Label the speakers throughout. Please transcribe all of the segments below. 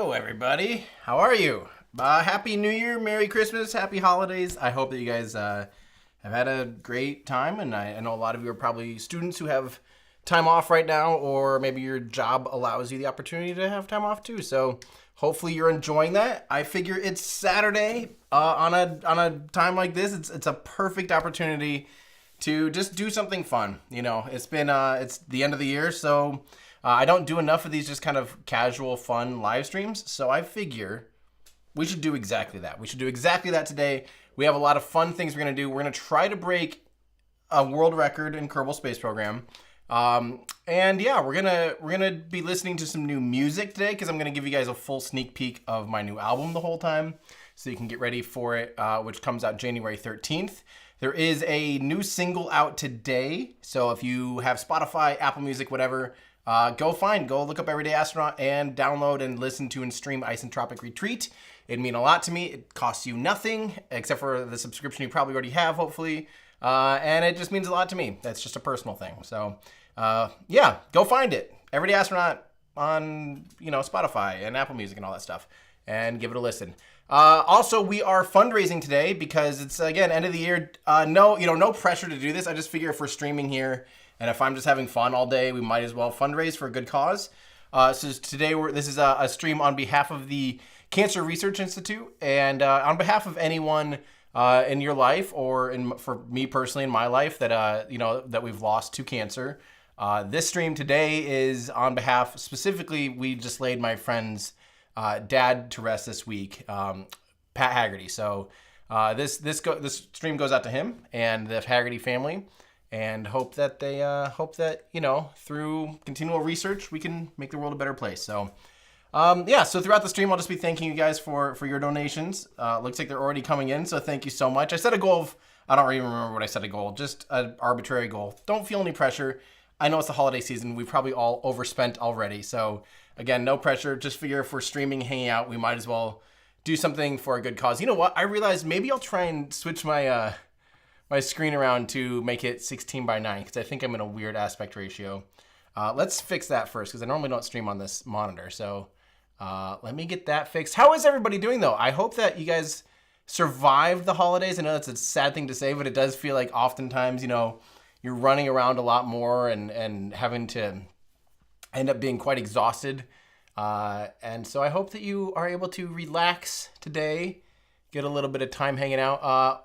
Speaker 1: Hello, everybody. How are you? Happy New Year, Merry Christmas, Happy Holidays. I hope that you guys have had a great time, and I know a lot of you are probably students who have time off right now, or maybe your job allows you the opportunity to have time off too. So hopefully you're enjoying that. I figure it's Saturday on a time like this. It's a perfect opportunity to just do something fun. You know, it's the end of the year, so I don't do enough of these just kind of casual, fun live streams. So I figure we should do exactly that. We should do exactly that today. We have a lot of fun things we're gonna do. We're gonna try to break a world record in Kerbal Space Program. And yeah, we're gonna be listening to some new music today because I'm gonna give you guys a full sneak peek of my new album the whole time, so you can get ready for it, which comes out January 13th. There is a new single out today, so if you have Spotify, Apple Music, whatever, go look up Everyday Astronaut and download and listen to and stream Isentropic Retreat. It'd mean a lot to me. It costs you nothing except for the subscription you probably already have, hopefully. And it just means a lot to me. That's just a personal thing. So yeah, go find it. Everyday Astronaut on, Spotify and Apple Music and all that stuff, and give it a listen. Also, we are fundraising today because it's, again, end of the year. No pressure to do this. I just figure if we're streaming here and if I'm just having fun all day, we might as well fundraise for a good cause. So today this is a stream on behalf of the Cancer Research Institute, and on behalf of anyone in your life, or for me personally in my life, that that we've lost to cancer. This stream today is on behalf, specifically, we just laid my friend's dad to rest this week, Pat Haggerty. So this stream goes out to him and the Haggerty family, and hope that through continual research we can make the world a better place. So so throughout the stream I'll just be thanking you guys for your donations. Looks like they're already coming in, so thank you so much. I set a goal of, I don't even remember what I set a goal, just an arbitrary goal. Don't feel any pressure. I know it's the holiday season. We've probably all overspent already. So again, no pressure. Just figure if we're streaming, hanging out, we might as well do something for a good cause. You know what? I realized maybe I'll try and switch my my screen around to make it 16:9, because I think I'm in a weird aspect ratio. Let's fix that first, because I normally don't stream on this monitor. So let me get that fixed. How is everybody doing, though? I hope that you guys survived the holidays. I know that's a sad thing to say, but it does feel like oftentimes, you're running around a lot more and having to end up being quite exhausted. And so I hope that you are able to relax today, get a little bit of time hanging out.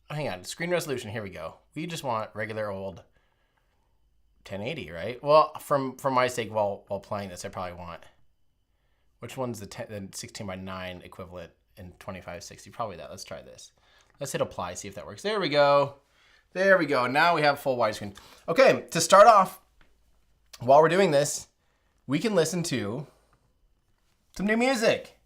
Speaker 1: Hang on, screen resolution, here we go. We just want regular old 1080, right? Well, from my sake, while playing this, I probably want, which one's the 16:9 equivalent in 2560? Probably that. Let's try this. Let's hit apply, see if that works. There we go. There we go. Now we have full widescreen. Okay, to start off, while we're doing this, we can listen to some new music.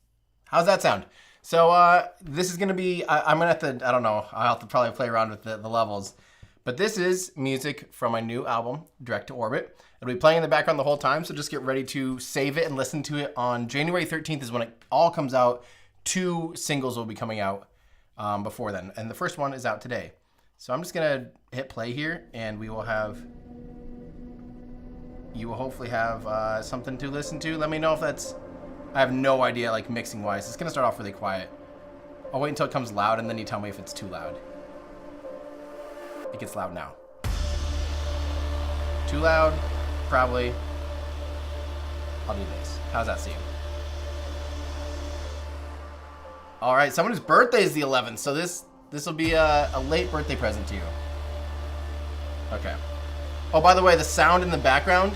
Speaker 1: How's that sound? So this is going to be, I'm going to have to, I don't know, I'll have to probably play around with the levels. But this is music from my new album, Direct to Orbit. It'll be playing in the background the whole time, so just get ready to save it and listen to it. On January 13th is when it all comes out. 2 singles will be coming out before then, and the first one is out today. So I'm just gonna hit play here, and you will hopefully have something to listen to. Let me know if that's, I have no idea, like, mixing wise. It's gonna start off really quiet. I'll wait until it comes loud, and then you tell me if it's too loud. It gets loud now. Too loud? Probably. I'll do this. How's that seem? All right, someone whose birthday is the 11th, so this will be a late birthday present to you. Okay. Oh, by the way, the sound in the background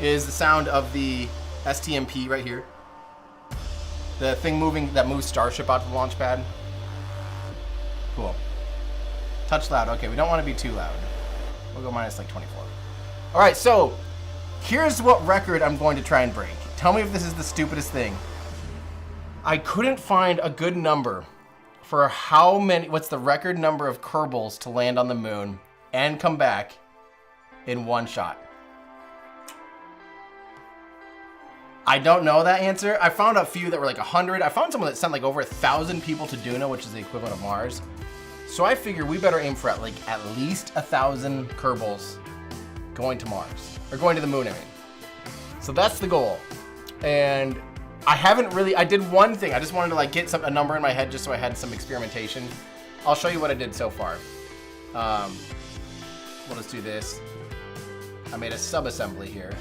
Speaker 1: is the sound of the STMP right here. The thing that moves Starship out to the launch pad. Cool. Touch loud. Okay, we don't want to be too loud. We'll go minus like 24. All right, so here's what record I'm going to try and break. Tell me if this is the stupidest thing. I couldn't find a good number for what's the record number of Kerbals to land on the moon and come back in one shot. I don't know that answer. I found a few that were like 100. I found someone that sent like over 1,000 people to Duna, which is the equivalent of Mars. So I figure we better aim for at least 1,000 Kerbals going to Mars, or going to the moon, I mean. So that's the goal. And I haven't really, I did one thing. I just wanted to like get a number in my head just so I had some experimentation. I'll show you what I did so far. We'll just do this. I made a sub-assembly here.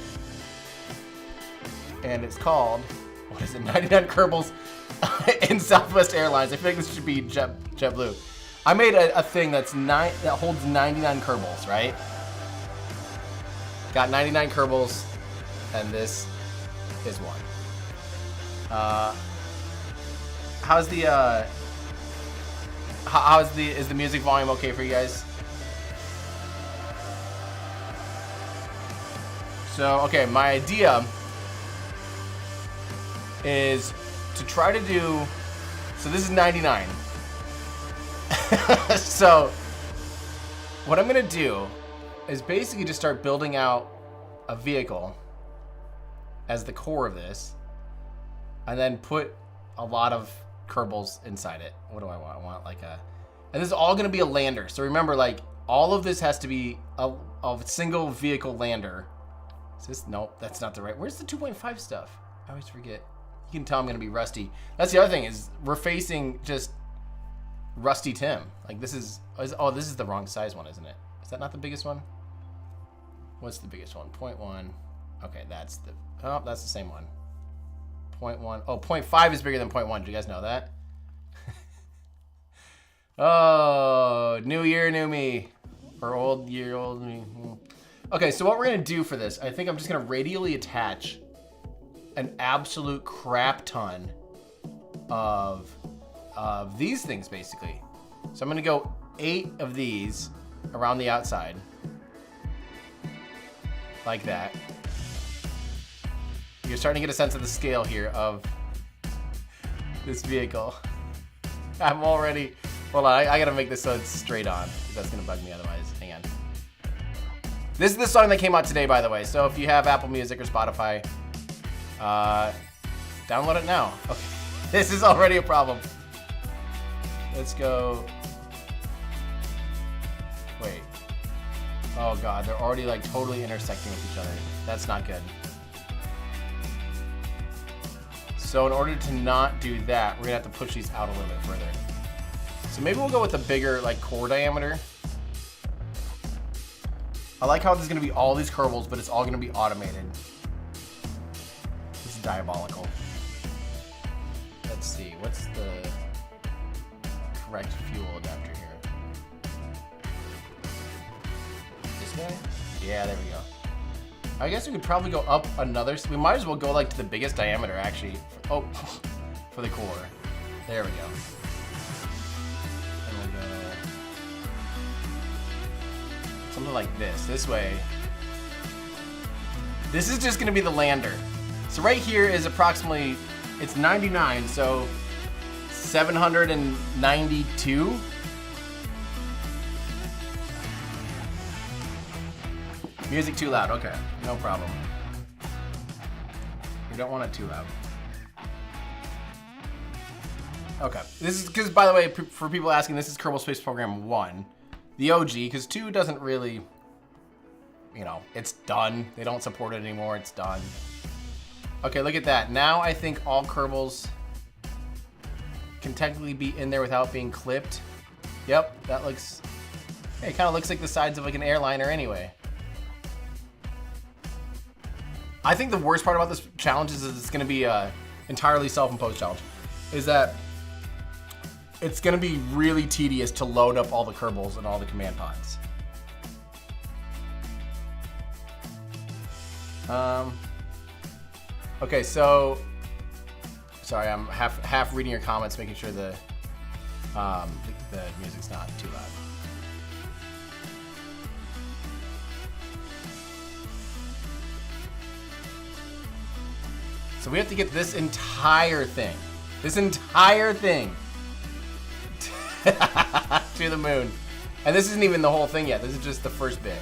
Speaker 1: And it's called, what is it, 99 Kerbals in Southwest Airlines. I feel like this should be JetBlue. I made a thing that holds 99 Kerbals, right? Got 99 Kerbals, and this is one. Is the music volume okay for you guys? So, okay, my idea is to try to do, so this is 99. So, what I'm gonna do is basically just start building out a vehicle as the core of this, and then put a lot of Kerbals inside it. What do I want? I want like a, and this is all gonna be a lander. So remember, like, all of this has to be a single vehicle lander. Is this, nope, that's not the right, where's the 2.5 stuff? I always forget. You can tell I'm gonna be rusty. That's the other thing, is we're facing just Rusty Tim. Like this is the wrong size one, isn't it? Is that not the biggest one? What's the biggest one? 0.1. Okay, that's the same one. 0.1. Oh, 0.5 is bigger than 0.1. Did you guys know that? Oh, new year, new me. Or old year, old me. Okay, so what we're gonna do for this, I think I'm just gonna radially attach an absolute crap ton of these things, basically. So I'm gonna go 8 of these around the outside. Like that. You're starting to get a sense of the scale here of this vehicle. I'm already, hold on, I gotta make this so it's straight on. That's gonna bug me otherwise, hang on. This is the song that came out today, by the way. So if you have Apple Music or Spotify, download it now. Okay, this is already a problem. Let's go, wait. Oh God, they're already like totally intersecting with each other. That's not good. So in order to not do that, we're gonna have to push these out a little bit further. So maybe we'll go with a bigger like core diameter. I like how there's gonna be all these Kerbals, but it's all gonna be automated. This is diabolical. Let's see, what's the correct fuel adapter here? This guy? Yeah, there we go. I guess we could probably go up another, we might as well go like to the biggest diameter actually. Oh, for the core. There we go. And we'll go something like this. This way. This is just gonna be the lander. So right here is approximately, it's 99, so 792. Music too loud, okay, no problem. You don't want it too loud. Okay, this is, because by the way, for people asking, this is Kerbal Space Program 1. The OG, because 2 doesn't really, you know, it's done. They don't support it anymore, it's done. Okay, look at that. Now I think all Kerbals can technically be in there without being clipped. Yep, that looks, hey, it kind of looks like the sides of like an airliner anyway. I think the worst part about this challenge is it's gonna be a entirely self-imposed challenge, is that it's gonna be really tedious to load up all the Kerbals and all the command pods. Okay, so, sorry, I'm half reading your comments, making sure the music's not too loud. So we have to get this entire thing to the moon. And this isn't even the whole thing yet. This is just the first bit.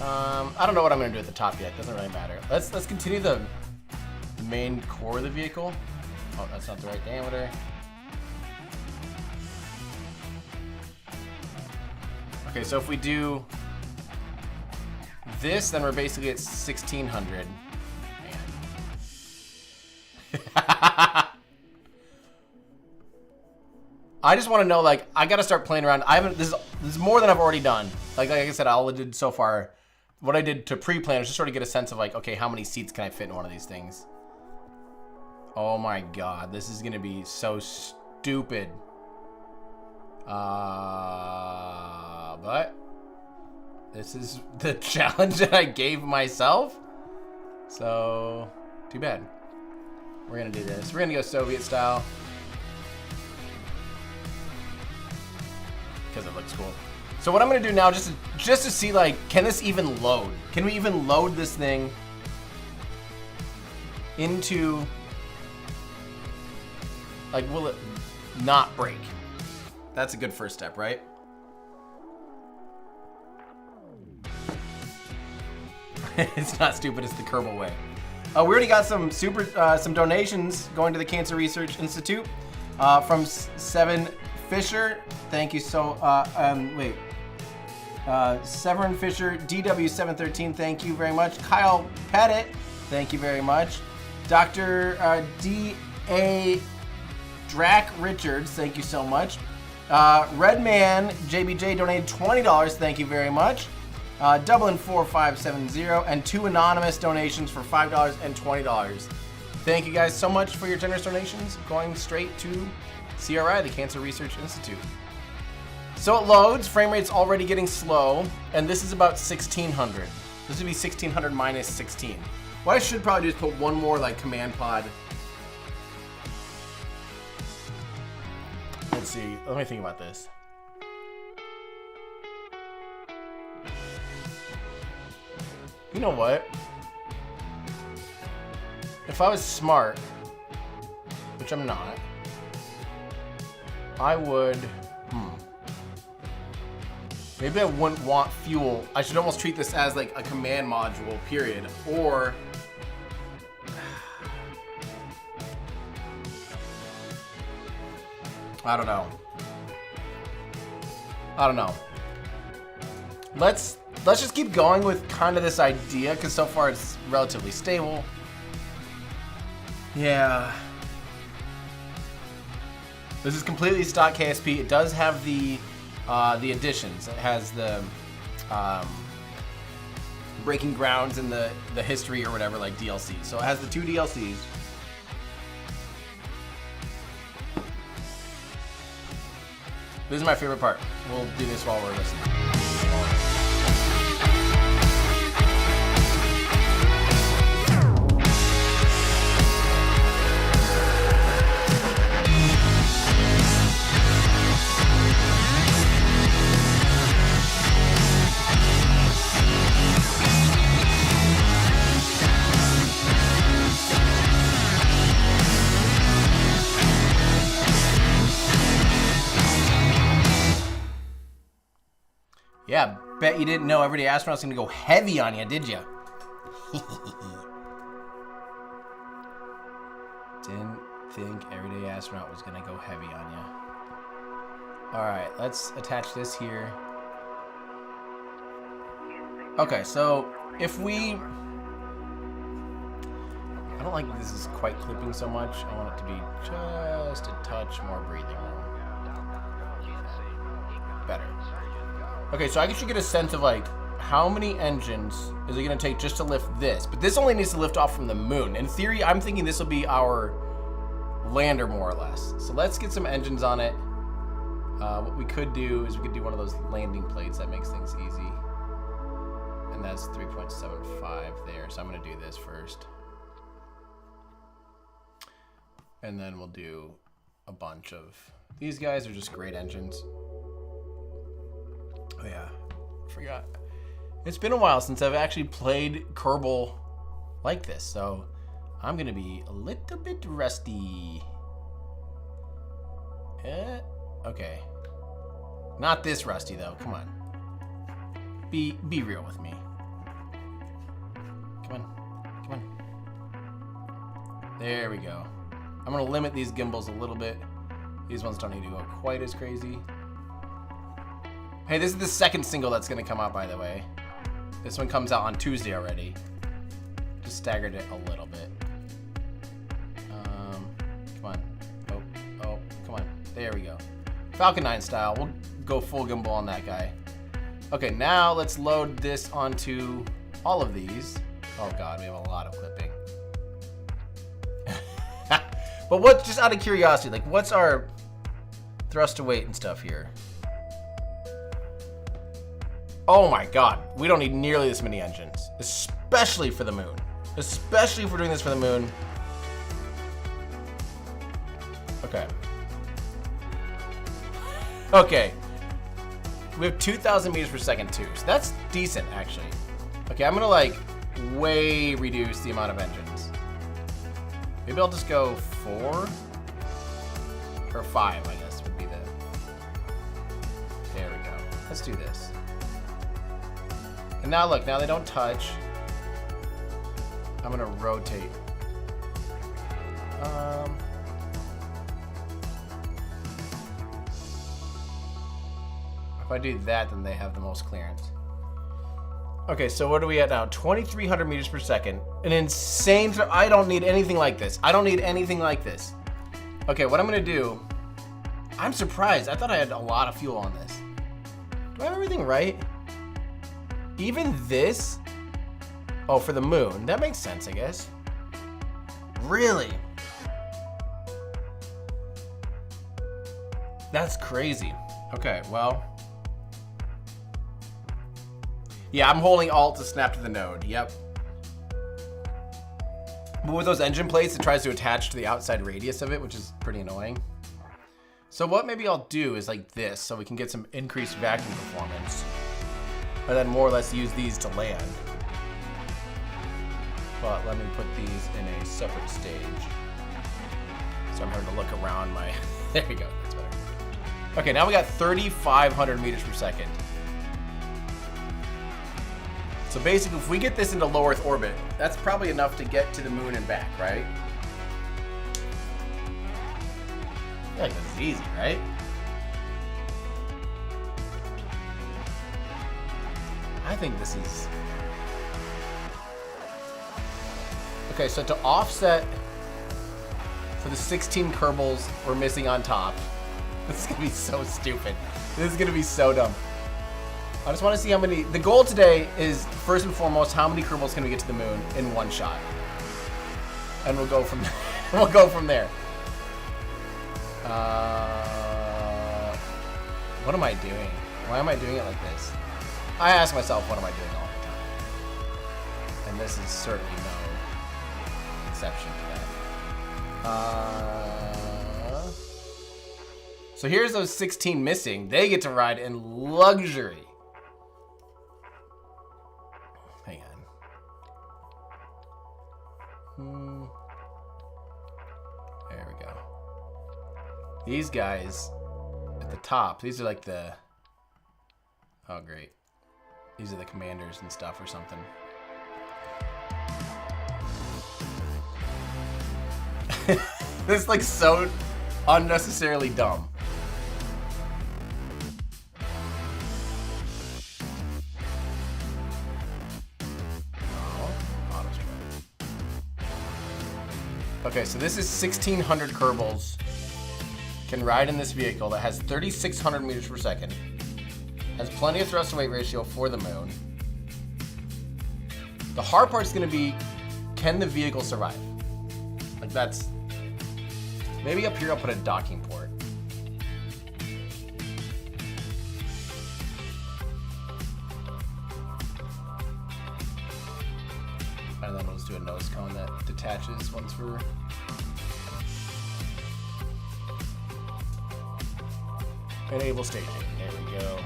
Speaker 1: I don't know what I'm gonna do at the top yet. Doesn't really matter. Let's continue the main core of the vehicle. Oh, that's not the right diameter. Okay, so if we do this, then we're basically at 1600. I just want to know, like, I got to start playing around. This is more than I've already done. Like I said, all I did so far, what I did to pre-plan was just sort of get a sense of like, okay, how many seats can I fit in one of these things? Oh my God, this is going to be so stupid. But this is the challenge that I gave myself. So, too bad. We're going to do this. We're going to go Soviet style. Because it looks cool. So what I'm going to do now, just to see, like, can this even load? Can we even load this thing into, like, will it not break? That's a good first step, right? It's not stupid, it's the Kerbal way. We already got some donations going to the Cancer Research Institute from Seven Fisher. Thank you so, Severin Fisher, DW713, thank you very much. Kyle Pettit, thank you very much. Dr. D.A. Drac Richards, thank you so much. Redman JBJ donated $20, thank you very much. Dublin4570, and 2 anonymous donations for $5 and $20. Thank you guys so much for your generous donations going straight to CRI, the Cancer Research Institute. So it loads, frame rate's already getting slow, and this is about 1600. This would be 1600 minus 16. What I should probably do is put one more like command pod. Let's see, let me think about this. You know what? If I was smart, which I'm not, I would, maybe I wouldn't want fuel. I should almost treat this as like a command module, period. Or, I don't know. Let's just keep going with kind of this idea, because so far it's relatively stable. Yeah. This is completely stock KSP. It does have the additions. It has the Breaking Grounds and the history or whatever, like DLC. So it has the 2 DLCs. This is my favorite part. We'll do this while we're listening. Yeah, bet you didn't know Everyday Astronaut's gonna go heavy on you, did you? Didn't think Everyday Astronaut was gonna go heavy on you. All right, let's attach this here. Okay, so if we, I don't like that this is quite clipping so much. I want it to be just a touch more breathing room. Better. Okay, so I guess you get a sense of like, how many engines is it gonna take just to lift this? But this only needs to lift off from the moon. In theory, I'm thinking this will be our lander more or less. So let's get some engines on it. What we could do is we could do one of those landing plates that makes things easy. And that's 3.75 there. So I'm gonna do this first. And then we'll do a bunch of, these guys are just great engines. Oh yeah, forgot. It's been a while since I've actually played Kerbal like this, so I'm gonna be a little bit rusty. Okay. Not this rusty though, come on. Be real with me. Come on. There we go. I'm gonna limit these gimbals a little bit. These ones don't need to go quite as crazy. Hey, this is the second single that's gonna come out, by the way. This one comes out on Tuesday already. Just staggered it a little bit. There we go. Falcon 9 style. We'll go full gimbal on that guy. Okay, now let's load this onto all of these. Oh god, we have a lot of clipping. But what, just out of curiosity, like what's our thrust to weight and stuff here? Oh my god, we don't need nearly this many engines, especially for the moon. Especially if we're doing this for the moon. Okay. Okay. We have 2,000 meters per second too, so that's decent actually. Okay, I'm gonna like way reduce the amount of engines. Maybe I'll just go 4 or 5, I guess would be the. There we go. Let's do this. And now look, now they don't touch. I'm gonna rotate. If I do that, then they have the most clearance. Okay, so what are we at now? 2,300 meters per second. An insane, I don't need anything like this. I don't need anything like this. Okay, what I'm gonna do, I'm surprised. I thought I had a lot of fuel on this. Do I have everything right? Even this? Oh, for the moon. That makes sense, I guess. Really? That's crazy. Okay, well. Yeah, I'm holding Alt to snap to the node. Yep. But with those engine plates, it tries to attach to the outside radius of it, which is pretty annoying. So what maybe I'll do is like this, so we can get some increased vacuum performance. And then more or less use these to land. But let me put these in a separate stage. So I'm having to look around my, there we go, that's better. Okay, now we got 3,500 meters per second. So basically, if we get this into low Earth orbit, that's probably enough to get to the moon and back, right? I feel like this is easy, right? I think this is... Okay, so to offset for the 16 Kerbals we're missing on top, this is gonna be so stupid. This is gonna be so dumb. I just want to see how many. The goal today is first and foremost how many Kerbals can we get to the moon in one shot, and we'll go from we'll go from there. What am I doing? Why am I doing it like this? I ask myself, what am I doing all the time? And this is certainly no exception to that. So here's those 16 missing. They get to ride in luxury. Hang on. There we go. These guys at the top, these are like the... Oh, great. These are the commanders and stuff or something. This is like so unnecessarily dumb. Okay, so this is 1,600 Kerbals. Can ride in this vehicle that has 3,600 meters per second. Has plenty of thrust to weight ratio for the moon. The hard part's gonna be, can the vehicle survive? Like that's, maybe up here I'll put a docking port. And then we'll just do a nose cone that detaches once we're... Enable staging, there we go.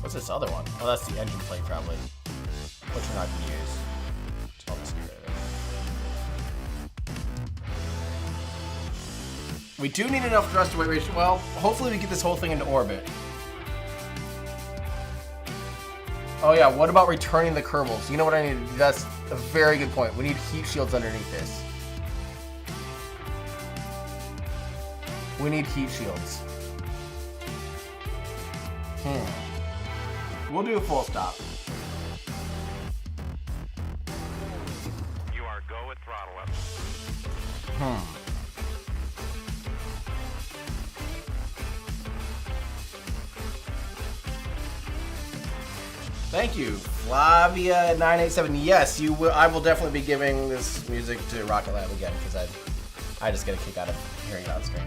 Speaker 1: What's this other one? Oh, that's the engine plate probably, which we're not gonna use. So I'll just get rid of it. We do need enough thrust to weight ratio. Well, hopefully we get this whole thing into orbit. Oh yeah, what about returning the Kerbals? You know what I need? That's a very good point. We need heat shields underneath this. We need heat shields. We'll do a full stop.
Speaker 2: You are go with throttle up.
Speaker 1: Thank you, Flavia987. Yes, you will. I will definitely be giving this music to Rocket Lab again because I just get a kick out of hearing it on screen.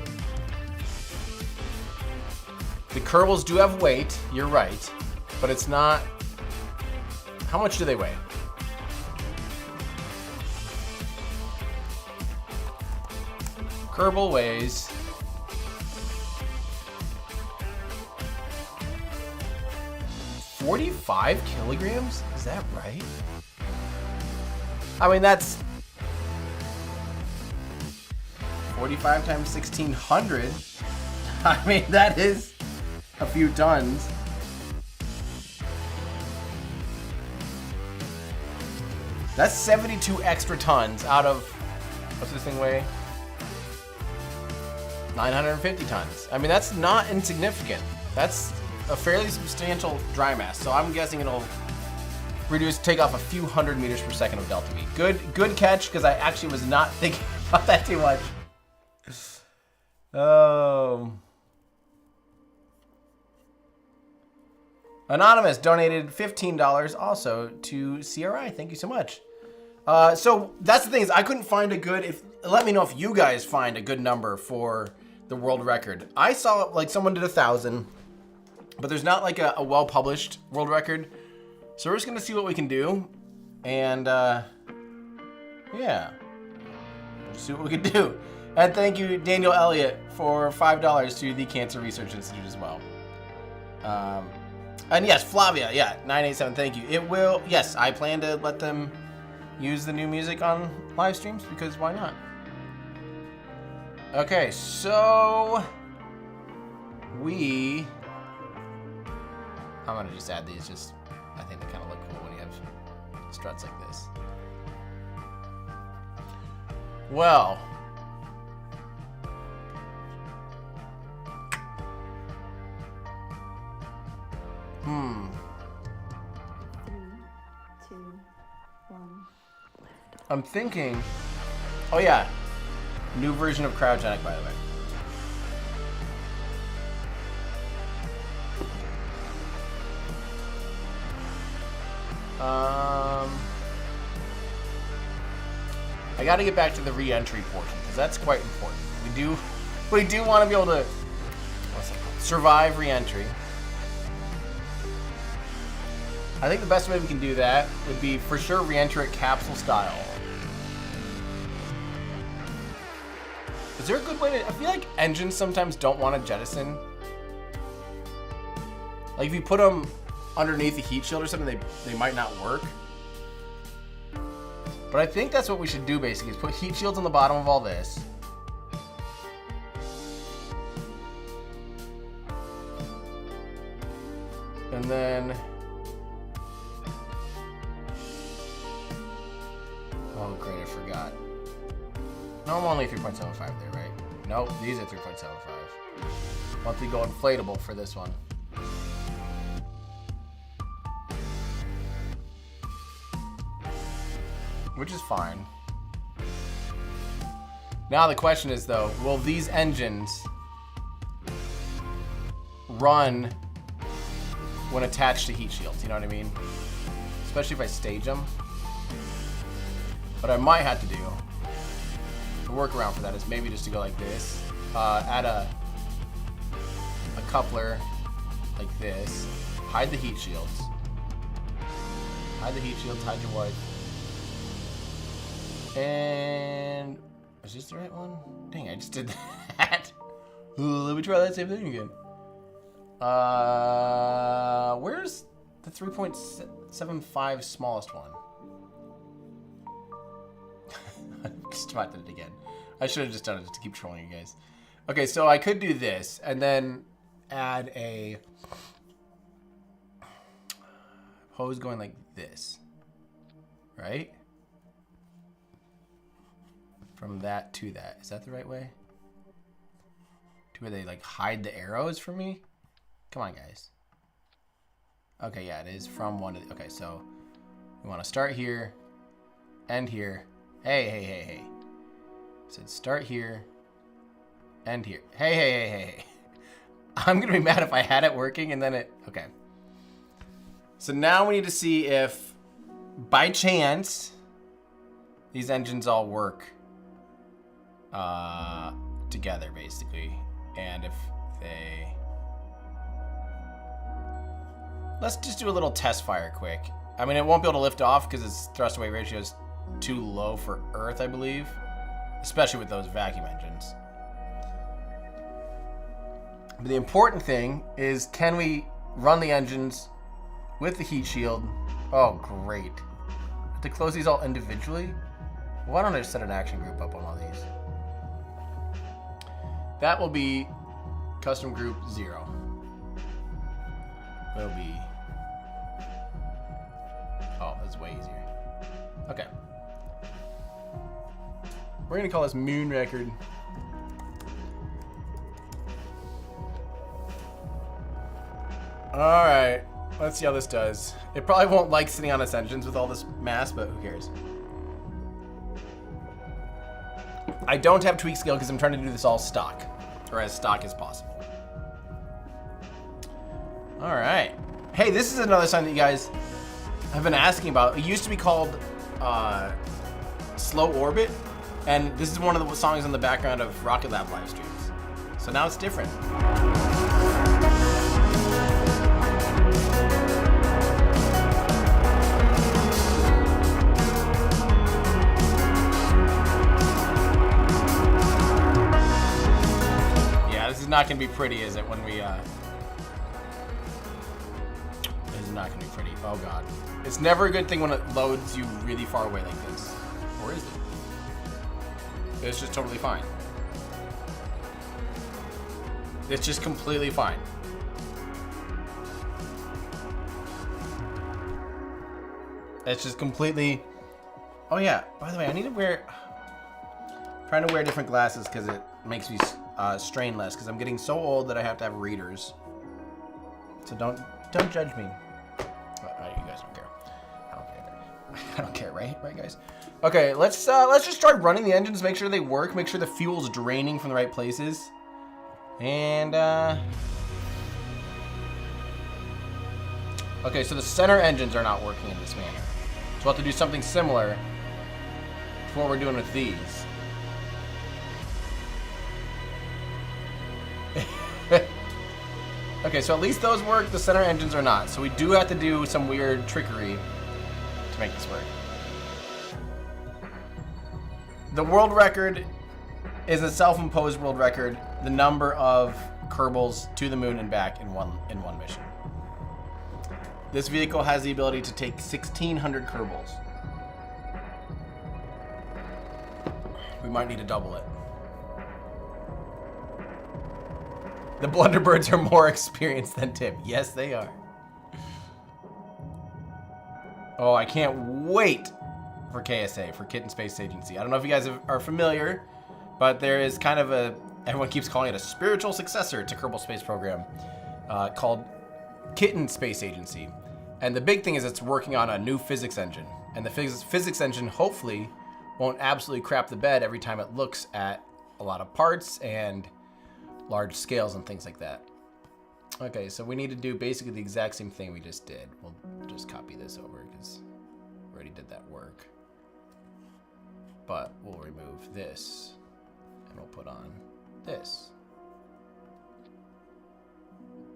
Speaker 1: The Kerbals do have weight. You're right, but it's not. How much do they weigh? Kerbal weighs 45 kilograms? Is that right? I mean, that's 45 times 1600. I mean, that is a few tons. That's 72 extra tons out of, what's this thing weigh? 950 tons. I mean, that's not insignificant. That's a fairly substantial dry mass. So I'm guessing it'll take off a few hundred meters per second of delta V. Good catch, because I actually was not thinking about that too much. Anonymous donated $15 also to CRI. Thank you so much. So that's the thing is I couldn't find a good, let me know if you guys find a good number for the world record. I saw like someone did 1,000, but there's not like a well-published world record. So we're just gonna see what we can do. And yeah, we'll see what we can do. And thank you, Daniel Elliott, for $5 to the Cancer Research Institute as well. And yes, Flavia, yeah, 987, thank you. It will, yes, I plan to let them use the new music on live streams because why not? Okay, so I'm gonna just add these, I think they kind of look cool when you have struts like this. Well, I'm thinking, oh yeah, new version of cryogenic, by the way. I got to get back to the re-entry portion because that's quite important. We do want to be able to survive re-entry. I think the best way we can do that would be for sure re-enter it capsule style. Is there a good way to? I feel like engines sometimes don't want to jettison. Like if you put them underneath the heat shield or something, they might not work. But I think that's what we should do basically, is put heat shields on the bottom of all this. And then, oh great, I forgot. No, I'm only 3.75 there, right? Nope, these are 3.75. Want to go inflatable for this one. Which is fine. Now the question is though, will these engines run when attached to heat shields? You know what I mean? Especially if I stage them. What I might have to do, the workaround for that is maybe just to go like this. Add a coupler like this. Hide the heat shields. Hide the heat shields, hide your wipe. And is this the right one? Dang, I just did that. Ooh, let me try that same thing again. Where's the 3.75 smallest one? I just tried it again. I should have just done it just to keep trolling you guys. Okay, so I could do this and then add a hose going like this, right? From that to that. Is that the right way? To where they like hide the arrows for me? Come on, guys. Okay, yeah, it is from one to the, okay, so we want to start here, end here. Hey. So start here, end here. Hey. I'm gonna be mad if I had it working and then it, okay. So now we need to see if, by chance, these engines all work together, basically. And if they... Let's just do a little test fire quick. I mean, it won't be able to lift off because its thrust to weight ratio is too low for Earth, I believe. Especially with those vacuum engines. But the important thing is, can we run the engines with the heat shield? Oh, great. To close these all individually? Why don't I just set an action group up on all these? That will be custom group 0. Will be... Oh, that's way easier. Okay. We're gonna call this Moon Record. Alright, let's see how this does. It probably won't like sitting on its engines with all this mass, but who cares? I don't have tweak scale because I'm trying to do this all stock, or as stock as possible. Alright. Hey, this is another sign that you guys have been asking about. It used to be called Slow Orbit, and this is one of the songs in the background of Rocket Lab live streams. So now it's different. Not gonna be pretty, is it? When we it's not gonna be pretty. Oh god, it's never a good thing when it loads you really far away like this. Or is it? It's just totally fine. It's just completely fine. It's just completely... Oh yeah, by the way, I need to wear... I'm trying to wear different glasses because it makes me strain less, because I'm getting so old that I have to have readers. So don't judge me. You guys don't care. I don't care. I don't care, right? Right, guys? Okay, let's just start running the engines, make sure they work, make sure the fuel's draining from the right places. And okay, so the center engines are not working in this manner. So we'll have to do something similar to what we're doing with these. Okay, so at least those work, the center engines are not. So we do have to do some weird trickery to make this work. The world record is a self-imposed world record, the number of Kerbals to the moon and back in one mission. This vehicle has the ability to take 1,600 Kerbals. We might need to double it. The Blunderbirds are more experienced than Tim. Yes, they are. Oh, I can't wait for KSA, for Kitten Space Agency. I don't know if you guys are familiar, but there is kind of a, everyone keeps calling it a spiritual successor to Kerbal Space Program called Kitten Space Agency. And the big thing is it's working on a new physics engine. And the physics engine hopefully won't absolutely crap the bed every time it looks at a lot of parts and large scales and things like that. Okay, so we need to do basically the exact same thing we just did. We'll just copy this over because we already did that work. But we'll remove this and we'll put on this.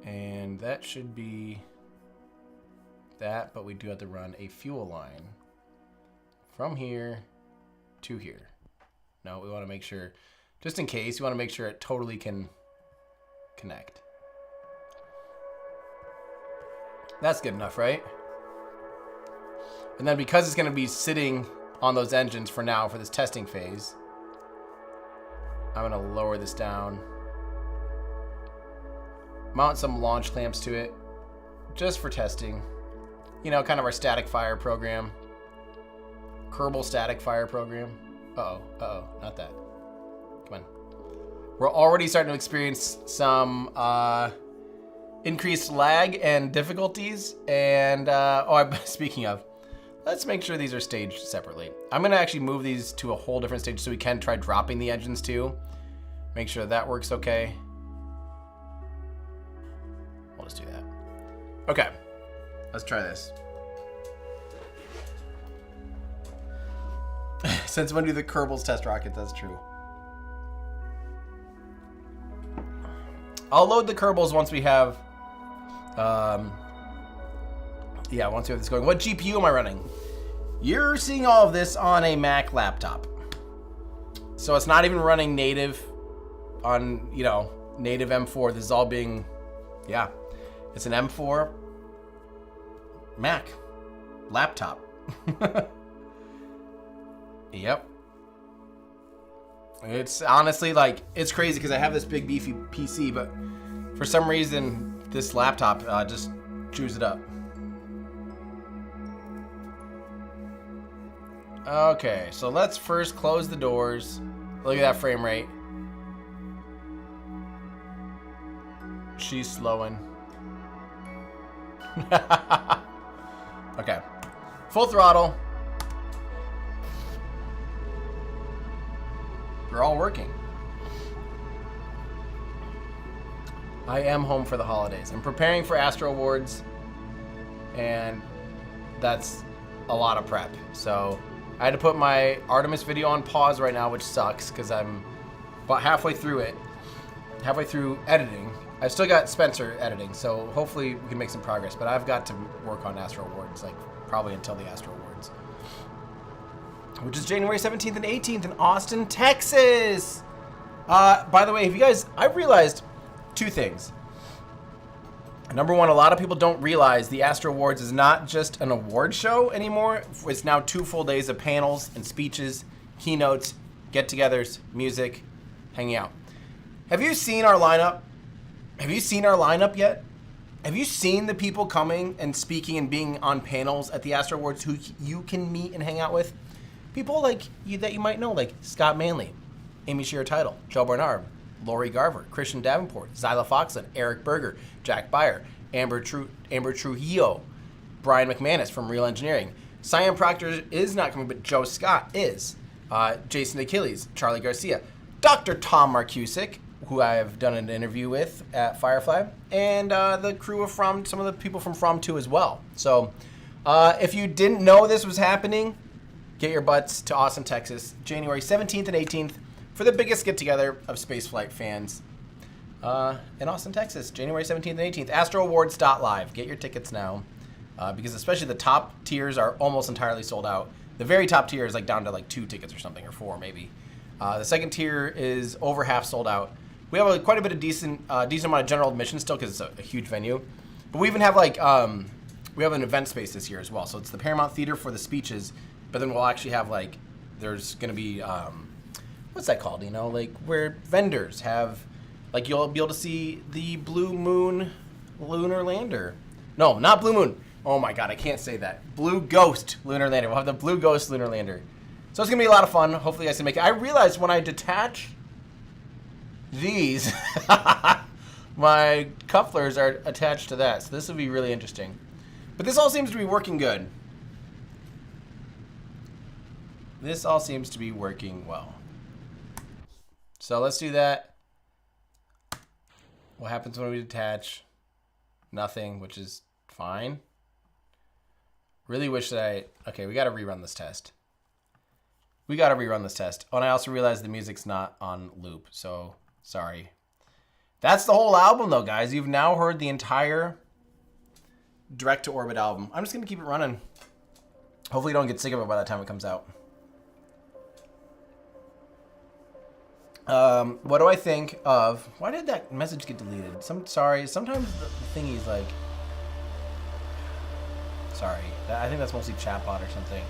Speaker 1: And that should be that, but we do have to run a fuel line from here to here. No, we want to make sure, just in case, you want to make sure it totally can connect. That's good enough, right? And then because it's going to be sitting on those engines for now for this testing phase, I'm going to lower this down. Mount some launch clamps to it just for testing. You know, kind of our static fire program. Kerbal static fire program. Uh-oh, not that. Come on. We're already starting to experience some increased lag and difficulties. And, speaking of, let's make sure these are staged separately. I'm going to actually move these to a whole different stage so we can try dropping the engines too. Make sure that works okay. We'll just do that. Okay. Let's try this. Since when do the Kerbals test rockets? That's true. I'll load the Kerbals once we have, yeah, once we have this going. What GPU am I running? You're seeing all of this on a Mac laptop. So it's not even running native on, you know, native M4. This is all being, yeah, it's an M4 Mac laptop. Yep. It's honestly like, it's crazy because I have this big beefy PC, but for some reason this laptop just chews it up. Okay, so let's first close the doors. Look at that frame rate. She's slowing. Okay, full throttle. They're all working. I am home for the holidays. I'm preparing for Astro Awards, and that's a lot of prep. So I had to put my Artemis video on pause right now, which sucks because I'm about halfway through it. Halfway through editing. I've still got Spencer editing, so hopefully we can make some progress. But I've got to work on Astro Awards, like probably until the Astro Awards, which is January 17th and 18th in Austin, Texas. By the way, if you guys, I've realized two things. Number one, a lot of people don't realize the Astro Awards is not just an award show anymore. It's now 2 full days of panels and speeches, keynotes, get-togethers, music, hanging out. Have you seen our lineup? Have you seen our lineup yet? Have you seen the people coming and speaking and being on panels at the Astro Awards who you can meet and hang out with? People like you that you might know, like Scott Manley, Amy Shearer Title, Joe Bernard, Lori Garver, Christian Davenport, Zyla Foxland, Eric Berger, Jack Beyer, Amber Trujillo, Brian McManus from Real Engineering. Cyan Proctor is not coming, but Joe Scott is. Jason Achilles, Charlie Garcia, Dr. Tom Marcusic, who I have done an interview with at Firefly, and the crew of some of the people from From 2 as well. So if you didn't know this was happening, get your butts to Austin, Texas, January 17th and 18th for the biggest get-together of spaceflight fans in Austin, Texas, January 17th and 18th. AstroAwards.live. Get your tickets now because especially the top tiers are almost entirely sold out. The very top tier is like down to like 2 tickets or something, or 4 maybe. The second tier is over half sold out. We have quite a bit of decent amount of general admission still because it's a huge venue. But we even have like, we have an event space this year as well. So it's the Paramount Theater for the speeches, but then we'll actually have like, there's going to be, what's that called? You know, like where vendors have, like you'll be able to see the Blue Moon Lunar Lander. No, not Blue Moon. Oh my God, I can't say that. Blue Ghost Lunar Lander. We'll have the Blue Ghost Lunar Lander. So it's going to be a lot of fun. Hopefully you guys can make it. I realized when I detach these, my couplers are attached to that. So this will be really interesting. But this all seems to be working good. This all seems to be working well. So let's do that. What happens when we detach? Nothing, which is fine. Really wish that okay, we got to rerun this test. We got to rerun this test. Oh, and I also realized the music's not on loop, so sorry. That's the whole album, though, guys. You've now heard the entire direct-to-orbit album. I'm just going to keep it running. Hopefully you don't get sick of it by the time it comes out. What do I think of... Why did that message get deleted? Sorry, sometimes the thingy's like... Sorry. I think that's mostly chatbot or something.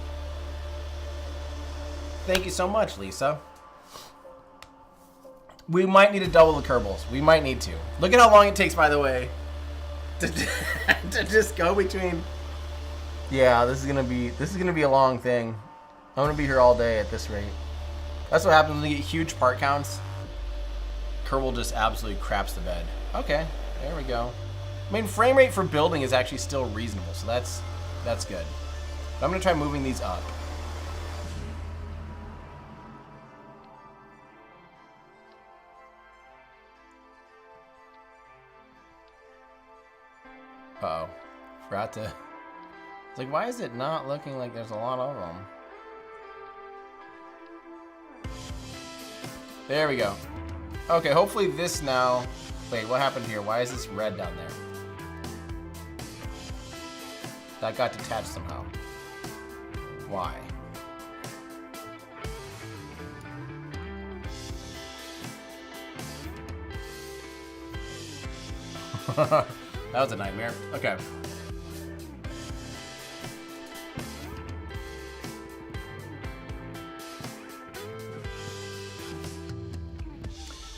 Speaker 1: Thank you so much, Lisa. We might need to double the Kerbals. We might need to. Look at how long it takes, by the way, to just go between. Yeah, this is gonna be a long thing. I'm gonna be here all day at this rate. That's what happens when you get huge part counts. Kerbal just absolutely craps the bed. Okay, there we go. I mean, frame rate for building is actually still reasonable, so that's good. But I'm gonna try moving these up. Uh-oh. Forgot to It's like, why is it not looking like there's a lot of them? There we go. Okay, hopefully this now... Wait, what happened here? Why is this red down there? That got detached somehow. Why? That was a nightmare. Okay.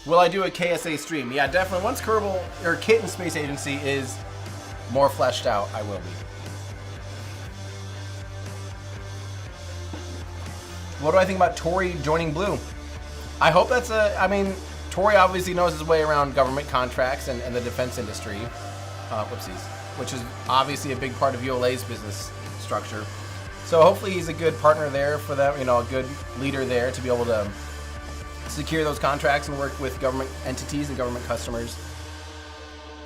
Speaker 1: Will I do a KSA stream? Yeah, definitely. Once Kerbal or Kitten Space Agency is more fleshed out, I will be. What do I think about Tori joining Blue? I hope that's I mean, Tori obviously knows his way around government contracts and the defense industry. Whoopsies. Which is obviously a big part of ULA's business structure. So hopefully he's a good partner there for them, you know, a good leader there to be able to secure those contracts and work with government entities and government customers.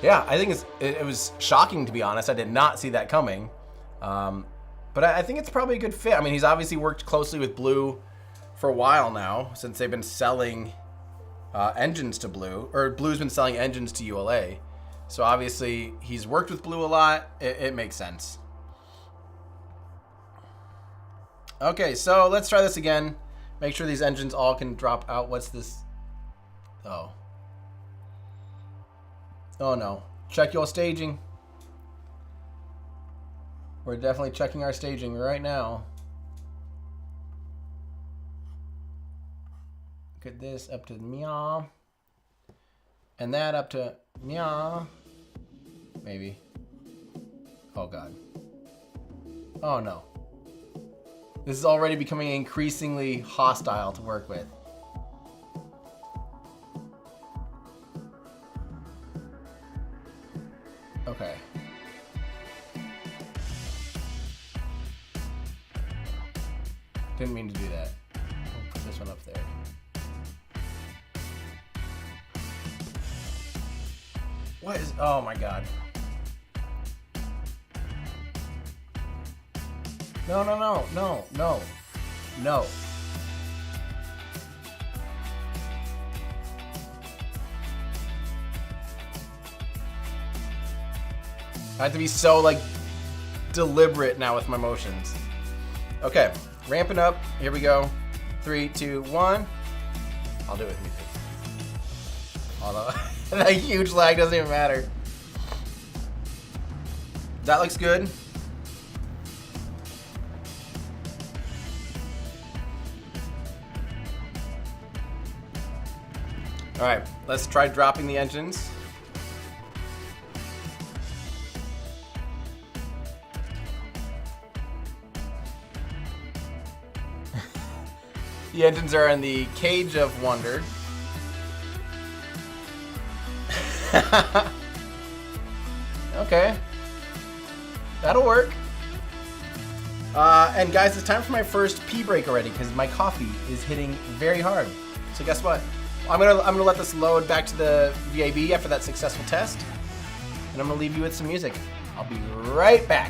Speaker 1: Yeah, I think it was shocking, to be honest. I did not see that coming. But I think it's probably a good fit. I mean, he's obviously worked closely with Blue for a while now, since they've been selling engines to Blue, or Blue's been selling engines to ULA. So obviously he's worked with Blue a lot. It makes sense. Okay, so let's try this again. Make sure these engines all can drop out. What's this? Oh. Oh no. Check your staging. We're definitely checking our staging right now. Get this up to meow. And that up to meow. Maybe. Oh god. Oh no. This is already becoming increasingly hostile to work with. Okay. Didn't mean to do that. I'll put this one up there. What is... Oh my god. No, no, no, no, no, no. I have to be so, like, deliberate now with my motions. Okay, ramping up. Here we go. 3, 2, 1. I'll do it with music. Although, that huge lag doesn't even matter. That looks good. All right, let's try dropping the engines. The engines are in the cage of wonder. Okay, that'll work. And guys, it's time for my first pee break already because my coffee is hitting very hard. So guess what? I'm gonna let this load back to the VAB after that successful test, and I'm gonna leave you with some music. I'll be right back.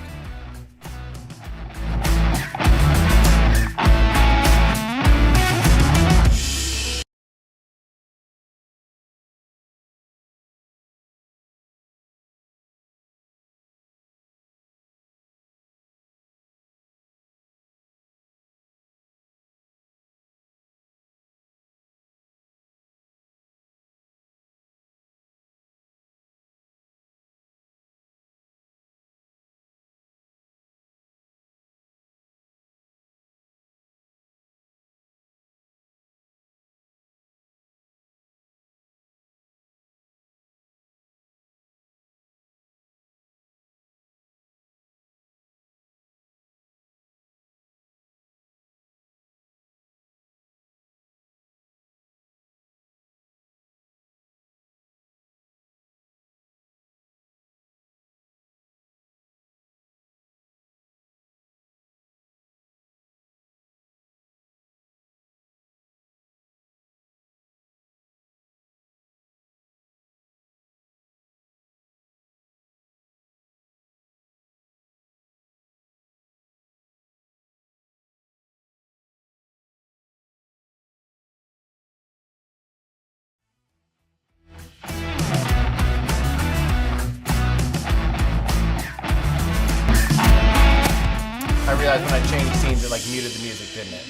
Speaker 1: realized when I changed scenes, it like muted the music, didn't it?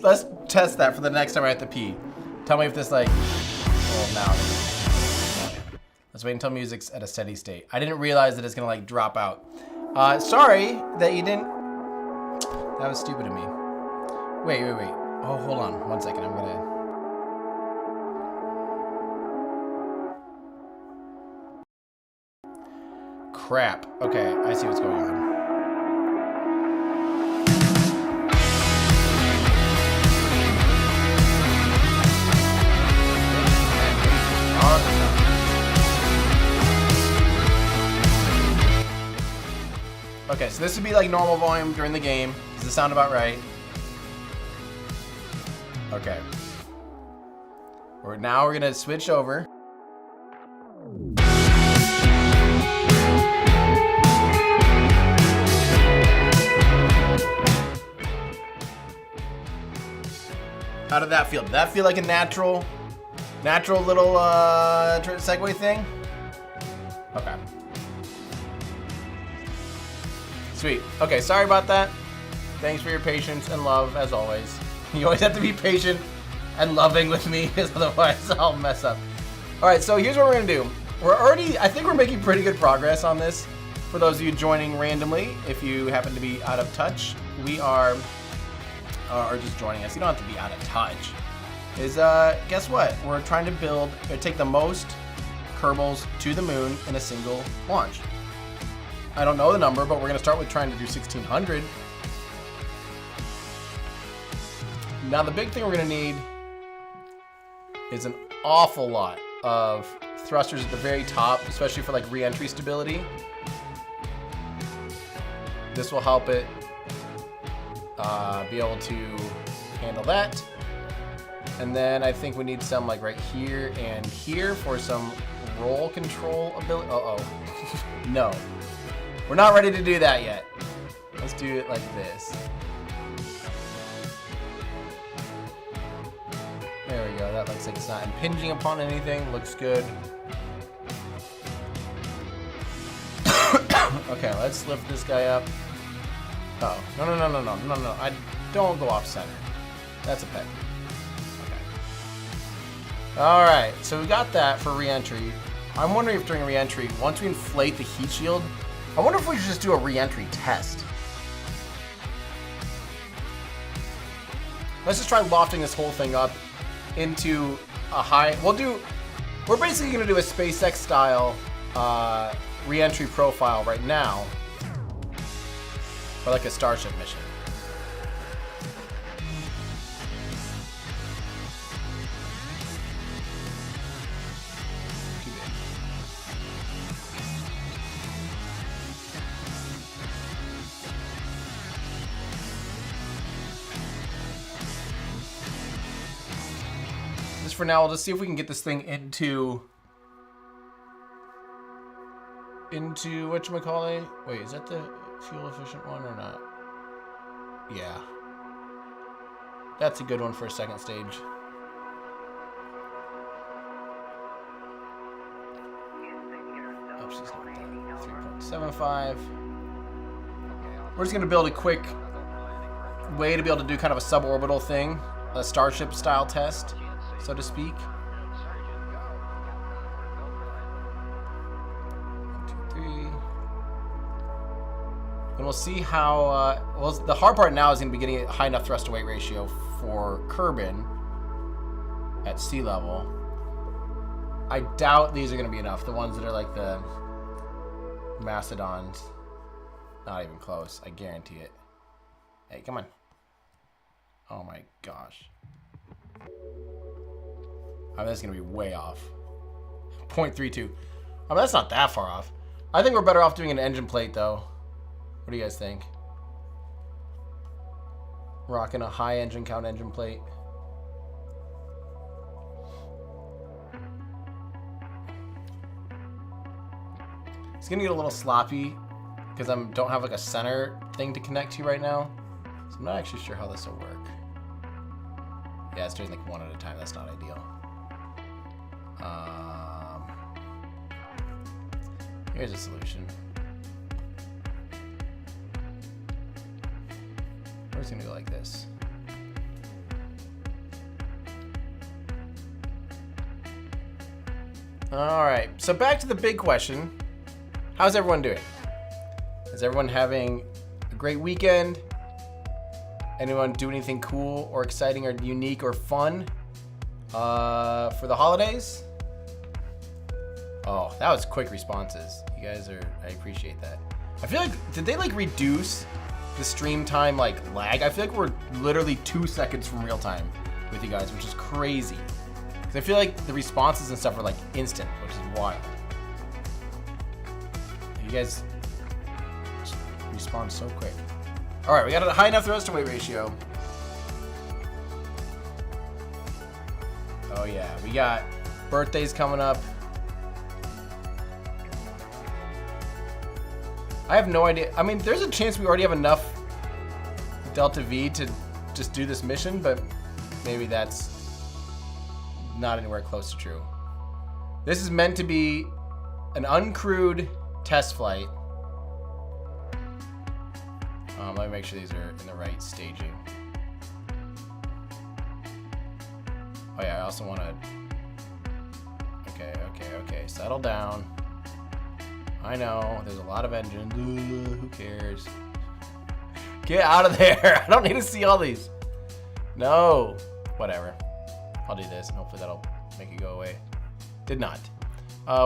Speaker 1: Let's test that for the next time I have to pee. Tell me if this like, well, now. Let's wait until music's at a steady state. I didn't realize that it's gonna like drop out. Sorry that you didn't. That was stupid of me. Wait. Oh, hold on 1 second. I'm gonna. Crap. Okay, I see what's going on. Okay, so this would be like normal volume during the game. Does this sound about right? Okay. Now we're gonna switch over. How did that feel? Did that feel like a natural little segue thing? Okay. Sweet. Okay, sorry about that. Thanks for your patience and love, as always. You always have to be patient and loving with me, because otherwise I'll mess up. All right, so here's what we're gonna do. I think we're making pretty good progress on this. For those of you joining randomly, if you happen to be out of touch, we are, or just joining us, you don't have to be out of touch. Guess what? We're trying to take the most Kerbals to the moon in a single launch. I don't know the number, but we're gonna start with trying to do 1,600. Now the big thing we're gonna need is an awful lot of thrusters at the very top, especially for like re-entry stability. This will help it be able to handle that. And then I think we need some like right here and here for some roll control ability. No. We're not ready to do that yet. Let's do it like this. There we go. That looks like it's not impinging upon anything. Looks good. Okay, let's lift this guy up. Oh, no. I don't go off center. That's a pet. Okay. All right, so we got that for re-entry. I'm wondering if during re-entry, once we inflate the heat shield, I wonder if we should just do a re-entry test. Let's just try lofting this whole thing up into a high. We're basically gonna do a SpaceX style re-entry profile right now, for like a Starship mission. For now, we'll just see if we can get this thing into whatchamacallit. Wait, is that the fuel efficient one or not? Yeah. That's a good one for a second stage. Oops, she's not done. 3.75. We're just gonna build a quick way to be able to do kind of a suborbital thing, a Starship style test, so to speak. 1, 2, 3. And we'll see how, well, the hard part now is going to be getting a high enough thrust to weight ratio for Kerbin at sea level. I doubt these are going to be enough. The ones that are like the Mastodons. Not even close. I guarantee it. Hey, come on. Oh my gosh. I mean, that's going to be way off. 0.32. I mean, that's not that far off. I think we're better off doing an engine plate, though. What do you guys think? Rocking a high engine count engine plate. It's going to get a little sloppy because I don't have like a center thing to connect to right now. So I'm not actually sure how this will work. Yeah, it's doing like one at a time. That's not ideal. Here's a solution. We're just gonna go like this. All right, so back to the big question. How's everyone doing? Is everyone having a great weekend? Anyone do anything cool or exciting or unique or fun for the holidays? Oh, that was quick responses. You guys I appreciate that. I feel like, did they like reduce the stream time like lag? I feel like we're literally 2 seconds from real time with you guys, which is crazy. Because I feel like the responses and stuff are like instant, which is wild. You guys just respond so quick. All right, we got a high enough thrust to weight ratio. Oh yeah, we got birthdays coming up. I have no idea. I mean, there's a chance we already have enough Delta V to just do this mission, but maybe that's not anywhere close to true. This is meant to be an uncrewed test flight. Let me make sure these are in the right staging. Oh yeah, I also want to... Okay, settle down. I know, there's a lot of engines. Who cares? Get out of there! I don't need to see all these. No. Whatever. I'll do this, and hopefully that'll make it go away. Did not.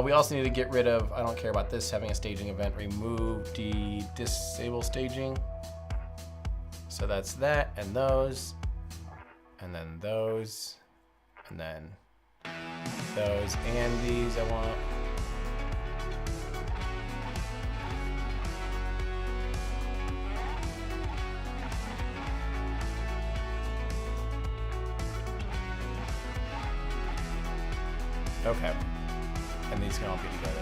Speaker 1: We also need to get rid of, I don't care about this, having a staging event. Remove disable staging. So that's that, and those. And then those. And then those and these I want. Okay. And these can all be together.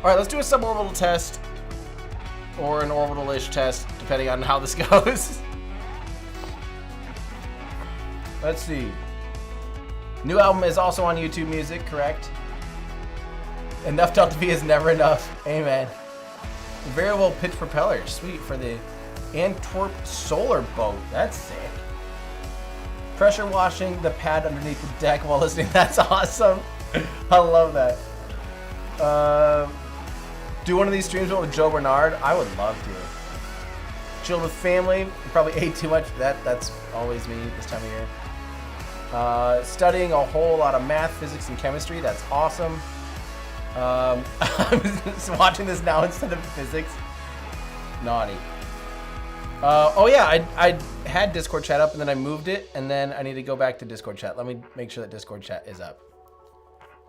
Speaker 1: All right, let's do a suborbital test or an orbital-ish test, depending on how this goes. Let's see. New album is also on YouTube Music, correct? Enough Delta V is never enough. Amen. Variable pitch propellers, sweet, for the Antwerp solar boat. That's sick. Pressure washing the pad underneath the deck while listening. That's awesome. I love that. Do one of these streams with Joe Bernard. I would love to. Chill with family. You probably ate too much. That's always me this time of year. Studying a whole lot of math, physics, and chemistry. That's awesome. I'm just watching this now instead of physics. Naughty. Oh yeah, I had Discord chat up and then I moved it, and then I need to go back to Discord chat. Let me make sure that Discord chat is up.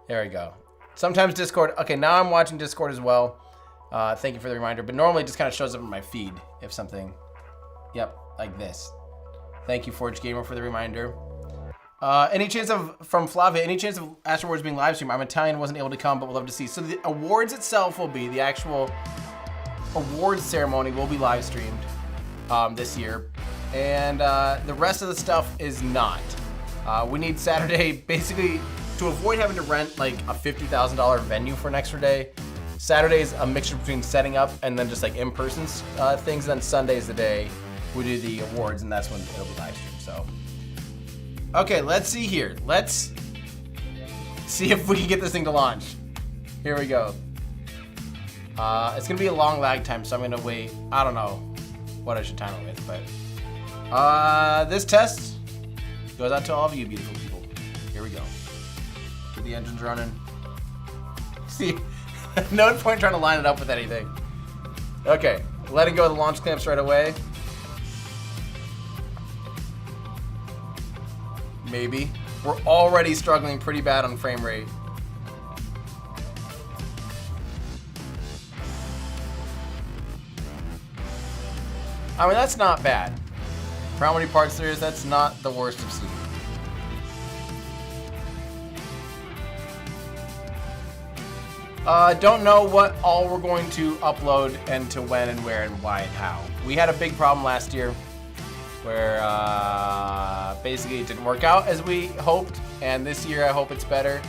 Speaker 1: There we go. Sometimes Discord, okay, now I'm watching Discord as well. Thank you for the reminder, but normally it just kind of shows up in my feed if something, yep, like this. Thank you, Forge Gamer, for the reminder. Any chance of, from Flavia, any chance of Astro Awards being live streamed? I'm Italian, wasn't able to come, but would love to see. So the awards itself will be, the actual awards ceremony will be live streamed this year. And the rest of the stuff is not. We need Saturday, basically, to avoid having to rent like a $50,000 venue for an extra day. Saturday is a mixture between setting up and then just like in-person things. And then Sunday is the day we do the awards, and that's when it'll be live streamed. So, okay, let's see here. Let's see if we can get this thing to launch. Here we go. It's gonna be a long lag time, so I'm gonna wait. I don't know what I should time it with, but this test goes out to all of you beautiful people. Here we go. Get the engines running. See, no point trying to line it up with anything. Okay, letting go of the launch clamps right away. Maybe. We're already struggling pretty bad on frame rate. I mean, that's not bad. For how many parts there is, that's not the worst I've seen. Don't know what all we're going to upload and to when and where and why and how. We had a big problem last year where basically it didn't work out as we hoped, and this year I hope it's better.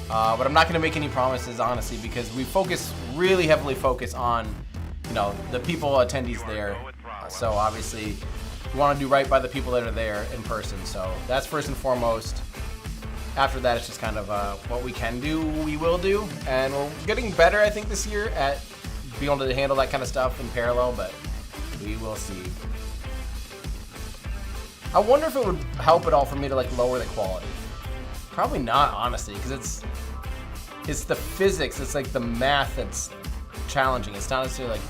Speaker 1: But I'm not going to make any promises, honestly, because we really heavily focus on, you know, the people, attendees there. So obviously we want to do right by the people that are there in person. So that's first and foremost. After that, it's just kind of what we can do, we will do. And we're getting better, I think, this year at being able to handle that kind of stuff in parallel, but we will see. I wonder if it would help at all for me to like lower the quality. Probably not, honestly, because it's the physics, it's like the math that's challenging. It's not necessarily like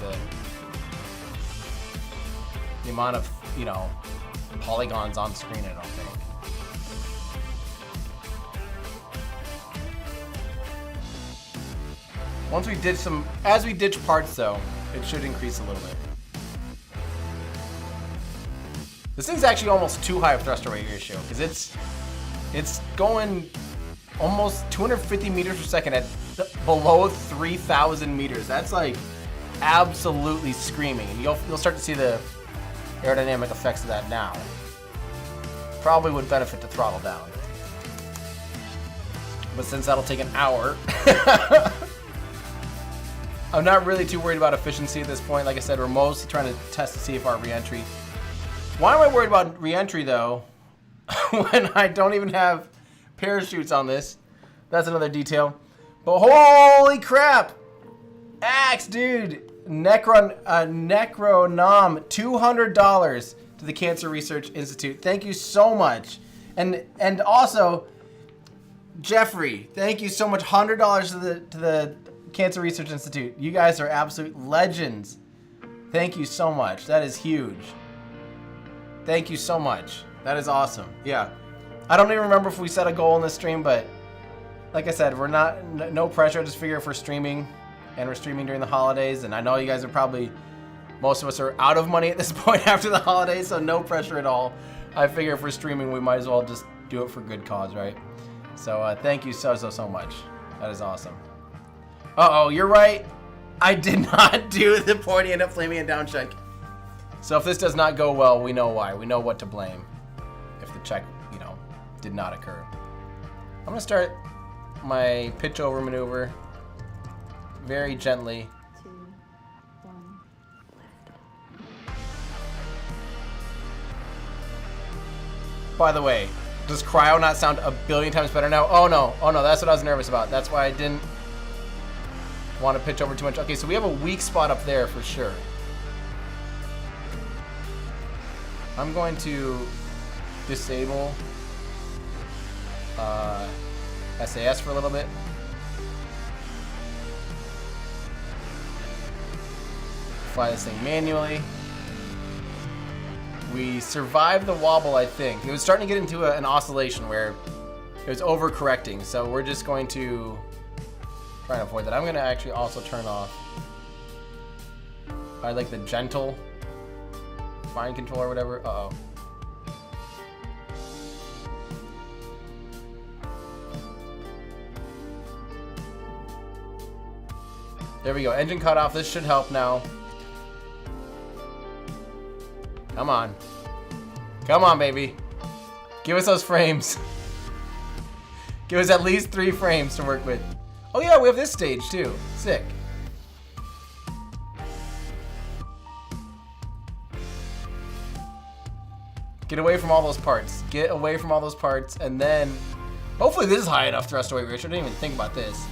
Speaker 1: the amount of, you know, polygons on screen, I don't think. Once we ditch as we ditch parts though, it should increase a little bit. This thing's actually almost too high of thrust to weight ratio because it's going almost 250 meters per second at below 3,000 meters. That's like absolutely screaming, and you'll start to see the aerodynamic effects of that now. Probably would benefit to throttle down, but since that'll take an hour, I'm not really too worried about efficiency at this point. Like I said, we're mostly trying to test to see if our re-entry. Why am I worried about re-entry though, when I don't even have parachutes on this? That's another detail. But holy crap! Axe, dude! Necronom, $200 to the Cancer Research Institute. Thank you so much. And also, Jeffrey, thank you so much. $100 to the Cancer Research Institute. You guys are absolute legends. Thank you so much. That is huge. Thank you so much. That is awesome. Yeah. I don't even remember if we set a goal in this stream, but like I said, we're not, no pressure. I just figure if we're streaming, and we're streaming during the holidays, and I know you guys are probably, most of us are out of money at this point after the holidays, so no pressure at all. I figure if we're streaming, we might as well just do it for good cause, right? So thank you so much. That is awesome. Uh-oh, you're right. I did not do the pointy and up flaming and down check. So if this does not go well, we know why. We know what to blame if the check, you know, did not occur. I'm gonna start my pitch over maneuver very gently.
Speaker 2: 2, 1, lift.
Speaker 1: By the way, does cryo not sound a billion times better now? Oh no, that's what I was nervous about. That's why I didn't want to pitch over too much. Okay, so we have a weak spot up there for sure. I'm going to disable SAS for a little bit. Fly this thing manually. We survived the wobble, I think. It was starting to get into an oscillation where it was overcorrecting, so we're just going to try and avoid that. I'm going to actually also turn off, I like the gentle fine control or whatever. Uh-oh. There we go. Engine cut off. This should help now. Come on. Come on, baby. Give us those frames. Give us at least 3 frames to work with. Oh yeah, we have this stage too. Sick. Get away from all those parts. Get away from all those parts, and then hopefully this is high enough thrust to weight ratio. I didn't even think about this.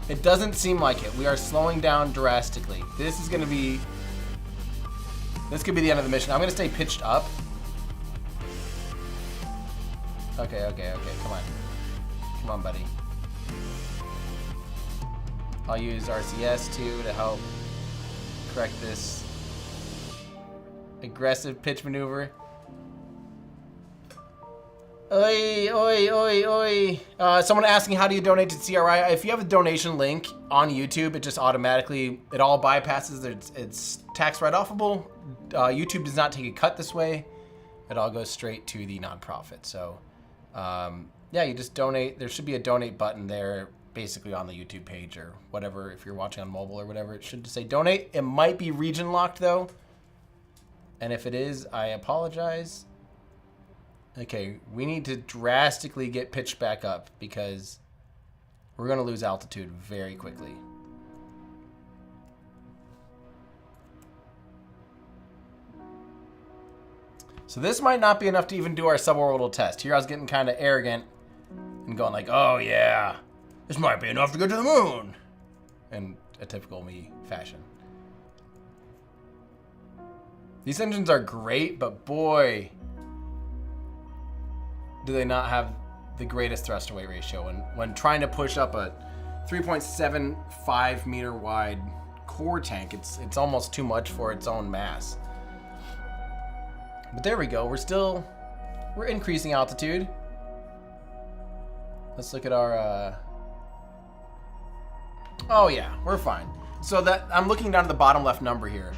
Speaker 1: It doesn't seem like it. We are slowing down drastically. This could be the end of the mission. I'm gonna stay pitched up. Okay, come on. Come on, buddy. I'll use RCS too to help correct this aggressive pitch maneuver. Oi, oi, oi, oi. Someone asking how do you donate to CRI? If you have a donation link on YouTube, it just automatically, it all bypasses, it's tax write-offable. YouTube does not take a cut this way. It all goes straight to the nonprofit. So, yeah, you just donate. There should be a donate button there, basically on the YouTube page or whatever. If you're watching on mobile or whatever, it should say donate. It might be region locked though. And if it is, I apologize. Okay, we need to drastically get pitched back up because we're going to lose altitude very quickly. So this might not be enough to even do our suborbital test. Here I was getting kind of arrogant and going like, oh yeah, this might be enough to go to the moon. In a typical me fashion. These engines are great, but boy, do they not have the greatest thrust to weight ratio when trying to push up a 3.75 meter wide core tank. It's almost too much for its own mass. But there we go. We're increasing altitude. Let's look at our oh yeah, we're fine. So that I'm looking down to the bottom left number here.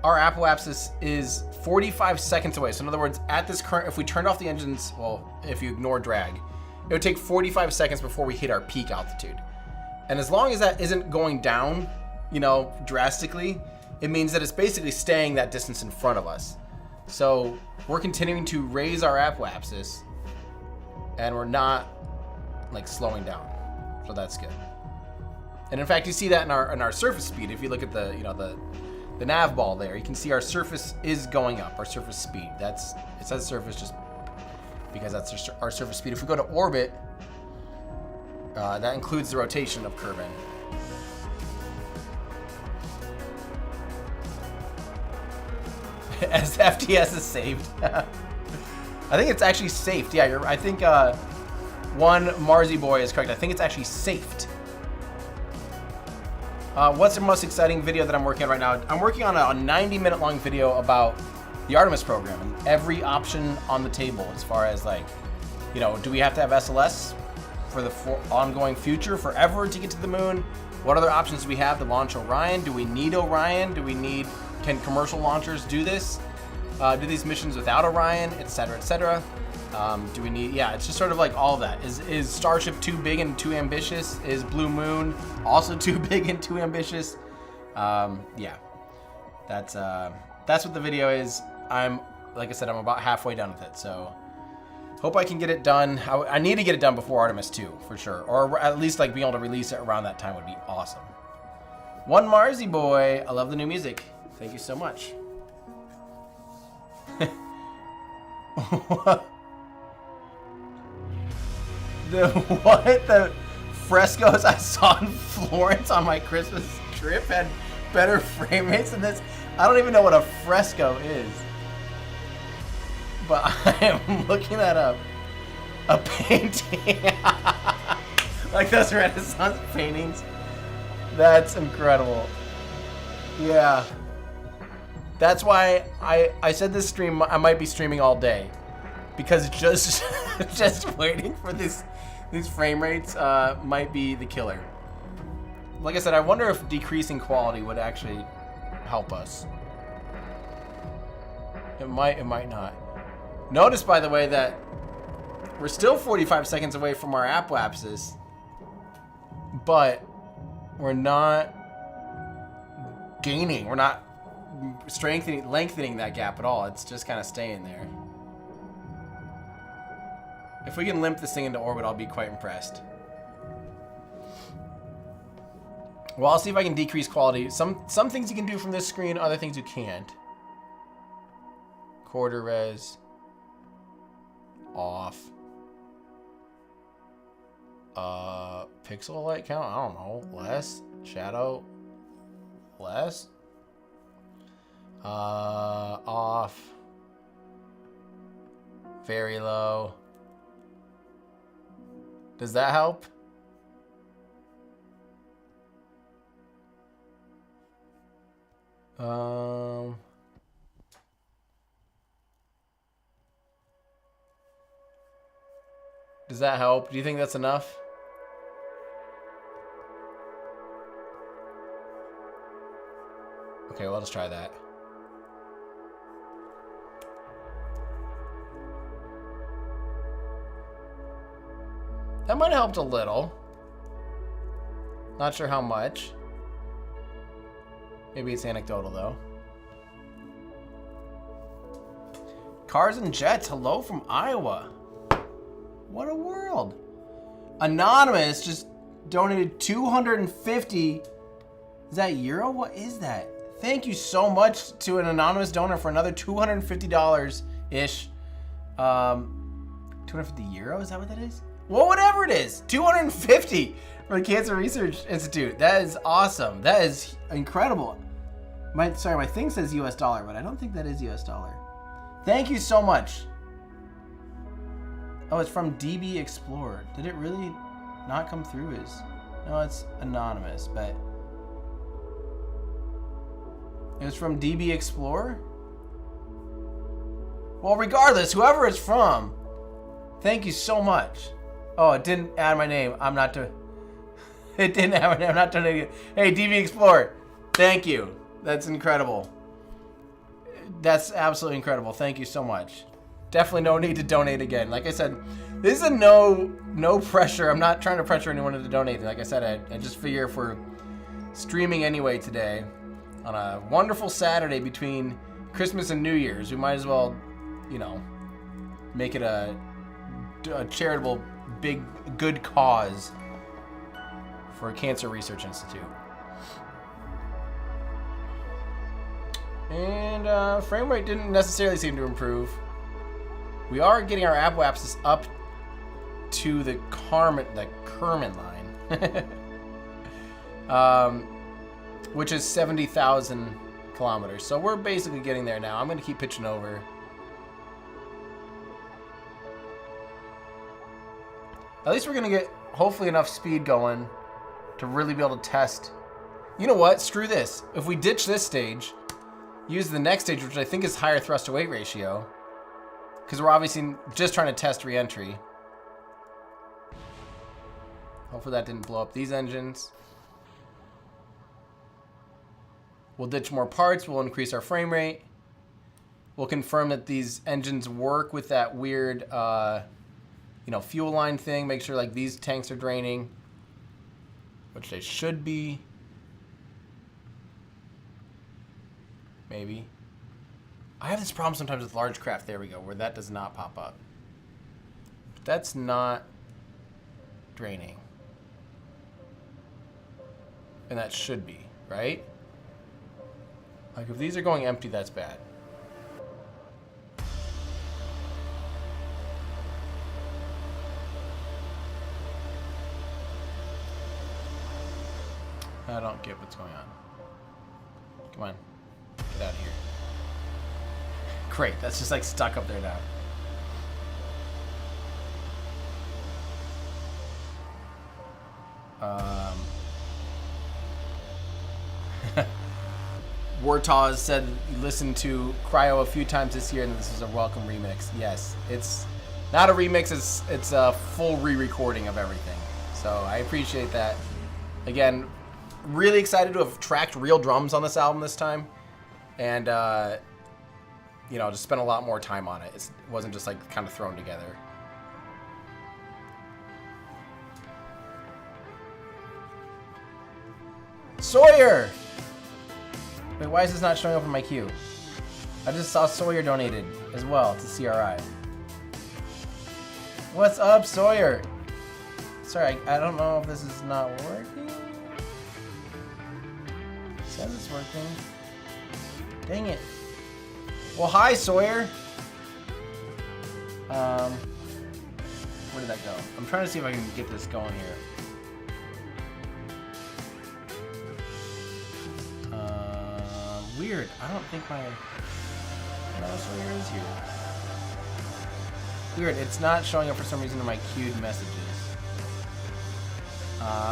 Speaker 1: Our apoapsis is 45 seconds away. So in other words, at this current, if we turned off the engines, well, if you ignore drag, it would take 45 seconds before we hit our peak altitude. And as long as that isn't going down, you know, drastically, it means that it's basically staying that distance in front of us. So we're continuing to raise our apoapsis and we're not like slowing down. So that's good. And in fact, you see that in our surface speed. If you look at the, you know, the nav ball there, you can see our surface is going up, our surface speed. It says surface just because that's just our surface speed. If we go to orbit, that includes the rotation of Kerbal. As FTS is saved. I think it's actually saved. Yeah, I think one Marzi boy is correct. I think it's actually saved. What's the most exciting video that I'm working on right now? I'm working on a 90-minute long video about the Artemis program and every option on the table as far as like, you know, do we have to have SLS for the ongoing future forever to get to the moon? What other options do we have to launch Orion? Do we need Orion? Can commercial launchers do this? Do these missions without Orion, et cetera, et cetera? Do we need, yeah, it's just sort of like all of that. Is Starship too big and too ambitious? Is Blue Moon also too big and too ambitious? Yeah, that's what the video is. Like I said, I'm about halfway done with it, so hope I can get it done. I need to get it done before Artemis 2, for sure. Or at least like being able to release it around that time would be awesome. One Marzi boy, I love the new music. Thank you so much. The frescoes I saw in Florence on my Christmas trip had better frame rates than this. I don't even know what a fresco is. But I am looking at a painting. Like those Renaissance paintings. That's incredible. Yeah. That's why I said this stream, I might be streaming all day. Because just waiting for these frame rates might be the killer. Like I said, I wonder if decreasing quality would actually help us. It might not. Notice, by the way, that we're still 45 seconds away from our apoapsis, but we're not gaining. We're not lengthening that gap at all. It's just kind of staying there. If we can limp this thing into orbit, I'll be quite impressed. Well, I'll see if I can decrease quality. Some things you can do from this screen, other things you can't. Quarter res. Off. Pixel light count? I don't know. Less. Shadow. Less. Off. Very low. Does that help? Does that help? Do you think that's enough? Okay, well, let's try that. That might have helped a little. Not sure how much. Maybe it's anecdotal, though. Cars and Jets, hello from Iowa. What a world. Anonymous just donated 250. Is that euro? What is that? Thank you so much to an anonymous donor for another $250 ish. 250 euro, is that what that is? Well, whatever it is, 250 for the Cancer Research Institute. That is awesome. That is incredible. My thing says US dollar, but I don't think that is US dollar. Thank you so much. Oh, it's from DB Explorer. Did it really not come through as... No, it's anonymous, but... It was from DB Explorer? Well, regardless, whoever it's from, thank you so much. Oh, it didn't add my name. I'm not doing... It didn't add my name. I'm not donating. Hey, DB Explorer, thank you. That's incredible. That's absolutely incredible. Thank you so much. Definitely no need to donate again. Like I said, this is a no pressure. I'm not trying to pressure anyone to donate. Like I said, I just figure if we're streaming anyway today on a wonderful Saturday between Christmas and New Year's, we might as well, you know, make it a charitable, big, good cause for a Cancer Research Institute. And frame rate didn't necessarily seem to improve. We are getting our apoapsis up to the Kármán line, which is 70,000 kilometers. So we're basically getting there now. I'm going to keep pitching over. At least we're going to get, hopefully, enough speed going to really be able to test. You know what? Screw this. If we ditch this stage, use the next stage, which I think is higher thrust to weight ratio, because we're obviously just trying to test re-entry. Hopefully that didn't blow up these engines. We'll ditch more parts. We'll increase our frame rate. We'll confirm that these engines work with that weird, fuel line thing. Make sure like these tanks are draining, which they should be. Maybe. I have this problem sometimes with large craft, there we go, where that does not pop up. That's not draining. And that should be, right? Like if these are going empty, that's bad. I don't get what's going on. Come on, get out of here. Great, that's just like stuck up there now. Wartaz said you listened to Cryo a few times this year and this is a welcome remix. Yes, it's not a remix, it's a full re-recording of everything. So I appreciate that. Again, really excited to have tracked real drums on this album this time. And just spent a lot more time on it. It wasn't just like kind of thrown together. Sawyer! Wait, why is this not showing up in my queue? I just saw Sawyer donated as well to CRI. What's up, Sawyer? Sorry, I don't know if this is not working. It says it's working. Dang it. Well, hi, Sawyer. Where did that go? I'm trying to see if I can get this going here. Weird. I don't think my... No, Sawyer is here. Weird. It's not showing up for some reason in my queued messages.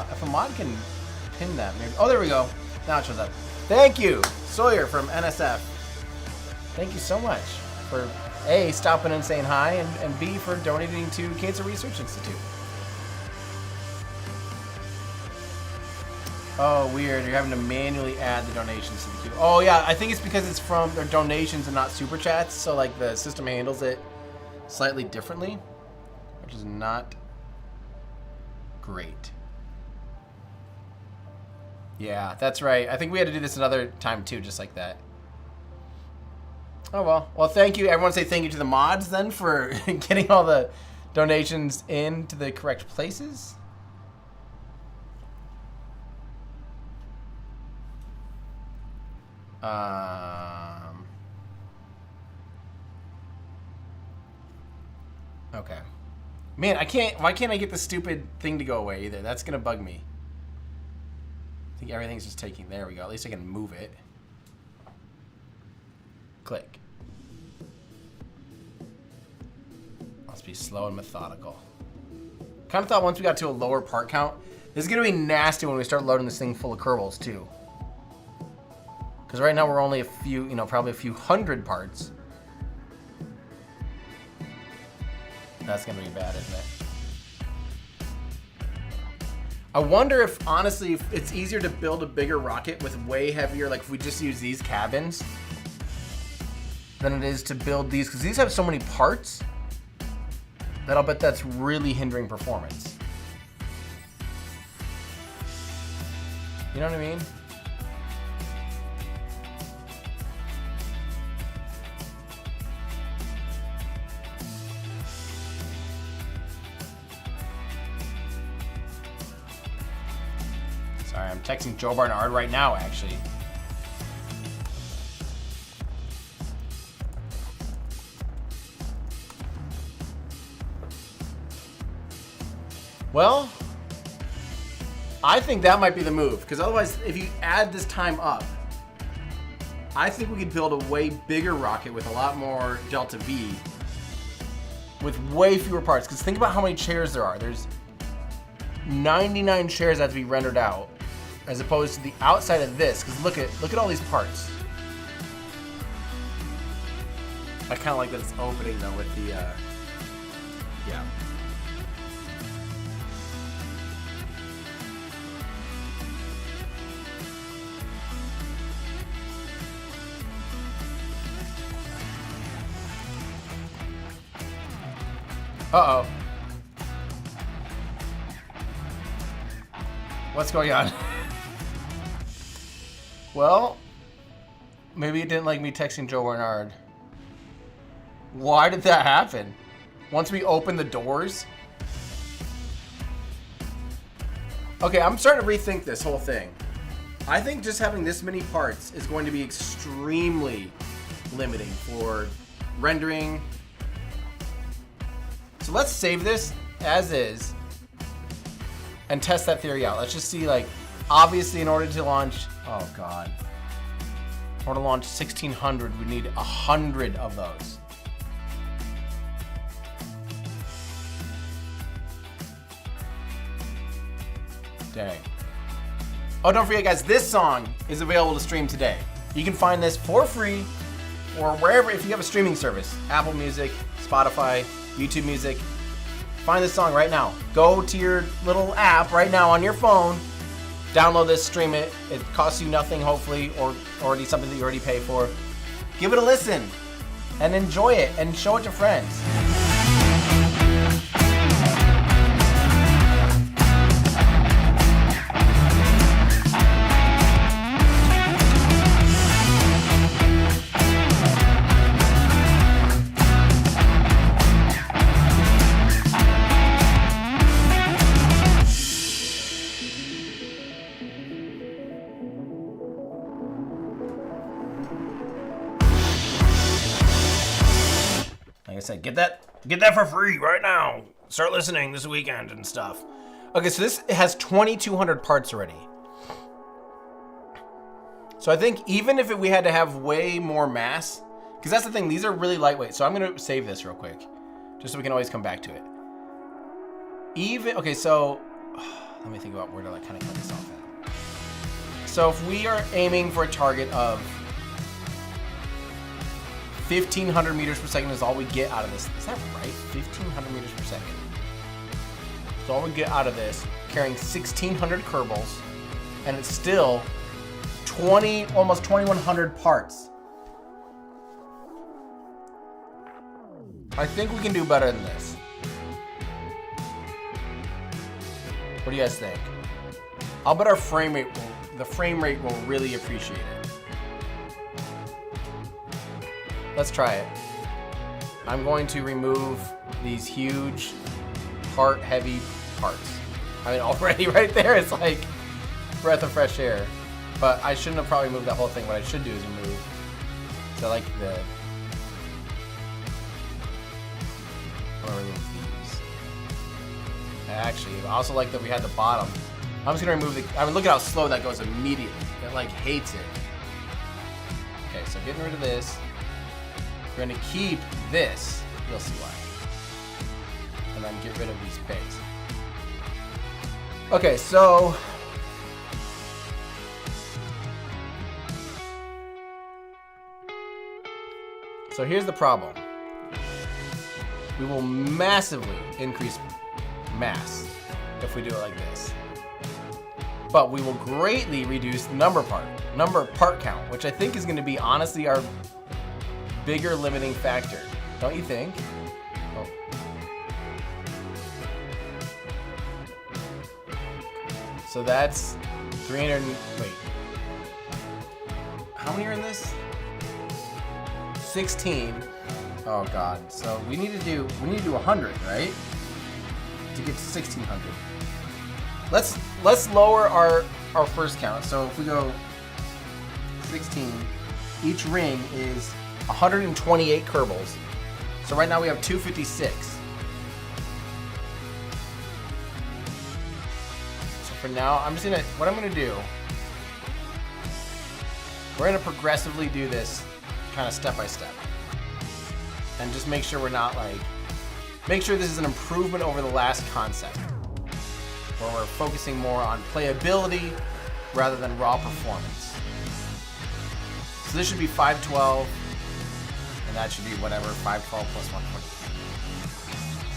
Speaker 1: If a mod can pin that, maybe... Oh, there we go. Now it shows up. Thank you, Sawyer from NSF. Thank you so much for A, stopping and saying hi, and B, for donating to Cancer Research Institute. Oh, weird. You're having to manually add the donations to the queue. Oh, yeah. I think it's because it's from their donations and not super chats. So, like, the system handles it slightly differently, which is not great. Yeah, that's right. I think we had to do this another time, too, just like that. Oh, well. Well, thank you. Everyone say thank you to the mods, then, for getting all the donations into the correct places. Okay. Man, why can't I get the stupid thing to go away either? That's gonna bug me. I think everything's just taking, there we go. At least I can move it. Click. Let's be slow and methodical. Kind of thought once we got to a lower part count, this is gonna be nasty when we start loading this thing full of Kerbals too. Because right now we're only a few, probably a few hundred parts. That's gonna be bad, isn't it? I wonder if, honestly, if it's easier to build a bigger rocket with way heavier, like if we just use these cabins, than it is to build these, because these have so many parts that I'll bet that's really hindering performance. You know what I mean? Sorry, I'm texting Joe Barnard right now, actually. Well, I think that might be the move, because otherwise, if you add this time up, I think we could build a way bigger rocket with a lot more delta V, with way fewer parts. Because think about how many chairs there are. There's 99 chairs that have to be rendered out, as opposed to the outside of this. Because look at all these parts. I kind of like that it's opening though with the yeah. Uh-oh. What's going on? Well, maybe it didn't like me texting Joe Bernard. Why did that happen? Once we open the doors? Okay, I'm starting to rethink this whole thing. I think just having this many parts is going to be extremely limiting for rendering. So let's save this as is and test that theory out. Let's just see, like, obviously in order to launch, oh God. In order to launch 1600, we need 100 of those. Dang. Oh, don't forget guys, this song is available to stream today. You can find this for free or wherever, if you have a streaming service, Apple Music, Spotify, YouTube Music. Find this song right now. Go to your little app right now on your phone. Download this, stream it. It costs you nothing, hopefully, or already something that you already pay for. Give it a listen and enjoy it and show it to friends. Like I said, get that for free right now. Start listening this weekend and stuff. Okay, so this has 2,200 parts already. So I think even if we had to have way more mass, because that's the thing, these are really lightweight. So I'm gonna save this real quick, just so we can always come back to it. Okay, so let me think about where to like kind of cut this off at. So if we are aiming for a target of 1,500 meters per second is all we get out of this. Is that right? 1,500 meters per second. So all we get out of this, carrying 1,600 Kerbals, and it's still almost 2,100 parts. I think we can do better than this. What do you guys think? I'll bet our the frame rate will really appreciate it. Let's try it. I'm going to remove these huge heavy parts. I mean, already right there, it's like breath of fresh air. But I shouldn't have probably moved that whole thing. What I should do is remove, so like the, or gonna remove these. Actually, I also like that we had the bottom. I'm just gonna remove the, I mean, look at how slow that goes immediately. It like hates it. Okay, so getting rid of this. We're gonna keep this. You'll see why. And then get rid of these bays. Okay, so here's the problem. We will massively increase mass if we do it like this. But we will greatly reduce the number part count, which I think is going to be honestly our bigger limiting factor. Don't you think? Oh. So that's 300, wait. How many are in this? 16. Oh God. So we need to do 100, right? To get to 1600. Let's lower our first count. So if we go 16, each ring is 128 Kerbals. So right now we have 256. So for now, what I'm gonna do, we're gonna progressively do this kind of step by step. And just make sure we're not make sure this is an improvement over the last concept, where we're focusing more on playability rather than raw performance. So this should be 512, and that should be whatever, 512 plus 120.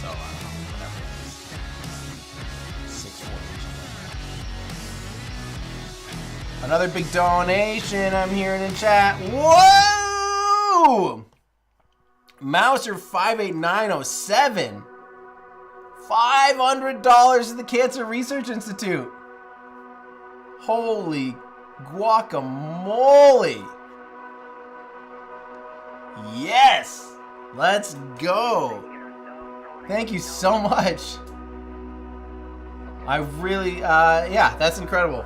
Speaker 1: So, I don't know, whatever it is. 640. Another big donation I'm hearing in chat. Whoa! Mouser 58907. $500 to the Cancer Research Institute. Holy guacamole. Yes. Let's go. Thank you so much. I really, yeah, that's incredible.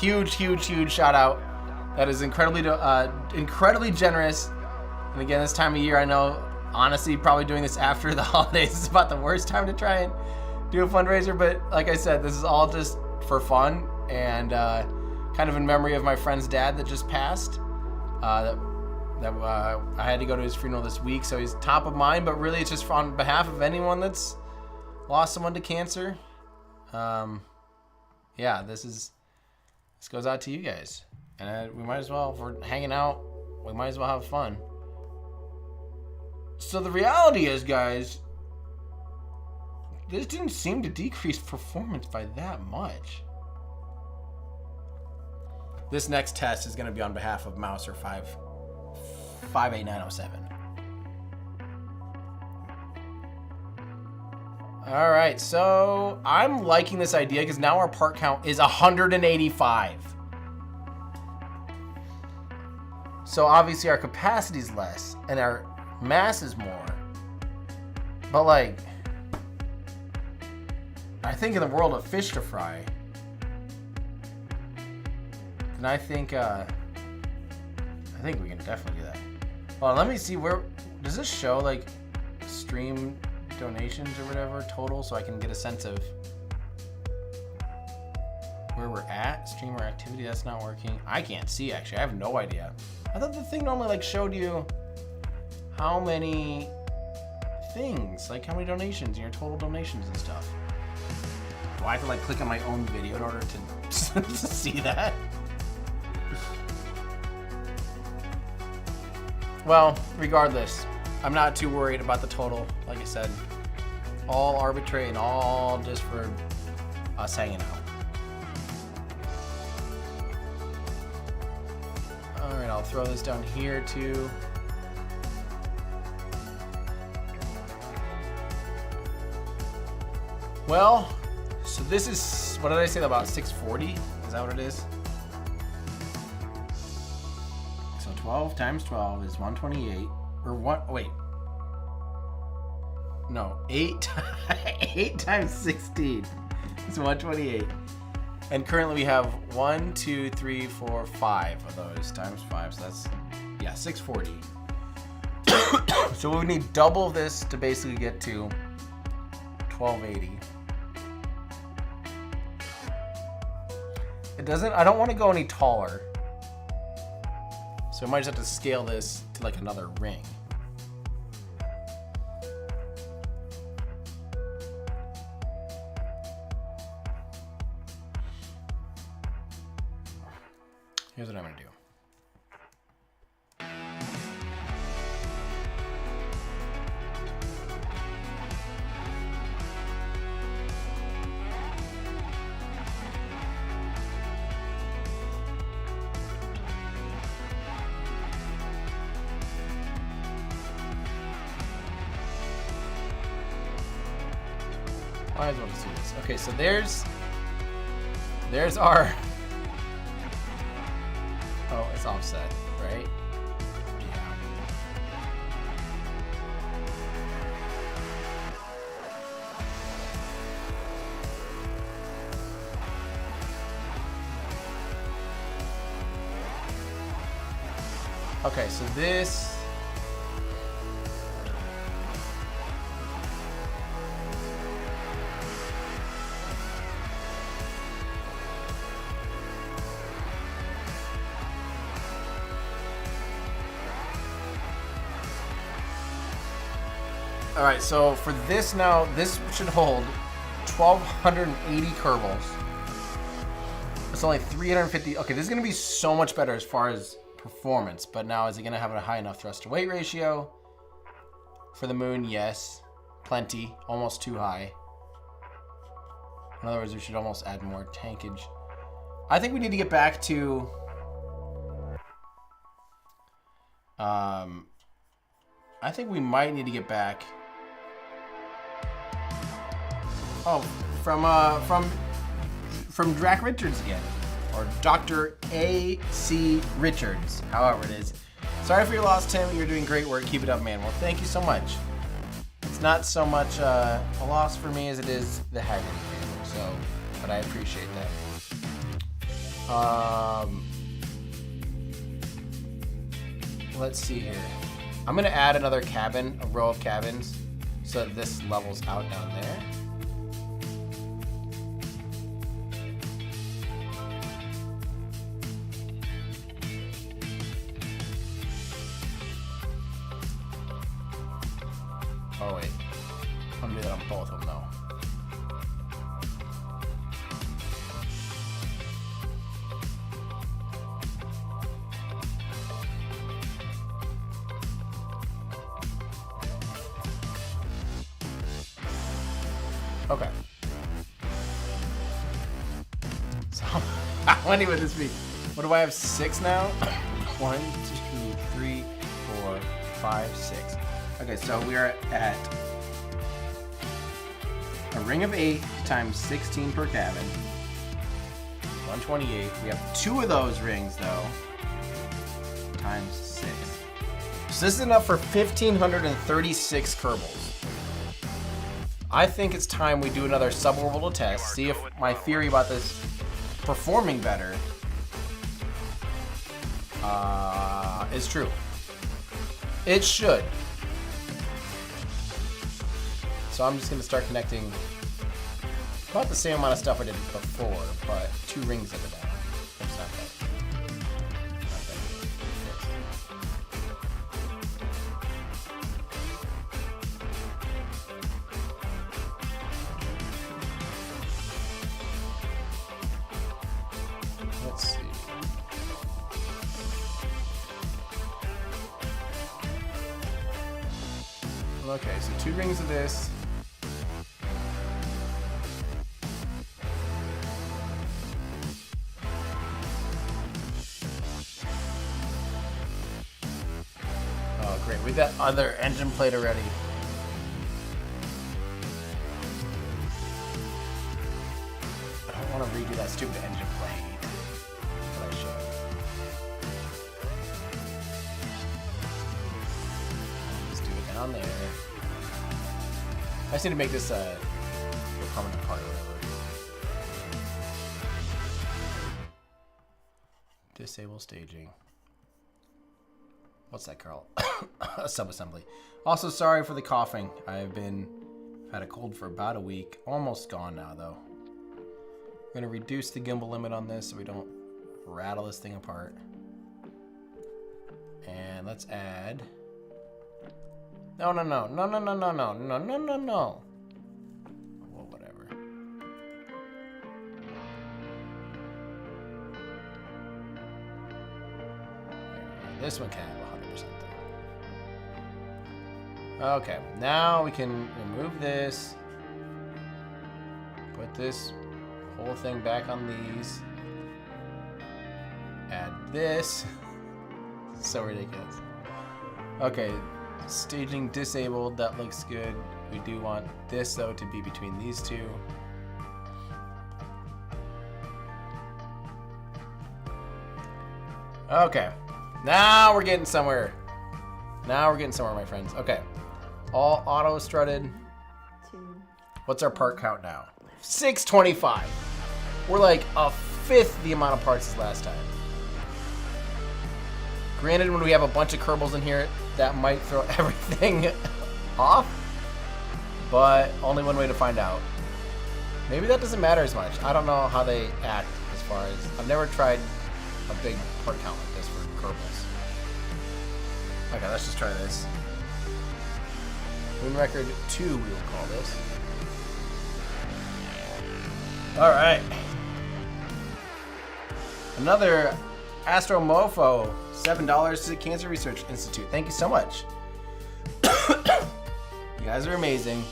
Speaker 1: Huge shout out. That is incredibly generous. And again, this time of year, I know, honestly, probably doing this after the holidays is about the worst time to try and do a fundraiser. But like I said, this is all just for fun and kind of in memory of my friend's dad that just passed. I had to go to his funeral this week, so he's top of mind. But really, it's just on behalf of anyone that's lost someone to cancer. Yeah, this goes out to you guys, and we might as well, if we're hanging out, we might as well have fun. So the reality is, guys, this didn't seem to decrease performance by that much. This next test is going to be on behalf of Mouser 58907. All right, so I'm liking this idea because now our part count is 185. So obviously our capacity is less and our mass is more. But like, I think in the world of fish to fry, and I think we can definitely do that. Well, let me see, where does this show like stream donations or whatever total, so I can get a sense of where we're at. Streamer activity, that's not working. I can't see, actually. I have no idea. I thought the thing normally like showed you how many things, like how many donations and your total donations and stuff. Do I have to like click on my own video in order to see that? Well, regardless, I'm not too worried about the total. Like I said, all arbitrary and all just for us hanging out. All right, I'll throw this down here too. Well, so this is, what did I say about 640? Is that what it is? So 12 times 12 is 128. Or what? Wait. No, 8 times 16 is 128. And currently we have 1, 2, 3, 4, 5 of those times 5. So that's, yeah, 640. So we need double of this to basically get to 1280. It doesn't, I don't want to go any taller. So I might just have to scale this to like another ring. Here's what I'm gonna do. Might as well just do this. Okay, so there's our. Oh, it's offset, right? Yeah. Okay, so this. All right, so for this now, this should hold 1,280 Kerbals. It's only 350. Okay, this is gonna be so much better as far as performance, but now is it gonna have a high enough thrust to weight ratio? For the moon, yes. Plenty, almost too high. In other words, we should almost add more tankage. I think we need to get back to I think we might need to get back. Oh, from Drac Richards again, or Dr. A.C. Richards, however it is. Sorry for your loss, Tim. You're doing great work. Keep it up, man. Well, thank you so much. It's not so much a loss for me as it is the Haggard family, so, but I appreciate that. Let's see here. I'm gonna add another cabin, a row of cabins, so that this levels out down there. Oh wait, I'm gonna do that on both of them though. Okay. So, how many would this be? What do I have? 6 now? 1, 2, 3, 4, 5, 6. Okay, so we are at a ring of 8 times 16 per cabin. 128. We have 2 of those rings though. Times 6. So this is enough for 1,536 Kerbals. I think it's time we do another suborbital test, see if my theory about this performing better is true. It should. So I'm just going to start connecting about the same amount of stuff I did before, but 2 rings of it now. That's not bad. Not bad. Let's see. Okay, so 2 rings of this. Oh, great. We got other engine plate already. I don't want to redo that stupid engine plate. But I should. Just do it down there. I just need to make this a permanent part or whatever. Disable staging. What's that, Carl? A sub-assembly. Also, sorry for the coughing. I've had a cold for about a week. Almost gone now, though. I'm going to reduce the gimbal limit on this so we don't rattle this thing apart. And let's add... No. Well, whatever. This one can have 100% though. Okay, now we can remove this. Put this whole thing back on these. Add this. So ridiculous. Okay, staging disabled, that looks good. We do want this though to be between these two. Okay, now we're getting somewhere. Now we're getting somewhere, my friends. Okay, all auto strutted.
Speaker 2: 2.
Speaker 1: What's our part count now? 625. We're like a fifth the amount of parts as last time. Granted, when we have a bunch of Kerbals in here, that might throw everything off, but only one way to find out. Maybe that doesn't matter as much. I don't know how they act as far as... I've never tried a big part count like this for Kerbals. Okay, let's just try this. Moon Record 2, we will call this. All right. Another Astro Mofo. $7 to the Cancer Research Institute. Thank you so much. You guys are amazing.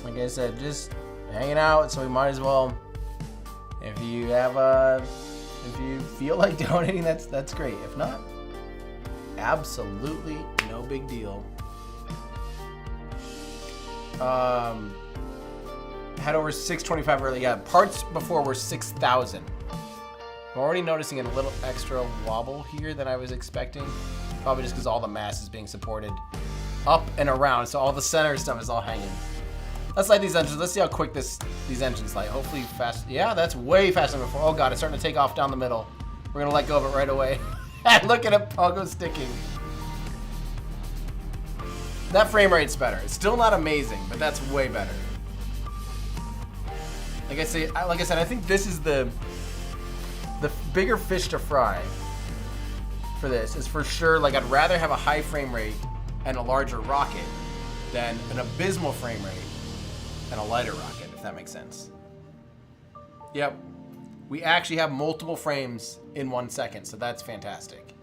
Speaker 1: Like I said, just hanging out, so we might as well. If you feel like donating, that's great. If not, absolutely no big deal. Had over 625 early. Yeah, parts before were 6,000. I'm already noticing a little extra wobble here than I was expecting. Probably just because all the mass is being supported up and around, so all the center stuff is all hanging. Let's light these engines. Let's see how quick these engines light. Hopefully fast. Yeah, that's way faster than before. Oh god, it's starting to take off down the middle. We're gonna let go of it right away. And look at it, Pogo sticking. That frame rate's better. It's still not amazing, but that's way better. Like I said, I think this is the bigger fish to fry for this is for sure. Like, I'd rather have a high frame rate and a larger rocket than an abysmal frame rate and a lighter rocket, if that makes sense. Yep, we actually have multiple frames in 1 second, so that's fantastic.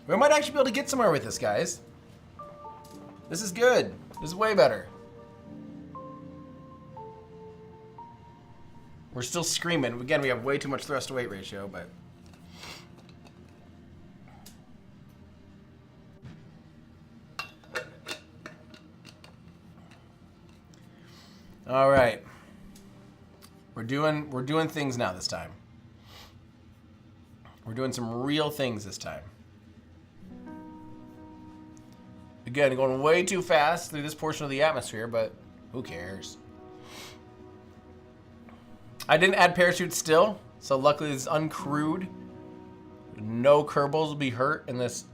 Speaker 1: We might actually be able to get somewhere with this, guys. This is good. This is way better. We're still screaming. Again, we have way too much thrust to weight ratio, but... All right. We're doing things now this time. We're doing some real things this time. Again, going way too fast through this portion of the atmosphere, but who cares? I didn't add parachutes still, so luckily it's uncrewed. No Kerbals will be hurt in this.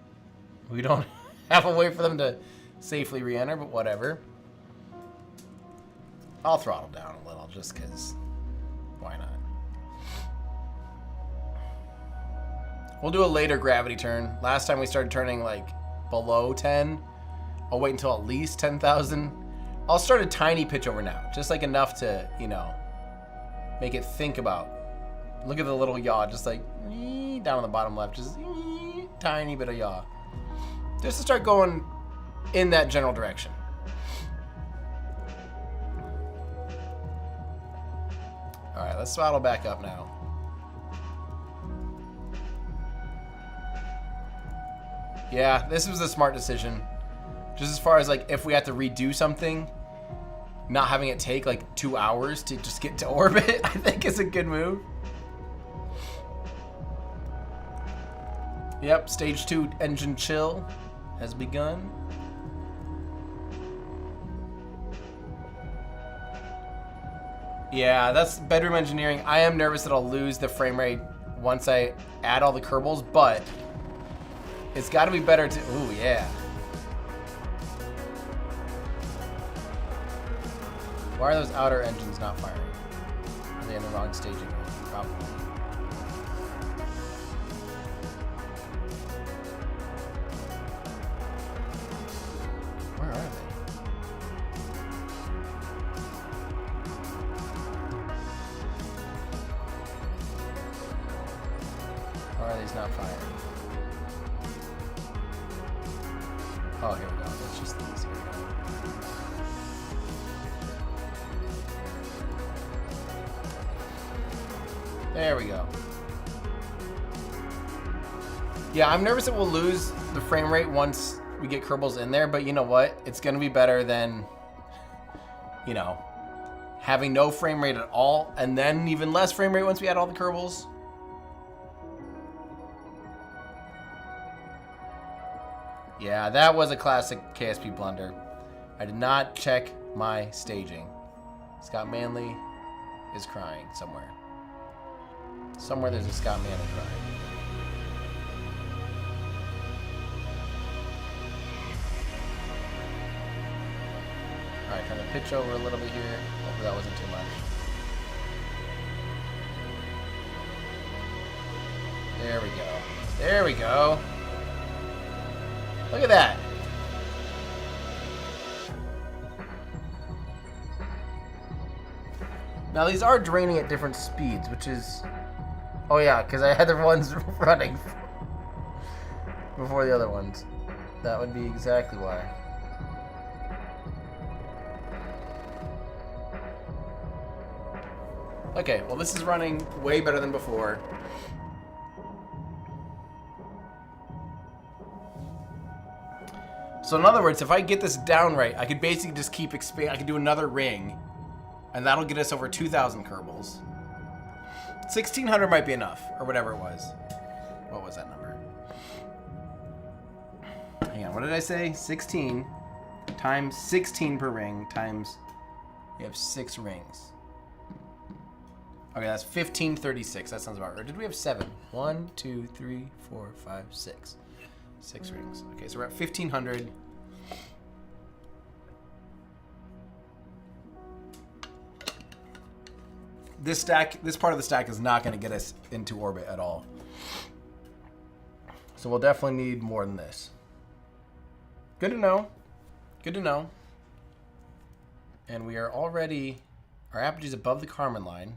Speaker 1: We don't have a way for them to safely re-enter, but whatever. I'll throttle down a little just because why not? We'll do a later gravity turn. Last time we started turning like below 10. I'll wait until at least 10,000. I'll start a tiny pitch over now, just like enough to, you know, make it think about. Look at the little yaw, just like down on the bottom left, just tiny bit of yaw. Just to start going in that general direction. All right, let's throttle back up now. Yeah, this was a smart decision. Just as far as like if we have to redo something, not having it take like 2 hours to just get to orbit, I think is a good move. Yep, stage 2 engine chill has begun. Yeah, that's bedroom engineering. I am nervous that I'll lose the frame rate once I add all the Kerbals, but it's got to be better to... Ooh, yeah. Why are those outer engines not firing? Are they in the wrong staging? Probably. Where are they? Why are these not firing? Oh, here we go. That's just these. Here we go. There we go. Yeah, I'm nervous that we'll lose the frame rate once we get Kerbals in there, but you know what? It's going to be better than, you know, having no frame rate at all, and then even less frame rate once we add all the Kerbals. Yeah, that was a classic KSP blunder. I did not check my staging. Scott Manley is crying somewhere. Somewhere there's a Scott Manley crying. Alright, trying to pitch over a little bit here. Hopefully that wasn't too much. There we go. There we go. Look at that. Now these are draining at different speeds, which is... Oh yeah, because I had the ones running before the other ones. That would be exactly why. Okay, well this is running way better than before. So in other words, if I get this down right, I could basically just keep expanding. I could do another ring, and that'll get us over 2,000 Kerbals. 1,600 might be enough, or whatever it was. What was that number? Hang on, what did I say? 16 times 16 per ring times... We have 6 rings. Okay, that's 1536. That sounds about right. Or did we have 7? 1, 2, 3, 4, 5, 6. 6 rings. Okay, so we're at 1,500. This stack, this part of the stack is not going to get us into orbit at all. So we'll definitely need more than this. Good to know. Good to know. And we are already, our apogee is above the Kármán line.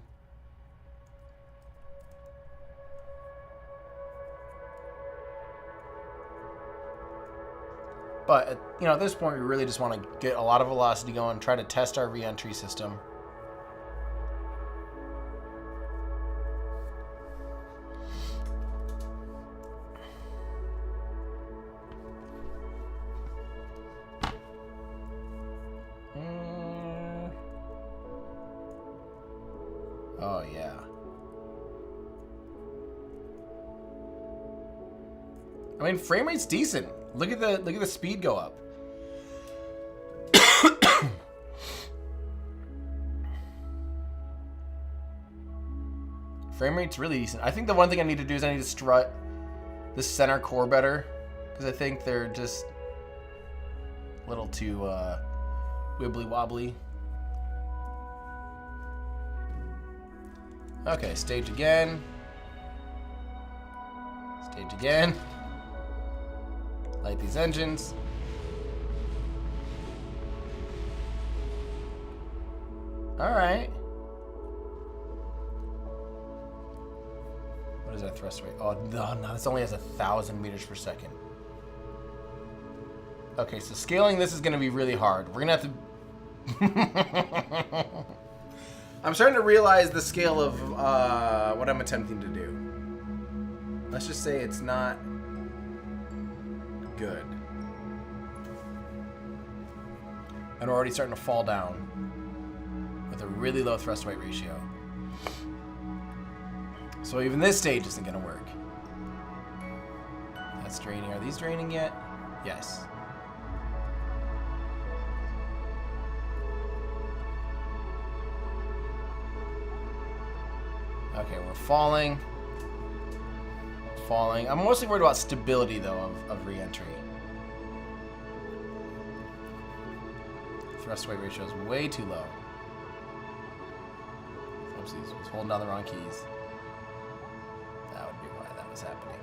Speaker 1: But, you know, at this point, we really just want to get a lot of velocity going, try to test our re-entry system. Oh, yeah. I mean, frame rate's decent. Look at the speed go up. Frame rate's really decent. I think the one thing I need to do is I need to strut the center core better, because I think they're just a little too wibbly wobbly. Okay, stage again. Stage again. Light these engines. All right. What is that thrust rate? Oh, no, this only has 1,000 meters per second. Okay, so scaling this is going to be really hard. We're going to have to... I'm starting to realize the scale of what I'm attempting to do. Let's just say it's not good. And we're already starting to fall down with a really low thrust weight ratio. So even this stage isn't going to work. That's draining. Are these draining yet? Yes. Okay, we're falling. falling. I'm mostly worried about stability, though, of re-entry. Thrust weight ratio is way too low. Oopsies, I was holding down the wrong keys. That would be why that was happening.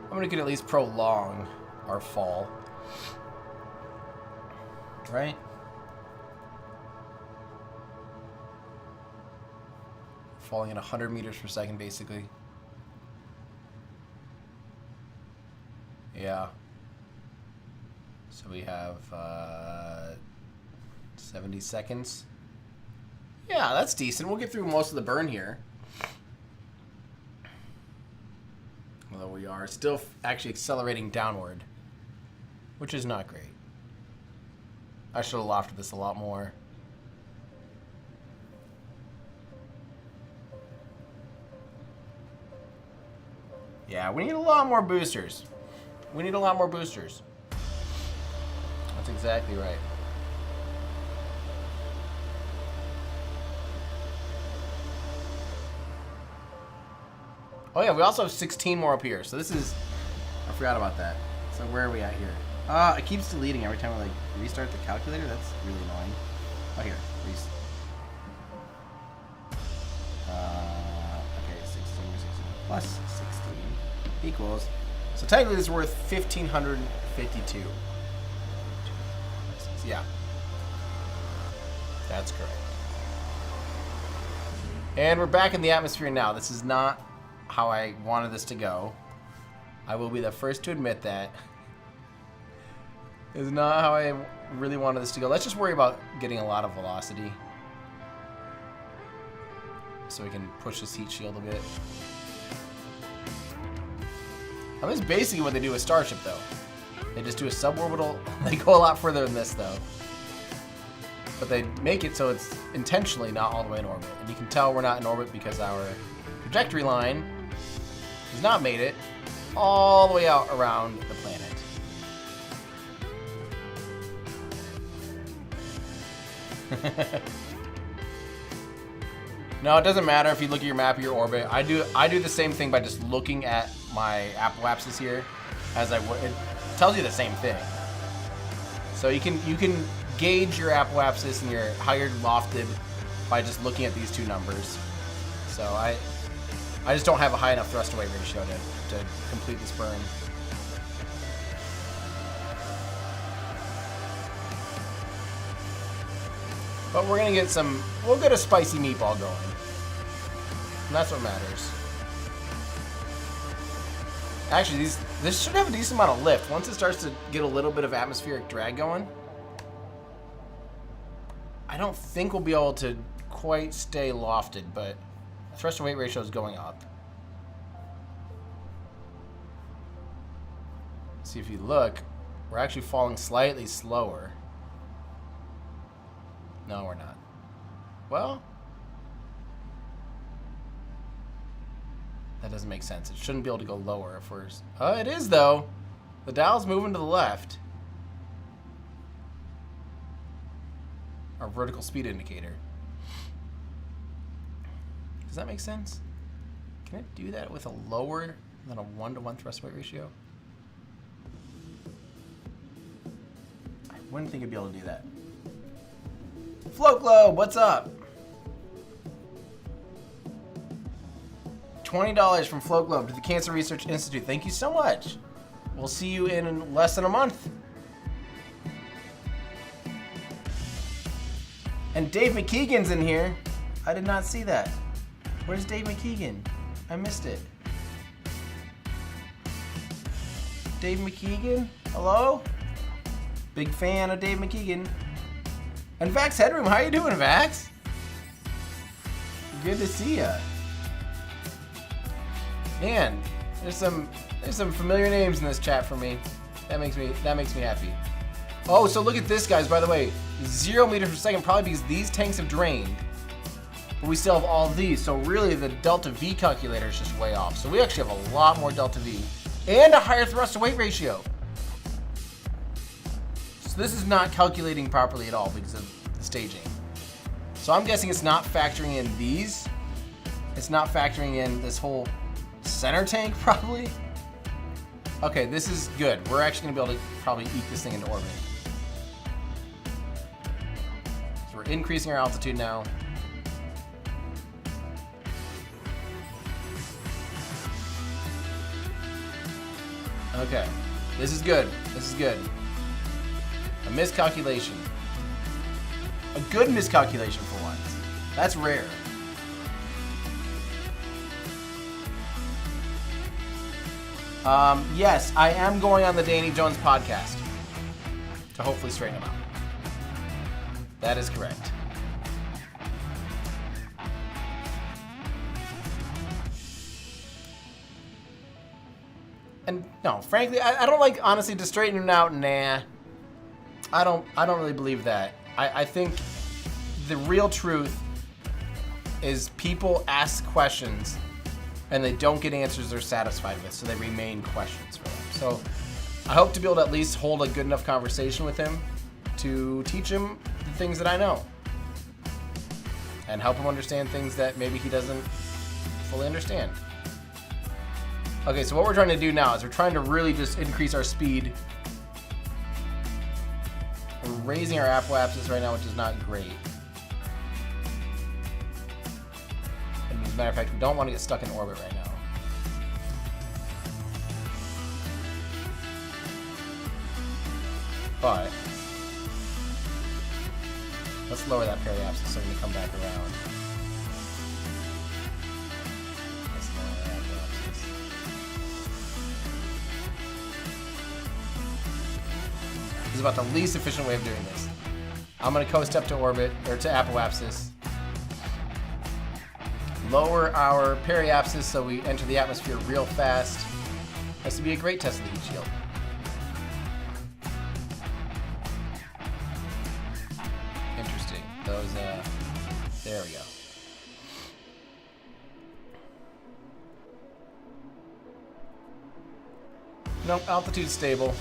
Speaker 1: I'm gonna could at least prolong our fall. Right? Falling at 100 meters per second, basically. Yeah. So we have 70 seconds. Yeah, that's decent. We'll get through most of the burn here. Although we are still actually accelerating downward, which is not great. I should have lofted this a lot more. Yeah, we need a lot more boosters. We need a lot more boosters. That's exactly right. Oh yeah, we also have 16 more up here. So this is, I forgot about that. So where are we at here? It keeps deleting every time I like restart the calculator. That's really annoying. Oh here, okay, 16 plus 16 equals. So technically this is worth 1,552. Yeah. That's correct. And we're back in the atmosphere now. This is not how I wanted this to go. I will be the first to admit that. This is not how I really wanted this to go. Let's just worry about getting a lot of velocity, so we can push this heat shield a bit. Now, this is basically what they do with Starship, though. They just do a suborbital. They go a lot further than this, though. But they make it so it's intentionally not all the way in orbit. And you can tell we're not in orbit because our trajectory line has not made it all the way out around the planet. No, it doesn't matter if you look at your map of your orbit. I do the same thing by just looking at my apoapsis here, as I would. It tells you the same thing. So you can gauge your apoapsis and your how you're lofted by just looking at these two numbers. So I just don't have a high enough thrust to weight ratio to complete this burn. But we're gonna get we'll get a spicy meatball going. And that's what matters. Actually, this should have a decent amount of lift. Once it starts to get a little bit of atmospheric drag going, I don't think we'll be able to quite stay lofted, but thrust to weight ratio is going up. See, if you look, we're actually falling slightly slower. No, we're not. Well, that doesn't make sense. It shouldn't be able to go lower if we're... Oh, it is, though. The dial's moving to the left. Our vertical speed indicator. Does that make sense? Can it do that with a lower than a 1-to-1 thrust weight ratio? I wouldn't think it'd be able to do that. Float Globe, what's up? $20 from Float Globe to the Cancer Research Institute. Thank you so much. We'll see you in less than a month. And Dave McKeegan's in here. I did not see that. Where's Dave McKeegan? I missed it. Dave McKeegan? Hello? Big fan of Dave McKeegan. And Vax Headroom, how you doing, Vax? Good to see ya. Man, there's some familiar names in this chat for me. That makes me happy. Oh, so look at this, guys. By the way, 0 meters per second, probably because these tanks have drained, but we still have all these. So really, the delta V calculator is just way off. So we actually have a lot more delta V and a higher thrust to weight ratio. So this is not calculating properly at all because of the staging. So I'm guessing it's not factoring in these. It's not factoring in this whole center tank, probably. Okay, this is good. We're actually gonna be able to probably eke this thing into orbit. So we're increasing our altitude now. Okay, this is good. This is good. A miscalculation. A good miscalculation for once. That's rare. Yes, I am going on the Danny Jones podcast to hopefully straighten him out. That is correct. And no, frankly, I don't like, honestly, to straighten him out. Nah, I don't really believe that. I think the real truth is people ask questions and they don't get answers they're satisfied with, so they remain questions for them. So I hope to be able to at least hold a good enough conversation with him to teach him the things that I know and help him understand things that maybe he doesn't fully understand. Okay, so what we're trying to do now is we're trying to really just increase our speed. We're raising our apoapsis right now, which is not great. And as a matter of fact, we don't want to get stuck in orbit right now. But let's lower that periapsis so we can come back around. Let's lower that periapsis. This is about the least efficient way of doing this. I'm going to coast up to orbit, or to apoapsis. Lower our periapsis so we enter the atmosphere real fast. Has to be a great test of the heat shield. Interesting. Those, there we go. Nope, altitude's stable.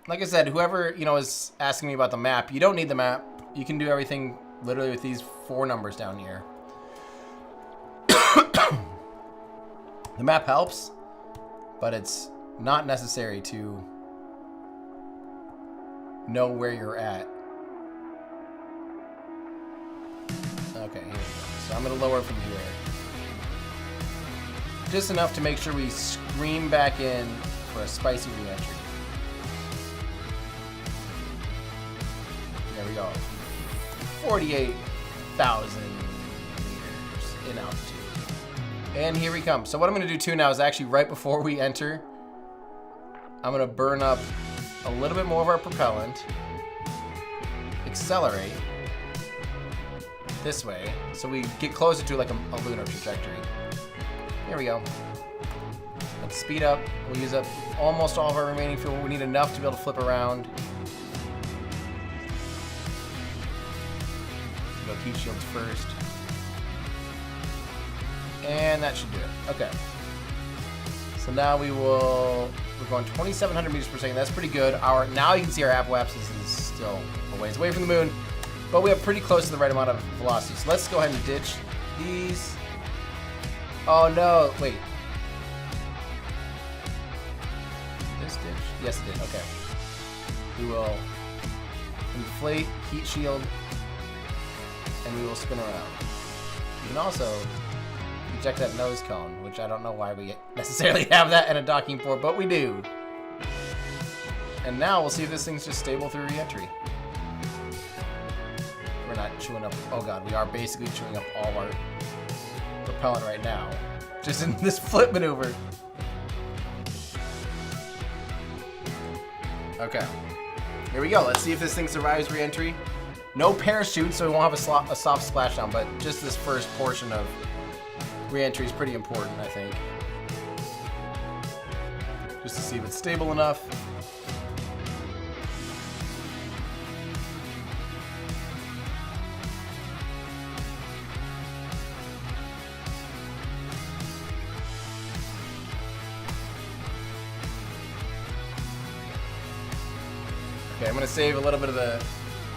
Speaker 1: Like I said, whoever, is asking me about the map, you don't need the map. You can do everything literally with these 4 numbers down here. The map helps, but it's not necessary to know where you're at. Okay, here we go. So I'm going to lower it from here. Just enough to make sure we scream back in for a spicy re-entry. There we go. 48,000 meters in altitude. And here we come. So what I'm going to do too now is actually right before we enter, I'm going to burn up a little bit more of our propellant, accelerate this way so we get closer to like a lunar trajectory. Here we go. Let's speed up. We'll use up almost all of our remaining fuel. We need enough to be able to flip around. Go heat shields first. And that should do it. Okay. So now we're going 2,700 meters per second. That's pretty good. Now you can see our apoapsis is still a ways away from the moon, but we have pretty close to the right amount of velocity. So let's go ahead and ditch these. Oh no, wait. Did this ditch? Yes, it did. Okay. We will inflate heat shield, and we will spin around. You can also eject that nose cone, which I don't know why we necessarily have that in a docking port, but we do. And now we'll see if this thing's just stable through re-entry. We're not chewing up, oh god, we are basically chewing up all of our propellant right now, just in this flip maneuver. Okay, here we go. Let's see if this thing survives re-entry. No parachute, so we won't have a soft splashdown, but just this first portion of re-entry is pretty important, I think. Just to see if it's stable enough. Okay, I'm gonna save a little bit of the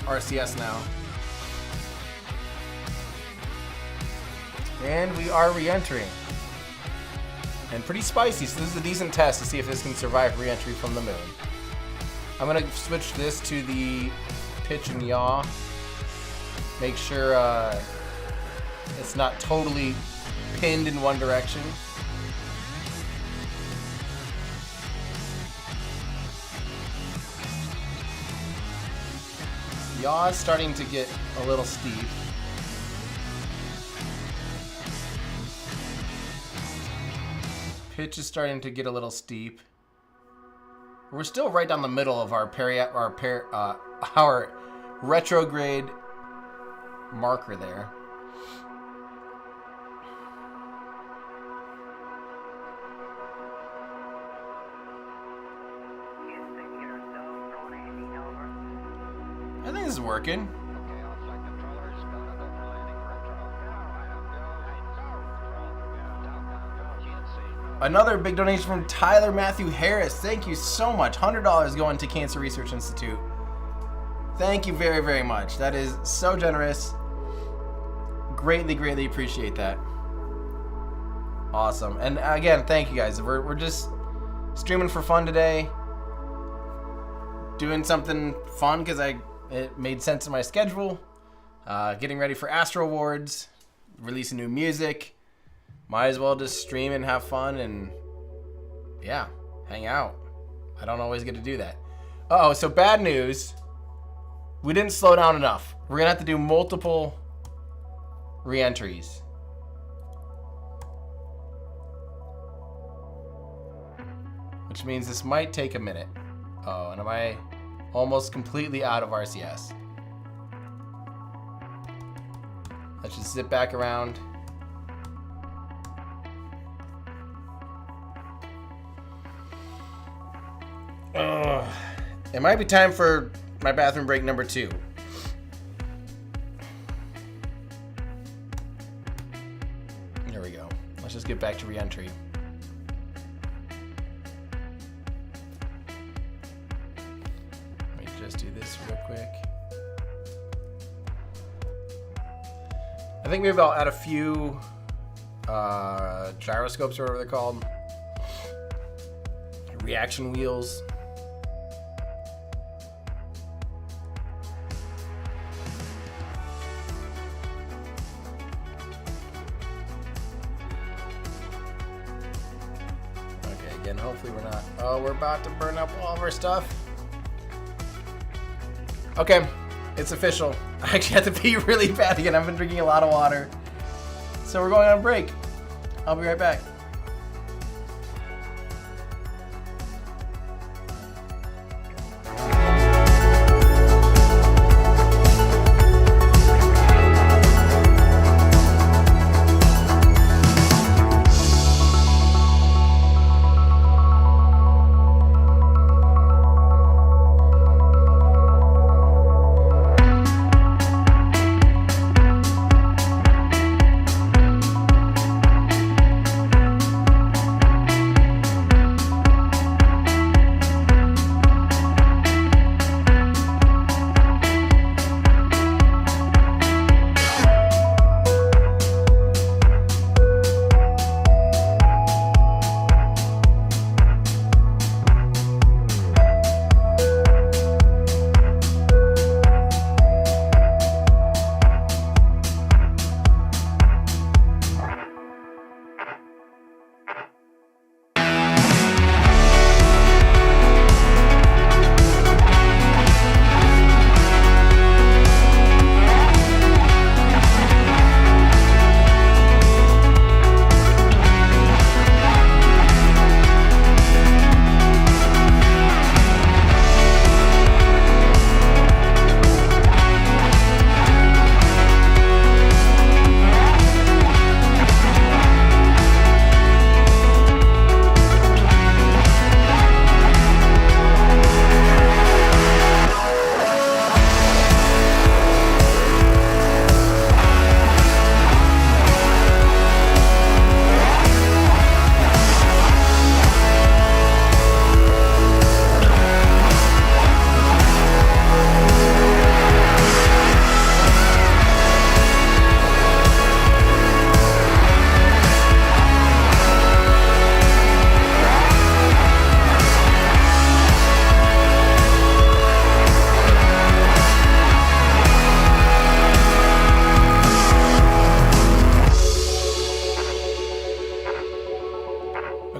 Speaker 1: RCS now. And we are re-entering. And pretty spicy, so this is a decent test to see if this can survive re-entry from the moon. I'm gonna switch this to the pitch and yaw. Make sure it's not totally pinned in one direction. Yaw is starting to get a little steep. Pitch is starting to get a little steep. We're still right down the middle of our retrograde marker there. I think this is working. Another big donation from Tyler Matthew Harris. Thank you so much. $100 going to Cancer Research Institute. Thank you very, very much. That is so generous. Greatly, greatly appreciate that. Awesome. And again, thank you guys. We're just streaming for fun today. Doing something fun because it made sense in my schedule. Getting ready for Astro Awards. Releasing new music. Might as well just stream and have fun and, yeah, hang out. I don't always get to do that. Uh-oh, so bad news. We didn't slow down enough. We're going to have to do multiple re-entries. Which means this might take a minute. Oh, and am I almost completely out of RCS? Let's just zip back around. It might be time for my bathroom break number 2. There we go. Let's just get back to re-entry. Let me just do this real quick. I think maybe I'll add a few gyroscopes or whatever they're called. Reaction wheels. Hopefully we're not. Oh, we're about to burn up all of our stuff. Okay, it's official. I actually have to pee really bad again. I've been drinking a lot of water. So we're going on a break. I'll be right back.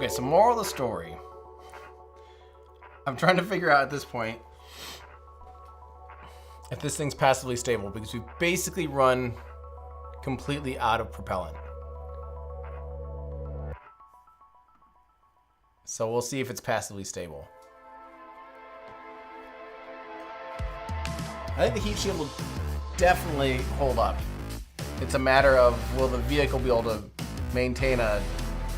Speaker 1: Okay, so moral of the story. I'm trying to figure out at this point if this thing's passively stable, because we've basically run completely out of propellant. So we'll see if it's passively stable. I think the heat shield will definitely hold up. It's a matter of, will the vehicle be able to maintain a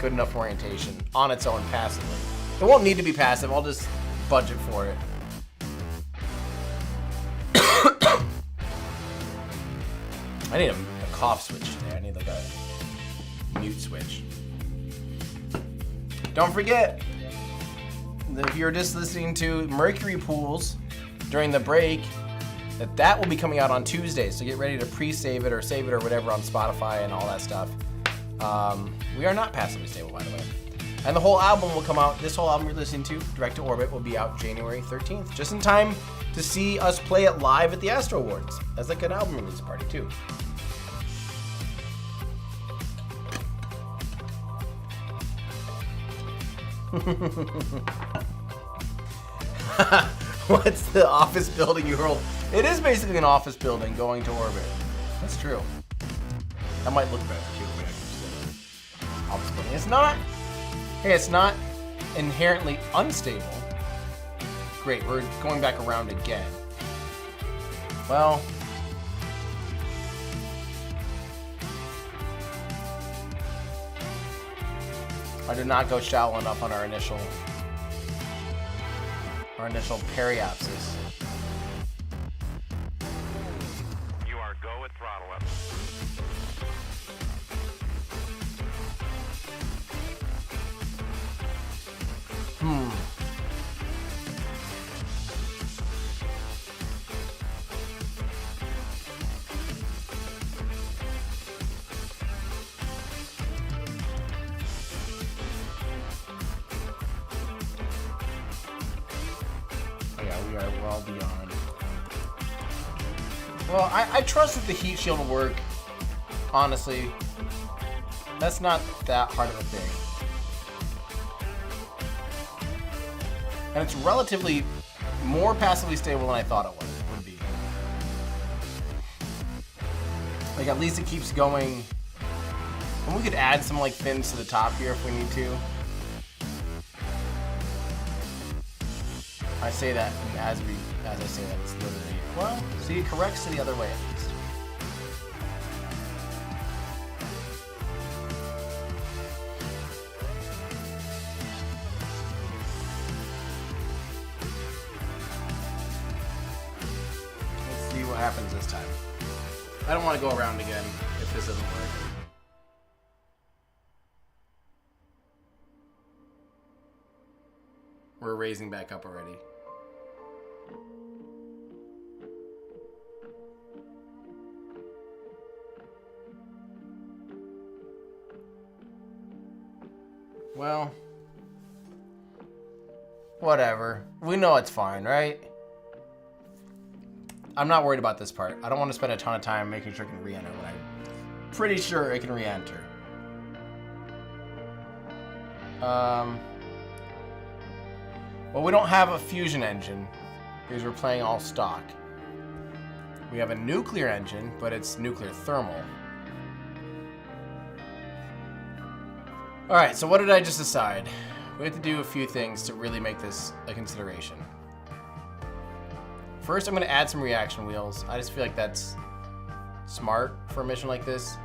Speaker 1: good enough orientation on its own passively. It won't need to be passive, I'll just budget for it. I need a cough switch today. I need like a mute switch. Don't forget, if you're just listening to Mercury Pools during the break, that will be coming out on Tuesday. So get ready to pre-save it or save it or whatever on Spotify and all that stuff. We are not passively stable, by the way. And the whole album will come out, this whole album you're listening to, Direct to Orbit, will be out January 13th. Just in time to see us play it live at the Astro Awards. As like an album release party, too. What's the office building you hurled? It is basically an office building going to orbit. That's true. That might look better too. Office building. It's not. Hey, it's not inherently unstable. Great, we're going back around again. Well. I did not go shallow enough on our initial periapsis.
Speaker 3: You are go at throttle up.
Speaker 1: We are well beyond. Well, I trust that the heat shield will work. Honestly, that's not that hard of a thing. And it's relatively more passively stable than I thought it would be. Like, at least it keeps going. And we could add some like fins to the top here if we need to. I say that, and as I say that, it's literally, well, see, it corrects to the other way at least. Let's see what happens this time. I don't want to go around again if this doesn't work. We're raising back up already. Well, whatever. We know it's fine, right? I'm not worried about this part. I don't want to spend a ton of time making sure it can re-enter when I'm pretty sure it can re-enter. Well, we don't have a fusion engine because we're playing all stock. We have a nuclear engine, but it's nuclear thermal. All right, so what did I just decide? We have to do a few things to really make this a consideration. First, I'm going to add some reaction wheels. I just feel like that's smart for a mission like this.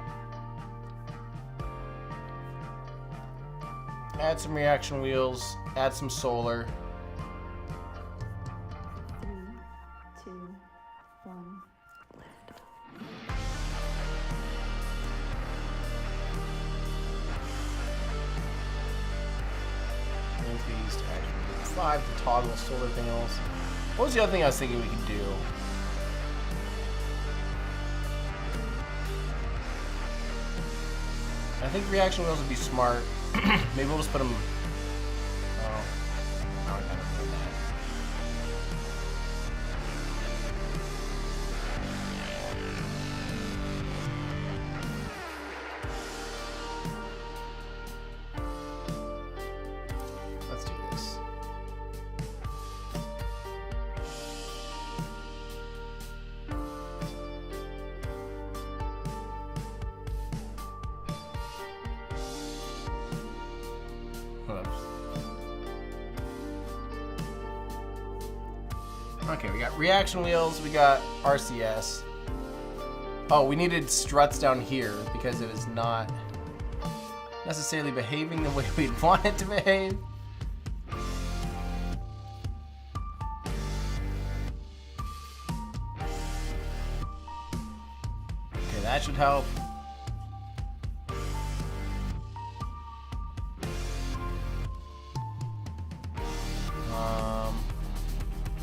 Speaker 1: Add some reaction wheels, add some solar.
Speaker 2: 3, 2, 1, lift.
Speaker 1: Increased action 5 to toggle solar panels. What was the other thing I was thinking we could do? I think reaction wheels would be smart. Maybe we'll just put them. Oh, no, I kind of doing that. Okay, we got reaction wheels, we got RCS. Oh, we needed struts down here because it was not necessarily behaving the way we'd want it to behave. Okay, that should help.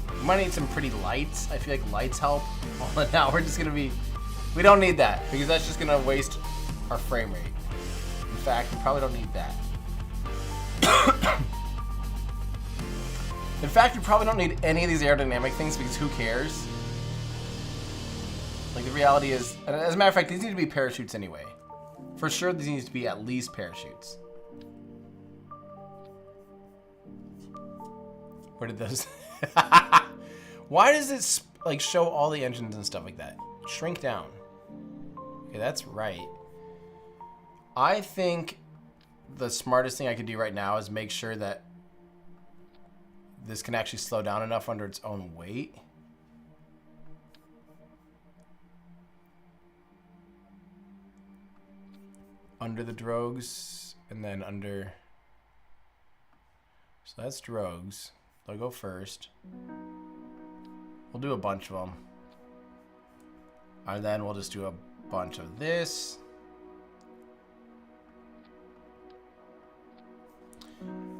Speaker 1: We might need some pretty lights. I feel like lights help. Well, now we're just gonna be... We don't need that because that's just gonna waste our frame rate. In fact, we probably don't need that. In fact, we probably don't need any of these aerodynamic things because who cares? Like, the reality is, and as a matter of fact, these need to be parachutes anyway. For sure, these need to be at least parachutes. Where did those... Why does it, like, show all the engines and stuff like that? Shrink down. Okay, that's right. I think the smartest thing I could do right now is make sure that this can actually slow down enough under its own weight. Under the drogues, and then under... So that's drogues. They'll go first. We'll do a bunch of them. And then we'll just do a bunch of this.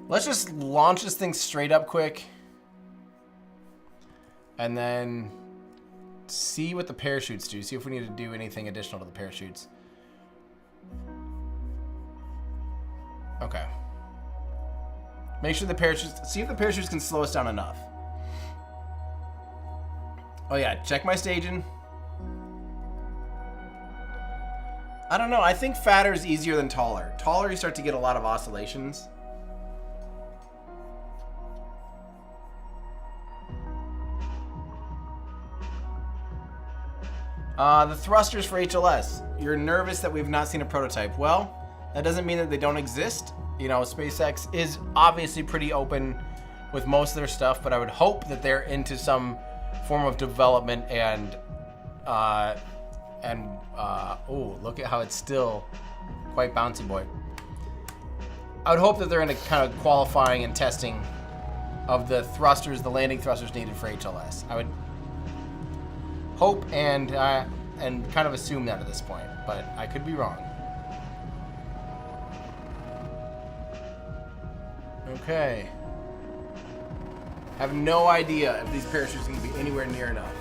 Speaker 1: Let's just launch this thing straight up quick. And then see what the parachutes do. See if we need to do anything additional to the parachutes. Okay. Make sure the parachutes... See if the parachutes can slow us down enough. Oh yeah, check my staging. I don't know. I think fatter is easier than taller. Taller, you start to get a lot of oscillations. The thrusters for HLS. You're nervous that we've not seen a prototype. Well, that doesn't mean that they don't exist. You know, SpaceX is obviously pretty open with most of their stuff, but I would hope that they're into some form of development and oh, look at how it's still quite bouncy, boy. I would hope that they're into kind of qualifying and testing of the thrusters, the landing thrusters needed for HLS. I would hope and kind of assume that at this point, but I could be wrong. Okay. I have no idea if these parachutes are going to be anywhere near enough.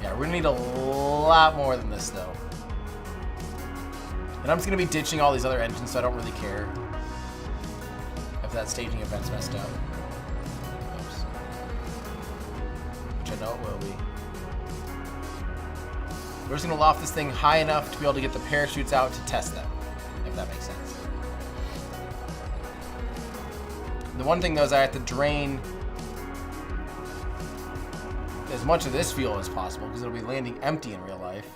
Speaker 1: Yeah, we're going to need a lot more than this, though. And I'm just going to be ditching all these other engines, so I don't really care if that staging event's messed up. I know it will be. We're just gonna loft this thing high enough to be able to get the parachutes out to test them, if that makes sense. The one thing though is I have to drain as much of this fuel as possible because it'll be landing empty in real life.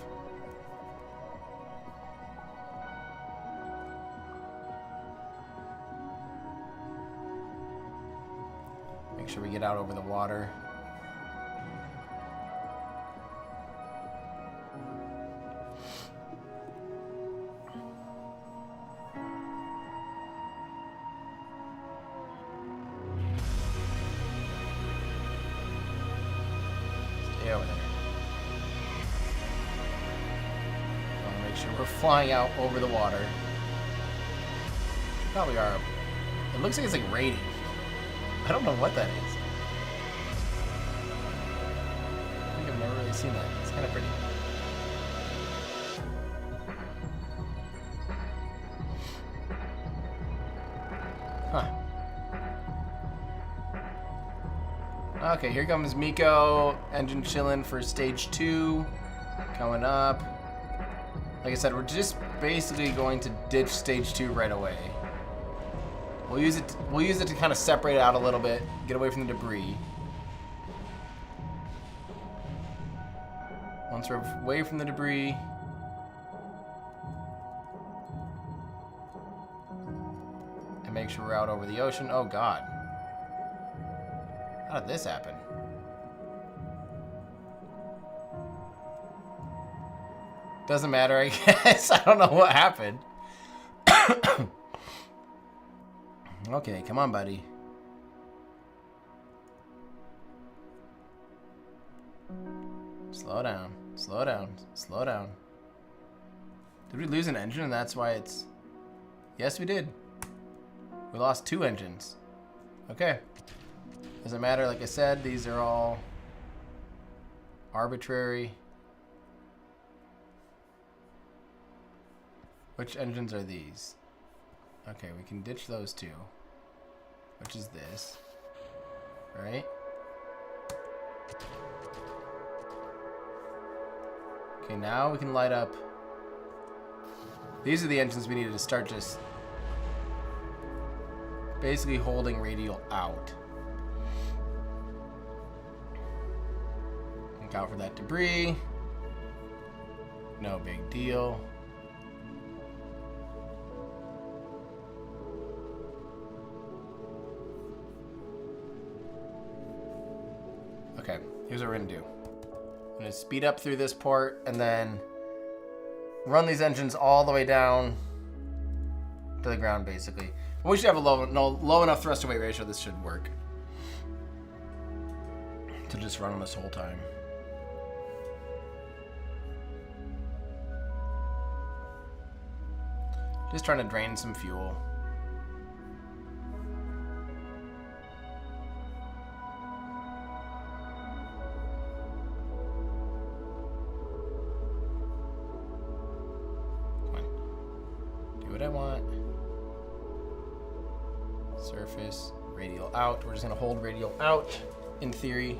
Speaker 1: Make sure we get out over the water. Over there. I want to make sure we're flying out over the water. Probably are. It looks like it's like raining. I don't know what that is. I think I've never really seen that. It's kind of pretty. Huh. Okay, here comes Miko, engine chilling for stage 2, coming up. Like I said, we're just basically going to ditch stage 2 right away. We'll use it to kind of separate it out a little bit, get away from the debris. Once we're away from the debris. And make sure we're out over the ocean. Oh god. How did this happen? Doesn't matter, I guess. I don't know what happened. Okay, come on, buddy. Slow down, slow down, slow down. Did we lose an engine and that's why it's... Yes, we did. We lost 2 engines. Okay. Doesn't matter, like I said, these are all arbitrary. Which engines are these? Okay, we can ditch those 2. Which is this. Right? Okay, now we can light up. These are the engines we needed to start just basically holding radial out. Look out for that debris. No big deal. Okay, here's what we're gonna do. I'm gonna speed up through this port and then run these engines all the way down to the ground, basically. We should have a low enough thrust to weight ratio. This should work to just run them this whole time. Just trying to drain some fuel. Come on. Do what I want. Surface, radial out. We're just gonna hold radial out in theory.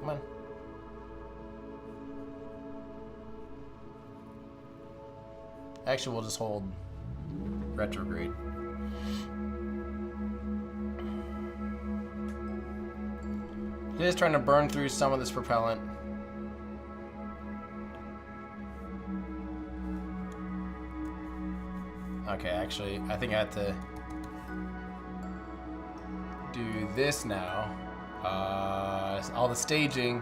Speaker 1: Come on. Actually, we'll just hold retrograde. Just trying to burn through some of this propellant. Okay, actually, I think I have to do this now. All the staging.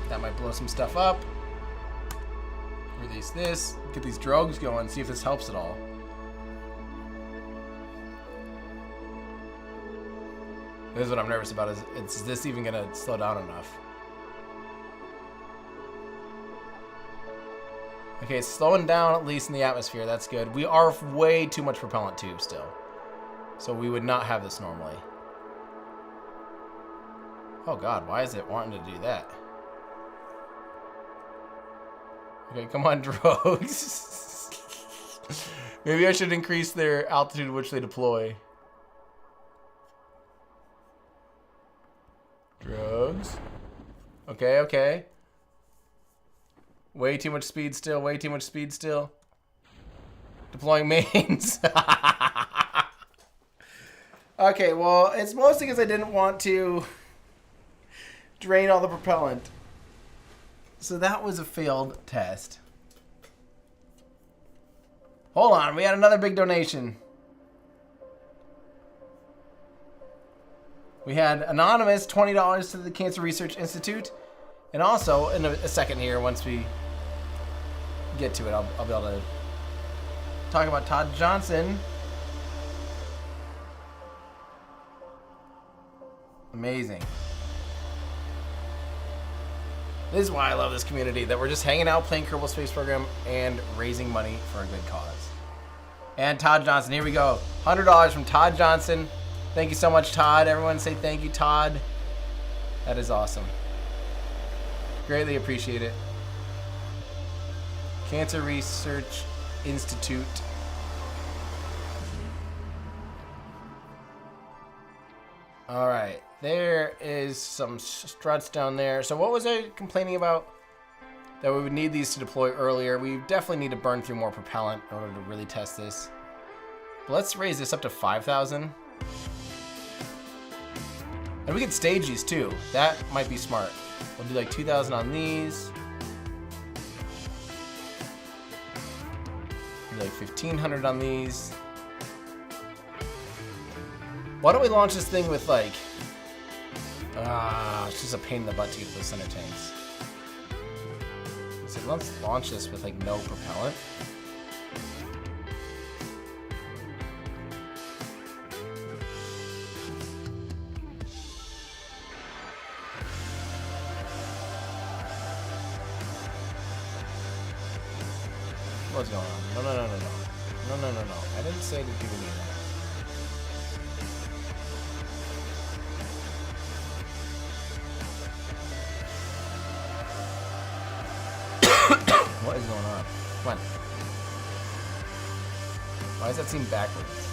Speaker 1: That might blow some stuff up. Release this. Get these drogues going. See if this helps at all. This is what I'm nervous about. Is this even gonna slow down enough? Okay, it's slowing down at least in the atmosphere. That's good. We are way too much propellant too still. So we would not have this normally. Oh god, why is it wanting to do that? Okay, come on, drogues. Maybe I should increase their altitude at which they deploy. Drogues. Okay, okay. Way too much speed still, way too much speed still. Deploying mains. Okay, well, it's mostly because I didn't want to drain all the propellant. So that was a failed test. Hold on, we had another big donation. We had anonymous $20 to the Cancer Research Institute. And also, in a second here, once we get to it, I'll be able to talk about Todd Johnson. Amazing. This is why I love this community, that we're just hanging out playing Kerbal Space Program and raising money for a good cause. And Todd Johnson, here we go. $100 from Todd Johnson. Thank you so much, Todd. Everyone say thank you, Todd. That is awesome. Greatly appreciate it. Cancer Research Institute. All right, there is some struts down there. So what was I complaining about? That we would need these to deploy earlier. We definitely need to burn through more propellant in order to really test this. But let's raise this up to 5,000. And we could stage these too. That might be smart. We'll do like 2,000 on these. Do like 1,500 on these. Why don't we launch this thing with like... it's just a pain in the butt to get those center tanks. So let's launch this with like no propellant. What's going on? No. No. I didn't say to do any of that. What is going on? Come on. Why does that seem backwards?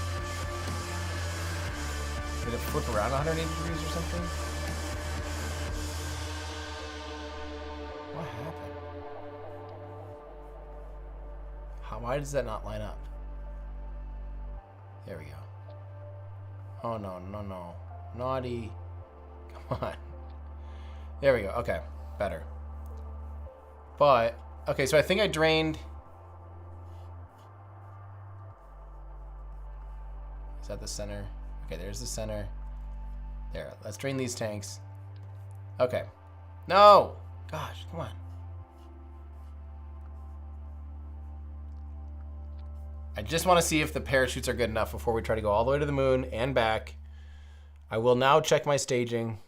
Speaker 1: Did it flip around 180 degrees or something? What happened? Why does that not line up? There we go. Oh no. Naughty. Come on. There we go. Okay. Better. But, okay, so I think I drained... Is that the center? Okay, there's the center. There, let's drain these tanks. Okay. No! Gosh, come on. I just want to see if the parachutes are good enough before we try to go all the way to the moon and back. I will now check my staging.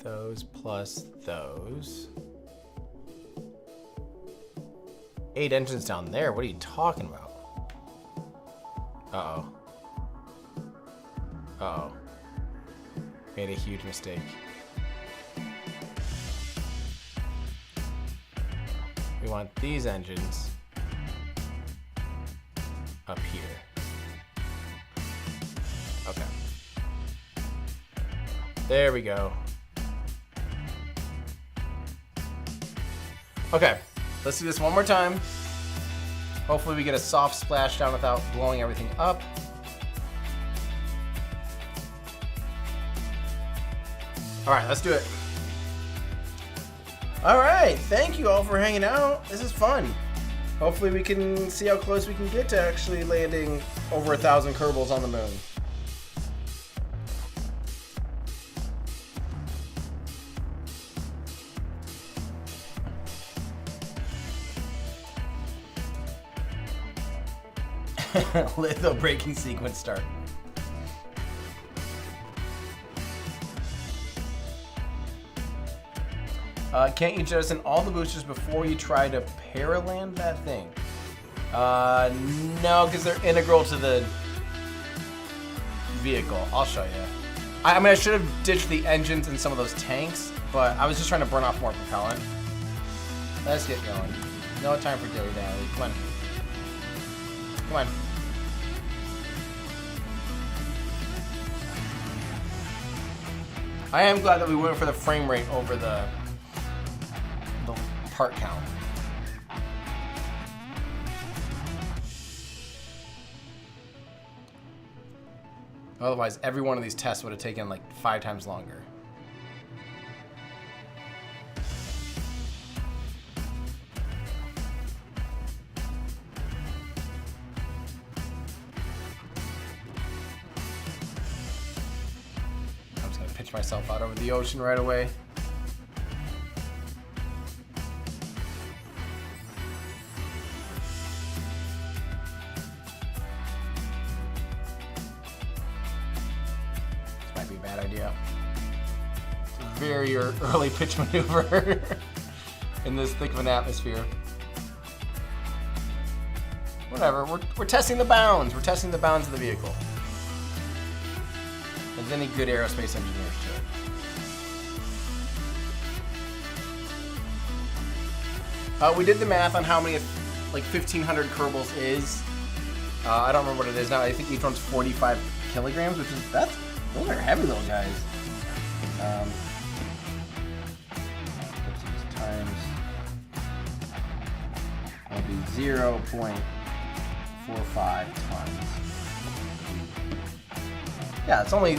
Speaker 1: Those plus those. 8 engines down there. What are you talking about? Uh-oh. Made a huge mistake. We want these engines up here. Okay. There we go. Okay, let's do this one more time. Hopefully we get a soft splashdown without blowing everything up. All right, let's do it. All right, thank you all for hanging out. This is fun. Hopefully we can see how close we can get to actually landing over 1,000 Kerbals on the moon. Litho braking sequence start. Can't you jettison all the boosters before you try to paraland that thing? No, because they're integral to the vehicle. I'll show you. I mean, I should have ditched the engines in some of those tanks, but I was just trying to burn off more propellant. Let's get going. No time for dilly-dally. Come on. Come on. I am glad that we went for the frame rate over the part count. Otherwise, every one of these tests would have taken like 5 times longer. I'm just gonna pitch myself out over the ocean right away. Very early pitch maneuver in this thick of an atmosphere. Whatever, we're testing the bounds. We're testing the bounds of the vehicle. As any good aerospace engineer should. We did the math on how many, like 1,500 Kerbals is. I don't remember what it is now. I think each one's 45 kilograms, which is, those are heavy little guys. Times will be 0.45 tons. Yeah, it's only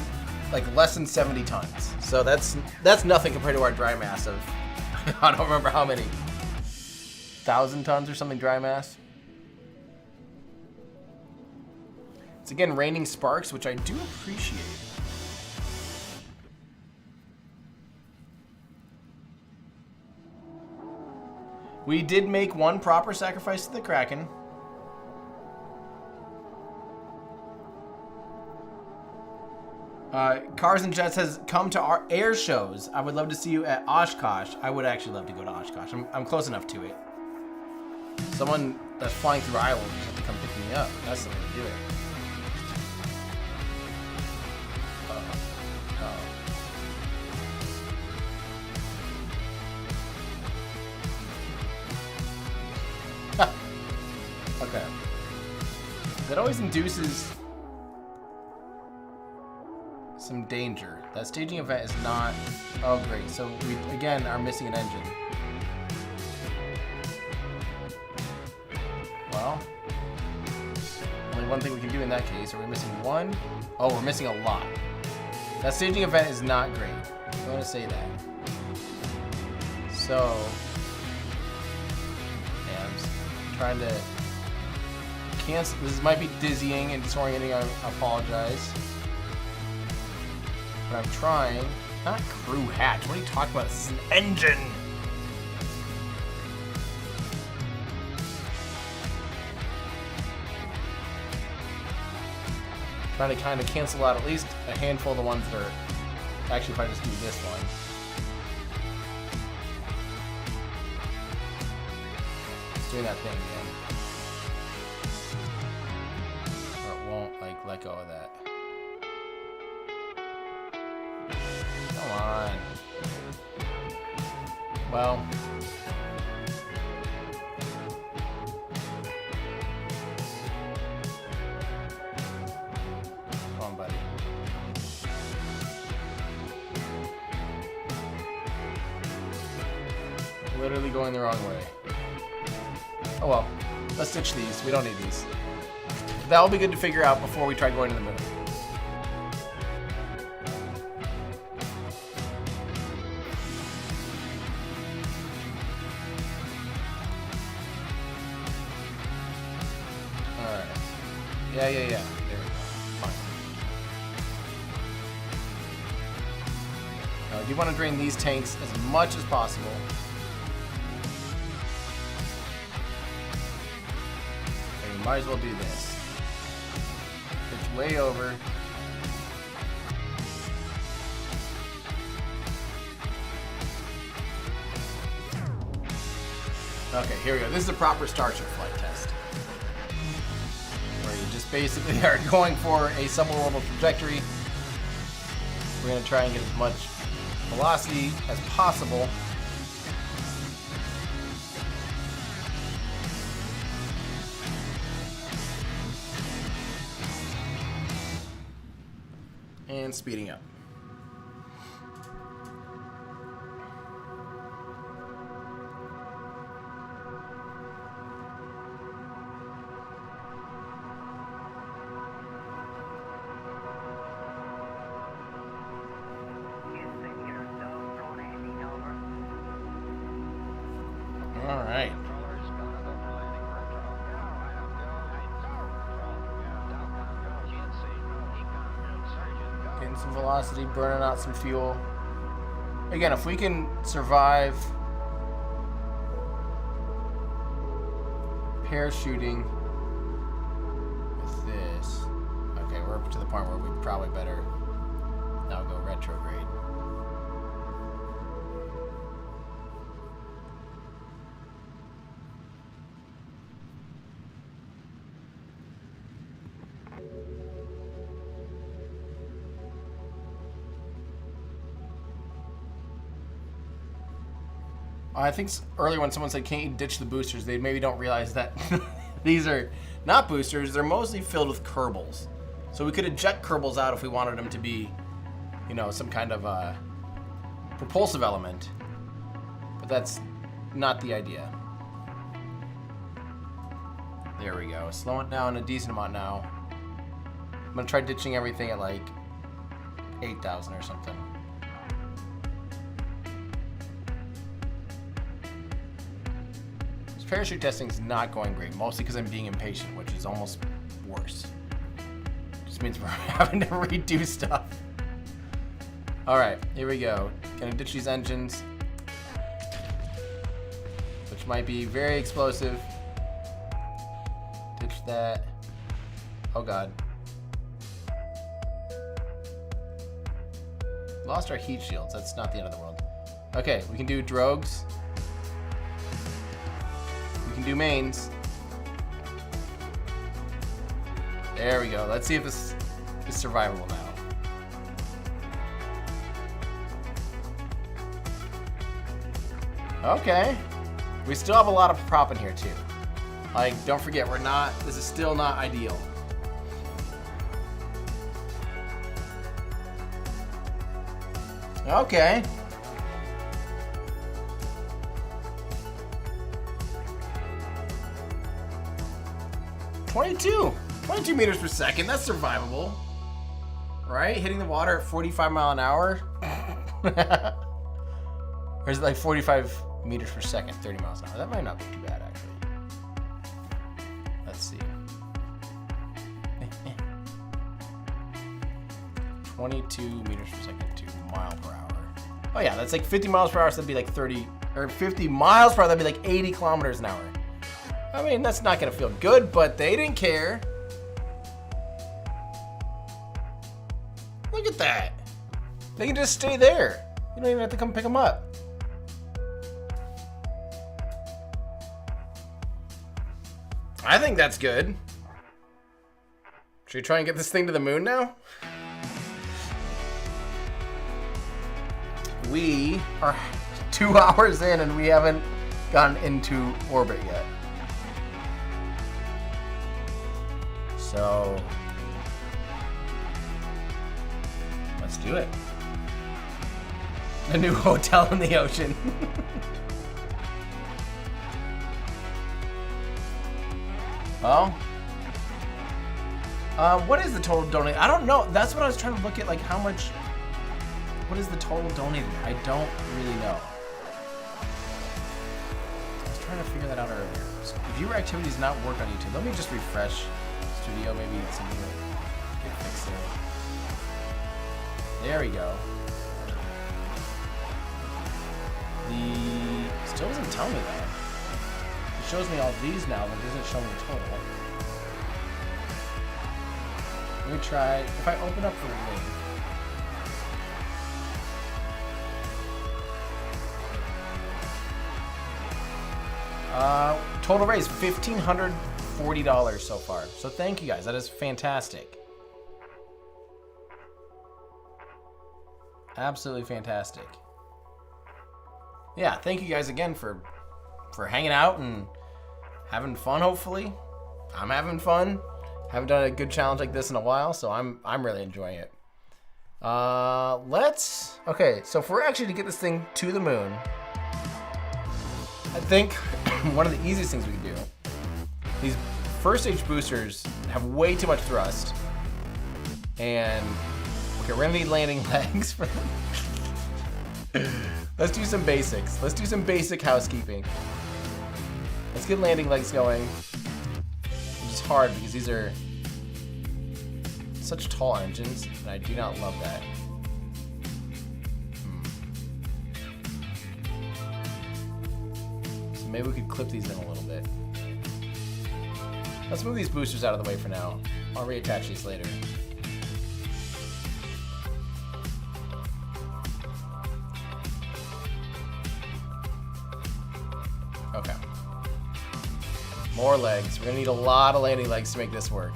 Speaker 1: like less than 70 tons. So that's nothing compared to our dry mass of, I don't remember how many, 1,000 tons or something dry mass. It's again raining sparks, which I do appreciate. We did make one proper sacrifice to the Kraken. Cars and Jets has come to our air shows. I would love to see you at Oshkosh. I would actually love to go to Oshkosh. I'm close enough to it. Someone that's flying through Iowa would have to come pick me up. That's the way to do it. Okay. That always induces some danger. That staging event is not... Oh, great. So we, again, are missing an engine. Well, only one thing we can do in that case. Are we missing one? Oh, we're missing a lot. That staging event is not great. I'm going to say that. So... Yeah, I'm just trying to... cancel. This might be dizzying and disorienting. I apologize. But I'm trying. Not crew hatch. What are you talking about? This is an engine. Trying to kind of cancel out at least a handful of the ones that are. Actually, if I just do this one. It's doing that thing again. Or it won't like let go of that. Come on. Well. Come on, buddy. Literally going the wrong way. Oh well. Let's ditch these. We don't need these. That'll be good to figure out before we try going to the moon. Yeah. There we go. Fine. Now, I do want to drain these tanks as much as possible. And we might as well do this. It's way over. Okay, here we go. This is a proper Starship flight test. Basically are going for a suborbital trajectory. We're going to try and get as much velocity as possible. And speeding up. All right. Getting some velocity, burning out some fuel. Again, if we can survive parachuting with this. Okay, we're up to the point where we probably better now go retrograde. I think earlier when someone said, can't you ditch the boosters, they maybe don't realize that these are not boosters, they're mostly filled with Kerbals. So we could eject Kerbals out if we wanted them to be, you know, some kind of propulsive element. But that's not the idea. There we go. Slowing down a decent amount now. I'm going to try ditching everything at like 8,000 or something. This parachute testing is not going great, mostly because I'm being impatient, which is almost worse. Just means we're having to redo stuff. All right, here we go. Gonna ditch these engines, which might be very explosive. Ditch that. Oh God. Lost our heat shields. That's not the end of the world. Okay, we can do drogues. We can do mains. There we go. Let's see if this is survivable now. Okay. We still have a lot of prop in here too. Like, don't forget, this is still not ideal. Okay. $22 meters per second. That's survivable, right? Hitting the water at 45 mile an hour, or is it like 45 meters per second, 30 miles an hour? That might not be too bad, actually. Let's see. 22 meters per second to mile per hour. Oh yeah, that's like 50 miles per hour, so that'd be like 30, or 50 miles per hour, that'd be like 80 kilometers an hour. I mean, that's not gonna feel good, but they didn't care. Look at that. They can just stay there. You don't even have to come pick them up. I think that's good. Should we try and get this thing to the moon now? We are 2 hours in and we haven't gotten into orbit yet. So, let's do it. A new hotel in the ocean. Well, what is the total donate? I don't know. That's what I was trying to look at, like how much. What is the total donated? I don't really know. I was trying to figure that out earlier. So viewer activities not work on YouTube. Let me just refresh Studio. Maybe something will get fixed there. There we go. Still doesn't tell me that. It shows me all these now, but it doesn't show me the total. Let me try. If I open up the link. Total raise $1,540 so far. So thank you guys. That is fantastic. Absolutely fantastic. Yeah, thank you guys again for hanging out and having fun. Hopefully, I'm having fun. Haven't done a good challenge like this in a while, so I'm really enjoying it. Okay. So for actually to get this thing to the moon, I think one of the easiest things we can do. These first stage boosters have way too much thrust, and okay, we're gonna need landing legs for them. Let's do some basics. Let's do some basic housekeeping. Let's get landing legs going. Which is hard because these are such tall engines, and I do not love that. So maybe we could clip these in a little bit. Let's move these boosters out of the way for now. I'll reattach these later. Okay. More legs. We're gonna need a lot of landing legs to make this work.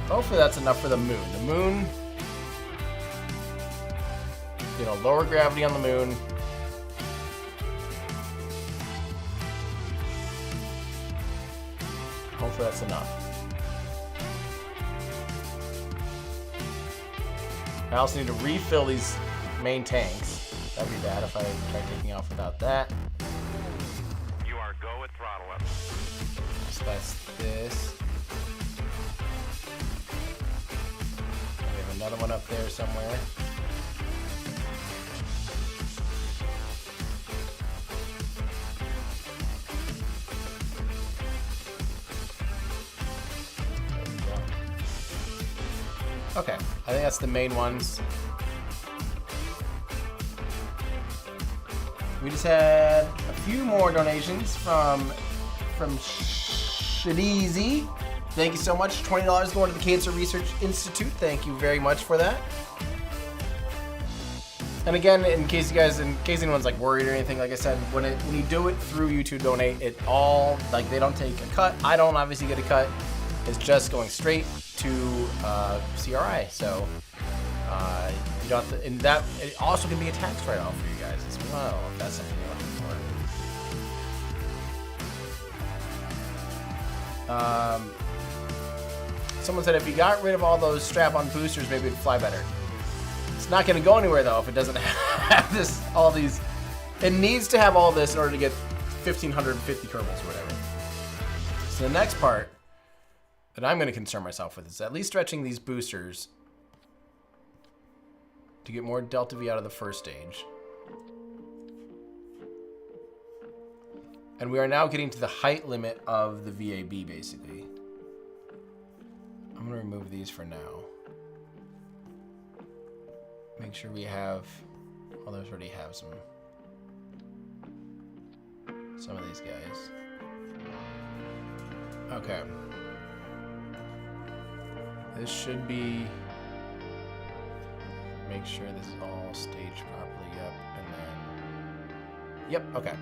Speaker 1: Hopefully that's enough for the moon. The moon, you know, lower gravity on the moon. Hopefully that's enough. I also need to refill these main tanks. That'd be bad if I try taking off without that.
Speaker 3: You are go at throttle up.
Speaker 1: So that's this. We have another one up there somewhere. Okay, I think that's the main ones. We just had a few more donations from Shadeezy. Thank you so much. $20 going to the Cancer Research Institute. Thank you very much for that. And again, in case anyone's like worried or anything, like I said, when you do it through YouTube Donate, it all like they don't take a cut. I don't obviously get a cut. It's just going straight to CRI. So you don't have to, and that it also can be a tax write-off for you guys as well if that's something you're looking for. Someone said if you got rid of all those strap-on boosters, maybe it'd fly better. It's not going to go anywhere though if it doesn't have all these. It needs to have all this in order to get 1,550 Kerbals or whatever. So the next part that I'm going to concern myself with is at least stretching these boosters to get more delta V out of the first stage. And we are now getting to the height limit of the VAB basically. I'm going to remove these for now. Make sure we have, others already have some of these guys. Okay. This should be, make sure this is all staged properly up, and then, yep, okay.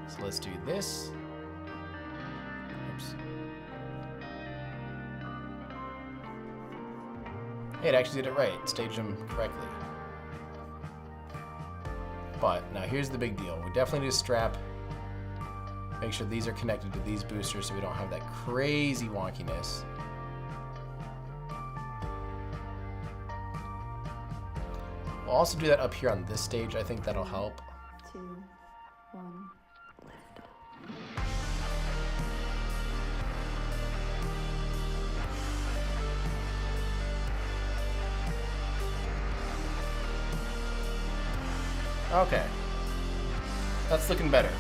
Speaker 1: So let's do this. Oops. Hey, it actually did it right. It staged them correctly. But now here's the big deal. We definitely need to strap. Make sure these are connected to these boosters so we don't have that crazy wonkiness. We'll also do that up here on this stage. I think that'll help.
Speaker 2: 2, 1, lift off.
Speaker 1: Okay. That's looking better.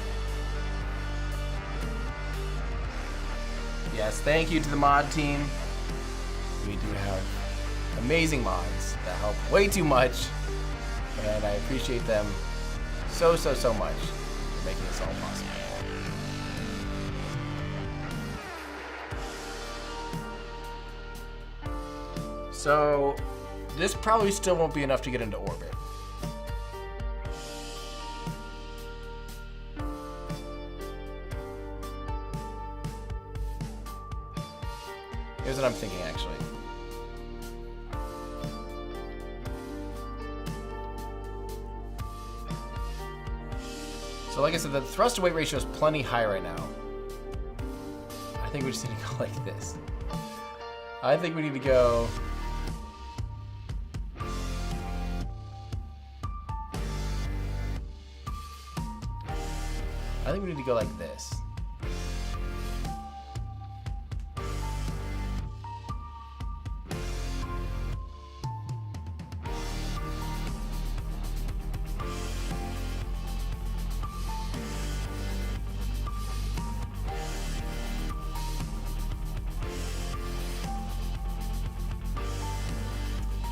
Speaker 1: Yes, thank you to the mod team. We do have amazing mods that help way too much. And I appreciate them so much for making this all possible. So, this probably still won't be enough to get into orbit. Here's what I'm thinking, actually. So like I said, the thrust to weight ratio is plenty high right now. I think we just need to go like this. I think we need to go... I think we need to go like this.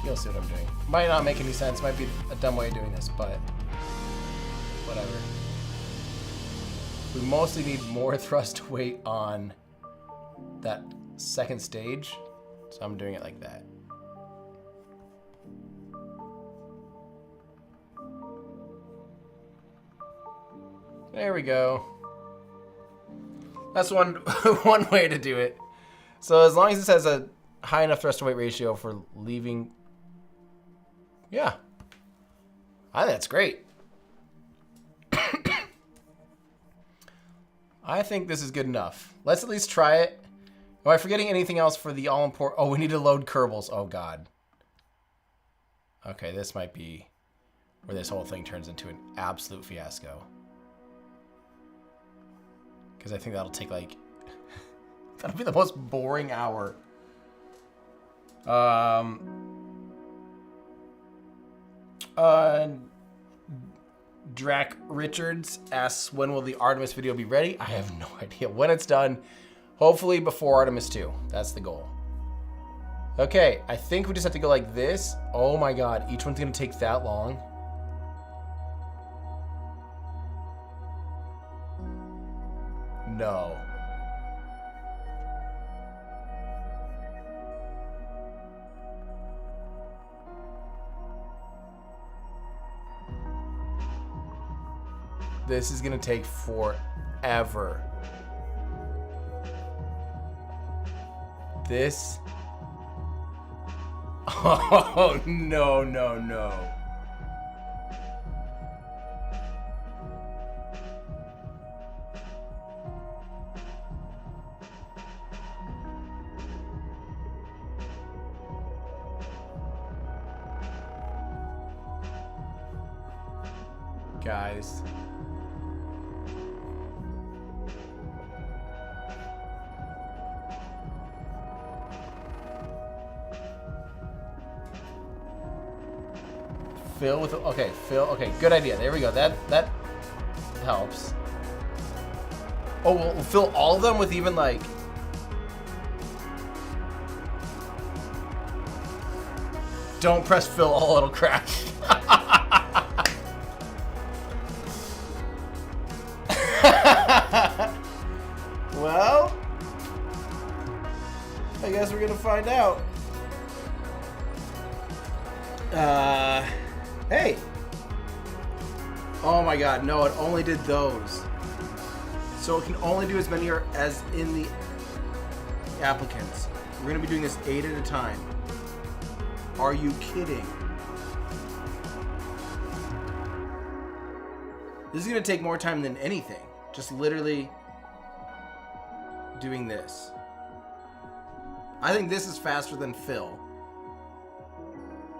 Speaker 1: You'll see what I'm doing. Might not make any sense. Might be a dumb way of doing this, but whatever. We mostly need more thrust weight on that second stage, so I'm doing it like that. There we go. That's one one way to do it. So as long as this has a high enough thrust to weight ratio for leaving, yeah, I think that's great. I think this is good enough. Let's at least try it. Am I forgetting anything else for the all-important? Oh, we need to load Kerbals. Oh, God. Okay, this might be where this whole thing turns into an absolute fiasco. Because I think that'll take like... that'll be the most boring hour. Drac Richards asks, when will the Artemis video be ready? I have no idea when it's done. Hopefully before Artemis 2. That's the goal. Okay, I think we just have to go like this. Oh my god, each one's gonna take that long. No. This is gonna take forever. This... Oh, no, no, no. Guys. Fill with, okay, fill, okay, good idea. There we go. That helps. Oh, we'll fill all of them with even like... Don't press fill all, it'll crash. Well, I guess we're gonna find out. Hey. Oh my god, no, it only did those. So it can only do as many as in the applicants. We're gonna be doing this 8 at a time. Are you kidding? This is gonna take more time than anything. Just literally doing this. I think this is faster than fill.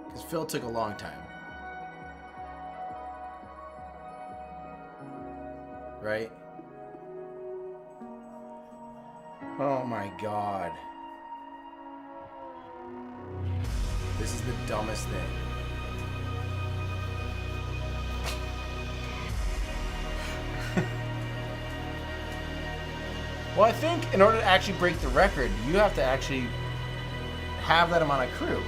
Speaker 1: Because fill took a long time. Right? Oh my god. This is the dumbest thing. Well, I think in order to actually break the record, you have to actually have that amount of crew.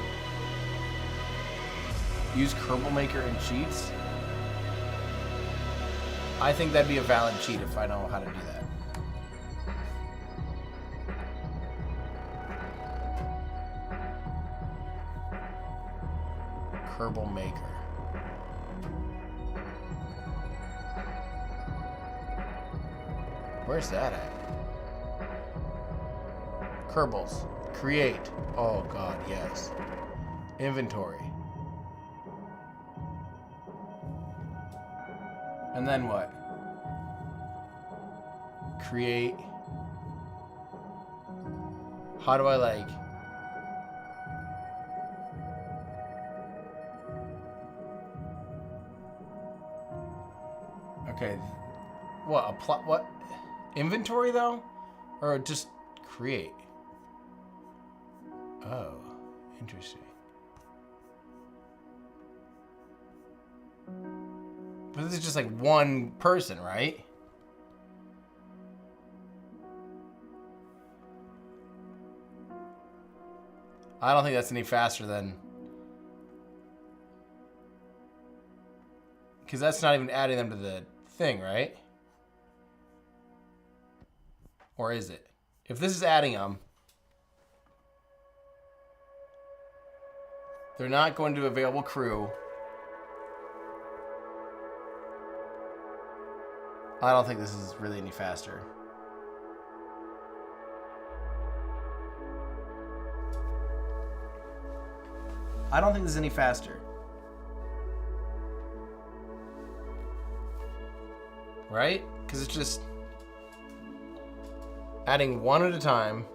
Speaker 1: Use Kerbal Maker and cheats. I think that'd be a valid cheat if I know how to do that. Kerbal Maker. Where's that at? Kerbals. Create. Oh god, yes. Inventory. And then what? Create. How do I like... Okay. What? What? Inventory though? Or just create? Oh, interesting. But this is just like one person, right? I don't think that's any faster than... Because that's not even adding them to the thing, right? Or is it? If this is adding them, they're not going to available crew. I don't think this is really any faster. I don't think this is any faster. Right? Because it's just adding one at a time.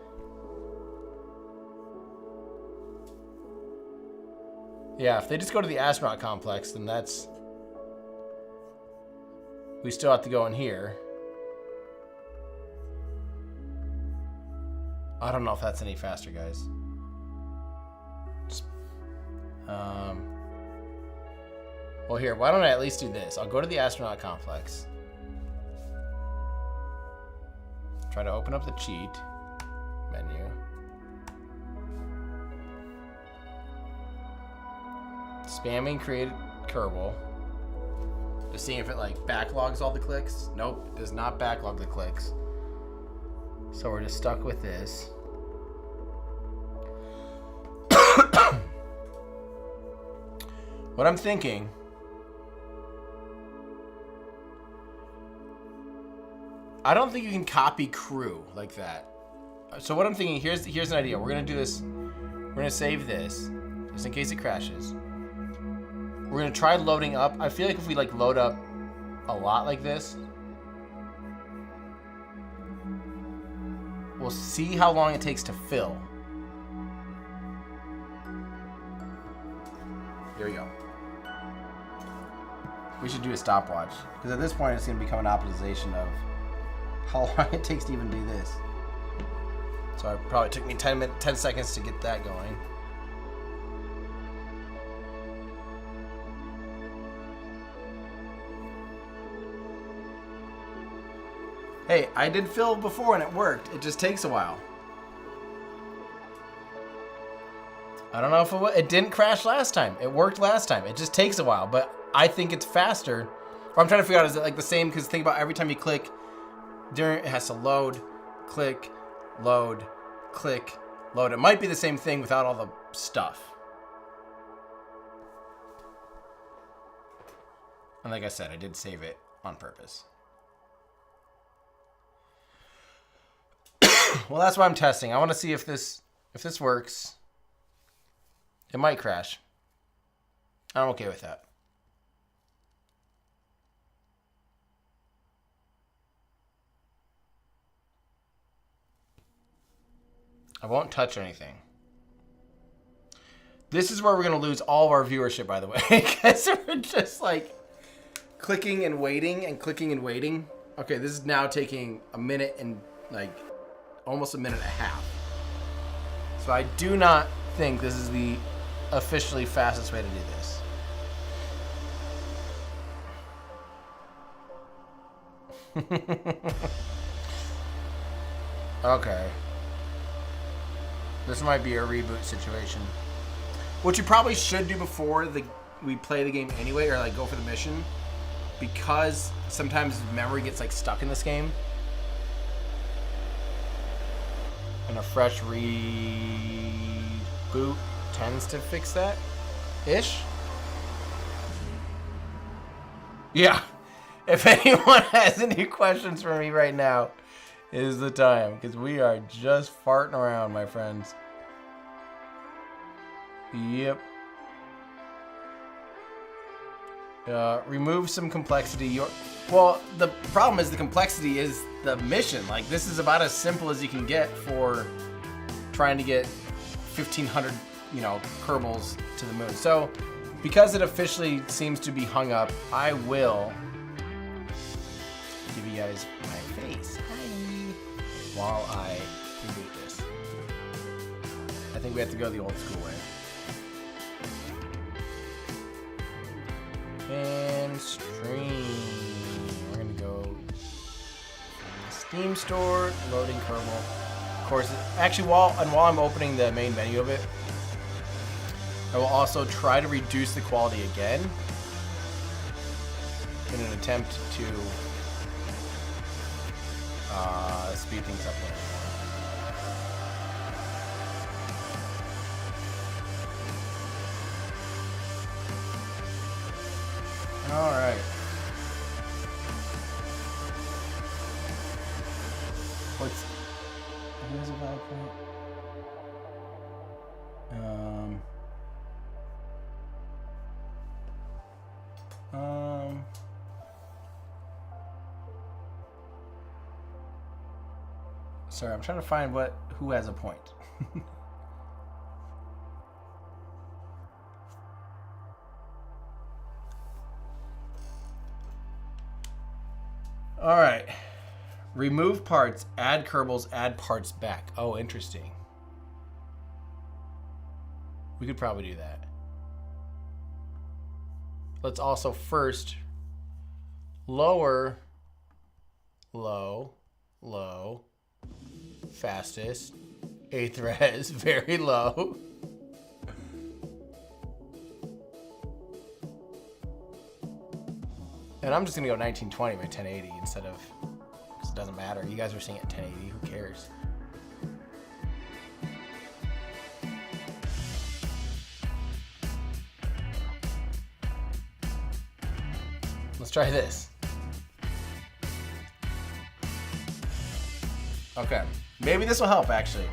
Speaker 1: Yeah, if they just go to the astronaut complex, then that's... We still have to go in here. I don't know if that's any faster, guys. Just, well, here, why don't I at least do this? I'll go to the astronaut complex. Try to open up the cheat menu. Spamming created Kerbal. Just seeing if it like backlogs all the clicks. Nope, it does not backlog the clicks. So we're just stuck with this. What I'm thinking, I don't think you can copy crew like that. So what I'm thinking, here's an idea. We're gonna do this. We're gonna save this, just in case it crashes. We're gonna try loading up. I feel like if we like load up a lot like this, we'll see how long it takes to fill. Here we go. We should do a stopwatch, because at this point it's gonna become an optimization of how long it takes to even do this. So it probably took me 10 seconds to get that going. Hey, I did fill before and it worked. It just takes a while. I don't know if it didn't crash last time. It worked last time. It just takes a while, but I think it's faster. What I'm trying to figure out, is it like the same? Because think about every time you click, it has to load, click, load, click, load. It might be the same thing without all the stuff. And like I said, I did save it on purpose. Well, that's why I'm testing. I want to see if this works. It might crash. I'm okay with that. I won't touch anything. This is where we're going to lose all of our viewership, by the way. Because we're just like clicking and waiting and clicking and waiting. Okay, this is now taking a minute and like almost a minute and a half. So I do not think this is the officially fastest way to do this. Okay. This might be a reboot situation. What you probably should do before we play the game anyway, or like go for the mission, because sometimes memory gets like stuck in this game. And a fresh reboot tends to fix that ish. Yeah. If anyone has any questions for me right now, is the time, because we are just farting around, my friends. Yep. Remove some complexity. Well, the problem is the complexity is the mission. Like, this is about as simple as you can get for trying to get 1,500, Kerbals to the moon. So, because it officially seems to be hung up, I will give you guys my face. While I reboot this. I think we have to go the old school way. And stream. We're gonna go Steam store, loading Kerbal. Of course, actually while I'm opening the main menu of it, I will also try to reduce the quality again in an attempt to speed things up a little more. All right. Where's a valid point? Sorry, I'm trying to find who has a point. All right. Remove parts, add Kerbals, add parts back. Oh, interesting. We could probably do that. Let's also first lower, low, low, fastest, 8th res, very low. And I'm just gonna go 1920 by 1080 instead of, because it doesn't matter. You guys are seeing it 1080, who cares? Let's try this. Okay, maybe this will help actually.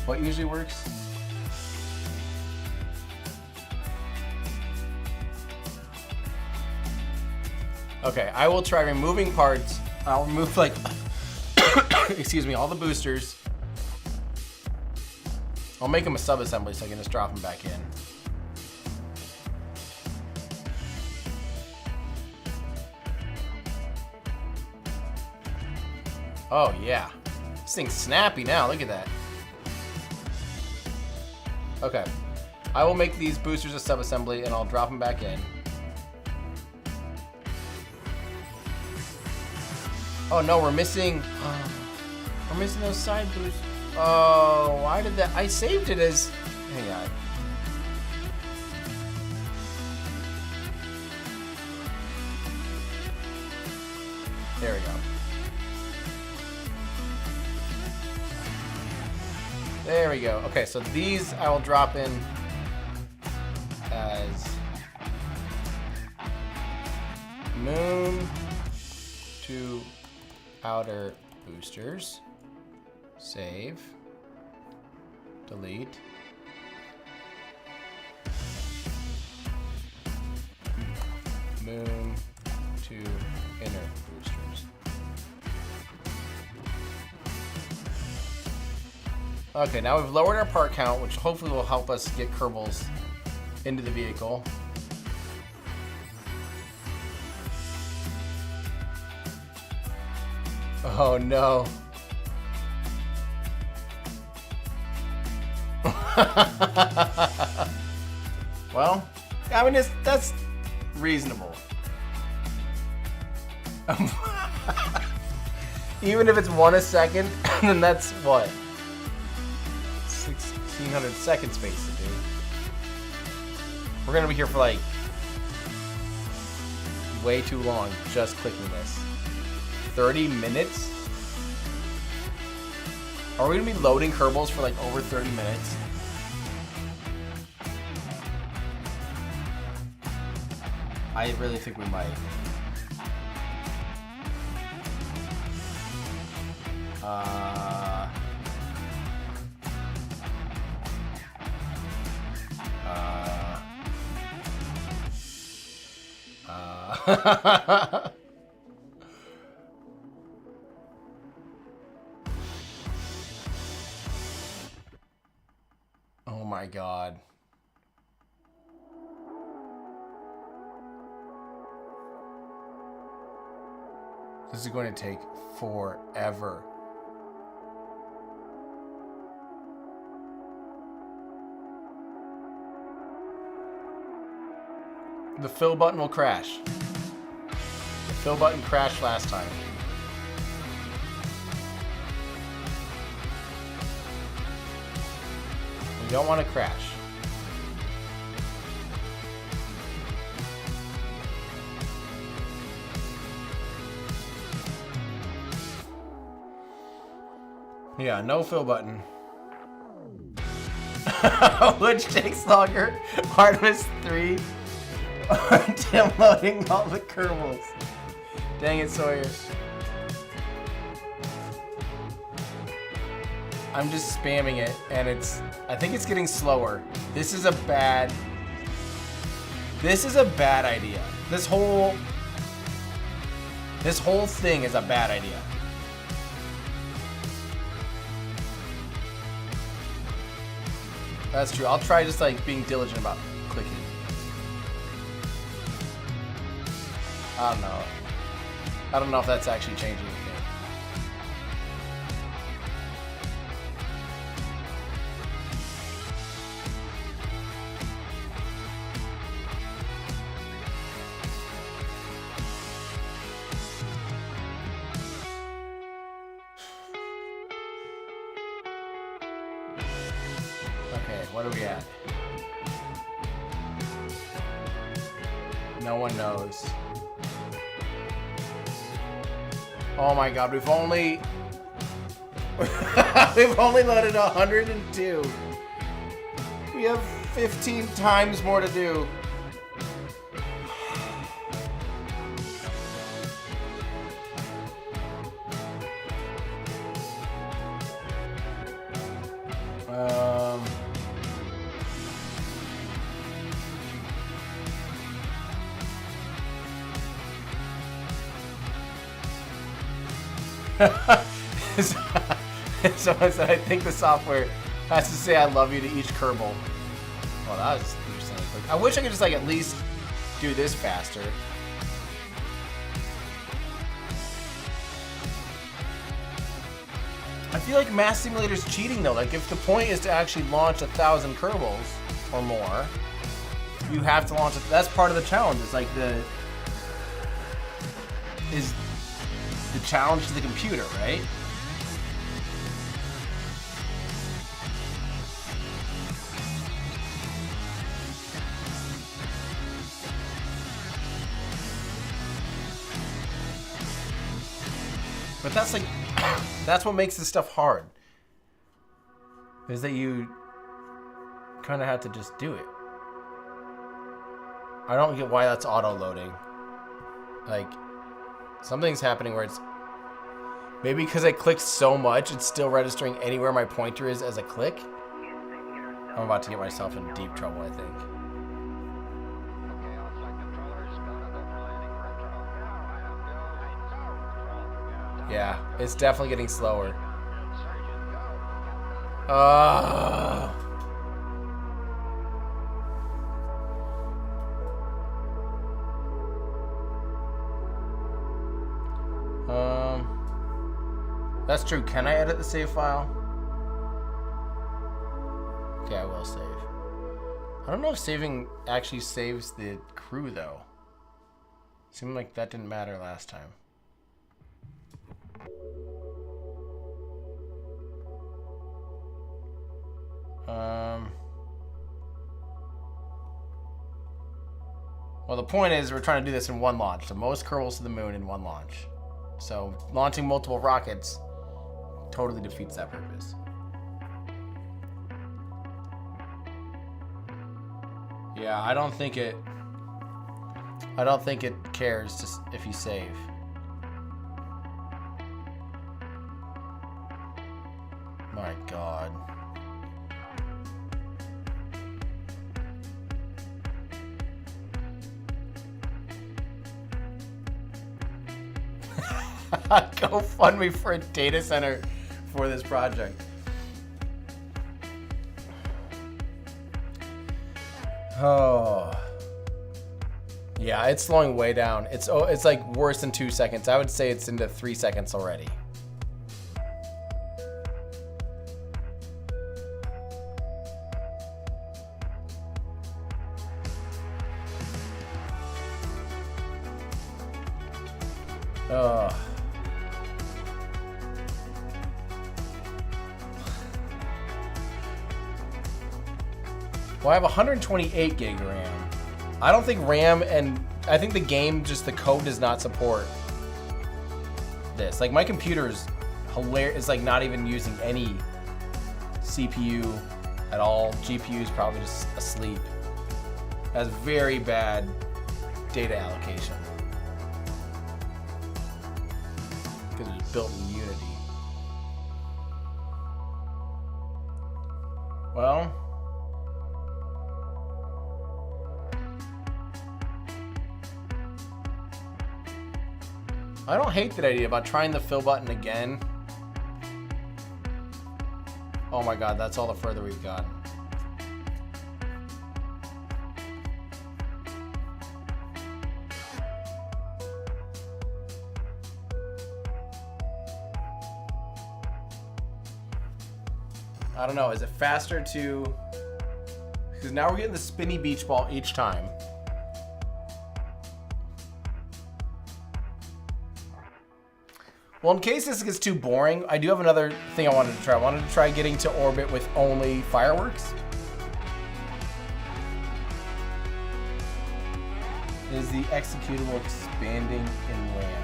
Speaker 1: What usually works? Okay, I will try removing parts. I'll remove like, excuse me, all the boosters. I'll make them a sub-assembly so I can just drop them back in. Oh yeah, this thing's snappy now, look at that. Okay, I will make these boosters a sub-assembly and I'll drop them back in. Oh no, we're missing those side boosters. Oh, why did that? I saved it as, hang on. There we go. There we go. Okay, so these I will drop in as moon to outer boosters. Save. Delete. Moon to inner boosters. Okay, now we've lowered our part count, which hopefully will help us get Kerbals into the vehicle. Oh no. Well, I mean, that's reasonable. Even if it's 1 a second, then that's what? 1,600 seconds basically. We're gonna be here for like way too long just clicking this. 30 minutes? Are we gonna be loading Kerbals for like over 30 minutes? I really think we might. Oh my God. This is going to take forever. The fill button will crash. The fill button crashed last time. We don't want to crash. Yeah, no fill button. Which takes longer. Artemis 3. Until loading all the Kerbals. Dang it, Sawyer. I'm just spamming it, and I think it's getting slower. This is a bad idea. This whole thing is a bad idea. That's true. I'll try just like being diligent about clicking. I don't know. I don't know if that's actually changing anything. Okay, what are we at? No one knows. Oh my god, we've only loaded 102. We have 15 times more to do. Someone said, I think the software has to say I love you to each Kerbal. Well, that was interesting. I wish I could just like at least do this faster. I feel like Mass Simulator's cheating though. Like if the point is to actually launch 1,000 Kerbals or more, you have to launch it. That's part of the challenge. It's like the challenge to the computer, right? But that's like, that's what makes this stuff hard. Is that you kind of have to just do it. I don't get why that's auto-loading. Like, something's happening where it's, maybe because I clicked so much, it's still registering anywhere my pointer is as a click. I'm about to get myself in deep trouble, I think. Yeah, it's definitely getting slower. That's true. Can I edit the save file? Okay, I will save. I don't know if saving actually saves the crew though. Seemed like that didn't matter last time. Well, the point is we're trying to do this in one launch. So most Kerbals to the moon in one launch. So launching multiple rockets totally defeats that purpose. Yeah, I don't think it cares just if you save. My God. Go fund me for a data center for this project. Oh. Yeah, it's slowing way down. It's like worse than 2 seconds. I would say it's into 3 seconds already. Well, I have 128 gig of RAM. I don't think RAM and I think the game, just the code does not support this. Like my computer is hilarious. It's like not even using any CPU at all. GPU is probably just asleep. It has very bad data allocation because it was built in Unity. Well. I don't hate that idea about trying the fill button again. Oh my God, that's all the further we've gotten. I don't know. Is it faster to... Because now we're getting the spinny beach ball each time. Well, in case this gets too boring, I do have another thing I wanted to try. I wanted to try getting to orbit with only fireworks. Is the executable expanding in RAM?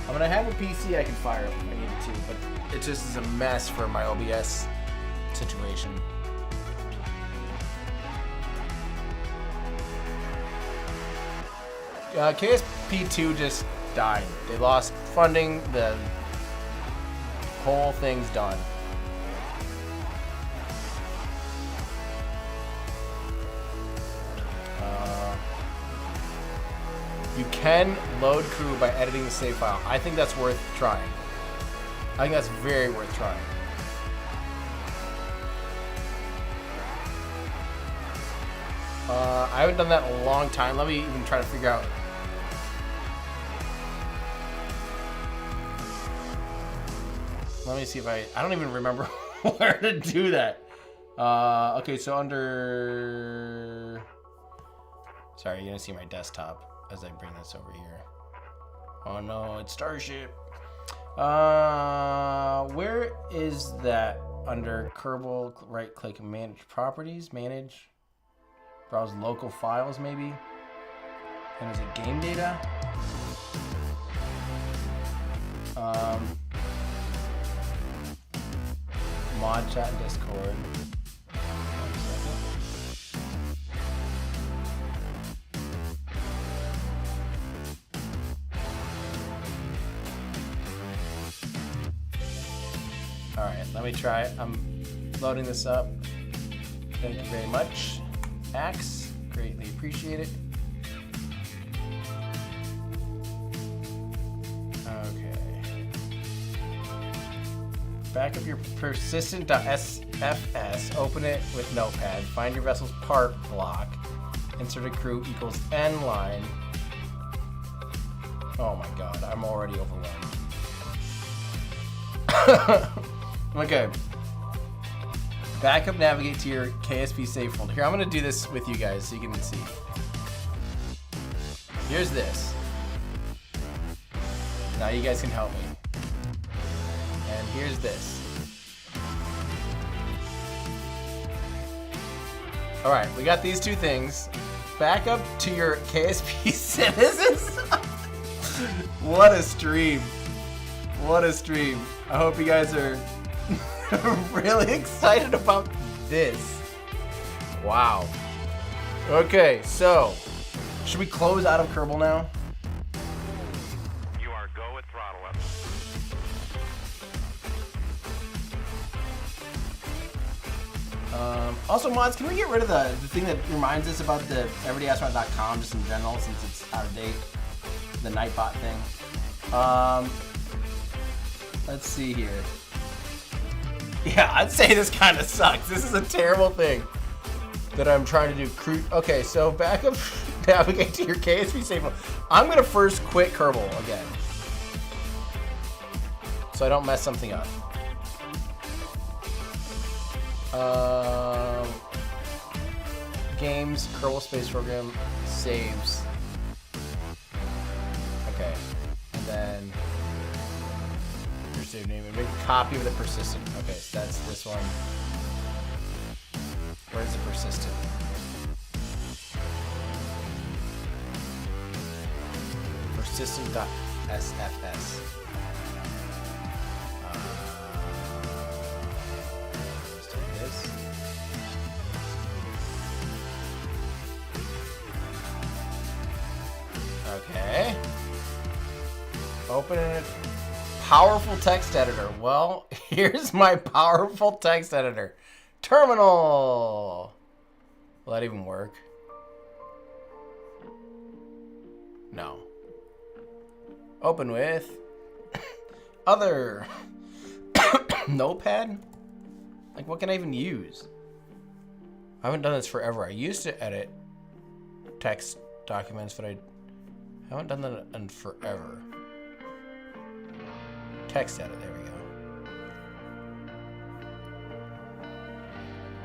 Speaker 1: I mean, I have a PC I can fire if I needed to, but it just is a mess for my OBS situation. KSP2 just died. They lost funding. The whole thing's done. You can load crew by editing the save file. I think that's worth trying. I think that's very worth trying. I haven't done that in a long time. Let me even try to figure out. Let me see if I don't even remember where to do that. Okay, so under... Sorry, you're gonna see my desktop as I bring this over here. Oh no, it's Starship. Where is that under Kerbal? Right click, manage properties, manage, browse local files maybe. And is it game data? Mod chat and Discord. Alright, let me try it. I'm loading this up. Thank you very much. Axe, greatly appreciate it. Okay. Back up your persistent.sfs, open it with Notepad, find your vessel's part block, insert a crew equals N line. Oh my god, I'm already overwhelmed. Okay. Backup, navigate to your KSP save folder. Here, I'm going to do this with you guys so you can see. Here's this. Now you guys can help me. And here's this. Alright, we got these two things. Back up to your KSP citizens. What a stream. What a stream. I hope you guys are really excited about this. Wow. Okay, so should we close out of Kerbal now?
Speaker 3: You are go with throttle up.
Speaker 1: Also, mods, can we get rid of the thing that reminds us about the everydayastronaut.com just in general, since it's out of date? The Nightbot thing. Let's see here. Yeah, I'd say this kind of sucks. This is a terrible thing that I'm trying to do. Okay, so back up, navigate to your KSP save file. I'm gonna first quit Kerbal again, so I don't mess something up. Games, Kerbal Space Program, saves. Okay, and then your save name and make a copy of the persistent. Okay, so that's this one. Where's the persistent? Persistent.sfs. Let's do this. Okay. Open it. Powerful text editor. Well, here's my powerful text editor. Terminal. Will that even work? No. Open with other. Notepad? Like, what can I even use? I haven't done this forever. I used to edit text documents, but I haven't done that in forever. Text edit, there we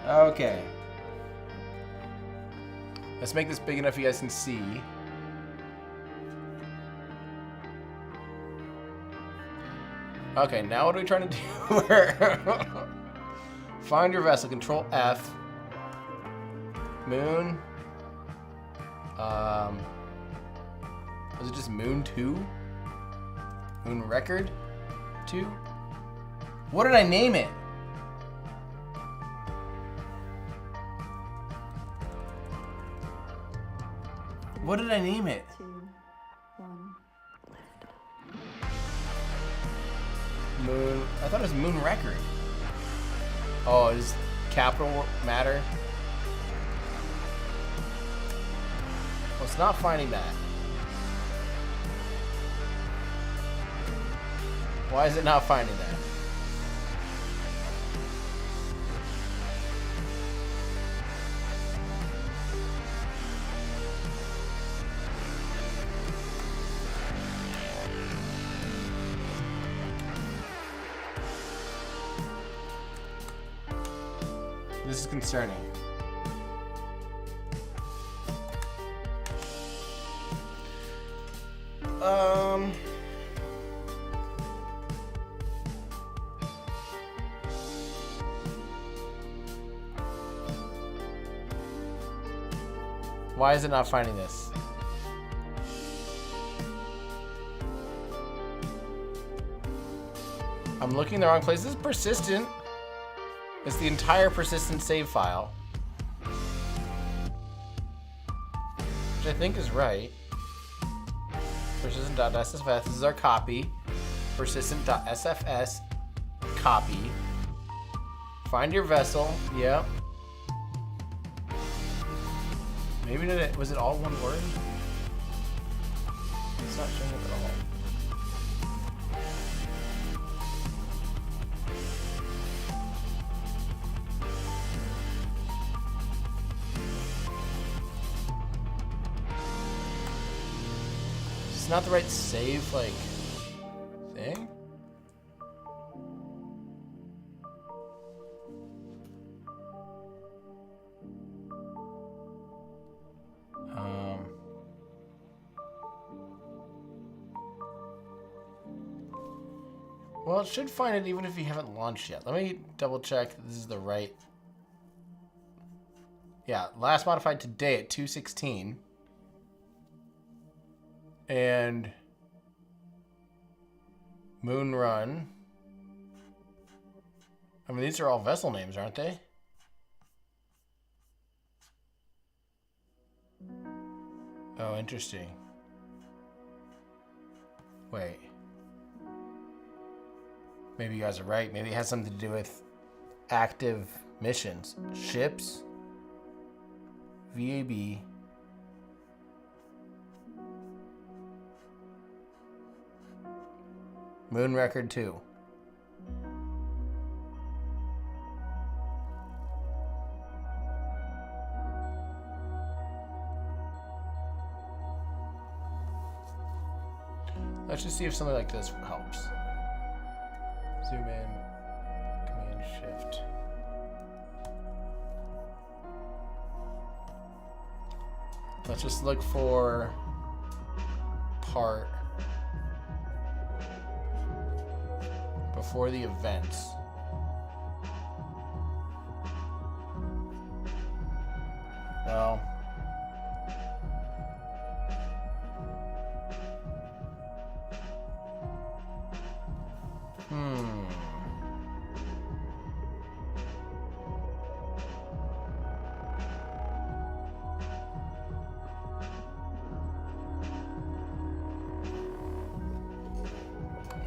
Speaker 1: go. Okay. Let's make this big enough you guys can see. Okay, now what are we trying to do? Find your vessel, Control F. Moon. Was it just Moon 2? Moon Record 2? What did I name it? What did I name it?
Speaker 2: 2, 1.
Speaker 1: Moon. I thought it was Moon Record. Oh, is capital matter? Well, it's not finding that. Why is it not finding that? This is concerning. Why is it not finding this? I'm looking in the wrong place. This is persistent. It's the entire persistent save file. Which I think is right. Persistent.sfs. This is our copy. Persistent.sfs. Copy. Find your vessel. Yep. Maybe was it all one word? It's not showing up at all. It's not the right save, like, thing? Well, it should find it even if you haven't launched yet. Let me double check that this is the right. Yeah, last modified today at 2:16. And Moon Run. I mean, these are all vessel names, aren't they? Oh, interesting. Wait. Maybe you guys are right. Maybe it has something to do with active missions. Ships. VAB. Moon Record 2. Let's just see if something like this helps. Zoom in, Command Shift. Let's just look for part before the events. Well,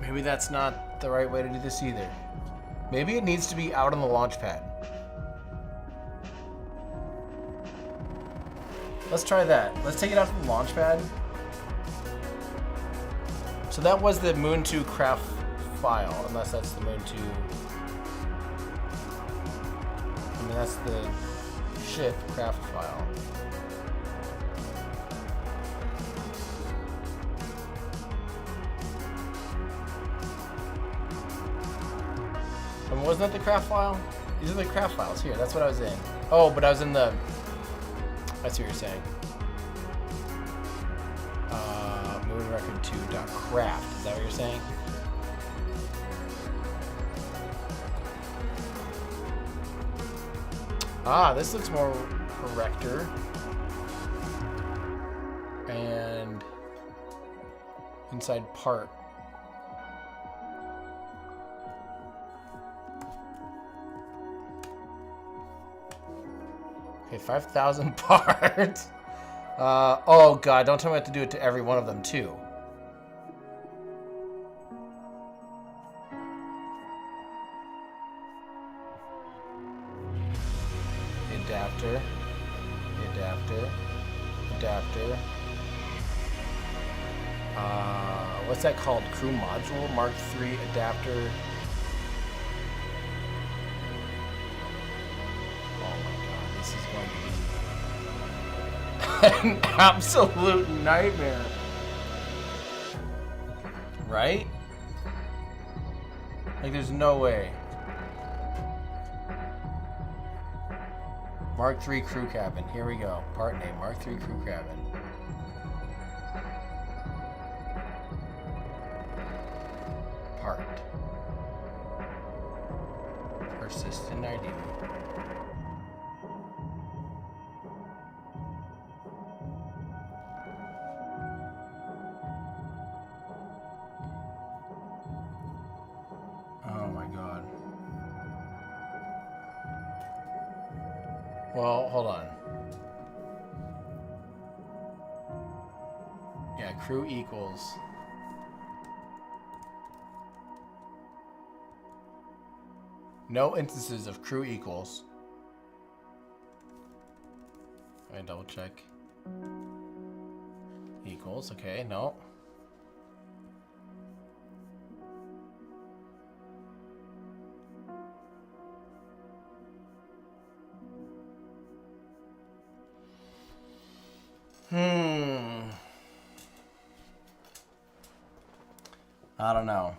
Speaker 1: maybe that's not the right way to do this either. Maybe it needs to be out on the launch pad. Let's try that. Let's take it out from the launch pad. So that was the Moon 2 craft file, unless that's the Moon 2. I mean, that's the shit, craft file. And wasn't that the craft file? These are the craft files here. That's what I was in. Oh, but I was in the... I see what you're saying. Moving record 2.craft. Is that what you're saying? Ah, this looks more corrector. And inside part. Okay, 5,000 parts. Oh god, don't tell me I have to do it to every one of them too. Adapter. Adapter. Adapter. What's that called? Crew module? Mark III adapter. An absolute nightmare. Right? Like, there's no way. Mark III crew cabin. Here we go. Part name. Mark III crew cabin. Part. Persistent ID. Well, hold on. Yeah, crew equals. No instances of crew equals. Let me double check. Equals, okay, no. I don't know.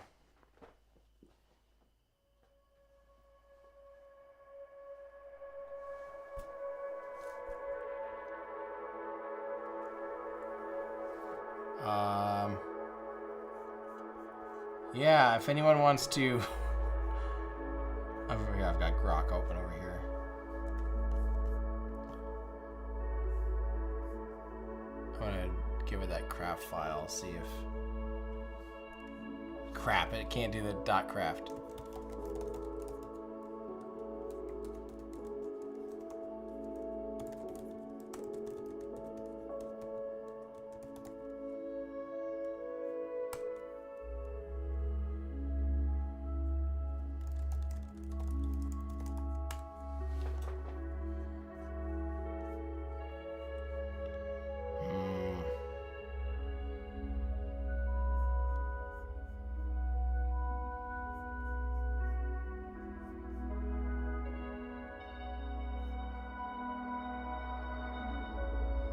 Speaker 1: Yeah, if anyone wants to... Over here, I've got Grok open over here. I'm gonna give it that craft file, see if... Crap, it can't do the .craft.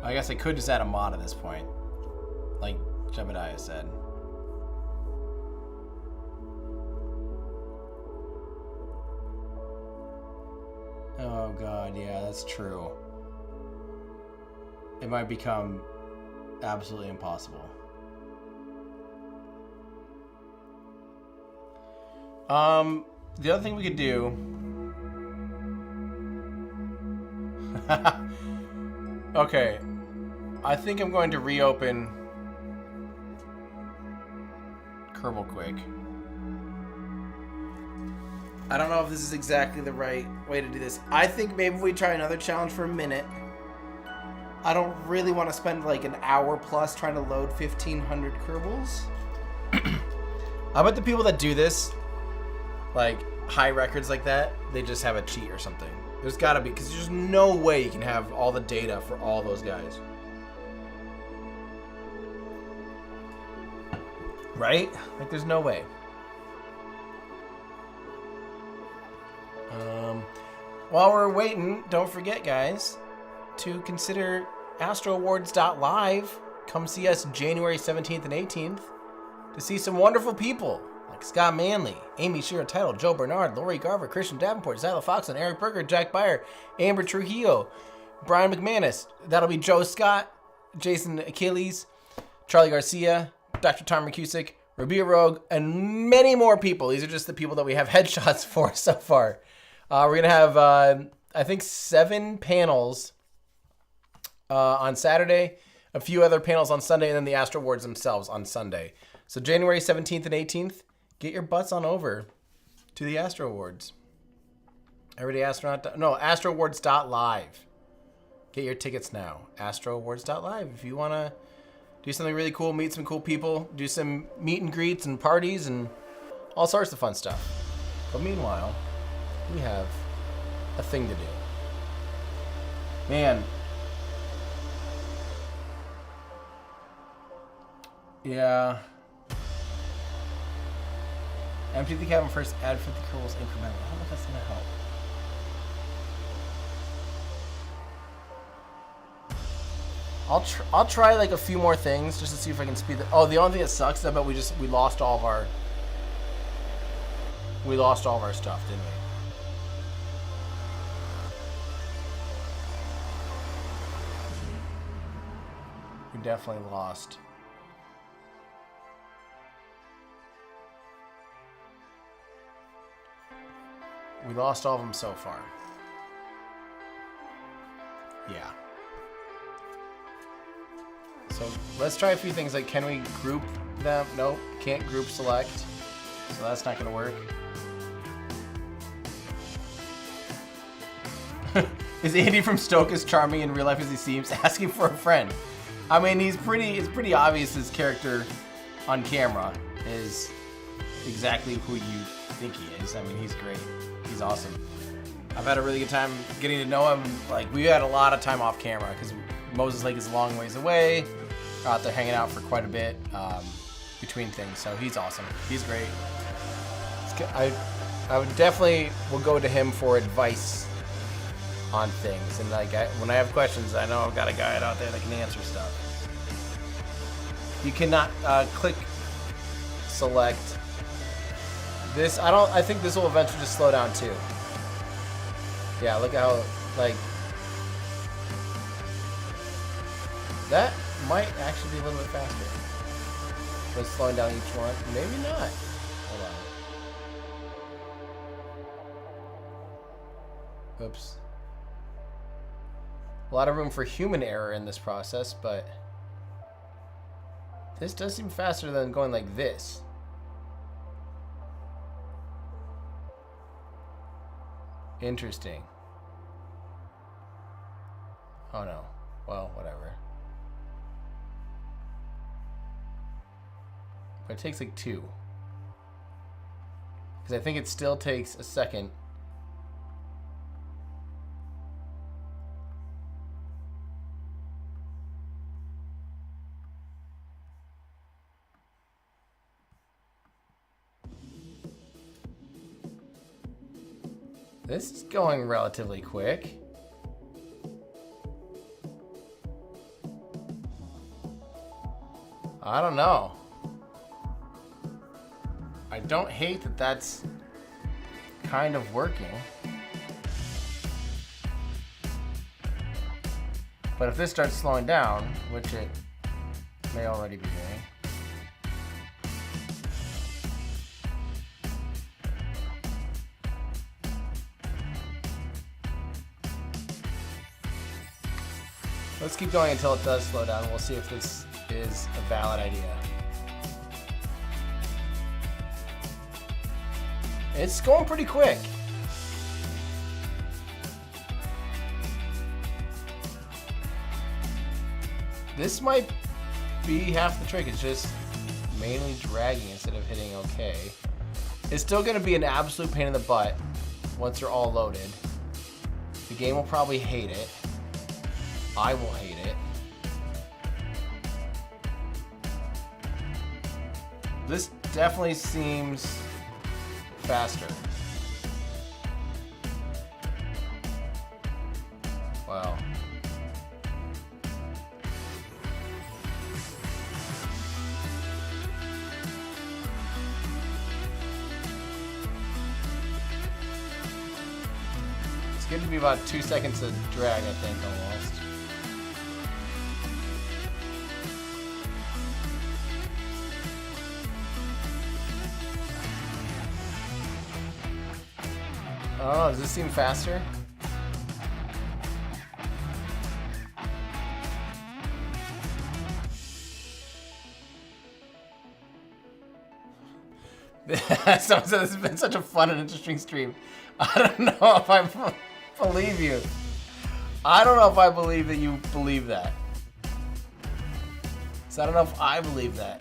Speaker 1: I guess I could just add a mod at this point, like Jebediah said. Oh god, yeah, that's true. It might become absolutely impossible. The other thing we could do... Okay. I think I'm going to reopen Kerbal quick. I don't know if this is exactly the right way to do this. I think maybe we try another challenge for a minute. I don't really want to spend like an hour plus trying to load 1,500 Kerbals. I bet the people that do this, like high records like that, they just have a cheat or something. There's gotta be, because there's no way you can have all the data for all those guys. Right? Like, there's no way. while we're waiting, don't forget, guys, to consider AstroAwards.live. Come see us January 17th and 18th to see some wonderful people like Scott Manley, Amy Shearer Title, Joe Bernard, Lori Garver, Christian Davenport, Zyla Foxen, Eric Berger, Jack Beyer, Amber Trujillo, Brian McManus. That'll be Joe Scott, Jason Achilles, Charlie Garcia, Dr. Tom Mercusic, Rabia Rogue, and many more people. These are just the people that we have headshots for so far. We're going to have, I think, 7 panels on Saturday, a few other panels on Sunday, and then the Astro Awards themselves on Sunday. So January 17th and 18th, get your butts on over to the Astro Awards. AstroAwards.live. Get your tickets now. AstroAwards.live. If you want to do something really cool, meet some cool people, do some meet and greets and parties and all sorts of fun stuff. But meanwhile, we have a thing to do. Man. Yeah. Empty the cabin first, add 50 kernels incrementally. I don't know if that's going to help. I'll try like a few more things just to see if I can speed the. Oh, the only thing that sucks is I bet we lost all of our stuff, didn't we? We definitely lost. We lost all of them so far. Yeah. So let's try a few things like, can we group them? Nope, can't group select. So that's not gonna work. Is Andy from Stoke as charming in real life as he seems? Asking for a friend. I mean, it's pretty obvious his character on camera is exactly who you think he is. I mean, he's great. He's awesome. I've had a really good time getting to know him. Like, we had a lot of time off camera because Moses Lake is a long ways away. We're out there hanging out for quite a bit between things. So he's awesome. He's great. I would definitely will go to him for advice on things. And like when I have questions, I know I've got a guy out there that can answer stuff. You cannot click select. This I think this will eventually just slow down too. Yeah, look how like that might actually be a little bit faster. But slowing down each one, maybe not. Hold on. Oops. A lot of room for human error in this process, but this does seem faster than going like this. Interesting. Oh no. Well, whatever. But it takes like 2. Because I think it still takes a second. This is going relatively quick. I don't know. I don't hate that that's kind of working. But if this starts slowing down, which it may already be doing, let's keep going until it does slow down. We'll see if this is a valid idea. It's going pretty quick. This might be half the trick. It's just mainly dragging instead of hitting OK. It's still going to be an absolute pain in the butt once they're all loaded. The game will probably hate it. I will hate it. This definitely seems faster. getting to be about 2 seconds of drag, I think, almost. Oh, does this seem faster? Someone said this has been such a fun and interesting stream. I don't know if I believe you. I don't know if I believe that you believe that. So I don't know if I believe that.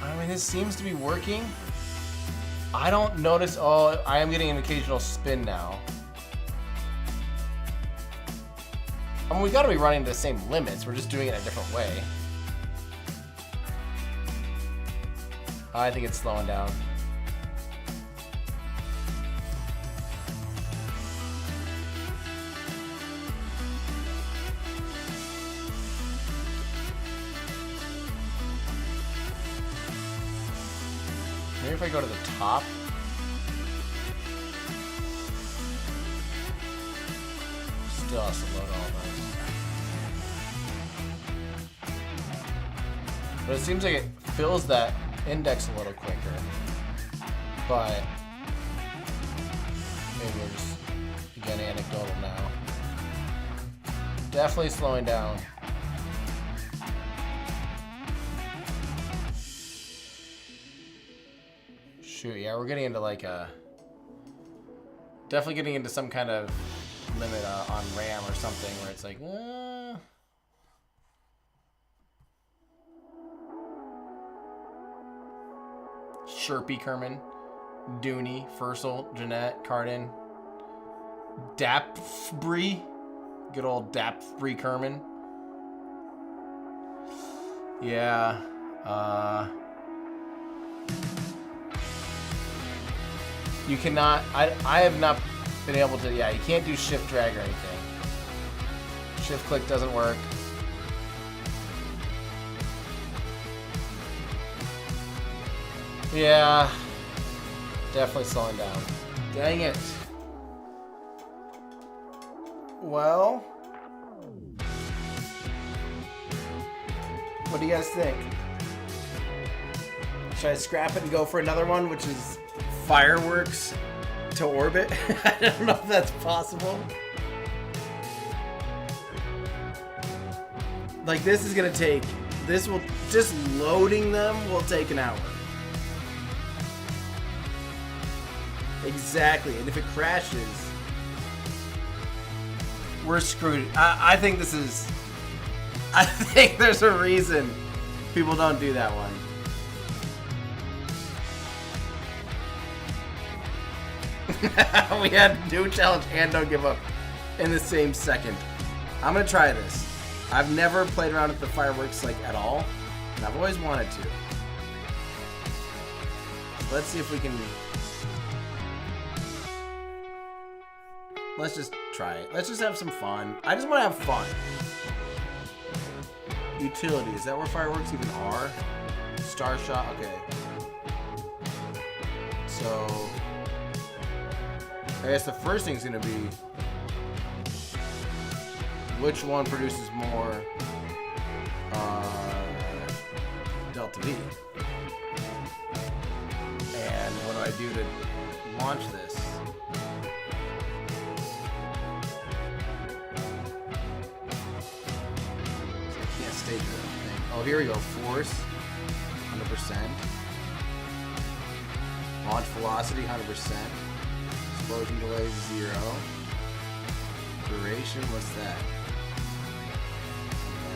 Speaker 1: I mean, this seems to be working. I don't notice. Oh, I am getting an occasional spin now. I mean, we gotta be running the same limits. We're just doing it a different way. I think it's slowing down. Maybe if I go to the top. Still has to load all those. But it seems like it fills that index a little quicker. But maybe we're just, again, anecdotal now. Definitely slowing down. Shoot, yeah, we're getting into like a... Definitely getting into some kind of limit on RAM or something where it's like, Sherpy Kerman, Dooney, Fursel, Jeanette, Cardin, Dapfbree, good old Dapfbree Kerman. Yeah, you cannot, I have not been able to, yeah, you can't do shift drag or anything. Shift click doesn't work. Yeah, definitely slowing down. Dang it. Well, what do you guys think? Should I scrap it and go for another one, which is fireworks to orbit? I don't know if that's possible. Like, this is gonna take, this will, just loading them will take an hour. Exactly, and if it crashes, we're screwed. I think this is, I think there's a reason people don't do that one. We had do challenge and don't give up in the same second. I'm gonna try this. I've never played around with the fireworks like at all, and I've always wanted to. Let's see if we can. Let's just try it. Let's just have some fun. I just want to have fun. Utility, is that where fireworks even are? Star shot, okay. So, I guess the first thing's gonna be which one produces more delta V. And what do I do to launch this? Stage of thing. Oh, here we go. Force, 100%. Launch velocity, 100%. Explosion delay, 0. Duration, what's that?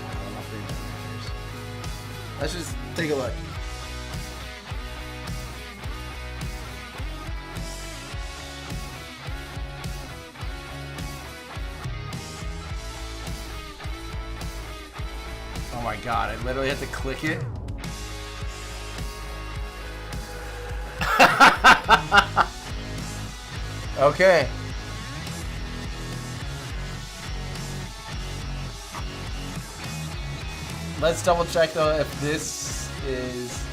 Speaker 1: I don't know if that matters. Let's just take a look. Oh my god, I literally had to click it. Okay. Let's double check though if this is.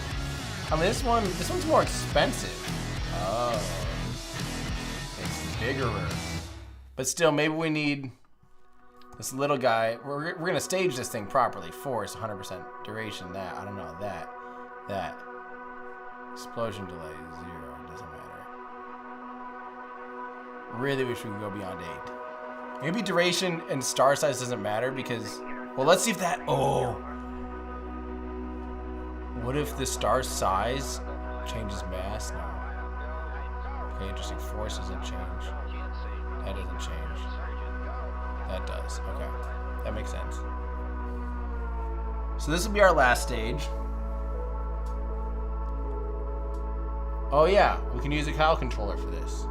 Speaker 1: I mean, this one's more expensive. Oh, it's bigger. But still, maybe we need this little guy. We're gonna stage this thing properly. Force 100% duration. That I don't know that explosion delay 0. Doesn't matter. Really wish we could go beyond 8. Maybe duration and star size doesn't matter because. Well, let's see if that. Oh. What if the star size changes mass? No. Okay, interesting. Force doesn't change. That doesn't change. That does. Okay. That makes sense. So this will be our last stage. Oh yeah, we can use a cow controller for this.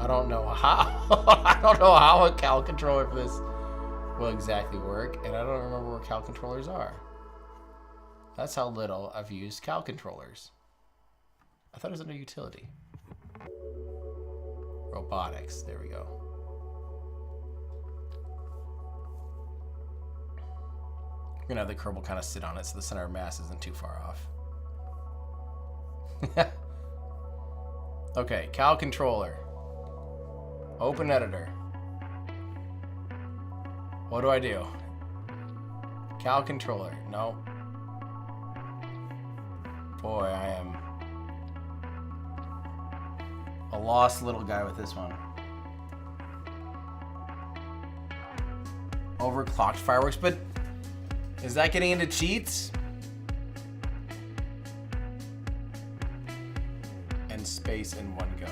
Speaker 1: I don't know how. I don't know how a cow controller for this will exactly work, and I don't remember where cow controllers are. That's how little I've used cow controllers. I thought it was under utility. Robotics, there we go. We're gonna have the Kerbal kind of sit on it so the center of mass isn't too far off. Okay, cow controller. Open editor. What do I do? Cow controller, no. Boy, I am a lost little guy with this one. Overclocked fireworks, but is that getting into cheats? And space in one go.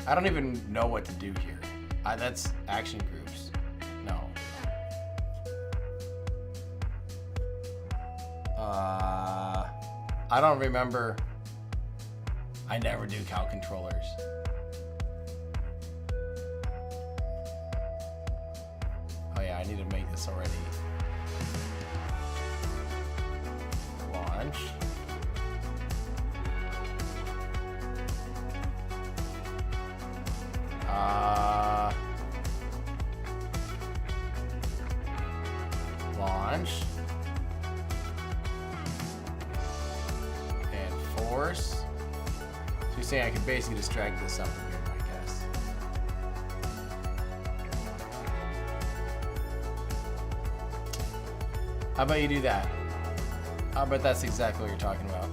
Speaker 1: I don't even know what to do here. That's action groups. No. I don't remember. I never do cow controllers. Oh yeah, I need to make this already. Launch. Launch. And force. So you're saying I could basically just drag this up here, I guess. How about you do that? I bet that's exactly what you're talking about.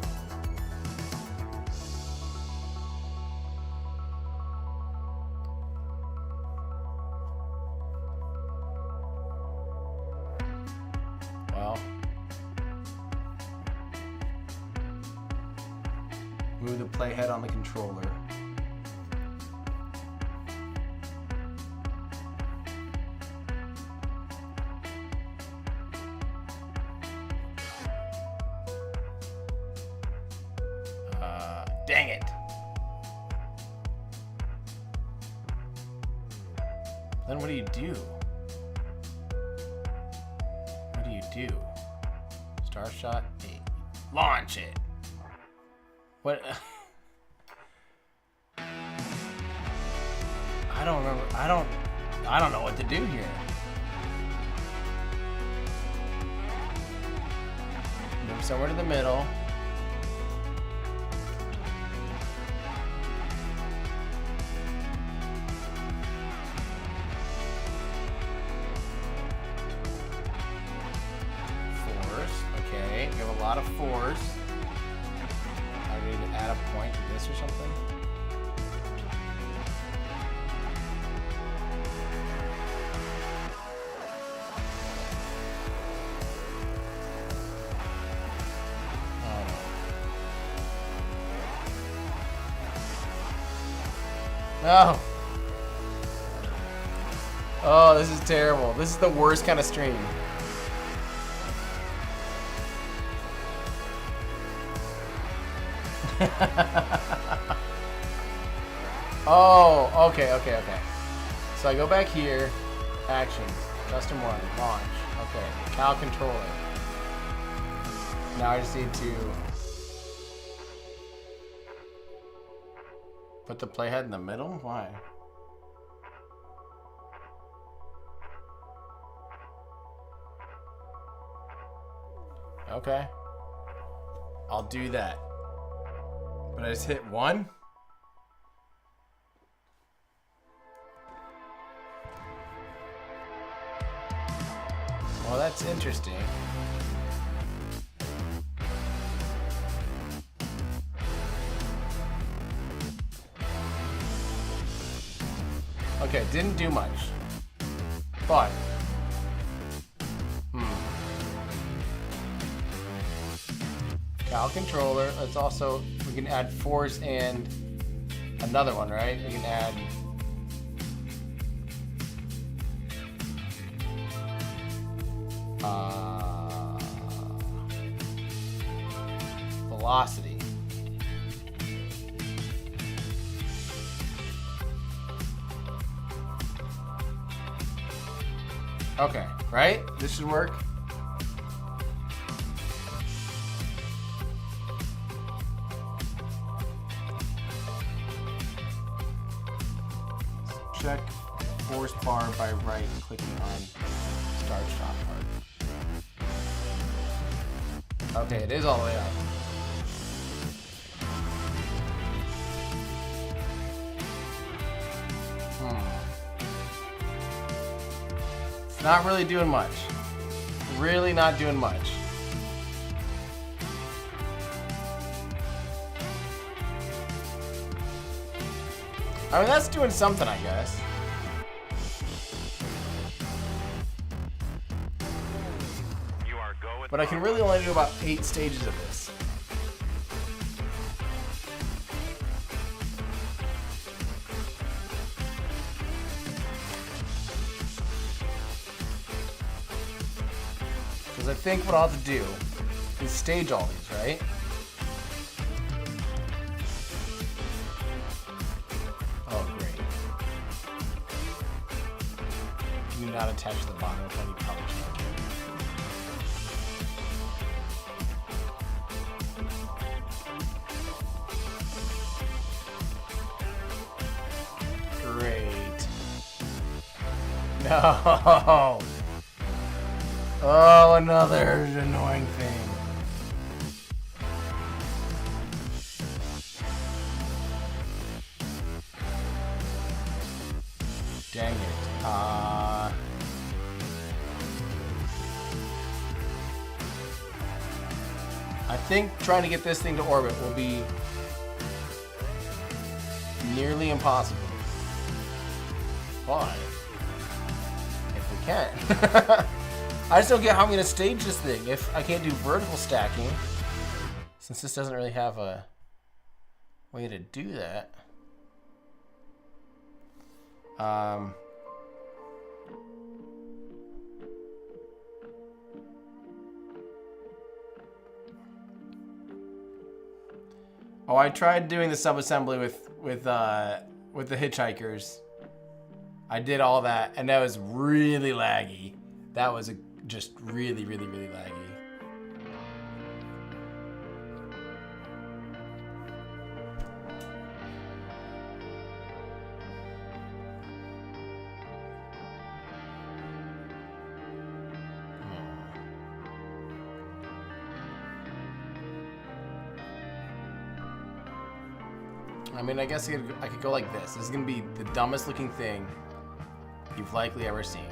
Speaker 1: Well, move the playhead on the controller. Dang it. Then what do you do? What do you do? Star shot 8. Launch it. What? I don't remember. I don't know what to do here. Move somewhere to the middle. Okay, we have a lot of force. I need to add a point to this or something. No. Oh, this is terrible. This is the worst kind of stream. Oh, okay. So I go back here, actions, custom one, launch. Okay, cow controller. Now I just need to put the playhead in the middle? Why? Okay. I'll do that. But I just hit 1? Well, that's interesting. Okay, didn't do much. But Cal controller. Let's also, we can add force and another one, right? We can add velocity. Okay, right? This should work. Check force bar by right clicking on start stop part. Okay, it is all the way up. It's not really doing much. Really not doing much. I mean, that's doing something, I guess.
Speaker 3: You are go with
Speaker 1: But I can really only do about 8 stages of this. Because I think what I'll have to do is stage all these, right? Oh, great. Do not attach to the bottom of any probably can't. Great. No. Oh, another annoying thing. Dang it. I think trying to get this thing to orbit will be nearly impossible. But if we can. I just don't get how I'm going to stage this thing if I can't do vertical stacking, since this doesn't really have a way to do that. Oh, I tried doing the subassembly with the hitchhikers. I did all that, and that was really laggy. That was just really, really, really laggy. I mean, I guess I could go like this. This is gonna be the dumbest looking thing you've likely ever seen.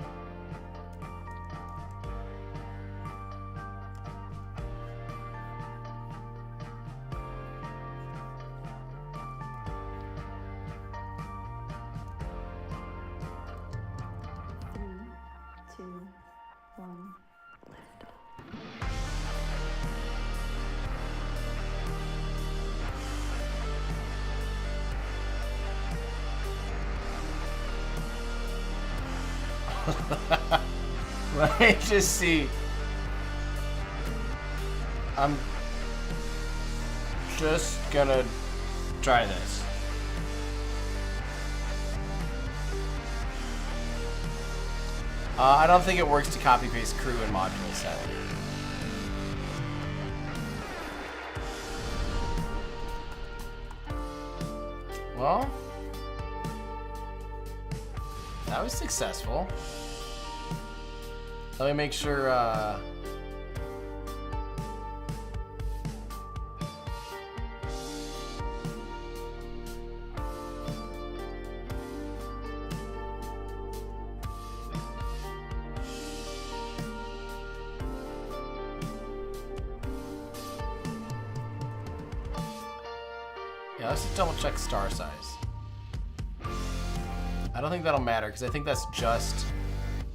Speaker 1: Let me just see. I'm just gonna try this. I don't think it works to copy paste crew and module set. Well, that was successful. Let me make sure let's just double check star size. I don't think that'll matter because I think that's just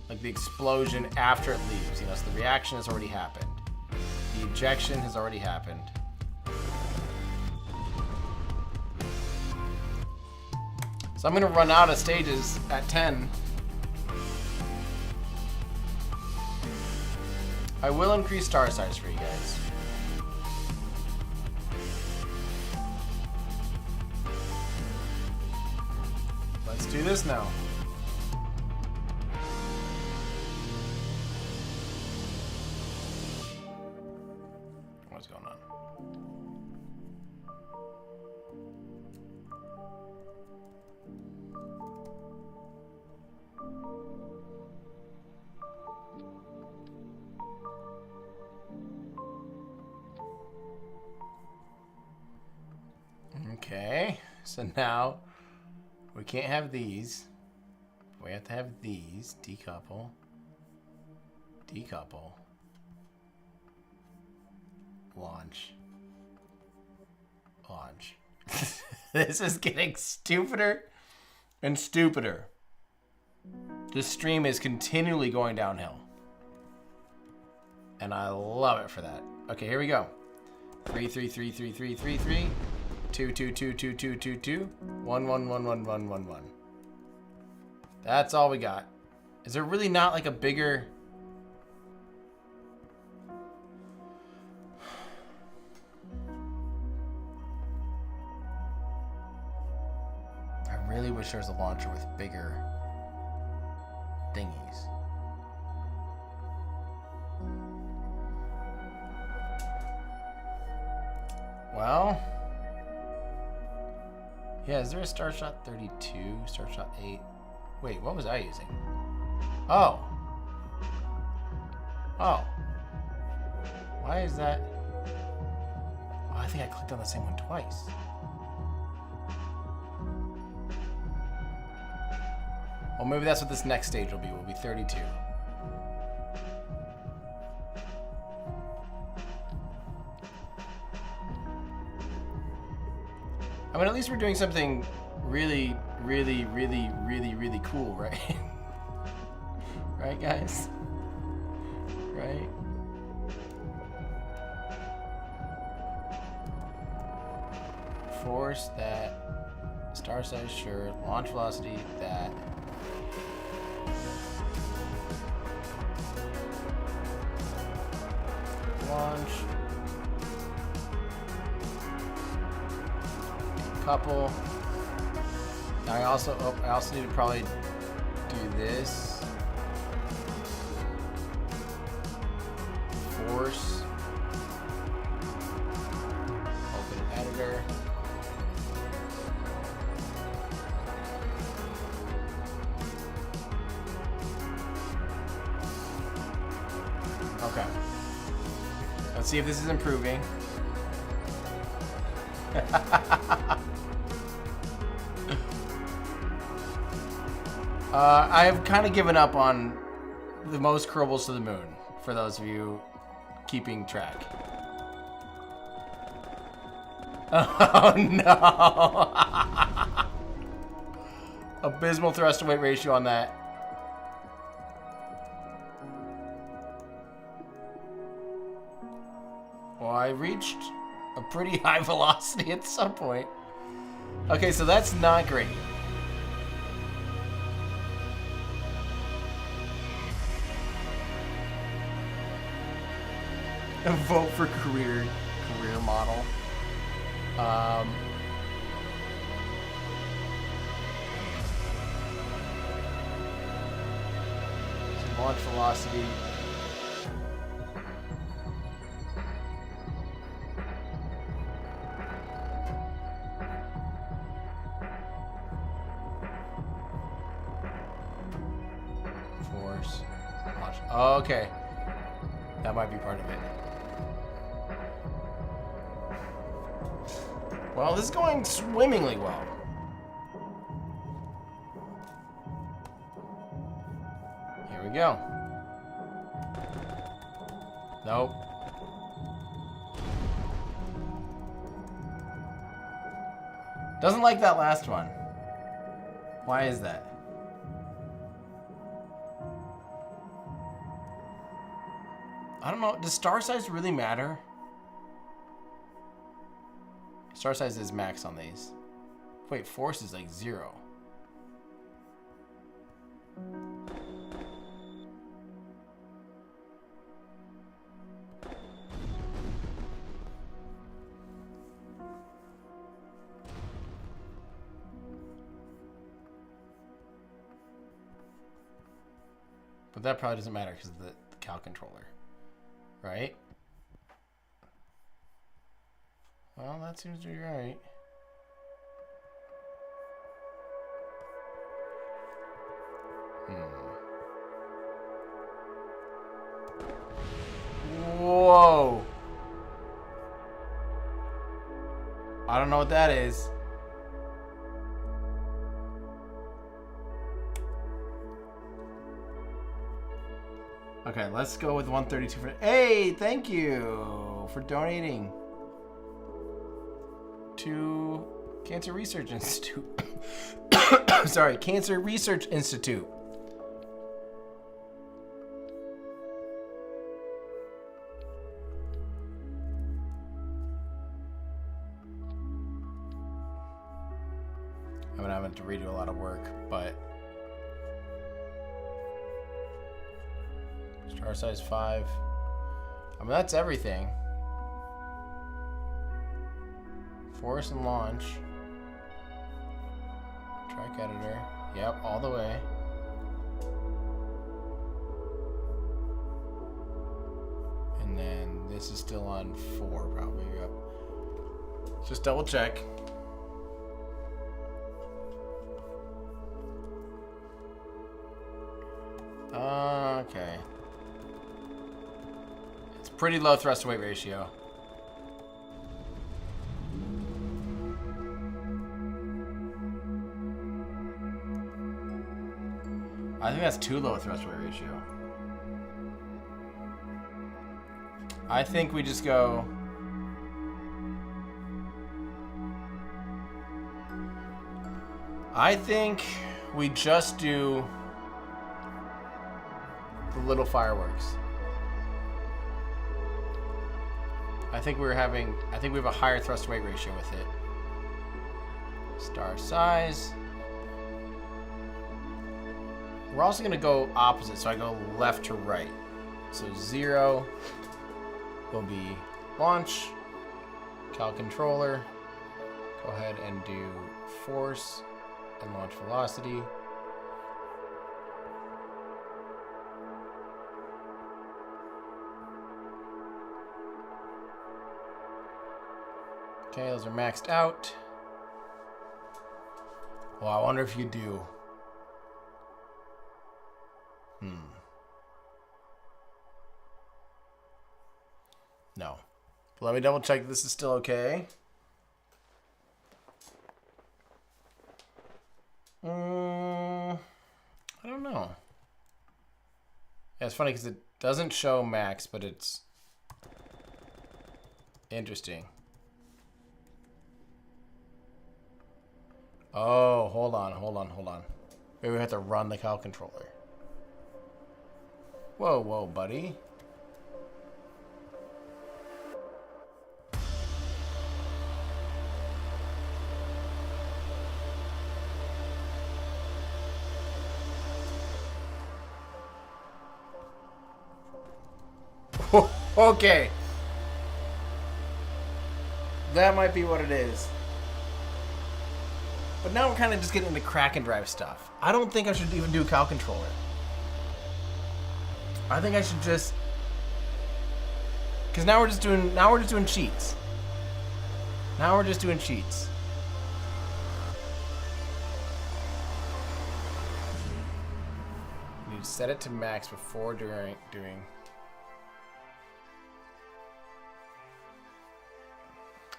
Speaker 1: like the explosion after it leaves. You know, so the reaction has already happened. The ejection has already happened. So I'm gonna run out of stages at 10. I will increase star size for you guys. Let's do this now. What's going on? Okay, so now we can't have these. We have to have these. Decouple. Decouple. Launch. Launch. This is getting stupider and stupider. This stream is continually going downhill. And I love it for that. Okay, here we go. 3, 3, 3, 3, 3, 3, 3. 2, 2, 2, 2, 2, 2, 2. 1, 1, 1, 1, 1, 1, 1. That's all we got. Is there really not like a bigger... I really wish there was a launcher with bigger thingies. Well... yeah, is there a Starshot 32? Starshot 8? Wait, what was I using? Oh. Oh. Why is that? Oh, I think I clicked on the same one twice. Well, maybe that's what this next stage will be. Will be 32. I mean, at least we're doing something really, really, really, really, really cool, right? Right, guys? Right? Force, that. Star size, sure. Launch velocity, that. Launch. Couple. Now I also need to probably do this. Force. Open editor. Okay. Let's see if this is improving. I have kind of given up on the most Kerbals to the moon, for those of you keeping track. Oh no! Abysmal thrust to weight ratio on that. Well, I reached a pretty high velocity at some point. Okay, so that's not great. Vote for career model. So launch velocity. Force. Launch. Oh, okay. That might be part of it. Well, this is going swimmingly well. Here we go. Nope. Doesn't like that last one. Why is that? I don't know. Does star size really matter? Star size is max on these. Wait, force is like 0. But that probably doesn't matter because of the cal controller, right? Well, that seems to be right. Whoa. I don't know what that is. Okay, let's go with 132 for... Hey, thank you for donating to Cancer Research Institute. Sorry, Cancer Research Institute. I'm gonna have to redo a lot of work, but star size 5. I mean, that's everything. Force and launch. Track editor. Yep, all the way. And then this is still on 4, probably. Yep. Just double check. Okay. It's pretty low thrust to weight ratio. I think that's too low a thrust to weight ratio. I think we just go... I think we just do the little fireworks. I think we have a higher thrust to weight ratio with it. Star size. We're also gonna go opposite, so I go left to right. So 0 will be launch, cal controller. Go ahead and do force and launch velocity. Okay, those are maxed out. Well, I wonder if you do. No. But let me double check this is still okay. I don't know. Yeah, it's funny because it doesn't show max, but it's interesting. Oh, hold on. Maybe we have to run the cal controller. Whoa, buddy. Okay. That might be what it is. But now we're kind of just getting into crack and drive stuff. I don't think I should even do cal controller. I think I should just, because now we're just doing cheats. Now we're just doing cheats. You need to set it to max before doing.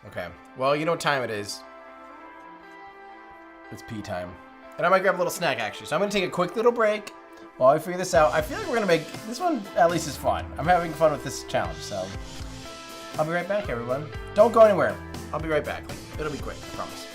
Speaker 1: Okay. Well, you know what time it is. It's pee time. And I might grab a little snack, actually. So I'm going to take a quick little break while I figure this out. I feel like we're going to make... This one, at least, is fun. I'm having fun with this challenge, so... I'll be right back, everyone. Don't go anywhere. I'll be right back. It'll be quick, I promise.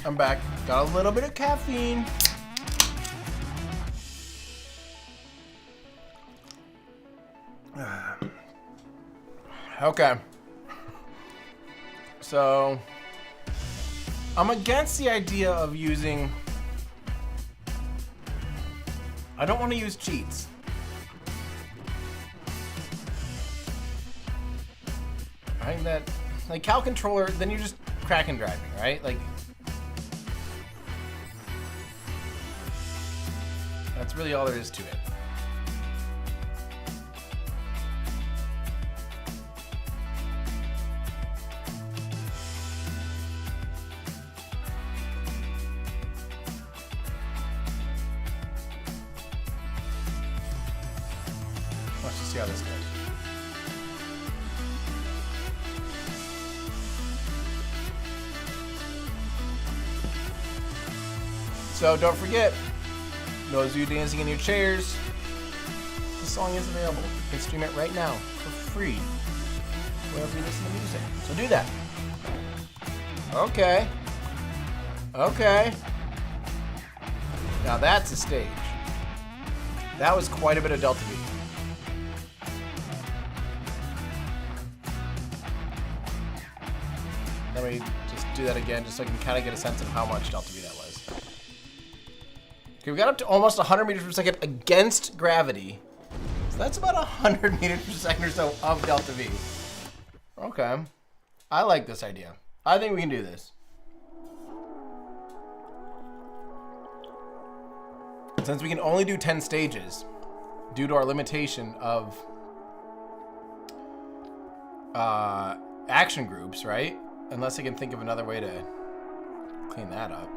Speaker 1: I'm back. Got a little bit of caffeine. Okay. So, I'm against the idea of using... I don't want to use cheats. I think that... Like, Cal Controller, then you're just cracking driving, right? Like... That's really all there is to it. Let's just see how this goes. So don't forget, those of you dancing in your chairs, the song is available. You can stream it right now for free wherever you listen to music. So do that. Okay. Okay. Now that's a stage. That was quite a bit of Delta V. Let me just do that again just so I can kind of get a sense of how much Delta V that was. Okay, we got up to almost 100 meters per second against gravity. So that's about 100 meters per second or so of Delta V. Okay. I like this idea. I think we can do this. Since we can only do 10 stages due to our limitation of action groups, right? Unless I can think of another way to clean that up.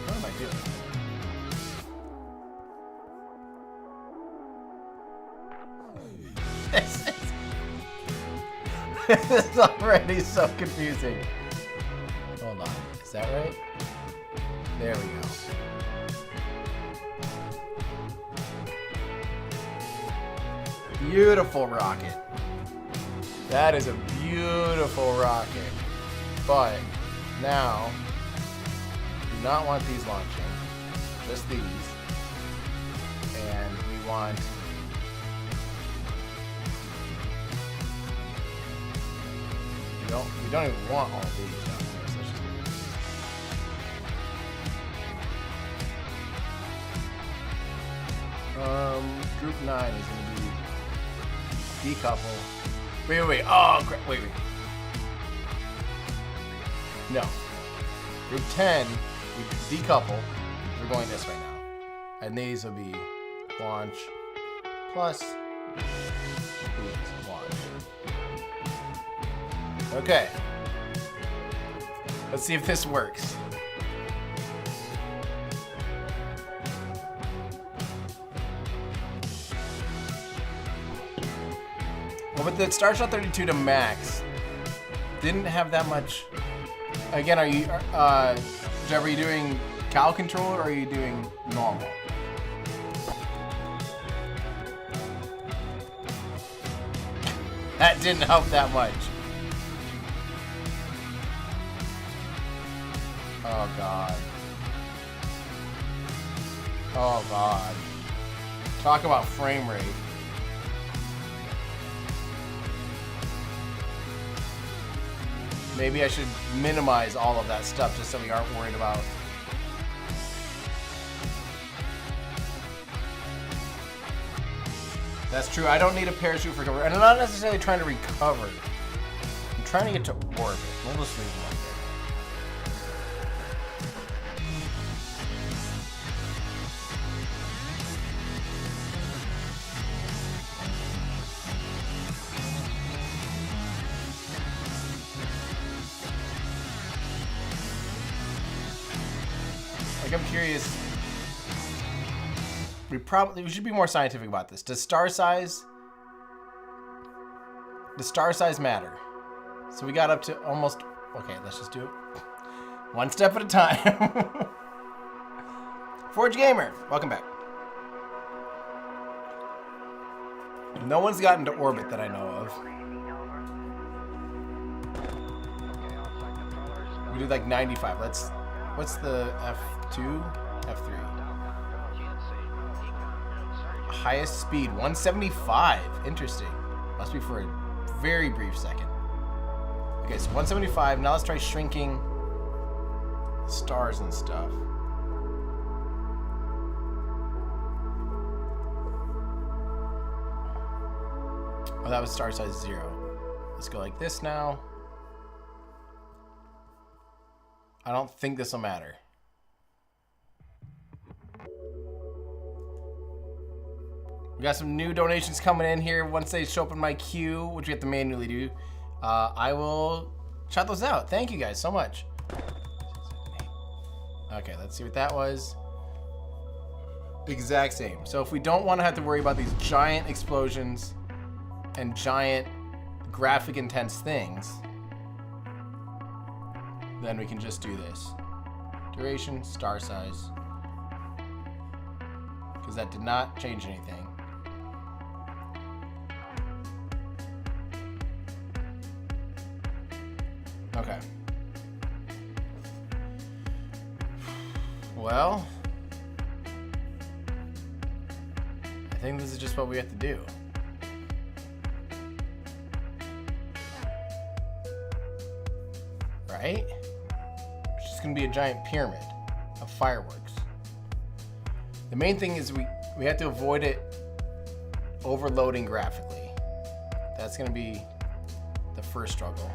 Speaker 1: What am I doing? This is already so confusing. Hold on. Is that right? There we go. Beautiful rocket. That is a beautiful rocket. But now, do not want these launching. Just these. And we want... We don't even want all of these down there, so let's just do group 9 is gonna be decouple. Wait. Oh, wait. No. Group 10, we decouple. We're going this way now. And these will be launch plus these launch. Okay. Let's see if this works. Well, with the Starshot 32 to max, didn't have that much. Again, are you, Jeff, are you doing Cal controller or are you doing normal? That didn't help that much. Oh God. Oh God. Talk about frame rate. Maybe I should minimize all of that stuff just so we aren't worried about. That's true. I don't need a parachute for cover. And I'm not necessarily trying to recover. I'm trying to get to orbit. We'll just leave them like that. I'm curious. We should be more scientific about this. Does star size matter? So we got up to almost... Okay, let's just do it one step at a time. Forge Gamer, welcome back. No one's gotten to orbit that I know of. We did like 95. What's the F2? F3. Highest speed, 175. Interesting. Must be for a very brief second. Okay, so 175. Now let's try shrinking stars and stuff. Oh, that was star size 0. Let's go like this now. I don't think this will matter. We got some new donations coming in here. Once they show up in my queue, which we have to manually do, I will shout those out. Thank you guys so much. Okay, let's see what that was. Exact same. So if we don't want to have to worry about these giant explosions and giant graphic intense things, then we can just do this. Duration, star size. Because that did not change anything. Okay. Well, I think this is just what we have to do. Right? It's just gonna be a giant pyramid of fireworks. The main thing is we have to avoid it overloading graphically. That's gonna be the first struggle.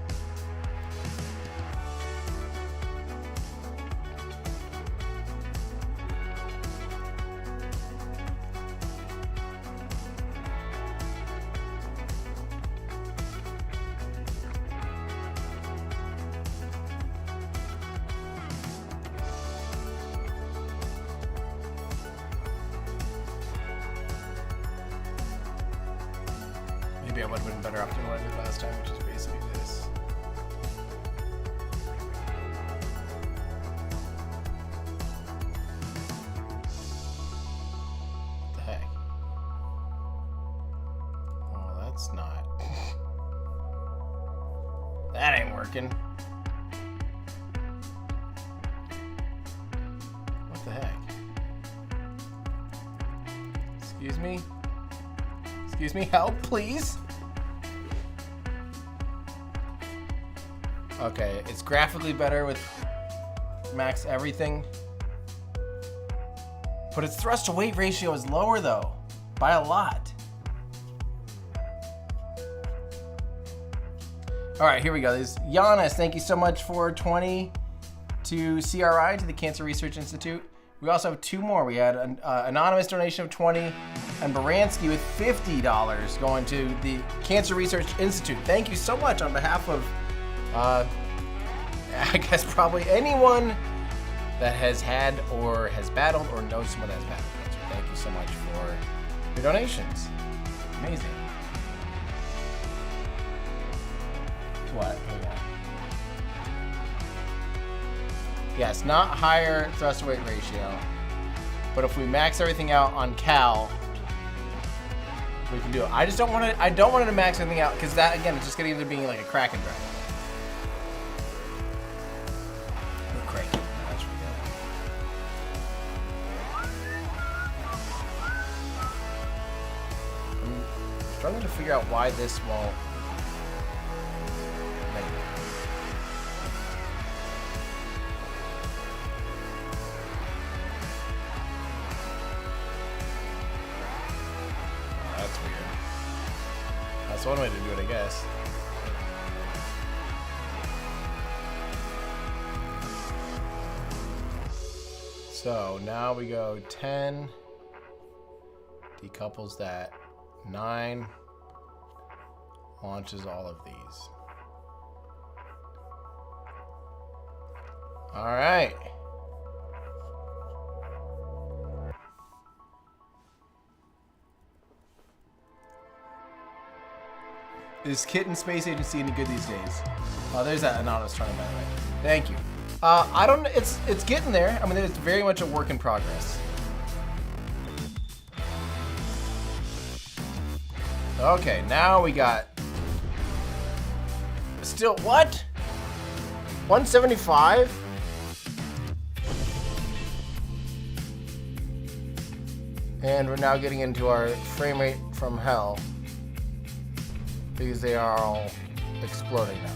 Speaker 1: Maybe I would have been better off doing what I did last time, which is basically this. What the heck? Oh, that's not. That ain't working. What the heck? Excuse me? Excuse me, help, please? Okay, it's graphically better with max everything. But its thrust to weight ratio is lower though, by a lot. All right, here we go. This is Giannis, thank you so much for 20 to CRI, to the Cancer Research Institute. We also have 2 more. We had an anonymous donation of 20 and Baranski with $50 going to the Cancer Research Institute. Thank you so much on behalf of, I guess probably anyone that has had or has battled or knows someone that has battled cancer. Thank you so much for your donations. Amazing. What? Hang on. Yes, not higher thrust to weight ratio, but if we max everything out on Cal, we can do it. I just don't want to. I don't want it to max everything out because that again, it's just gonna end up being like a crack and drive. We're cranking. That's I'm struggling to figure out why this won't. That's weird. That's one way to do it, I guess. So now we go 10, decouples that, 9, launches all of these. All right. Is Kit and Space Agency any good these days? Oh, there's that anonymous turn, by the way. Thank you. I don't. It's getting there. I mean, it's very much a work in progress. Okay, now we got. Still what? 175? And we're now getting into our frame rate from hell because they are all exploding now.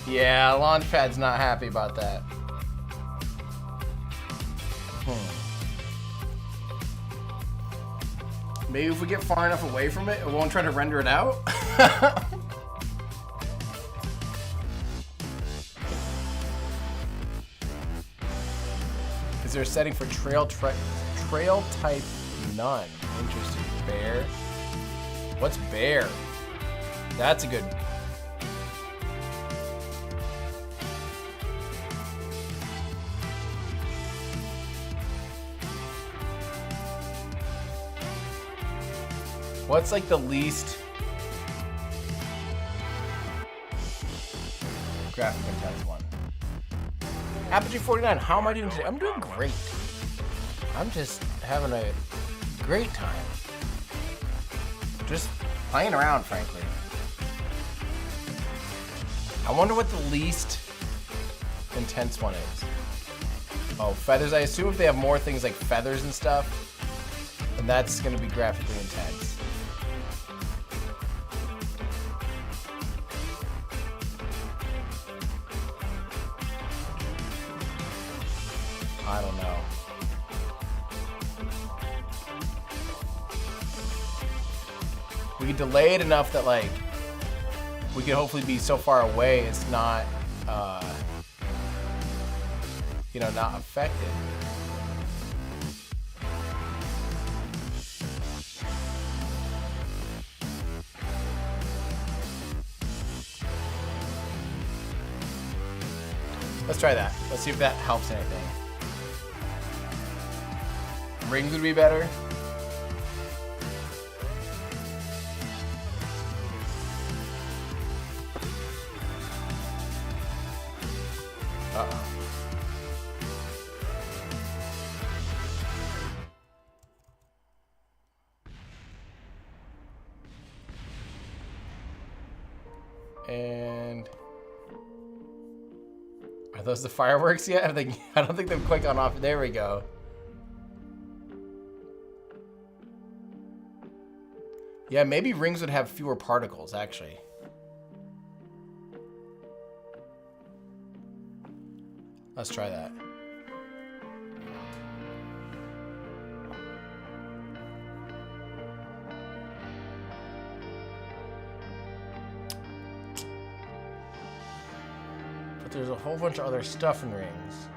Speaker 1: Yeah, Launchpad's not happy about that. Maybe if we get far enough away from it, it won't try to render it out. Is there a setting for trail type none? Interesting. Bear. What's bear? That's a good. What's like the least graphic intense one? Apogee 49, how am I doing today? I'm doing great. I'm just having a great time. Just playing around, frankly. I wonder what the least intense one is. Oh, feathers. I assume if they have more things like feathers and stuff, then that's going to be graphically intense. I don't know. We could delay it enough that like we could hopefully be so far away it's not you know, not affected. Let's try that. Let's see if that helps anything. Rings would be better. Uh-oh. And are those the fireworks yet? I don't think they've quite gone off. There we go. Yeah, maybe rings would have fewer particles, actually. Let's try that. But there's a whole bunch of other stuff in rings.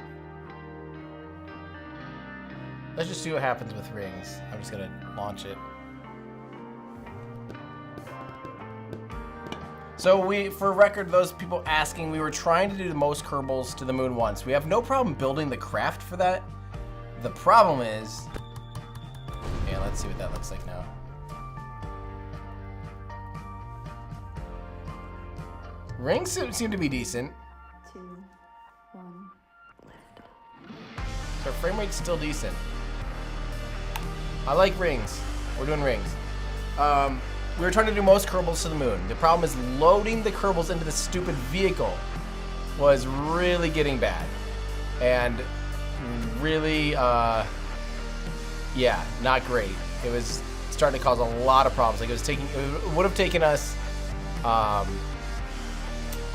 Speaker 1: Let's just see what happens with rings. I'm just gonna launch it. So for record, those people asking, we were trying to do the most Kerbals to the moon once. We have no problem building the craft for that. The problem is, yeah, let's see what that looks like now. Rings seem to be decent.
Speaker 2: 2, 1, lift.
Speaker 1: So our frame rate's still decent. I like rings. We're doing rings. We were trying to do most Kerbals to the moon. The problem is loading the Kerbals into this stupid vehicle was really getting bad. And really, yeah, not great. It was starting to cause a lot of problems. Like it would have taken us a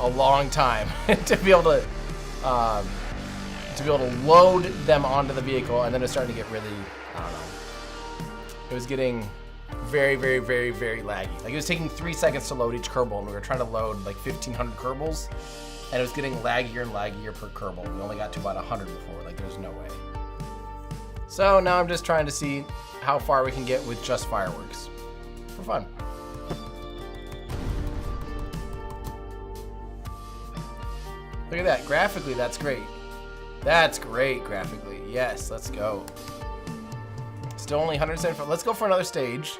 Speaker 1: long time to be able to load them onto the vehicle, and then it's starting to get really, I don't know. It was getting very, very, very, very laggy. Like it was taking 3 seconds to load each Kerbal, and we were trying to load like 1,500 Kerbals, and it was getting laggier and laggier per Kerbal. We only got to about 100 before. Like there's no way. So now I'm just trying to see how far we can get with just fireworks for fun. Look at that. Graphically, that's great. That's great graphically. Yes, let's go. Still only 175. Let's go for another stage.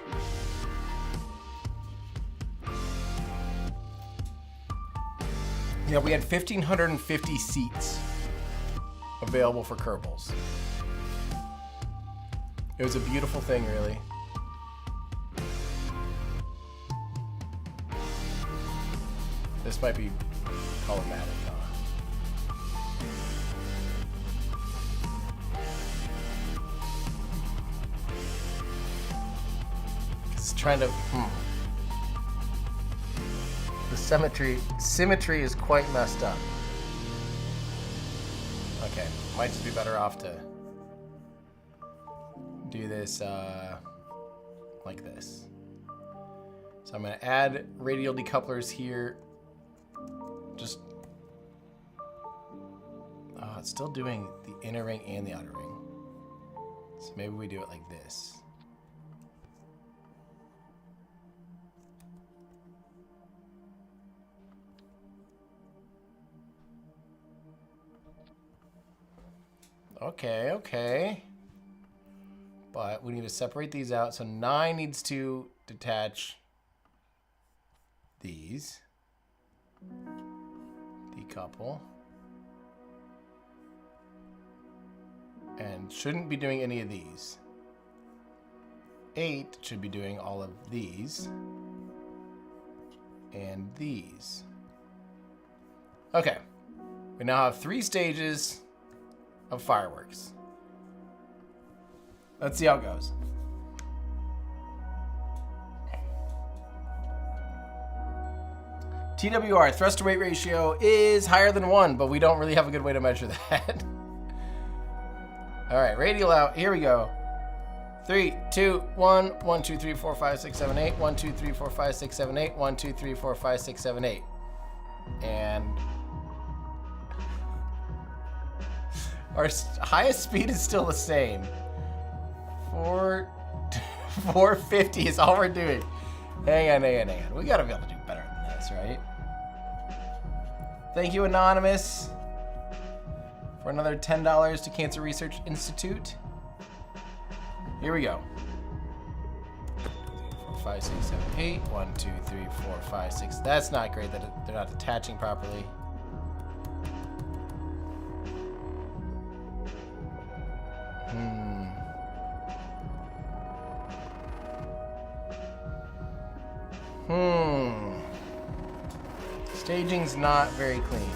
Speaker 1: Yeah, we had 1,550 seats available for Kerbals. It was a beautiful thing, really. This might be problematic, huh? It's trying to. The symmetry is quite messed up. Okay, might just be better off to do this like this. So I'm gonna add radial decouplers here. Just, oh, it's still doing the inner ring and the outer ring. So maybe we do it like this. Okay, okay. But we need to separate these out. So 9 needs to detach these. Decouple. And shouldn't be doing any of these. 8 should be doing all of these. And these. Okay. We now have 3 stages of fireworks. Let's see how it goes. TWR, thrust to weight ratio, is higher than 1, but we don't really have a good way to measure that. All right, radial out. Here we go. 3, 2, 1. 1, 2, 3, 4, 5, 6, 7, 8. 1, 2, 3, 4, 5, 6, 7, 8. 1, 2, 3, 4, 5, 6, 7, 8. And our highest speed is still the same. 450 is all we're doing. Hang on. We gotta be able to do better than this, right? Thank you, Anonymous, for another $10 to Cancer Research Institute. Here we go. 4, 5, 6, 7, 8. 1, 2, 3, 4, 5, 6. That's not great that they're not detaching properly. Staging's not very clean.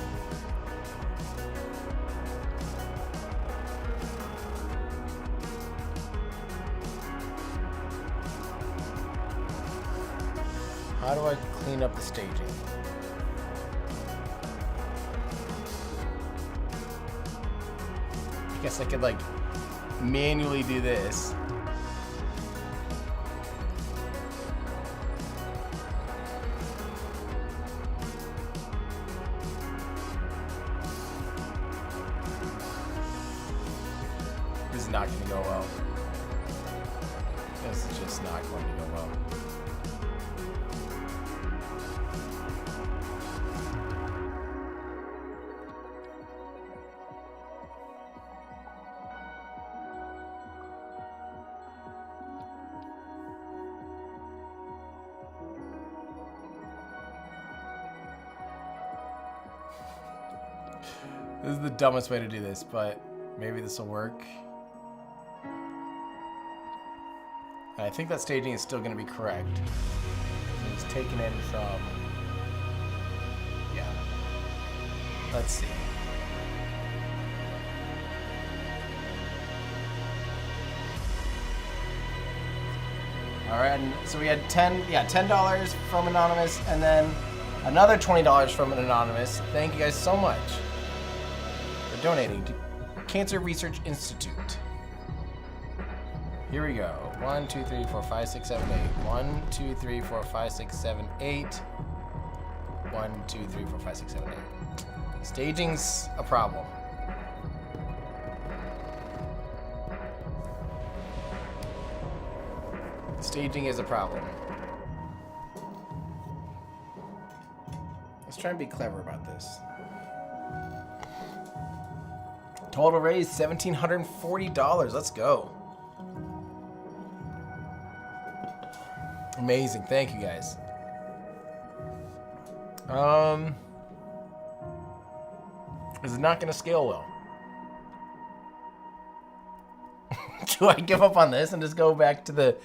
Speaker 1: How do I clean up the staging? I guess I could like manually do this. This is not going to go well. This is just not going to go well. This is the dumbest way to do this, but maybe this will work. I think that staging is still going to be correct. It's taken in from... Yeah. Let's see. All right, so we had $10 from Anonymous, and then another $20 from an Anonymous. Thank you guys so much for donating to Cancer Research Institute. Here we go. 1, 2, 3, 4, 5, 6, 7, 8. 1, 2, 3, 4, 5, 6, 7, 8. 1, 2, 3, 4, 5, 6, 7, 8. Staging's a problem. Staging is a problem. Let's try and be clever about this. Total raise $1,740. Let's go. Amazing. Thank you guys. Is it not going to scale well? Do I give up on this and just go back to the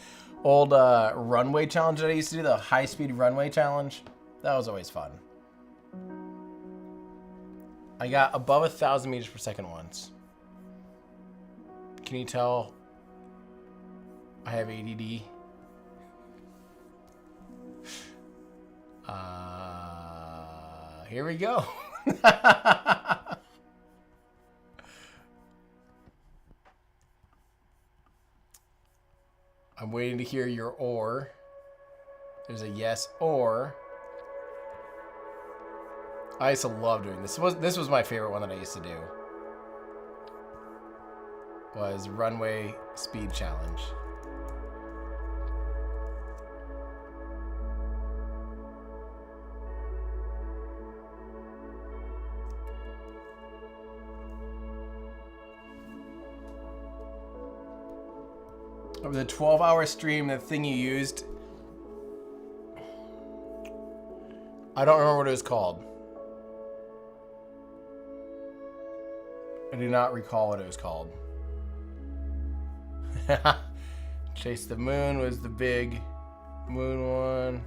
Speaker 1: old runway challenge that I used to do, the high-speed runway challenge? That was always fun. I got above 1,000 meters per second once. Can you tell I have ADD? Here we go. I'm waiting to hear your or. There's a yes or. I used to love doing this. This was my favorite one that I used to do. Was runway speed challenge. Over the 12-hour stream, the thing you used, I don't remember what it was called. I do not recall what it was called. Chase the Moon was the big moon one.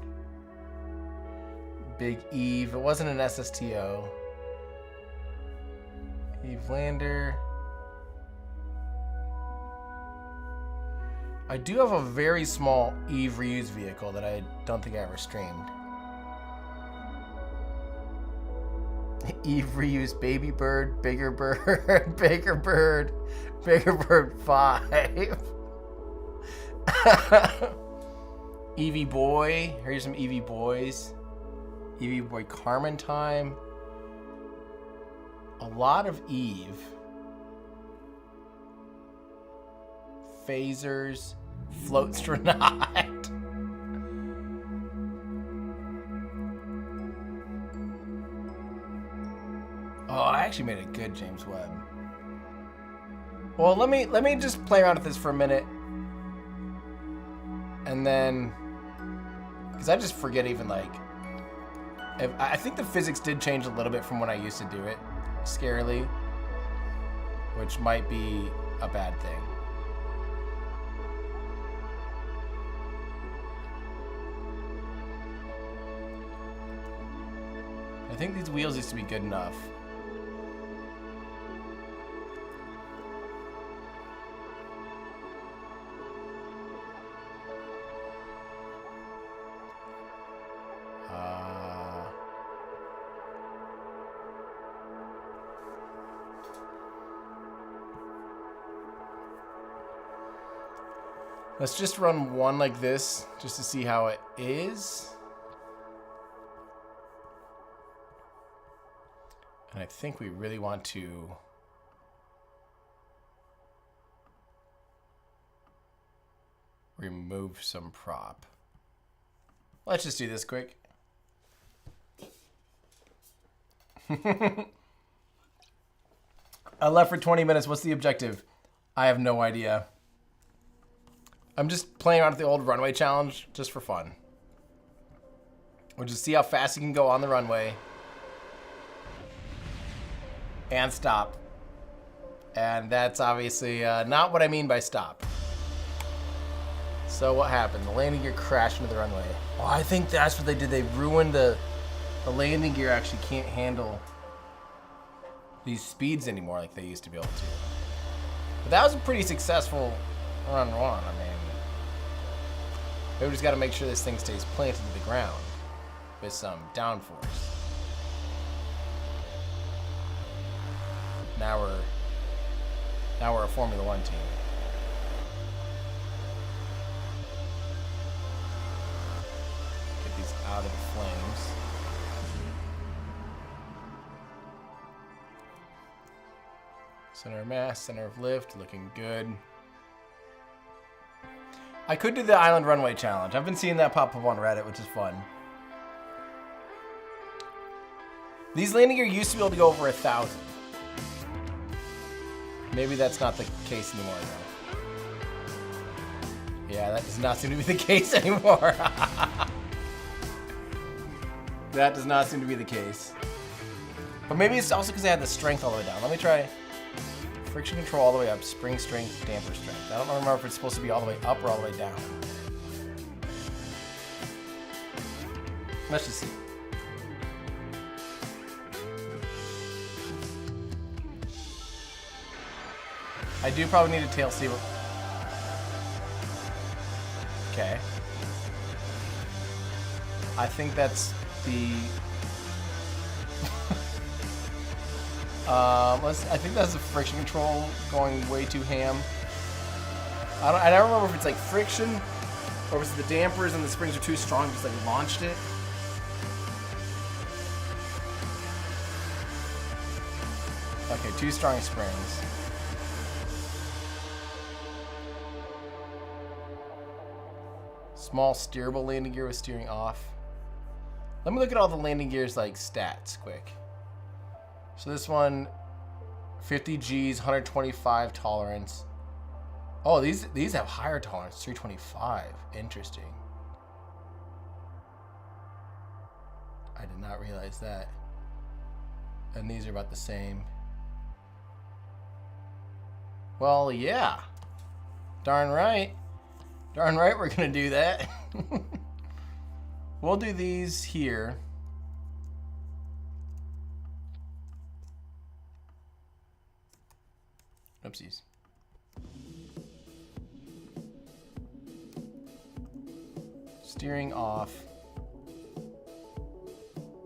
Speaker 1: Big Eve. It wasn't an SSTO. Eve Lander. I do have a very small Eve reused vehicle that I don't think I ever streamed. Eve reused Baby Bird, Bigger Bird, Bigger Bird, Bigger Bird 5. Evie Boy. Here's some Evie Boys. Evie Boy Carmen time. A lot of Eve. Phasers. Floatstronaut. Oh, I actually made a good James Webb. Well, let me just play around with this for a minute. And then, because I just forget even like, I think the physics did change a little bit from when I used to do it, scarily, which might be a bad thing. I think these wheels used to be good enough. Let's just run one like this, just to see how it is. And I think we really want to remove some prop. Let's just do this quick. I left for 20 minutes. What's the objective? I have no idea. I'm just playing around with the old runway challenge just for fun. We'll just see how fast you can go on the runway. And stop. And that's obviously not what I mean by stop. So what happened? The landing gear crashed into the runway. Oh, I think that's what they did. They ruined the landing gear actually can't handle these speeds anymore like they used to be able to. But that was a pretty successful run. I mean, we just got to make sure this thing stays planted to the ground with some downforce. Now we're a Formula One team. Get these out of the flames. Center of mass, center of lift, looking good. I could do the island runway challenge. I've been seeing that pop up on Reddit, which is fun. These landing gear used to be able to go over 1,000. Maybe that's not the case anymore, though. Yeah, that does not seem to be the case anymore. That does not seem to be the case. But maybe it's also because I had the strength all the way down. Let me try friction control all the way up, spring strength, damper strength. I don't remember if it's supposed to be all the way up or all the way down. Let's just see. I do probably need a tail seal. Okay. I think that's the. I think that's the friction control going way too ham. I don't remember if it's like friction or was it the dampers and the springs are too strong, just like launched it. Okay, too strong springs. Small steerable landing gear with steering off. Let me look at all the landing gears like stats quick. So this one, 50 Gs, 125 tolerance. Oh, these have higher tolerance, 325. Interesting. I did not realize that. And these are about the same. Well, yeah. Darn right. Darn right we're gonna do that. We'll do these here. Oopsies. Steering off.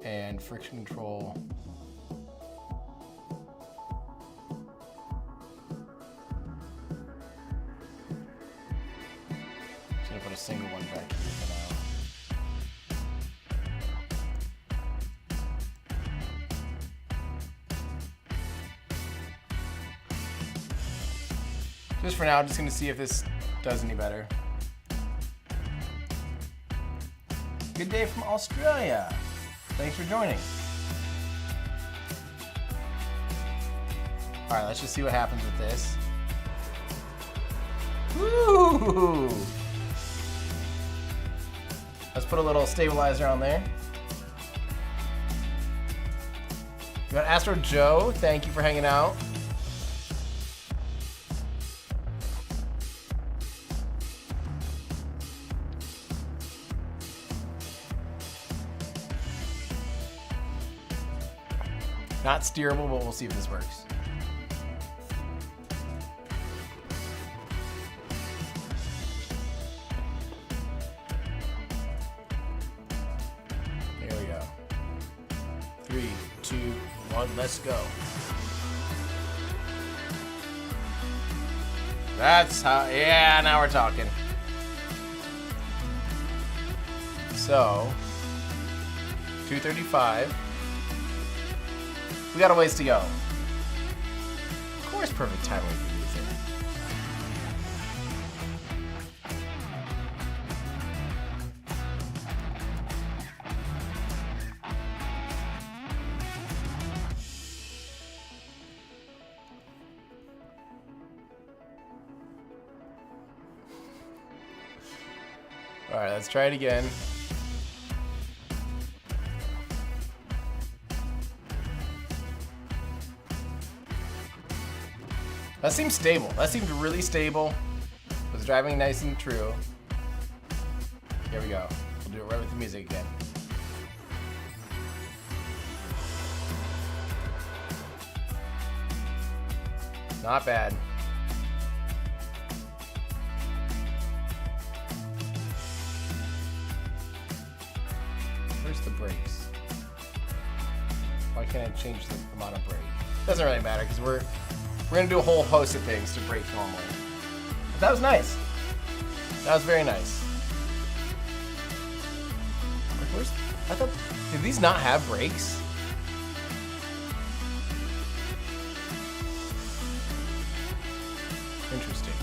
Speaker 1: And friction control. Just gonna put a single one back here for now. Just for now, I'm just gonna see if this does any better. Good day from Australia. Thanks for joining. All right, let's just see what happens with this. Woo! Let's put a little stabilizer on there. We got Astro Joe. Thank you for hanging out. Not steerable, but we'll see if this works. Here we go. 3, 2, 1, let's go. That's how, yeah, now we're talking. So, 235. We got a ways to go. Of course, perfect timing for music. All right, let's try it again. That seems stable. That seemed really stable. Was driving nice and true. Here we go. We'll do it right with the music again. Not bad. Where's the brakes? Why can't I change the amount of brake? Doesn't really matter because we're gonna do a whole host of things to brake normally. But that was nice. That was very nice. Like, where's? I thought, did these not have brakes? Interesting.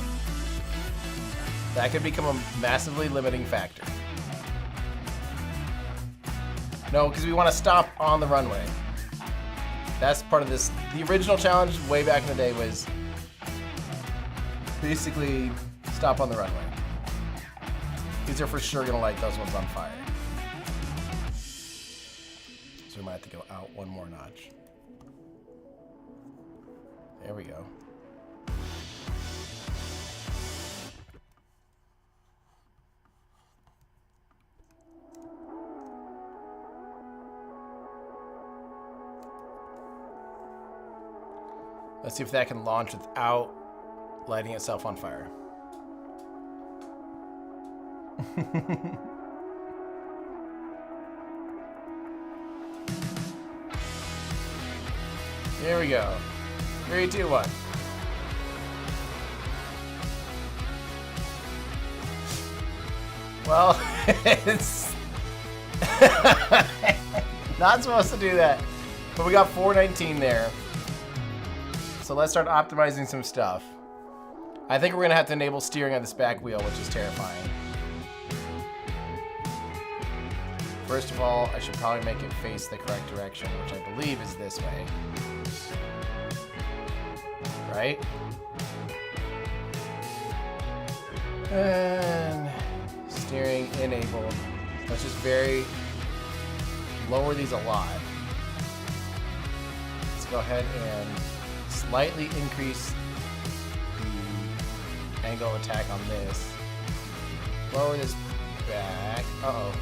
Speaker 1: That could become a massively limiting factor. No, because we want to stop on the runway. That's part of this. The original challenge way back in the day was basically stop on the runway. These are for sure gonna light those ones on fire. So we might have to go out one more notch. There we go. Let's see if that can launch without lighting itself on fire. Here we go. 3, 2, 1. Well, it's not supposed to do that. But we got 419 there. So let's start optimizing some stuff. I think we're gonna have to enable steering on this back wheel, which is terrifying. First of all, I should probably make it face the correct direction, which I believe is this way. Right? And steering enabled. Let's just lower these a lot. Let's go ahead and slightly increase the angle of attack on this. Lower this back. Uh-oh.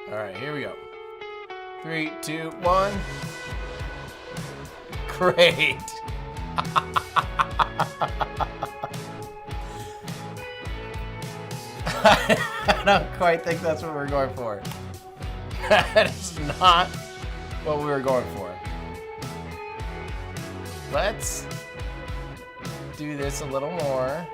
Speaker 1: All right, here we go. 3, 2, 1. Great. I don't quite think that's what we're going for. That is not what we were going for. Let's do this a little more.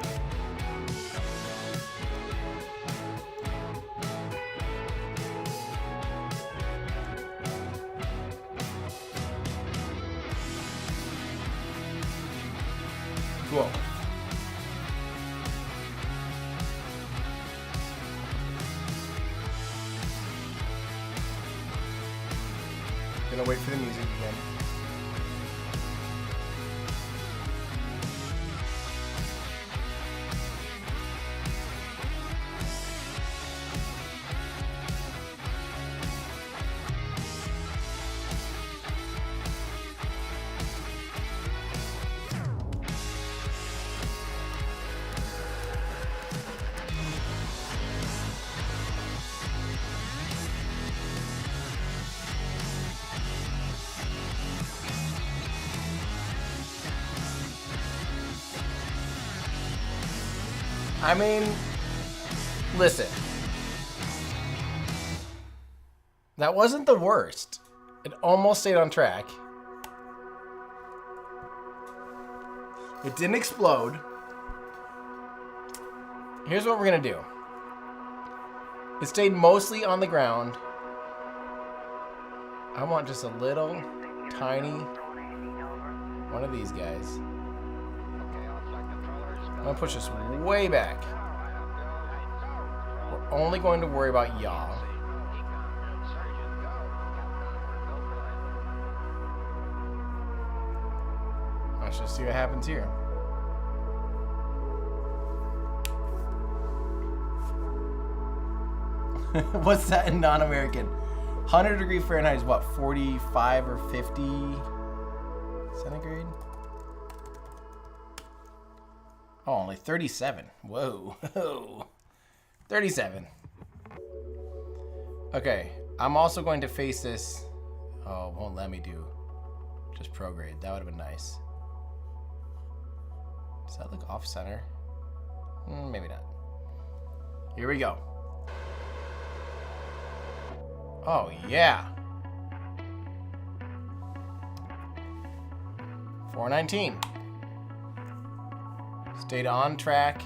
Speaker 1: Cool. Gonna wait for the music again. I mean, listen. That wasn't the worst. It almost stayed on track. It didn't explode. Here's what we're gonna do. It stayed mostly on the ground. I want just a little tiny one of these guys. I'm gonna push this way back. We're only going to worry about yaw. Let's just see what happens here. What's that in non-American? 100 Fahrenheit is what, 45 or 50 centigrade? Oh, only 37. Whoa. 37. Okay, I'm also going to face this. Oh, it won't let me do just prograde. That would have been nice. Does that look off center? Maybe not. Here we go. Oh, yeah. 419. Stayed on track.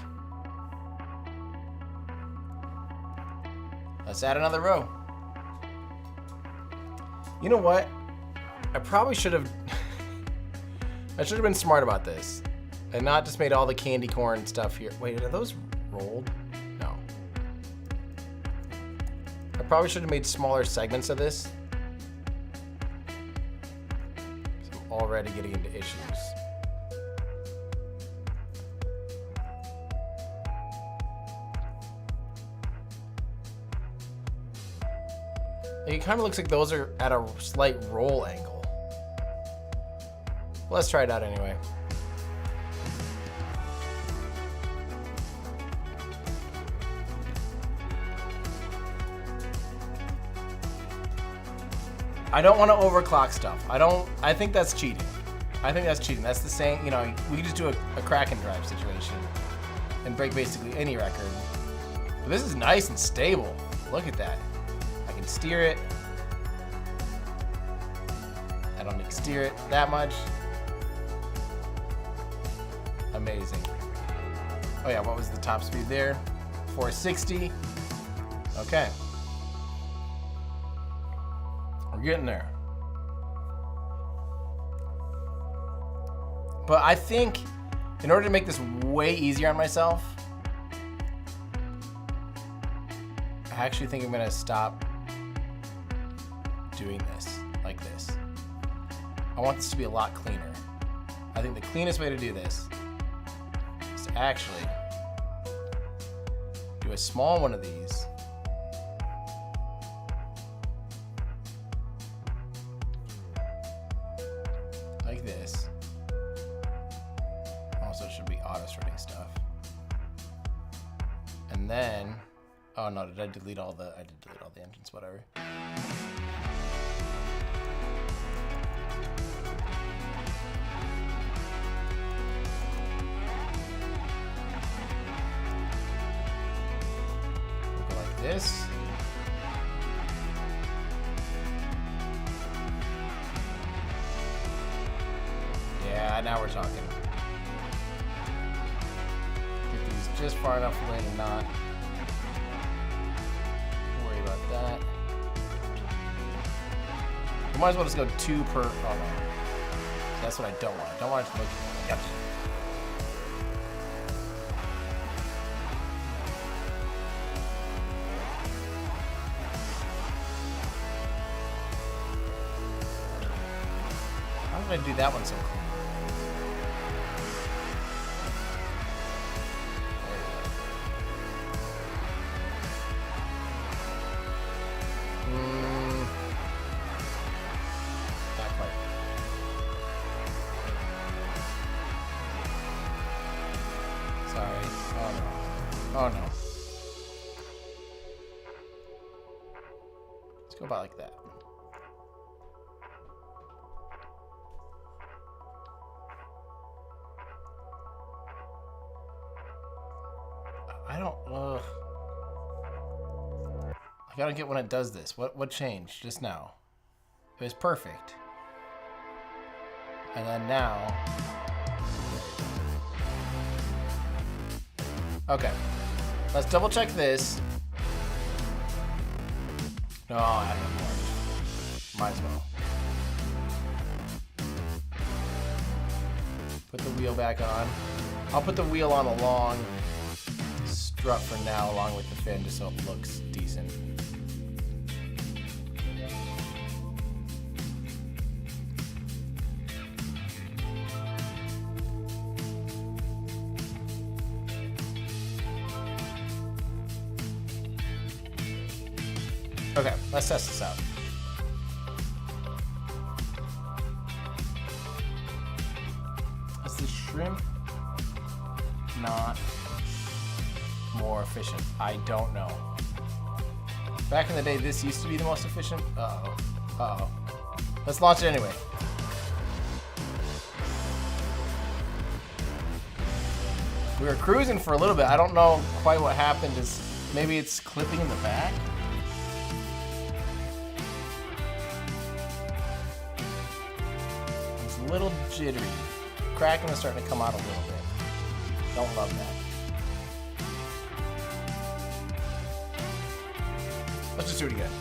Speaker 1: Let's add another row. You know what? I probably should have... I should have been smart about this. And not just made all the candy corn stuff here. Wait, are those rolled? No. I probably should have made smaller segments of this. I'm already getting into issues. It kind of looks like those are at a slight roll angle. Let's try it out anyway. I don't want to overclock stuff. I think that's cheating. That's the same, you know, we could just do a crack and drive situation and break basically any record. But this is nice and stable. Look at that. I can steer it. I don't need to steer it that much. Amazing. Oh yeah, what was the top speed there? 460. Okay. We're getting there. But I think in order to make this way easier on myself, I actually think I'm gonna stop doing this like this. I want this to be a lot cleaner. I think the cleanest way to do this is to actually do a small one of these. Like this. Also, it should be auto sorting stuff. And then, oh no, did I delete all the? I did delete all the engines. Whatever. We'll go like this. Yeah, now we're talking. Get these just far enough away to not worry about that. We might as well just go 2 per. Oh no. That's what I don't want. I don't want it to look. Yep. How did I do that one so clean? Not quite. Sorry. Oh no. Oh no. Let's go about like that. I don't. I don't get when it does this. What changed just now? It was perfect. And then now. Okay. Let's double check this. No, I have no more. Might as well. Put the wheel back on. I'll put the wheel on a long strut for now, along with the fin, just so it looks decent. Okay, let's test this out. Is the shrimp not more efficient? I don't know. Back in the day, this used to be the most efficient. Uh-oh. Uh-oh. Let's launch it anyway. We were cruising for a little bit. I don't know quite what happened. Is maybe it's clipping in the back? It's a little jittery. Cracking is starting to come out a little bit. Don't love that. Let's just do it again.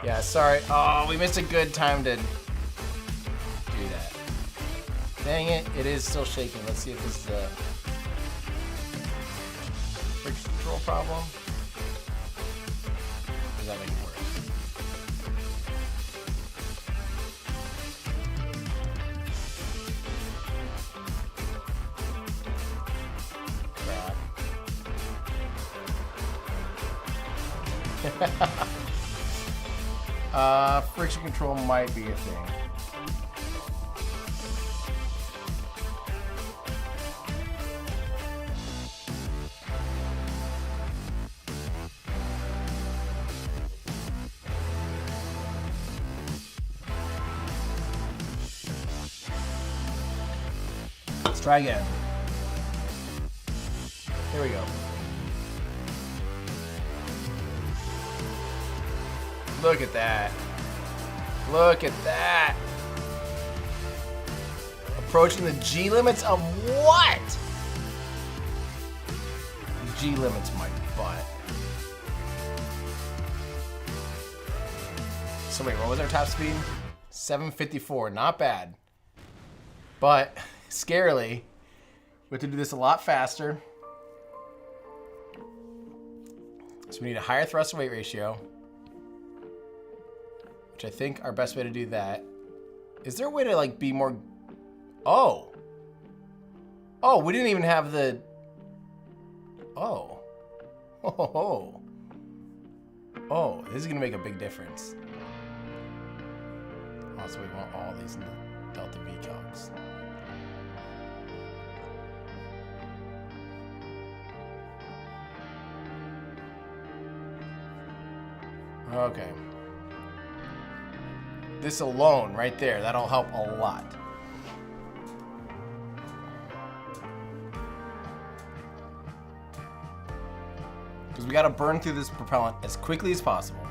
Speaker 1: Yeah, sorry. Oh, we missed a good time to do that. Dang it, it is still shaking. Let's see if this is a friction control problem. Or does that make it worse? Friction control might be a thing. Let's try again. Here we go. Look at that. Look at that. Approaching the G limits of what? G limits my butt. So wait, what was our top speed? 754, not bad. But scarily, we have to do this a lot faster. So we need a higher thrust to weight ratio. Which I think our best way to do that. Is there a way to like be more? Oh. Oh, we didn't even have the. Oh. Oh. Oh, this is gonna make a big difference. Also, we want all these Delta V cogs. Okay. This alone, right there, that'll help a lot. Because we gotta burn through this propellant as quickly as possible.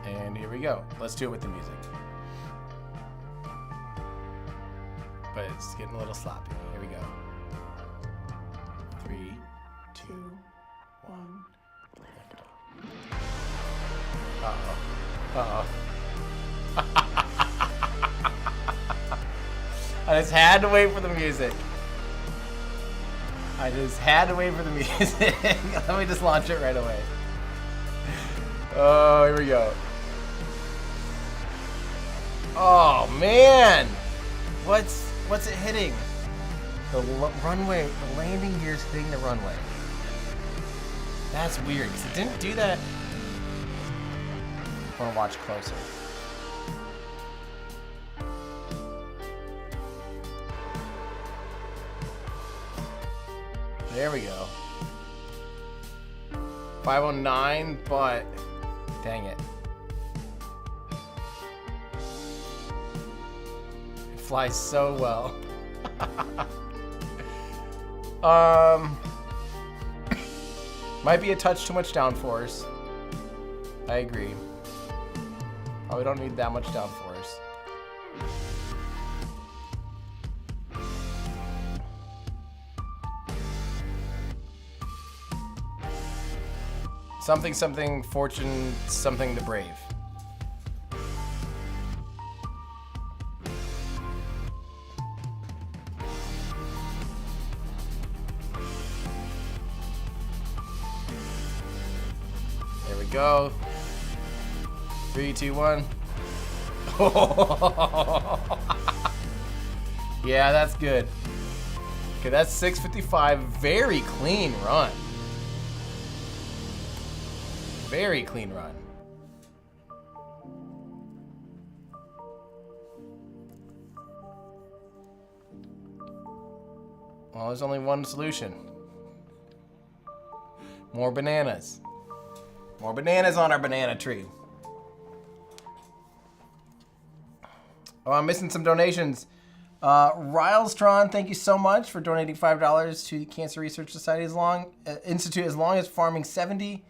Speaker 1: And here we go. Let's do it with the music. But it's getting a little sloppy. Here we go. 3, 2, 1. Uh-oh. Uh-oh. I just had to wait for the music. I just had to wait for the music. Let me just launch it right away. Oh, here we go. Oh, man. What's it hitting? The runway, the landing gear's hitting the runway. That's weird, because it didn't do that. I want to watch closer. There we go. 509, but dang it. It flies so well. Might be a touch too much downforce. I agree. Probably don't need that much downforce. Something, something, fortune, something to brave. There we go. 3, 2, 1. Yeah, that's good. Okay, that's 655. Very clean run. Very clean run. Well, there's only one solution. More bananas. More bananas on our banana tree. Oh, I'm missing some donations. Rylestron, thank you so much for donating $5 to the Cancer Research Society Institute as long as farming 70.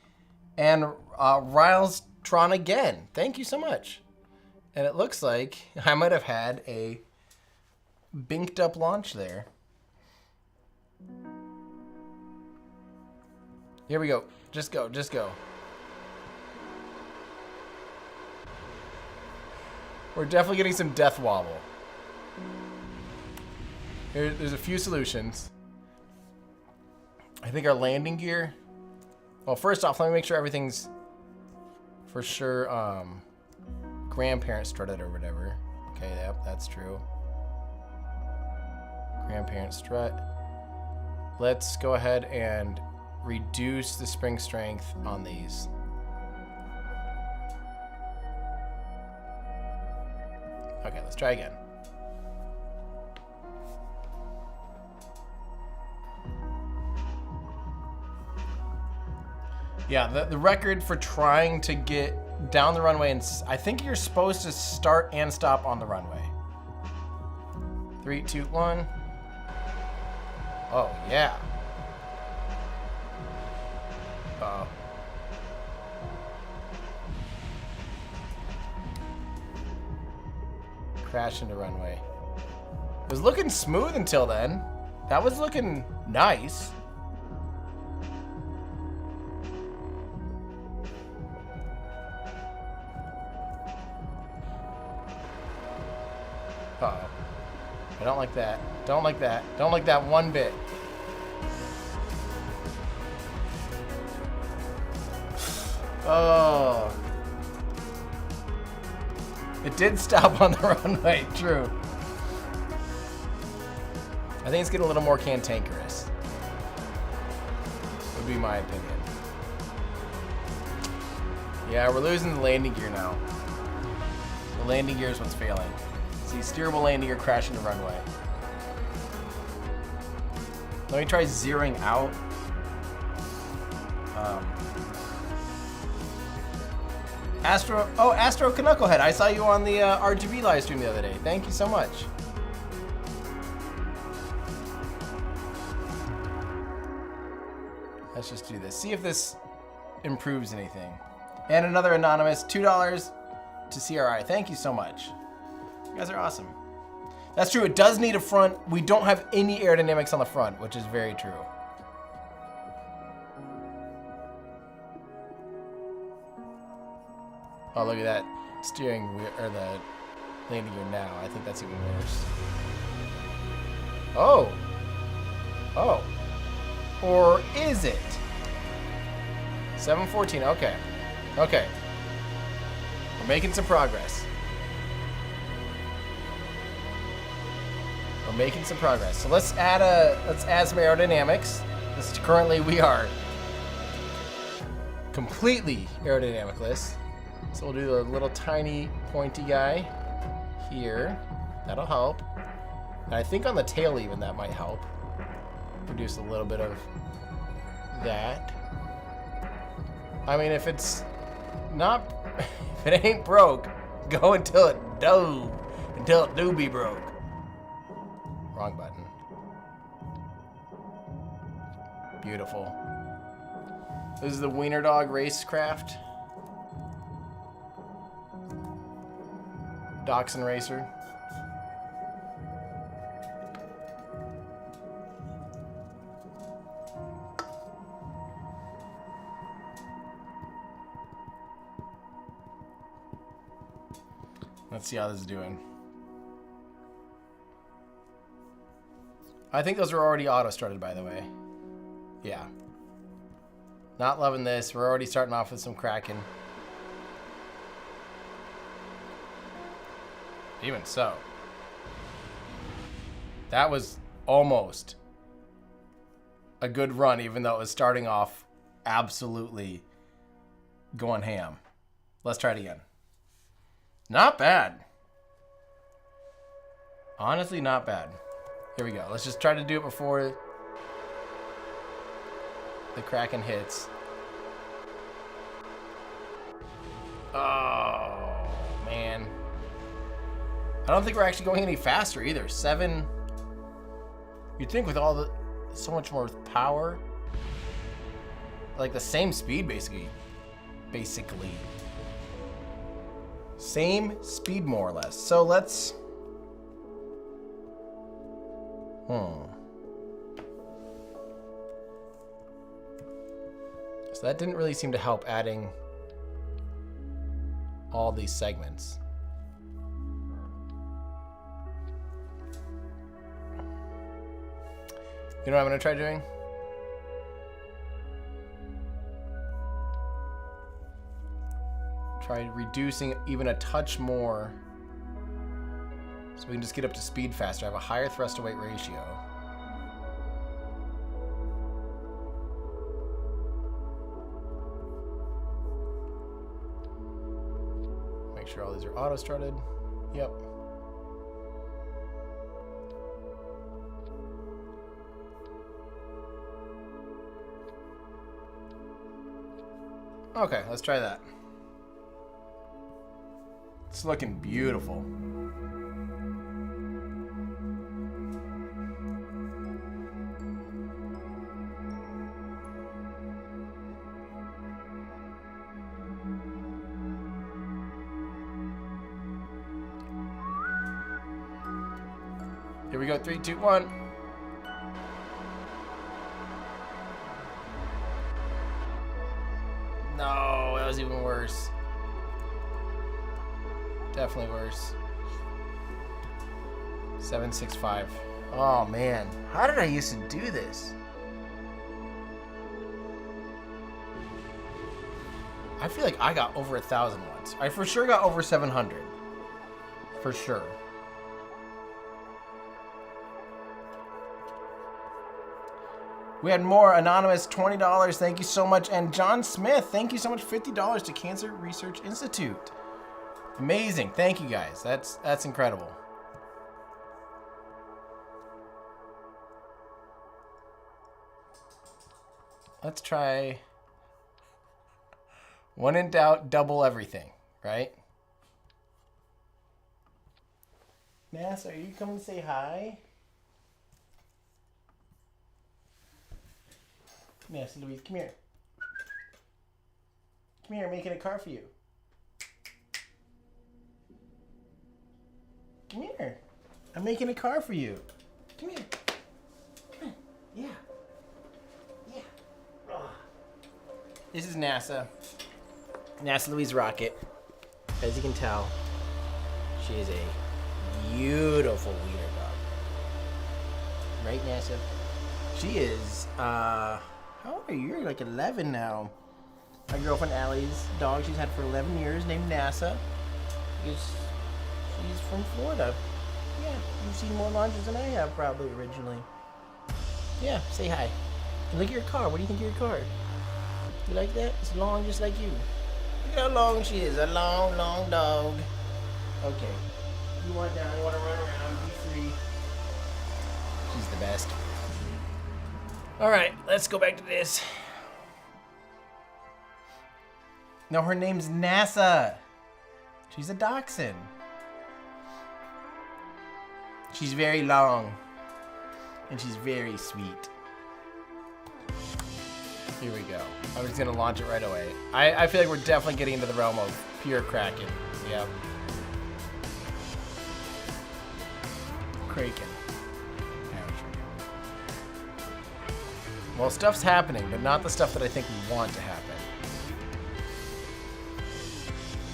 Speaker 1: And Rylestron again, thank you so much. And it looks like I might have had a binked up launch there. Here we go. Just go, just go. We're definitely getting some death wobble. There's a few solutions. I think our landing gear. Well, first off, let me make sure everything's for sure grandparent strutted or whatever. Okay, yep, that's true. Grandparent strut. Let's go ahead and reduce the spring strength on these. Okay, let's try again. Yeah, the record for trying to get down the runway, and I think you're supposed to start and stop on the runway. 3, 2, 1. Oh, yeah. Uh-oh. Crash into runway. It was looking smooth until then. That was looking nice. Uh-oh. I don't like that. Don't like that. Don't like that one bit. Oh. It did stop on the runway, true. I think it's getting a little more cantankerous. Would be my opinion. Yeah, we're losing the landing gear now. The landing gear is what's failing. See, steerable landing gear crashing the runway. Let me try zeroing out. Astro Knucklehead, I saw you on the RGB live stream the other day. Thank you so much. Let's just do this. See if this improves anything. And another anonymous, $2 to CRI. Thank you so much. You guys are awesome. That's true, it does need a front. We don't have any aerodynamics on the front, which is very true. Oh, look at that steering wheel, or the landing gear now. I think that's even worse. Oh. Oh. Or is it? 714, okay. Okay. We're making some progress. We're making some progress. So let's add some aerodynamics. Currently we are completely aerodynamicless. So we'll do a little tiny pointy guy here. That'll help. And I think on the tail even that might help. Produce a little bit of that. I mean, if it's not, if it ain't broke, go until it do be broke. Wrong button. Beautiful. This is the Wiener Dog Racecraft. Dachshund Racer. Let's see how this is doing. I think those are already auto-started, by the way. Yeah. Not loving this. We're already starting off with some cracking. Even so. That was almost a good run, even though it was starting off absolutely going ham. Let's try it again. Not bad. Honestly, not bad. Here we go. Let's just try to do it before the Kraken hits. Oh, man. I don't think we're actually going any faster either. 7. You'd think with all the so much more power, like the same speed basically. Same speed more or less. So let's So that didn't really seem to help adding all these segments. You know what I'm gonna try doing? Try reducing even a touch more so we can just get up to speed faster. I have a higher thrust to weight ratio. Make sure all these are auto started. Yep. Okay, let's try that. It's looking beautiful. Here we go, 3, 2, 1. No, that was even worse. Definitely worse. 765. Oh man, how did I used to do this? I feel like I got over 1,000 once. I for sure got over 700. For sure. We had more anonymous $20. Thank you so much. And John Smith, thank you so much. $50 to Cancer Research Institute. Amazing. Thank you guys. That's incredible. Let's try. When in doubt, double everything, right? NASA, are you coming to say hi? NASA, Louise, come here. Come here, I'm making a car for you. Come here. I'm making a car for you. Come here. Come here. Yeah. Yeah. Oh. This is NASA. NASA Louise Rocket. As you can tell, she is a beautiful wiener dog. Right, NASA? She is, how old are you? You're like 11 now. My girlfriend Allie's dog she's had for 11 years named NASA. She's from Florida. Yeah, you've seen more launches than I have probably originally. Yeah, say hi. And look at your car. What do you think of your car? You like that? It's long just like you. Look at how long she is. A long, long dog. Okay. You want down, you want to run around, be free. She's the best. Alright, let's go back to this. No, her name's NASA. She's a dachshund. She's very long. And she's very sweet. Here we go. I'm just gonna launch it right away. I feel like we're definitely getting into the realm of pure Kraken. Yep. Kraken. Well, stuff's happening, but not the stuff that I think we want to happen.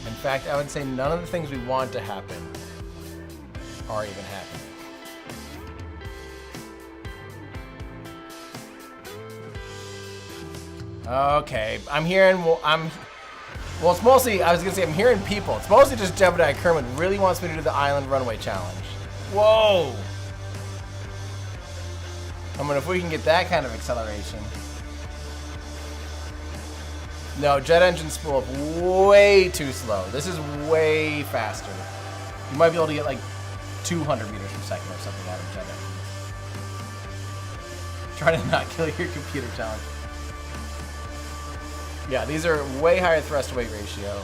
Speaker 1: In fact, I would say none of the things we want to happen are even happening. Okay, I'm hearing, well, it's mostly, I was gonna say I'm hearing people. It's mostly just Jebediah Kermit really wants me to do the Island Runway Challenge. Whoa! I mean, if we can get that kind of acceleration. No, jet engine spool up way too slow. This is way faster. You might be able to get like 200 meters per second or something out of jet engines. Try to not kill your computer challenge. Yeah, these are way higher thrust to weight ratio.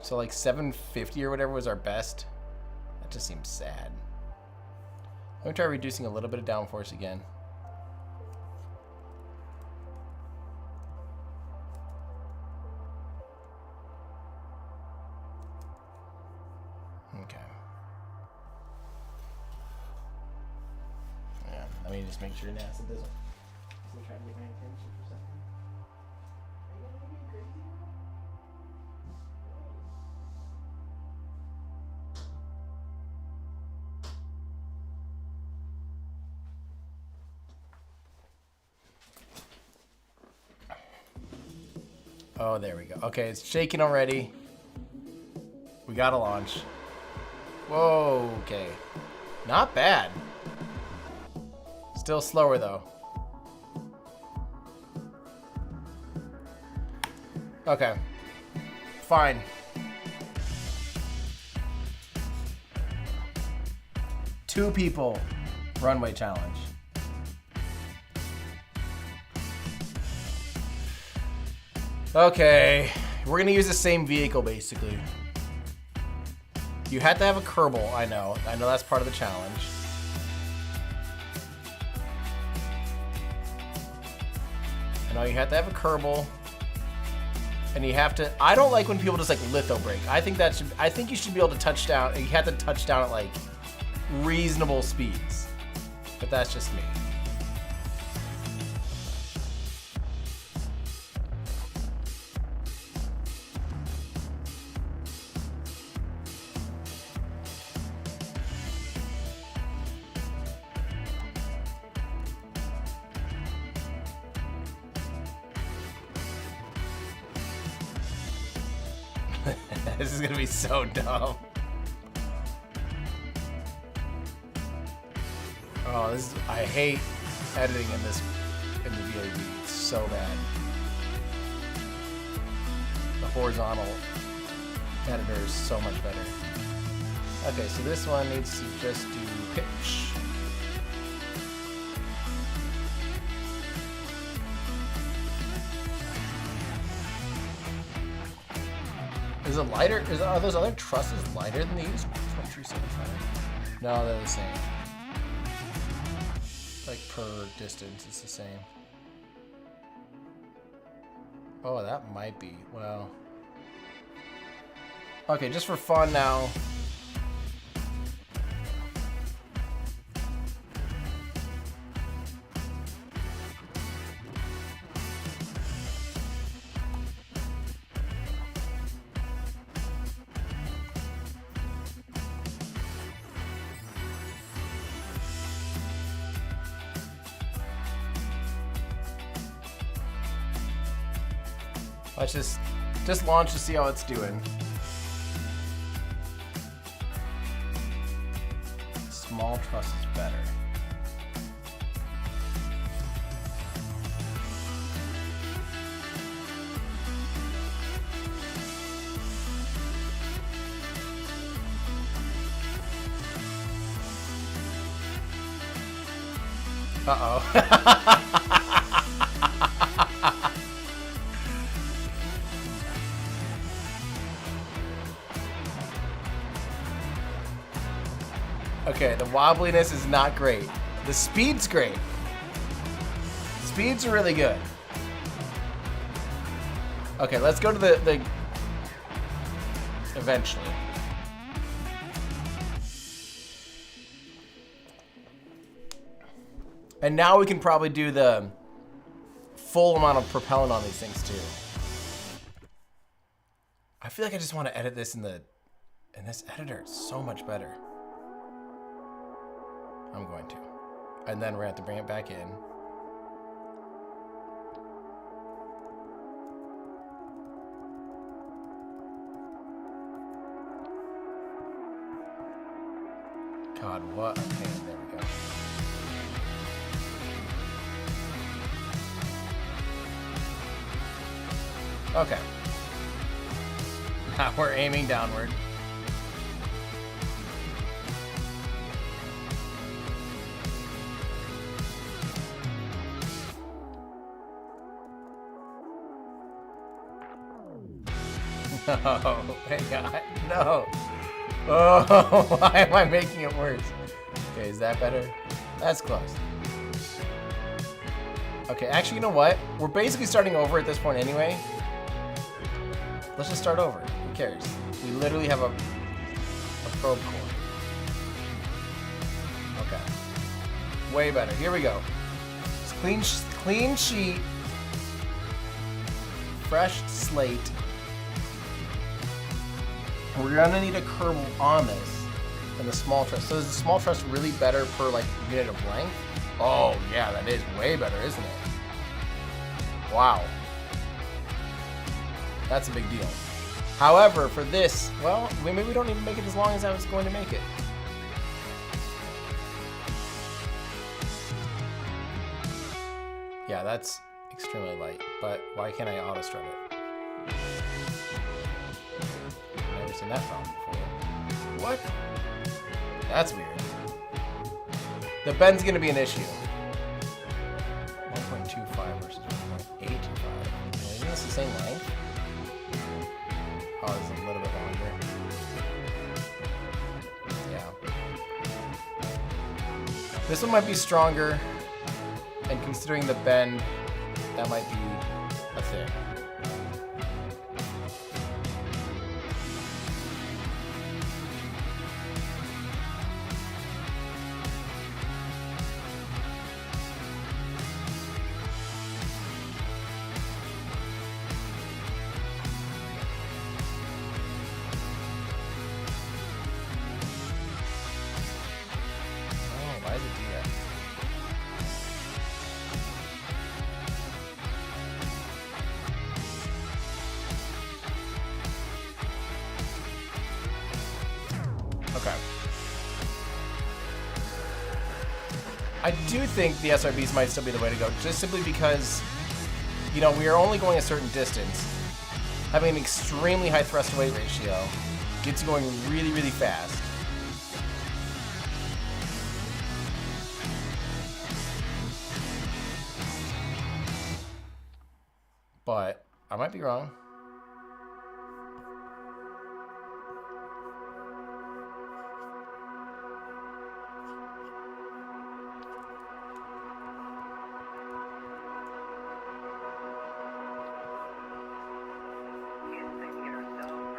Speaker 1: So like 750 or whatever was our best. That just seems sad. I'm gonna try reducing a little bit of downforce again. Okay. Yeah, let me just make sure NASA doesn't try to get my attention for a second. Are you gonna be crazy? Oh, there we go. Okay, it's shaking already. We gotta launch. Whoa, okay. Not bad. Still slower though. Okay. Fine. Two people. Runway challenge. Okay. We're gonna use the same vehicle basically. You have to have a Kerbal, I know. I know that's part of the challenge. I know you have to have a Kerbal. And you have to, I don't like when people just like litho brake. I think you should be able to touch down, you have to touch down at like reasonable speeds. But that's just me. This is gonna be so dumb. Oh, I hate editing in the VAV. It's so bad. The horizontal editor is so much better. Okay, so this one needs to just do pitch. Is it lighter? Are those other trusses lighter than these? 2375. No, they're the same. Like per distance, it's the same. Oh, that might be. Well. Okay, just for fun now. Let's just launch to see how it's doing. Small truss is better. Uh-oh. Okay, the wobbliness is not great. The speed's great. Speeds are really good. Okay, let's go to the eventually. And now we can probably do the full amount of propellant on these things too. I feel like I just want to edit this in this editor. It's so much better. I'm going to. And then we're going to have to bring it back in. God, what a pain. There we go. Okay. Now we're aiming downward. No, hang on. No. Oh, why am I making it worse? Okay, is that better? That's close. Okay, actually, you know what? We're basically starting over at this point anyway. Let's just start over. Who cares? We literally have a probe core. Okay. Way better. Here we go. Just clean sheet. Fresh slate. We're gonna need a Kerbal on this and the small truss. So is the small truss really better per like unit of length? Oh yeah, that is way better, isn't it? Wow. That's a big deal. However, for this, well, maybe we don't even make it as long as I was going to make it. Yeah, that's extremely light, but why can't I auto strut it? I've never seen that problem before. What? That's weird. The bend's gonna be an issue. 1.25 versus 1.825. Isn't this the same length? Oh, this is a little bit longer. Yeah. This one might be stronger, and considering the bend, that might be a thing. Why does it do that? Okay. I do think the SRBs might still be the way to go, just simply because, you know, we are only going a certain distance. Having an extremely high thrust to weight ratio gets you going really, really fast. But I might be wrong.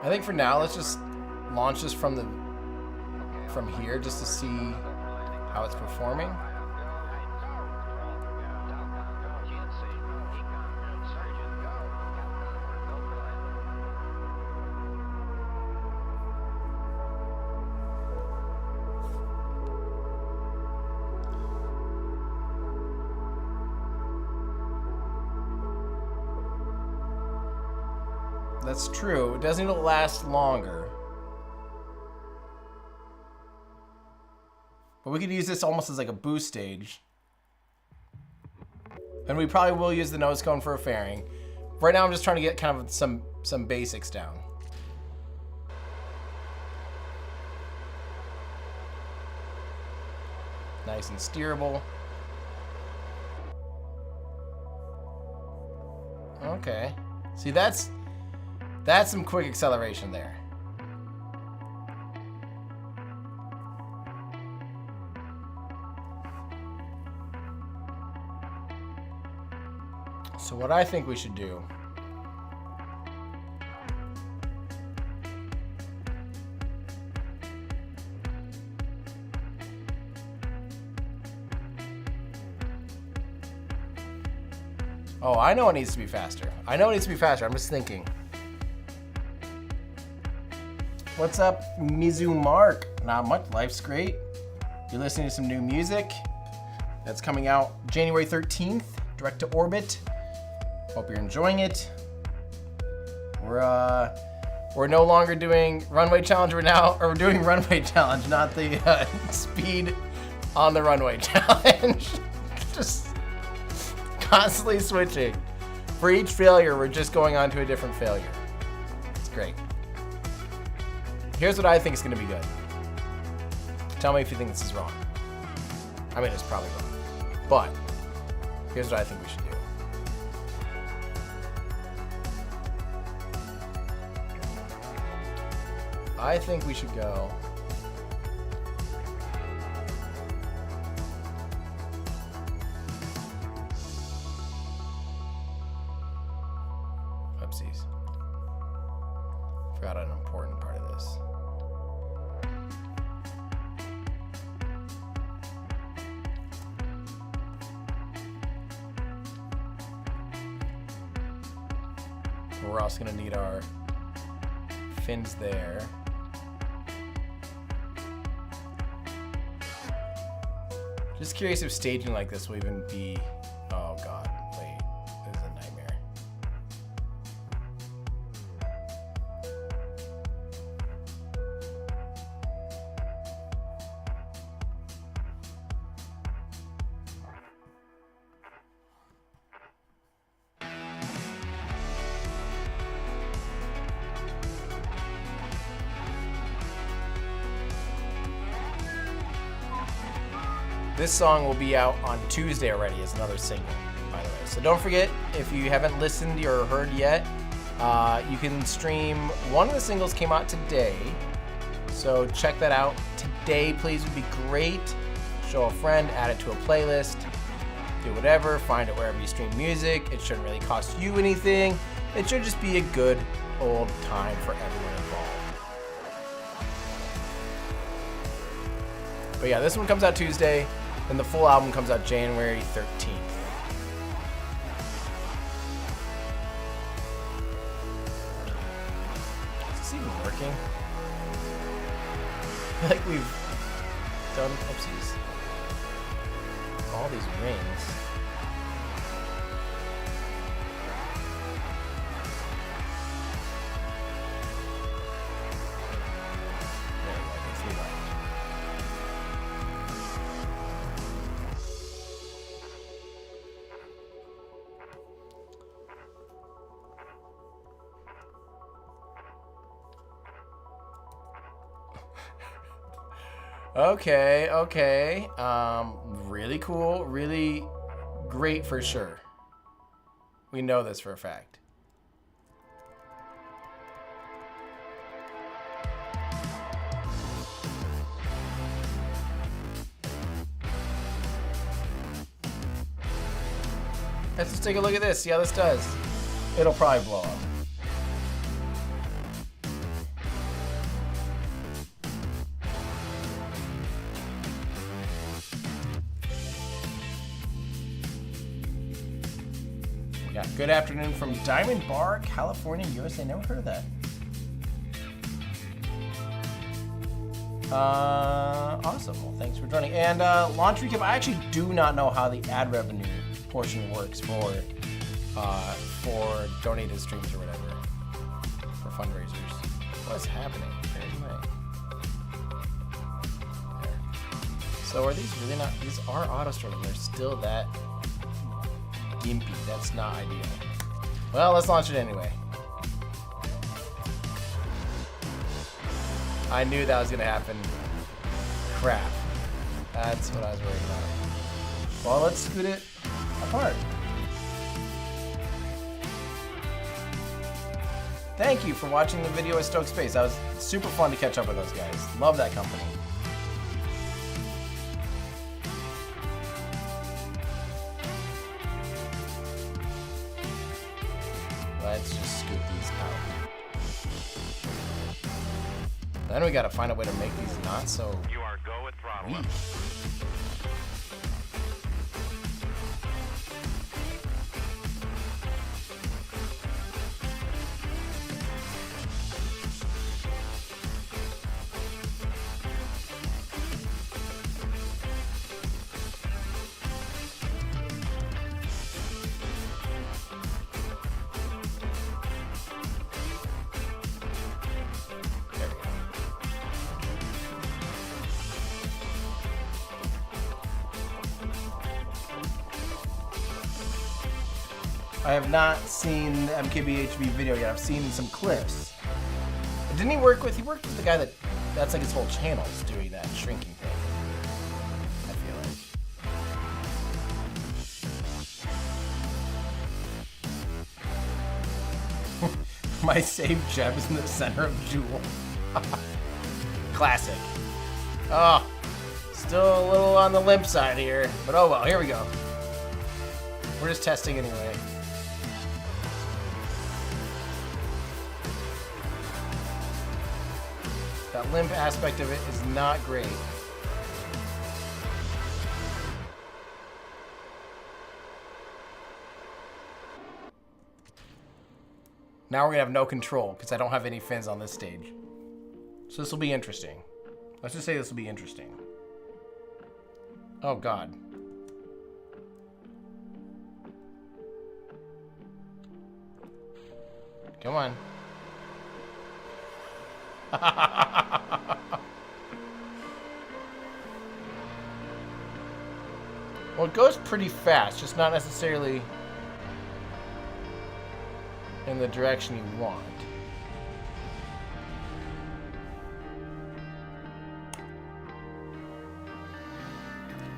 Speaker 1: I think for now, let's just launch this from here just to see how it's performing. That's true. It doesn't even last longer. But we could use this almost as like a boost stage. And we probably will use the nose cone for a fairing. Right now I'm just trying to get kind of some basics down. Nice and steerable. Okay. See, that's some quick acceleration there. So what I think we should do Oh, I know it needs to be faster. I know it needs to be faster. I'm just thinking. What's up, Mizu Mark? Not much. Life's great. You're listening to some new music that's coming out January 13th, direct to orbit. Hope you're enjoying it. We're no longer doing runway challenge. We're doing runway challenge, not the speed on the runway challenge. Just constantly switching. For each failure, we're just going on to a different failure. It's great. Here's what I think is going to be good. Tell me if you think this is wrong. I mean, it's probably wrong. But here's what I think we should do. I think we should go oopsies. Forgot an important part of this. We're also going to need our fins there. Just curious if staging like this will even be... Oh god, wait, this is a nightmare. This song will be out on Tuesday already as another single, by the way. So don't forget, if you haven't listened or heard yet, you can stream. One of the singles came out today, so check that out today, please. Would be great. Show a friend, add it to a playlist, do whatever, find it wherever you stream music. It shouldn't really cost you anything. It should just be a good old time for everyone involved. But yeah, this one comes out Tuesday, and the full album comes out January 13th. Is this even working? I feel like we've done, oopsies, all these rings. There we go, I can see that. Okay. Really cool, really great for sure. We know this for a fact. Let's just take a look at this, see how this does. It'll probably blow up. Yeah, good afternoon from Diamond Bar, California, USA. Never heard of that. Awesome. Well, thanks for joining. And launch recap. I actually do not know how the ad revenue portion works for donated streams or whatever for fundraisers. What's happening? There. So are these really not? These are auto stored, and they're still that gimpy. That's not ideal. Well, let's launch it anyway. I knew that was gonna happen. Crap. That's what I was worried about. Well, let's scoot it apart. Thank you for watching the video at Stoke Space. That was super fun to catch up with those guys. Love that company. Let's just scoot these out. Then we gotta find a way to make these not so
Speaker 3: You are go at throttle.
Speaker 1: weak. There we go. I have not seen the MKBHD video yet. I've seen some clips. Didn't he work with the guy that's like his whole channel is doing that shrinking thing. I feel like. My saved gem is in the center of Jewel. Classic. Oh, still a little on the limp side here, but oh well, here we go. We're just testing anyway. That limp aspect of it is not great. Now we're gonna have no control because I don't have any fins on this stage. So this will be interesting. Let's just say this will be interesting. Oh God. Come on. Well, it goes pretty fast, just not necessarily in the direction you want.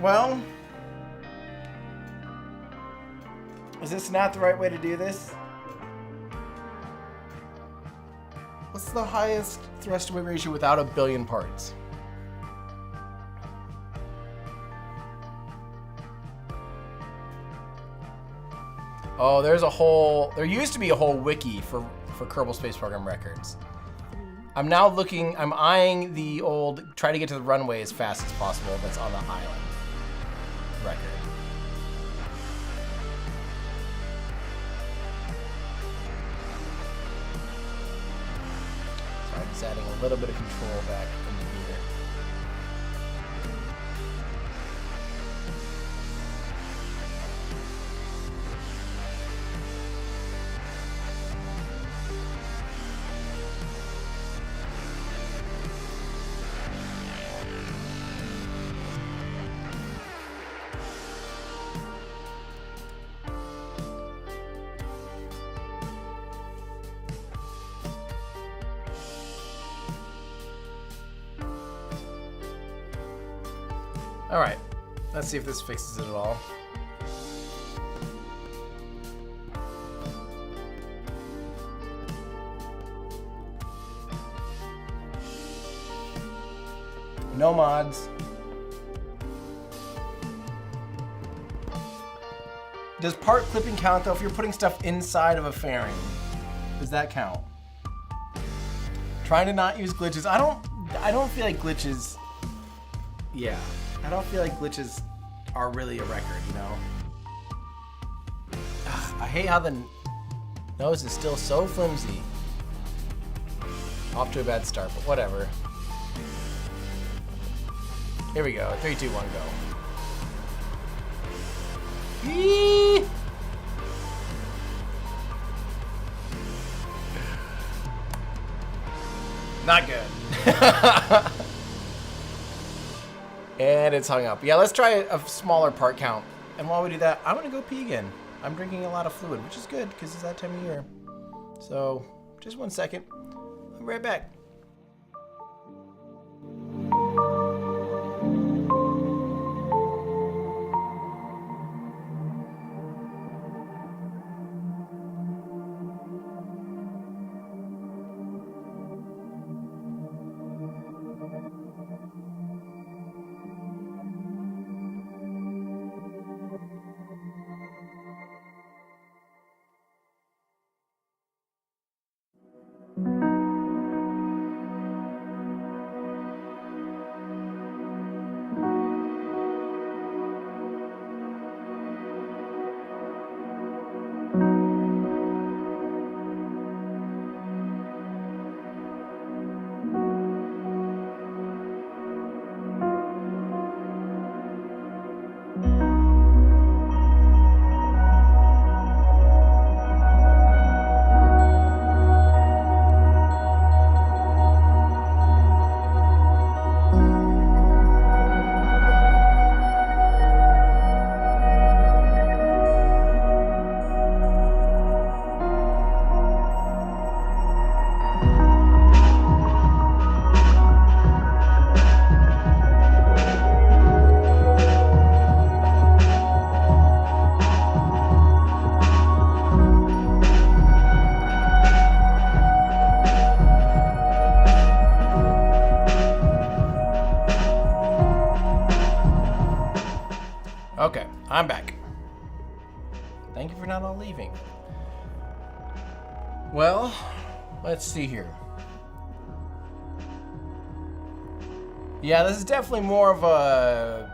Speaker 1: Well, is this not the right way to do this? What's the highest thrust to weight ratio without a billion parts? Oh, there used to be a whole wiki for Kerbal Space Program records. I'm eyeing the old, try to get to the runway as fast as possible that's on the island record. So I'm just adding a little bit of control back into here. All right, let's see if this fixes it at all. No mods. Does part clipping count though if you're putting stuff inside of a fairing? Does that count? Trying to not use glitches. I don't feel like glitches. Yeah. I don't feel like glitches are really a record, you know? Ugh, I hate how the nose is still so flimsy. Off to a bad start, but whatever. Here we go. 3, 2, 1, go. Eee! Not good. And it's hung up. Yeah, let's try a smaller part count. And while we do that, I'm gonna go pee again. I'm drinking a lot of fluid, which is good because it's that time of year. So, just 1 second. I'll be right back. Okay, I'm back. Thank you for not all leaving. Well, let's see here. Yeah, this is definitely more of a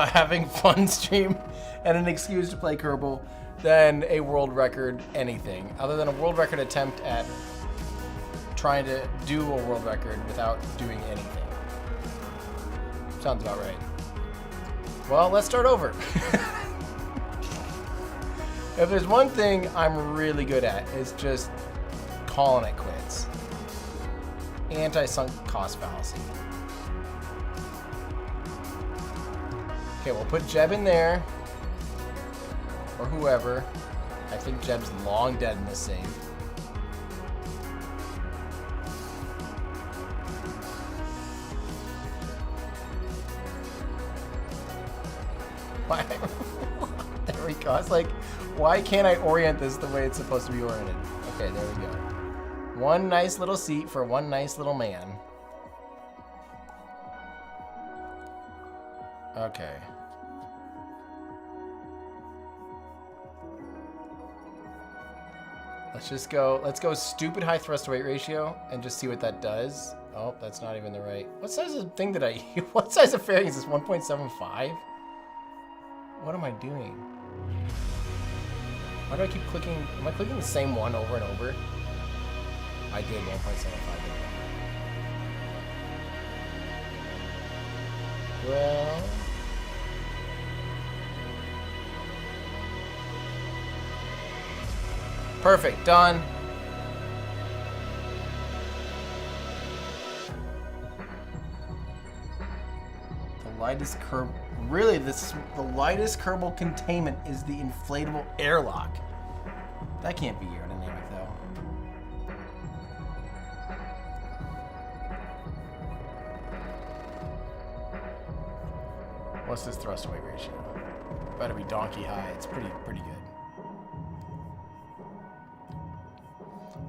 Speaker 1: having fun stream and an excuse to play Kerbal than a world record anything, other than a world record attempt at trying to do a world record without doing anything. Sounds about right. Well, let's start over. If there's one thing I'm really good at, it's just calling it quits. Anti-sunk cost fallacy. Okay, we'll put Jeb in there. Or whoever. I think Jeb's long dead in this save. I was like, why can't I orient this the way it's supposed to be oriented? Okay, there we go. One nice little seat for one nice little man. Okay. Let's go stupid high thrust to weight ratio and just see what that does. Oh, that's not even the right. What size of thing did I use? What size of fairing is this? 1.75? What am I doing? Why do I keep clicking? Am I clicking the same one over and over? I did 1.75. Well, perfect, done. The lightest curb, really, the lightest Kerbal containment is the inflatable airlock. That can't be aerodynamic though. What's this thrust to weight ratio? Better be donkey high. It's pretty good.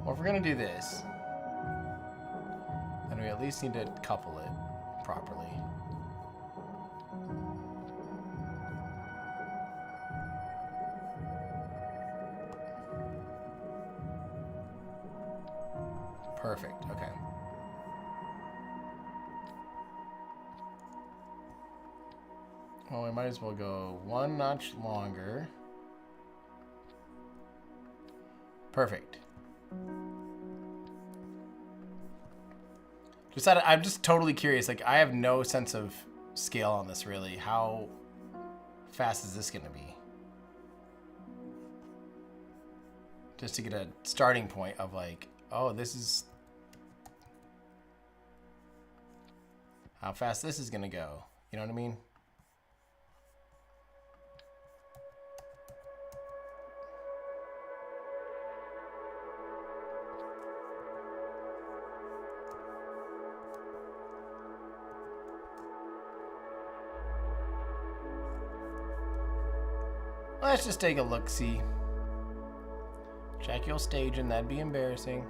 Speaker 1: Well, if we're gonna do this, then we at least need to couple it properly. Perfect. Okay. Well, we might as well go one notch longer. Perfect. I'm just totally curious. Like, I have no sense of scale on this, really. How fast is this going to be? Just to get a starting point of like, oh, this is how fast this is going to go. You know what I mean? Let's just take a look-see. Check your staging, that'd be embarrassing.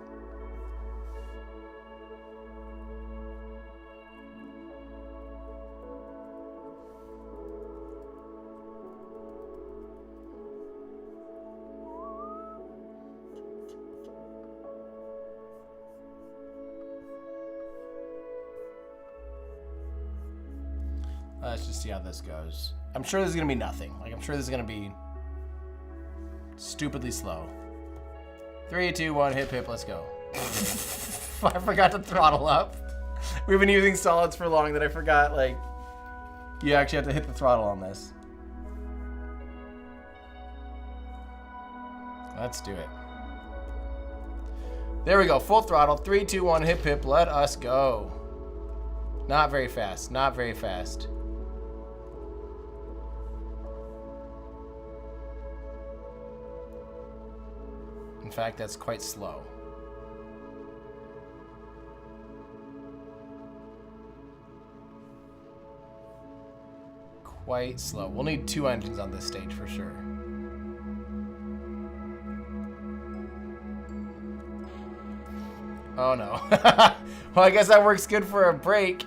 Speaker 1: Let's just see how this goes. I'm sure there's gonna be nothing. Like, I'm sure this is gonna be stupidly slow. 3, 2, 1, hip, hip, let's go. I forgot to throttle up. We've been using solids for long that I forgot, like, you actually have to hit the throttle on this. Let's do it. There we go, full throttle. 3, 2, 1, hip, hip, let us go. Not very fast, not very fast. In fact, that's quite slow. Quite slow. We'll need 2 engines on this stage for sure. Oh no. Well, I guess that works good for a break.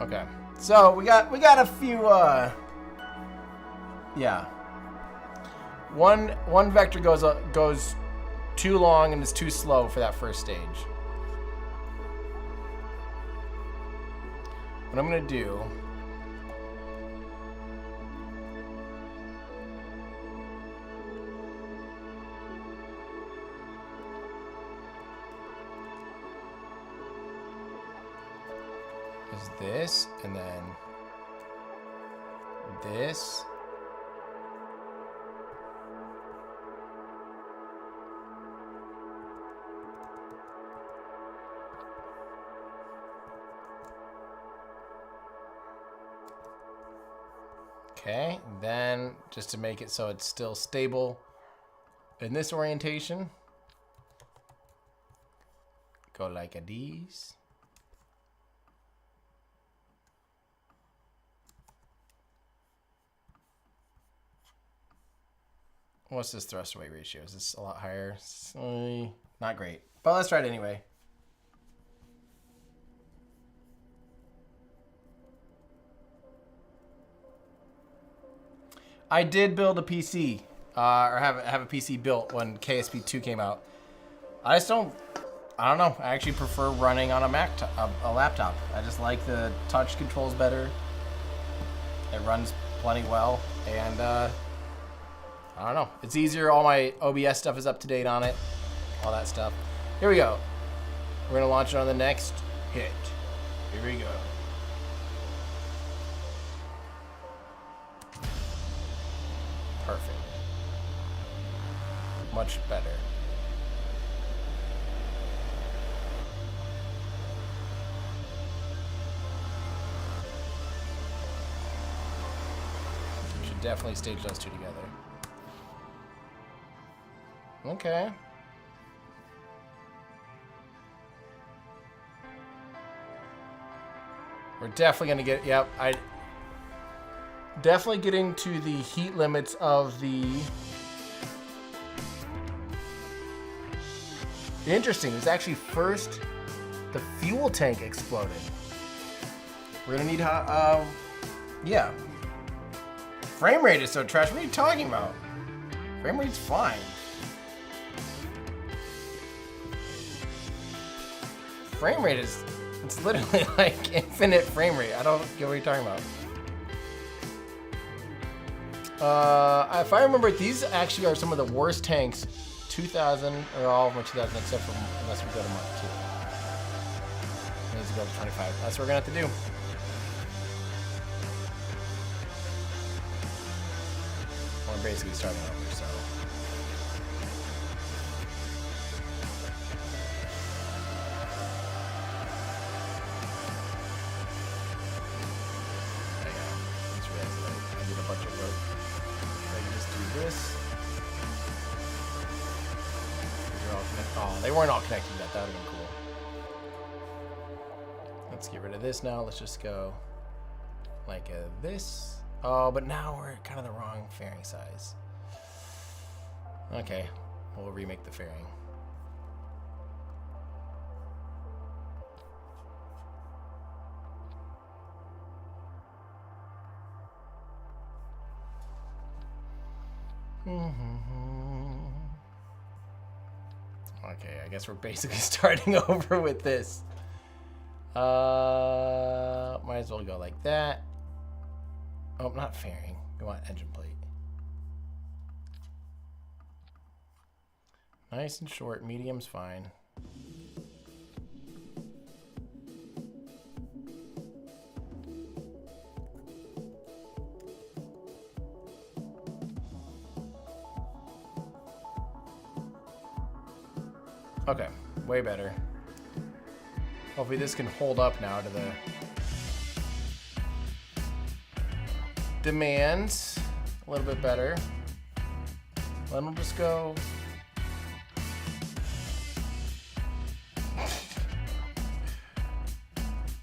Speaker 1: Okay. So we got a few yeah. One vector goes too long and is too slow for that first stage. What I'm gonna do is this, and then this. Okay, then just to make it so it's still stable in this orientation, go like a these. What's this thrust weight ratio? Is this a lot higher? Not great. But let's try it anyway. I did build a PC, or have a PC built when KSP2 came out. I don't know. I actually prefer running on a laptop. I just like the touch controls better. It runs plenty well, and I don't know. It's easier. All my OBS stuff is up to date on it. All that stuff. Here we go. We're gonna launch it on the next hit. Here we go. Perfect. Much better. We should definitely stage those two together. Okay. We're definitely gonna get, yep, definitely getting to the heat limits of the... Interesting, it's actually first the fuel tank exploded. We're gonna need, yeah. Frame rate is so trash, what are you talking about? Frame rate's fine. Frame rate is, it's literally like infinite frame rate. I don't get what you're talking about. If I remember, these actually are some of the worst tanks. 2000, or all of them are 2000, except for unless we go to Mark 2. It needs to go to 25. That's what we're gonna have to do. We're basically starting over, so. They weren't all connected yet. That would have been cool. Let's get rid of this now. Let's just go like this. Oh, but now we're kind of the wrong fairing size. Okay, we'll remake the fairing. Okay, I guess we're basically starting over with this. Might as well go like that. Oh, not fairing. We want engine plate. Nice and short. Medium's fine. Okay, way better. Hopefully this can hold up now to the demands a little bit better. Then we'll just go.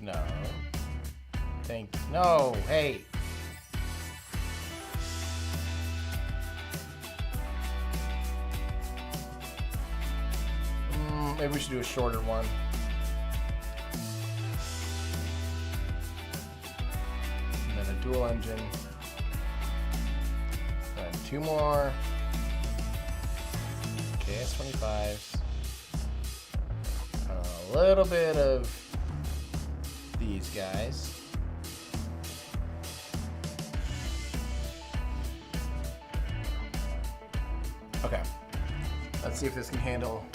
Speaker 1: No. Thank you. No, hey. Maybe we should do a shorter one. And then a dual engine. And two more KS25s. A little bit of these guys. Okay. Let's see if this can handle.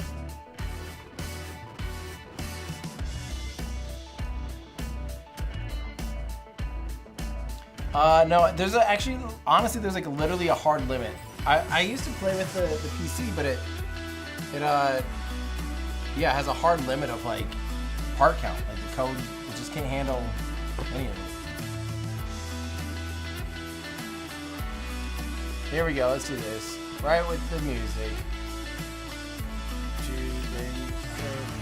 Speaker 1: No, there's actually, honestly, there's like literally a hard limit. I used to play with the PC, but it yeah, has a hard limit of like part count. Like the code, it just can't handle any of it. Here we go, let's do this. Right with the music. 2, 3, 4.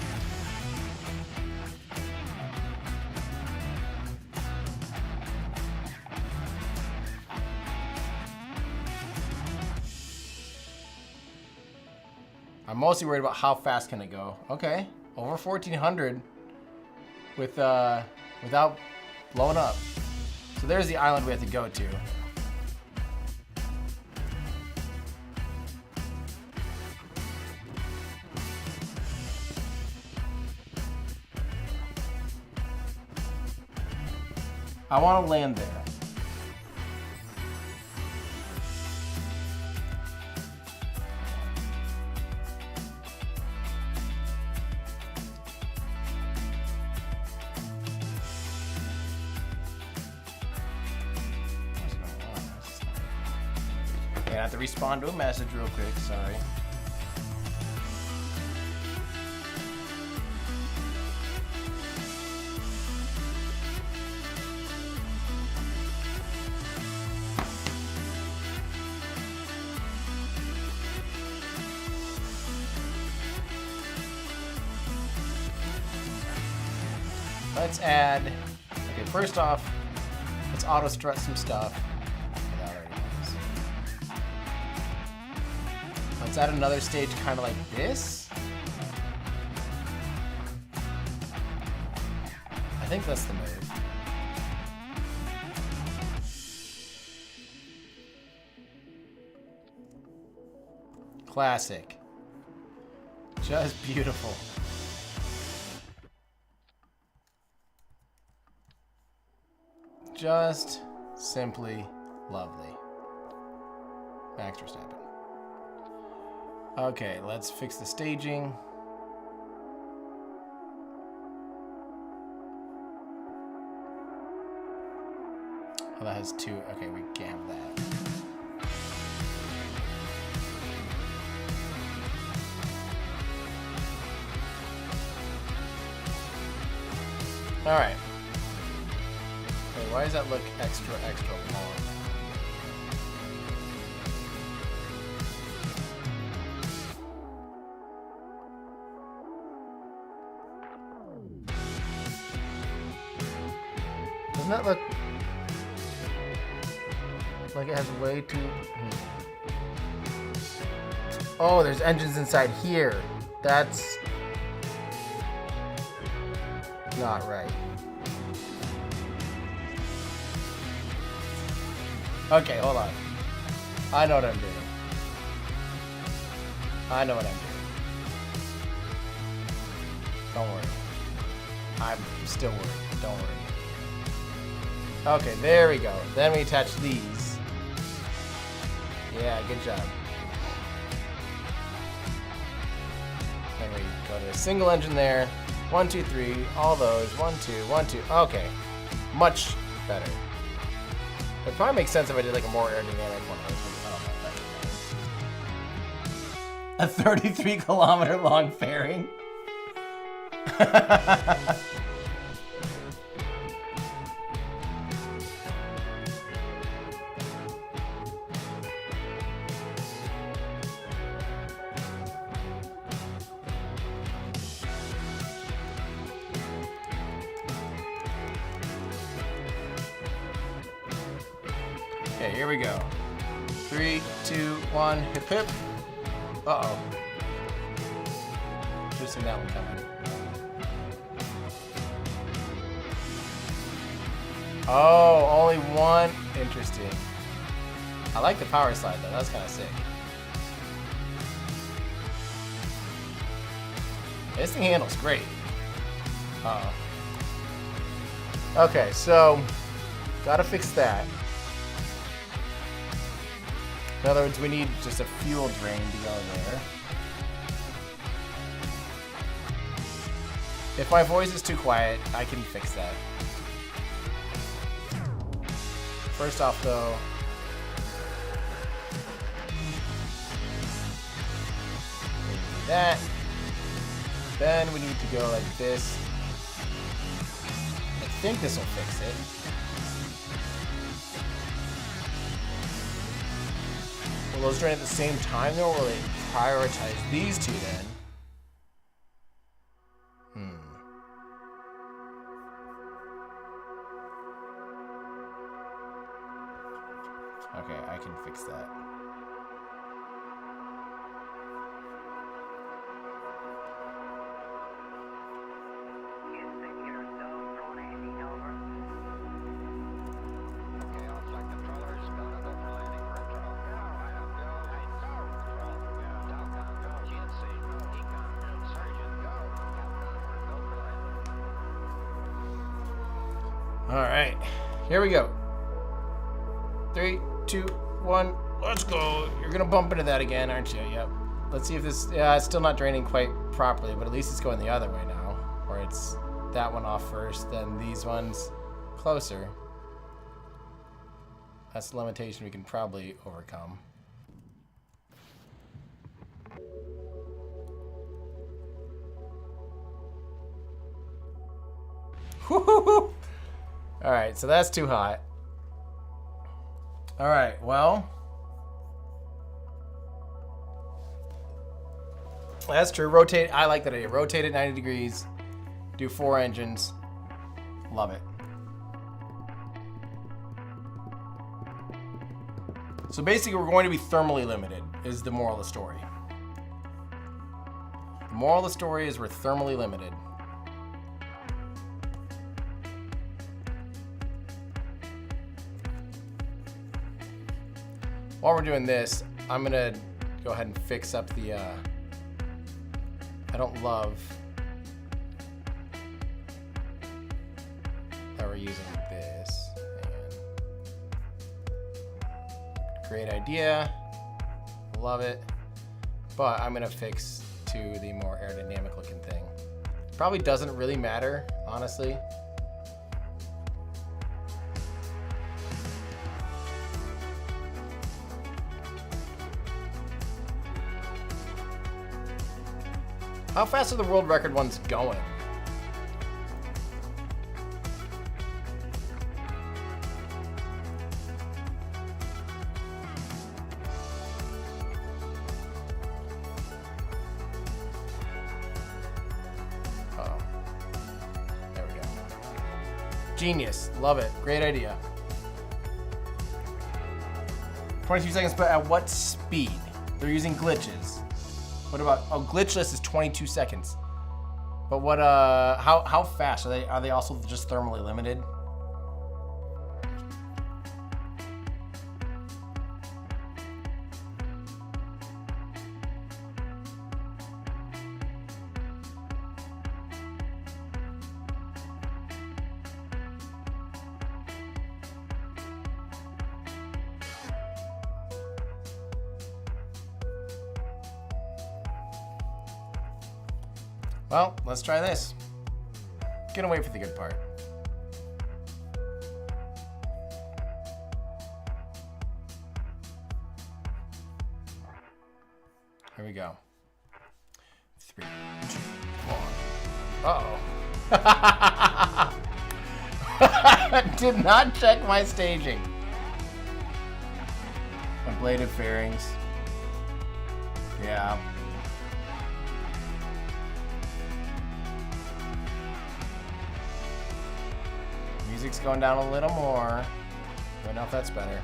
Speaker 1: I'm mostly worried about how fast can it go. Okay, over 1400 with without blowing up. So there's the island we have to go to. I want to land there. I have to respond to a message real quick, sorry. Let's add, okay, first off, let's auto strut some stuff. That already is. Let's add another stage kind of like this. I think that's the move. Classic. Just beautiful. Just simply lovely. Max Verstappen. Okay, let's fix the staging. Oh, that has two. Okay, we can't have that. All right. Why does that look extra long? Doesn't that look like it has way too... Oh, there's engines inside here. That's not right. Okay, hold on. I know what I'm doing. I know what I'm doing. Don't worry. I'm still worried. Don't worry. Okay, there we go. Then we attach these. Yeah, good job. Then we go to a single engine there. 1, 2, 3. All those. 1, 2, 1, 2. Okay. Much better. It probably makes sense if I did like a more aerodynamic one. A 33-kilometer long fairing. Okay, here we go. 3, 2, 1, hip hip. Uh-oh. Should've seen that one coming. Oh, only one. Interesting. I like the power slide though, that's kind of sick. This thing handles great. Uh-oh. Okay, so, gotta fix that. In other words, we need just a fuel drain to go there. If my voice is too quiet, I can fix that. First off, though, we need that. Then we need to go like this. I think this will fix it. Will those drain at the same time, though, or will they prioritize these two then? Okay, I can fix that. All right, here we go. 3, 2, 1, let's go. You're gonna bump into that again, aren't you? Yep. Let's see if this, yeah, it's still not draining quite properly, but at least it's going the other way now. Or it's that one off first, then these ones closer. That's a limitation we can probably overcome. Woo-hoo-hoo! All right, so that's too hot. All right, well, that's true. Rotate. I like that idea. Rotate it 90 degrees. Do 4 engines. Love it. So basically, we're going to be thermally limited, is the moral of the story. The moral of the story is we're thermally limited. While we're doing this, I'm gonna go ahead and fix up the, I don't love that we're using this. And great idea, love it. But I'm gonna fix to the more aerodynamic looking thing. Probably doesn't really matter, honestly. How fast are the world record ones going? Oh. There we go. Genius. Love it. Great idea. 22 seconds, but at what speed? They're using glitches. What about, oh, glitchless is 22 seconds. But what, how fast? Are they also just thermally limited? Well, let's try this. Gonna wait for the good part. Here we go. 3, 2, 1. Uh-oh. Did not check my staging. Ablative fairings. Yeah. Music's going down a little more. Don't know if that's better.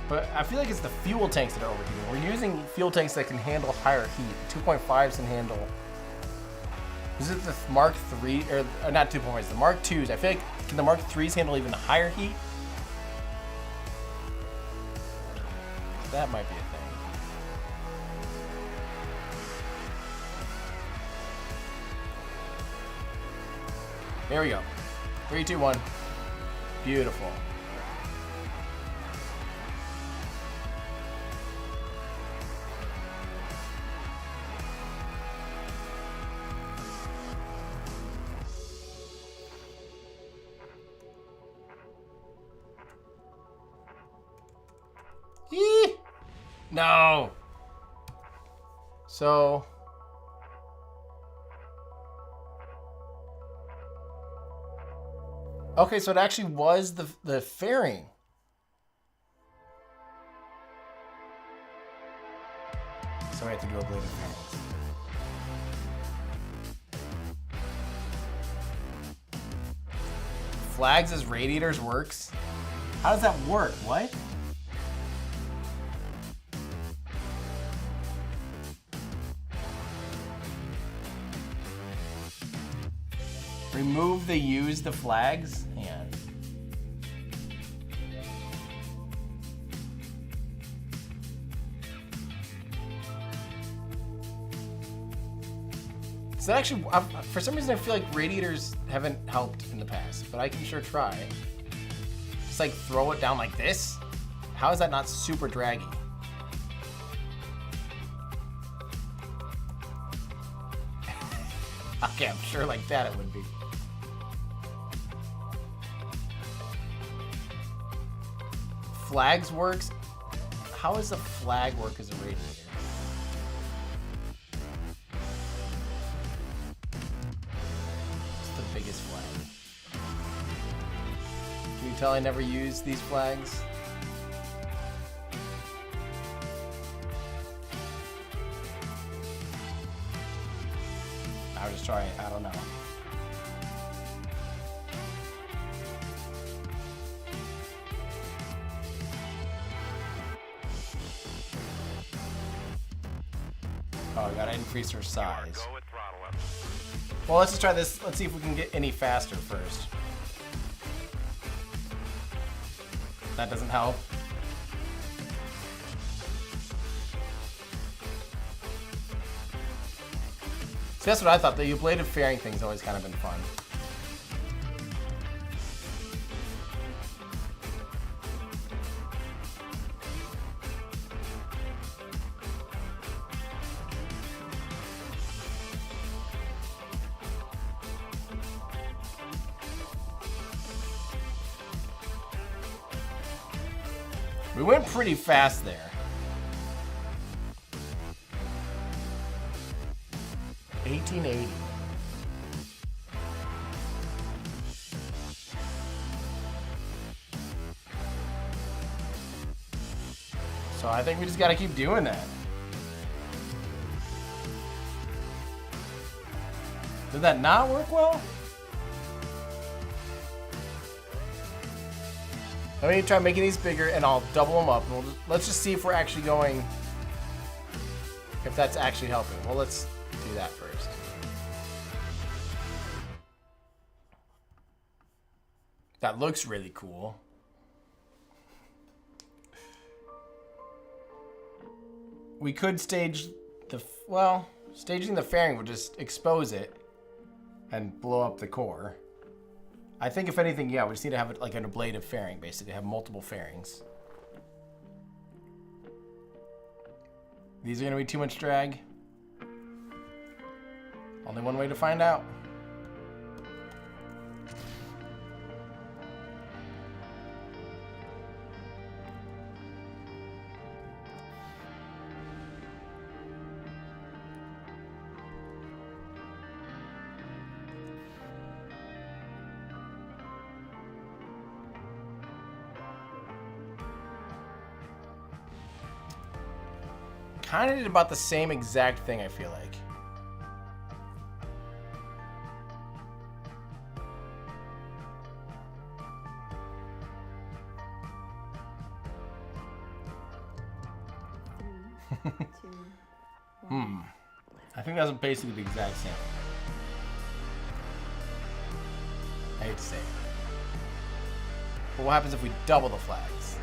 Speaker 1: But I feel like it's the fuel tanks that are overheating. We're using fuel tanks that can handle higher heat. 2.5s can handle. Is it the Mark III, or not 2.5s, the Mark IIs? I feel like, can the Mark IIIs handle even higher heat? That might be a thing. There we go. 3, 2, 1. Beautiful. Eee! No. So. Okay, so it actually was the fairing. So we have to do ablative fairings. Flags as radiators works? How does that work? What? Remove the use the flags? Yeah. So actually, for some reason, I feel like radiators haven't helped in the past, but I can sure try. Just like throw it down like this? How is that not super draggy? Okay, I'm sure like that it would be. Flags works? How does a flag work as a radiator? What's the biggest flag? Can you tell I never use these flags? I was just trying, I don't know. Oh, I gotta increase her size.
Speaker 3: Go with throttle up.
Speaker 1: Well, let's just try this. Let's see if we can get any faster first. That doesn't help. See, that's what I thought. The ablative fairing thing's always kind of been fun. We went pretty fast there. 1880. So I think we just gotta keep doing that. Did that not work well? Let me try making these bigger and I'll double them up. And let's just see if we're actually going, if that's actually helping. Well, let's do that first. That looks really cool. We could stage the, well, staging the fairing would just expose it and blow up the core. I think if anything, yeah, we just need to have it like an ablative fairing, basically, have multiple fairings. These are gonna be too much drag. Only one way to find out. Kind of did about the same exact thing, I feel like.
Speaker 2: Three, two, one.
Speaker 1: I think that's basically the exact same. I hate to say it. But what happens if we double the flags?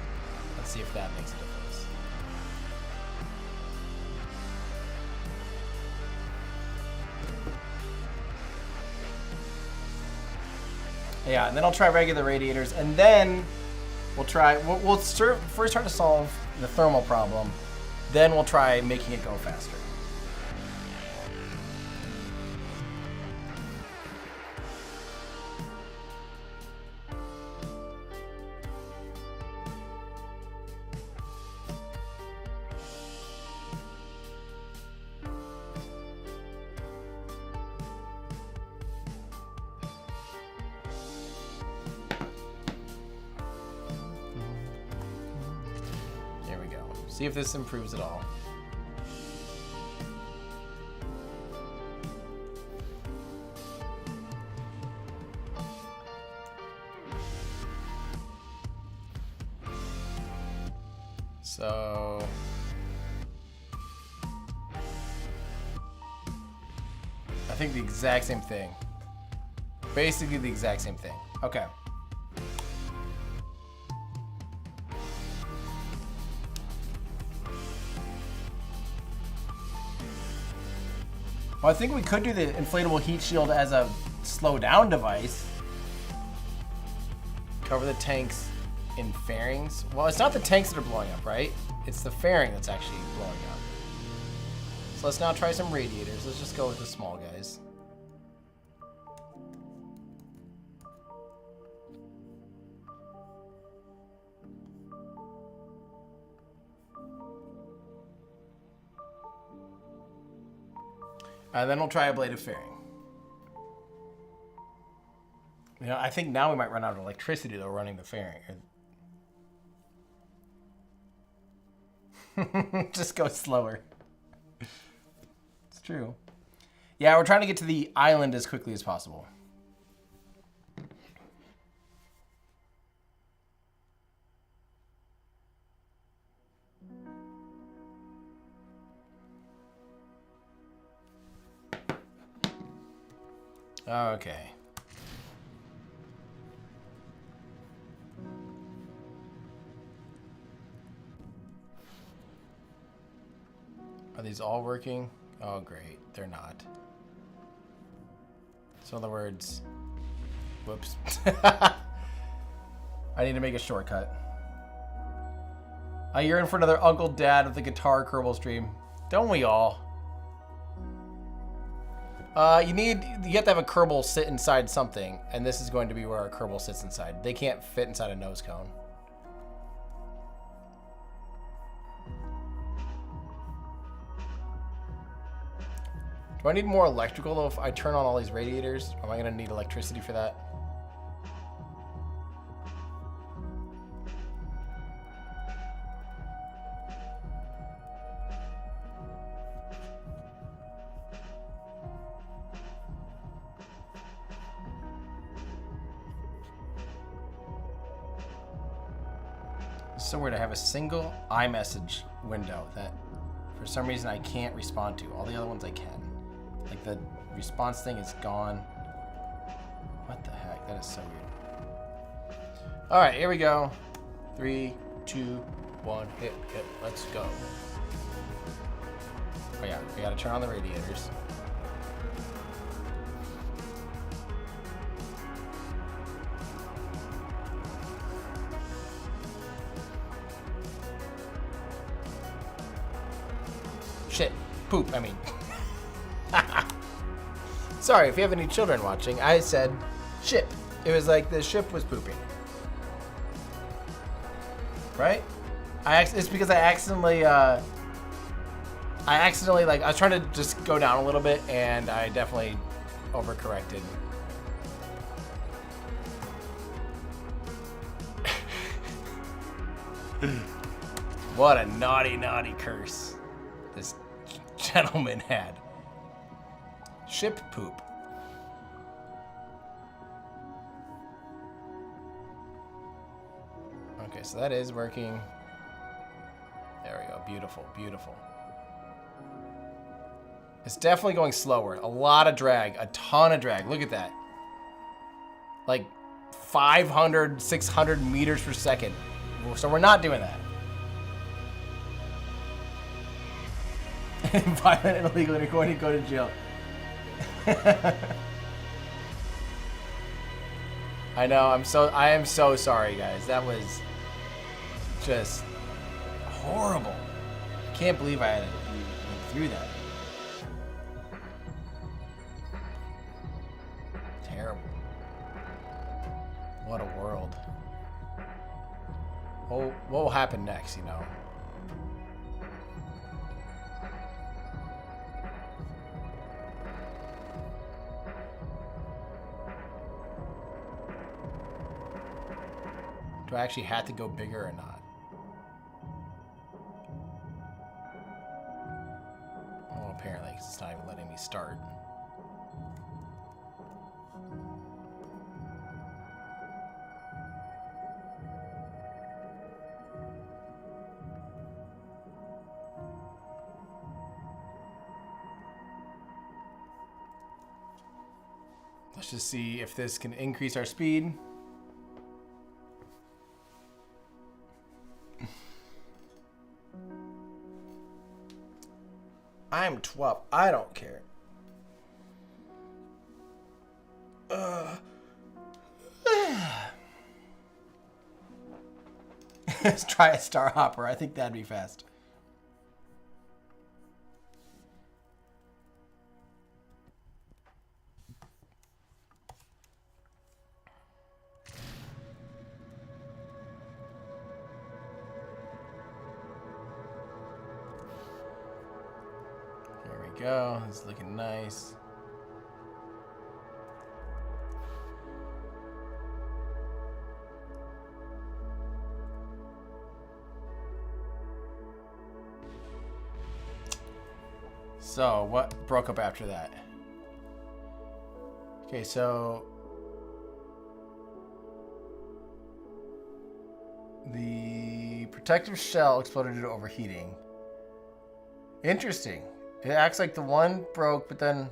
Speaker 1: Let's see if that makes a difference. Yeah, and then I'll try regular radiators, and then we'll try. We'll first try to solve the thermal problem, then we'll try making it go faster. See if this improves at all. So I think the exact same thing. Basically the exact same thing. Okay. Well, I think we could do the inflatable heat shield as a slow down device. Cover the tanks in fairings. Well, it's not the tanks that are blowing up, right? It's the fairing that's actually blowing up. So let's now try some radiators. Let's just go with the small guys. And then we'll try a blade of fairing. You know, I think now we might run out of electricity though running the fairing. Just go slower. It's true. Yeah, we're trying to get to the island as quickly as possible. Okay. Are these all working? Oh, great. They're not. So in other words, whoops. I need to make a shortcut. I yearn for another Uncle Dad with the guitar Kerbal stream. Don't we all? You have to have a Kerbal sit inside something, and this is going to be where our Kerbal sits inside. They can't fit inside a nose cone. Do I need more electrical though if I turn on all these radiators? Am I gonna need electricity for that? It's so weird. I have a single iMessage window that for some reason I can't respond to. All the other ones I can. Like the response thing is gone. What the heck? That is so weird. All right, here we go. 3, 2, 1, hit. Let's go. Oh yeah, we gotta turn on the radiators. Shit. Poop, I mean. Sorry, if you have any children watching, I said ship. It was like the ship was pooping. Right? It's because I accidentally, I was trying to just go down a little bit, and I definitely overcorrected. What a naughty, naughty curse this gentleman had. Ship poop. Okay, so that is working. There we go. Beautiful, beautiful. It's definitely going slower. A lot of drag. A ton of drag. Look at that. Like 500, 600 meters per second. So we're not doing that. Violent and illegal and you're going to go to jail. I know, I am so sorry, guys. That was just horrible. I can't believe I had to go through that. Terrible. What a world. What will happen next, you know? Do I actually have to go bigger or not? Oh, apparently, 'cause it's not even letting me start. Let's just see if this can increase our speed. I'm 12. I don't care. Let's try a Star Hopper. I think that'd be fast. There we go. It's looking nice. So, what broke up after that? Okay, so the protective shell exploded due to overheating. Interesting. It acts like the one broke, but then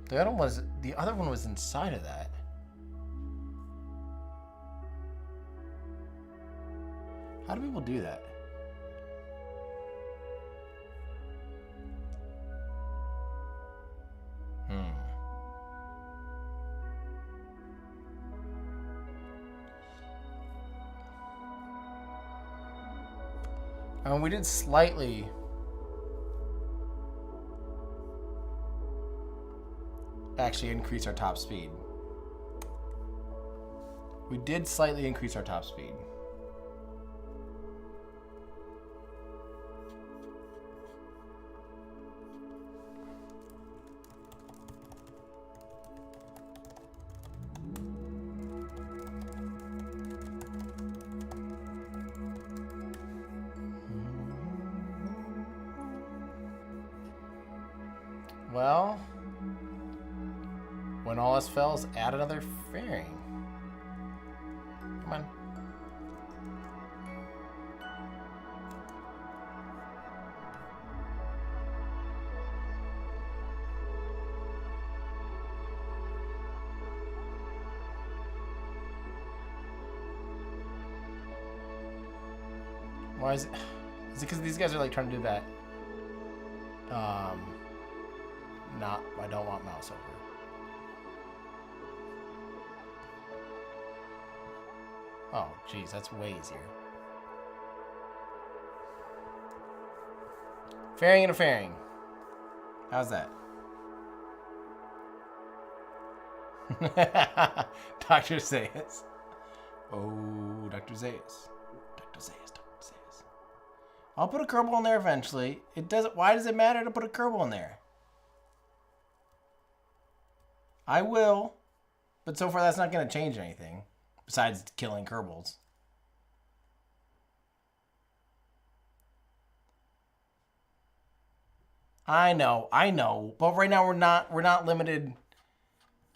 Speaker 1: the other one was inside of that. How do people do that? We did slightly actually increase our top speed. We did slightly increase our top speed. Well, when all else fails, add another fairing. Come on. Why is it? Is it because these guys are like trying to do that? I don't want mouse over. Oh, geez, that's way easier. Fairing and a fairing. How's that? Dr. Zayas. Oh, Dr. Zayas. Dr. Zayas, Dr. Zayas. I'll put a Kerbal in there eventually. It doesn't. Why does it matter to put a Kerbal in there? I will, but so far that's not going to change anything besides killing Kerbals. I know, but right now we're not limited.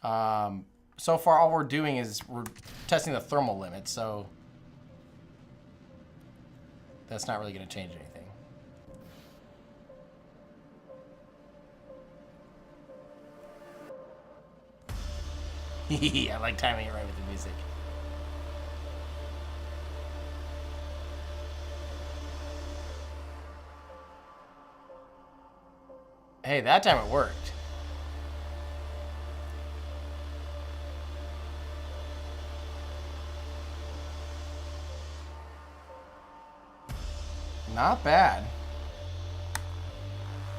Speaker 1: So far all we're doing is we're testing the thermal limit, so that's not really going to change anything. I like timing it right with the music. Hey, that time it worked. Not bad.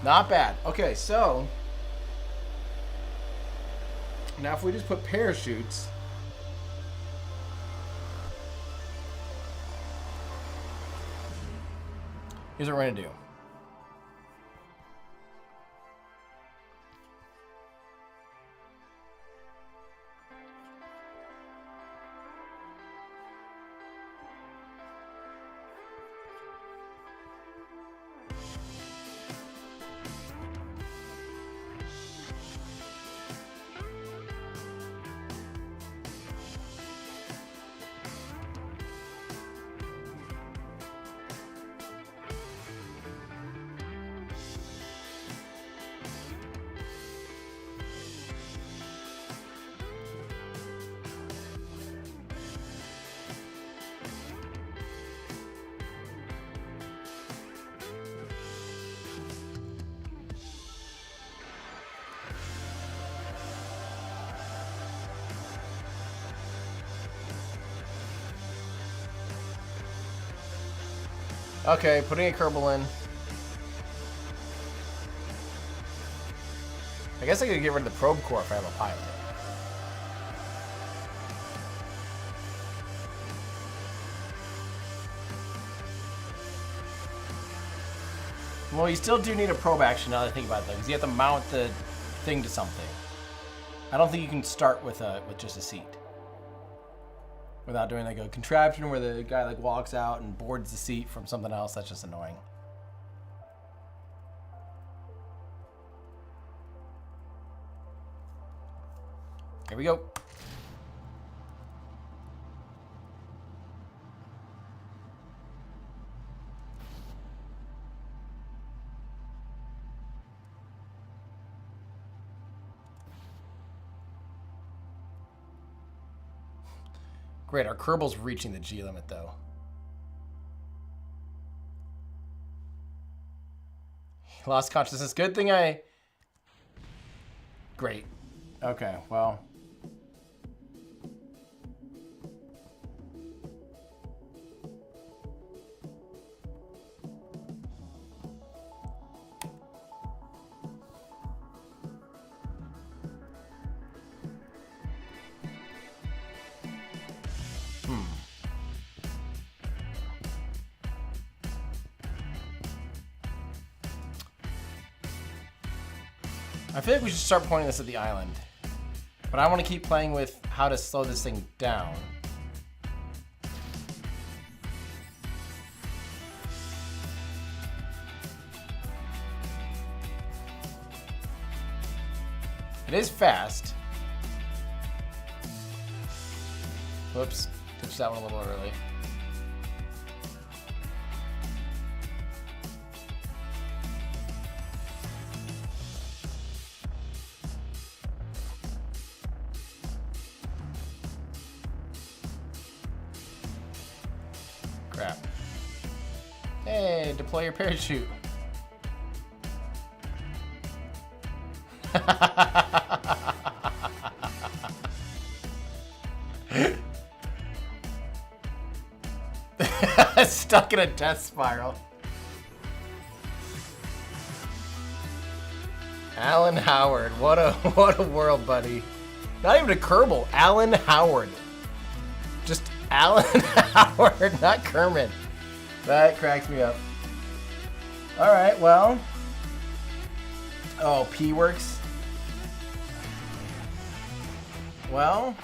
Speaker 1: Not bad. Okay, so now if we just put parachutes, here's what we're gonna do. Okay, putting a Kerbal in. I guess I could get rid of the probe core if I have a pilot. Well, you still do need a probe action now that I think about it, though, because you have to mount the thing to something. I don't think you can start with just a seat without doing like a contraption where the guy like walks out and boards the seat from something else. That's just annoying. Here we go. Great, our Kerbal's reaching the G limit though. He lost consciousness. Good thing I... Great. Okay, well... I feel like we should start pointing this at the island. But I want to keep playing with how to slow this thing down. It is fast. Whoops, ditched that one a little early. Crap. Hey, deploy your parachute. Stuck in a death spiral. Alan Howard, what a world, buddy. Not even a Kerbal, Alan Howard. Just Alan Howard, not Kermit. That cracks me up. All right, well. Oh, P works. Well,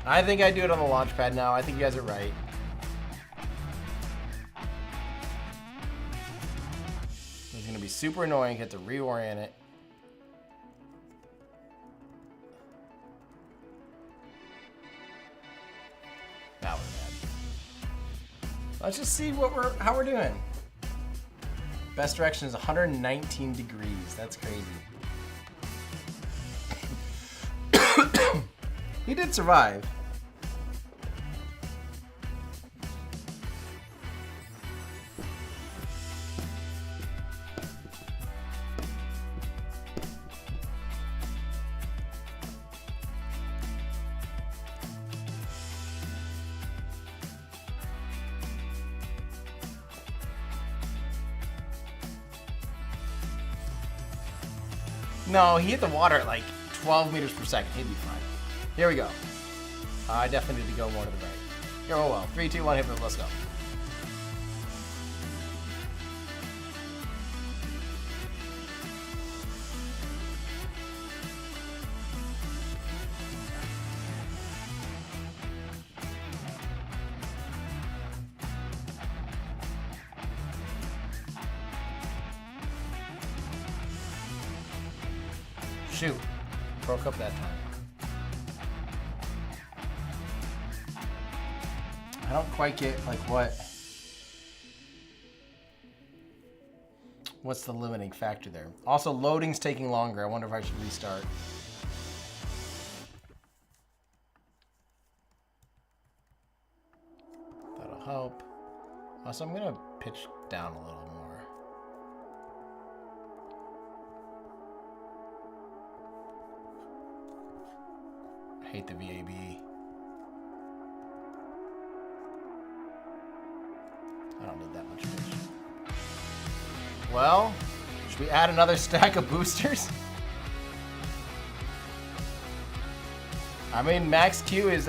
Speaker 1: I think I do it on the launch pad now. I think you guys are right. It's gonna be super annoying. Have to reorient it. That was bad. Let's just see how we're doing. Best direction is 119 degrees. That's crazy. He did survive. No, he hit the water at like 12 meters per second. He'd be fine. Here we go. I definitely need to go more to the right. Here, oh well. 3, 2, 1, hit it. Let's go. Shoot. Broke up that time. I don't quite get like what's the limiting factor there. Also, loading's taking longer. I wonder if I should restart. That'll help. Also, I'm gonna pitch down a little more. I hate the VAB. I don't need that much pitch. Well, should we add another stack of boosters? I mean, max Q is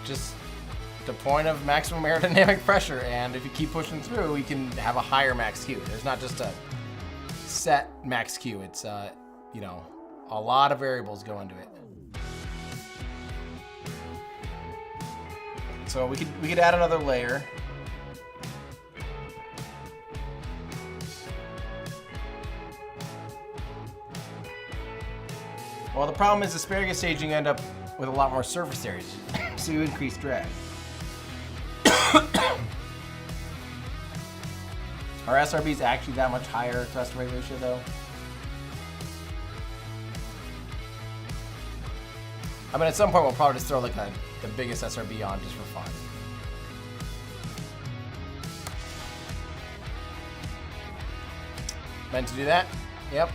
Speaker 1: just the point of maximum aerodynamic pressure, and if you keep pushing through, you can have a higher max Q. There's not just a set max Q. It's you know, a lot of variables go into it. So we could add another layer. Well, the problem is asparagus staging, you end up with a lot more surface area, so you increase drag. Are SRBs actually that much higher thrust to weight ratio though? I mean, at some point we'll probably just throw like the biggest SRB on just for fun. Meant to do that? Yep.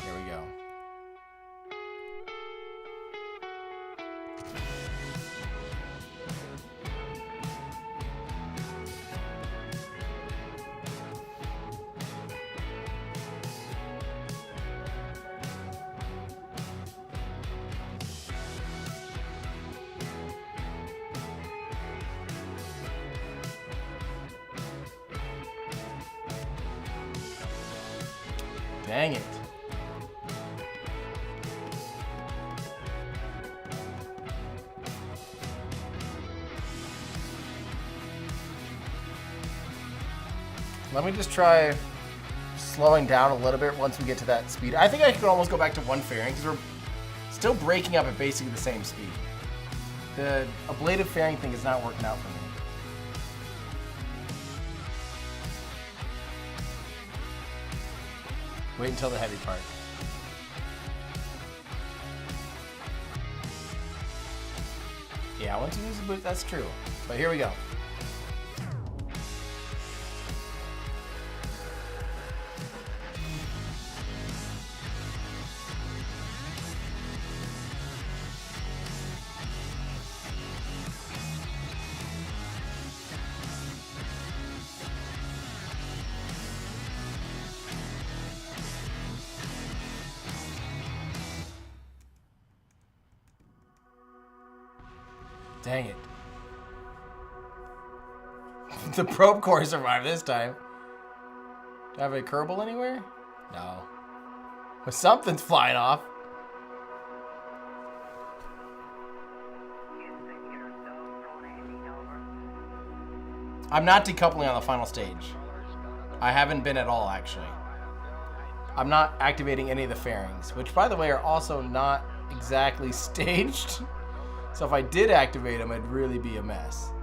Speaker 1: Here we go. Dang it. Let me just try slowing down a little bit once we get to that speed. I think I could almost go back to one fairing because we're still breaking up at basically the same speed. The ablative fairing thing is not working out for me. Wait until the heavy part. Yeah, once you lose the boot, that's true. But here we go. Dang it. The probe core survived this time. Do I have a Kerbal anywhere? No. But something's flying off. I'm not decoupling on the final stage. I haven't been at all, actually. I'm not activating any of the fairings, which, by the way, are also not exactly staged. So if I did activate them, it'd really be a mess.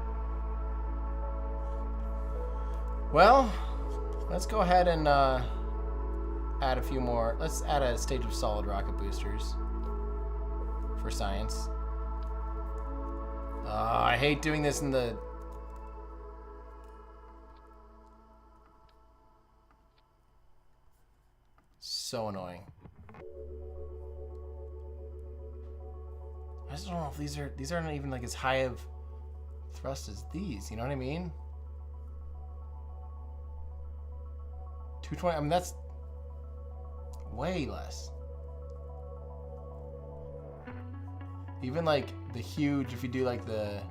Speaker 1: Well, let's go ahead and add a few more. Let's add a stage of solid rocket boosters for science. I hate doing this in the... So annoying. I just don't know if these aren't even like as high of thrust as these, you know what I mean? 220, I mean that's way less. Even like the huge, if you do like the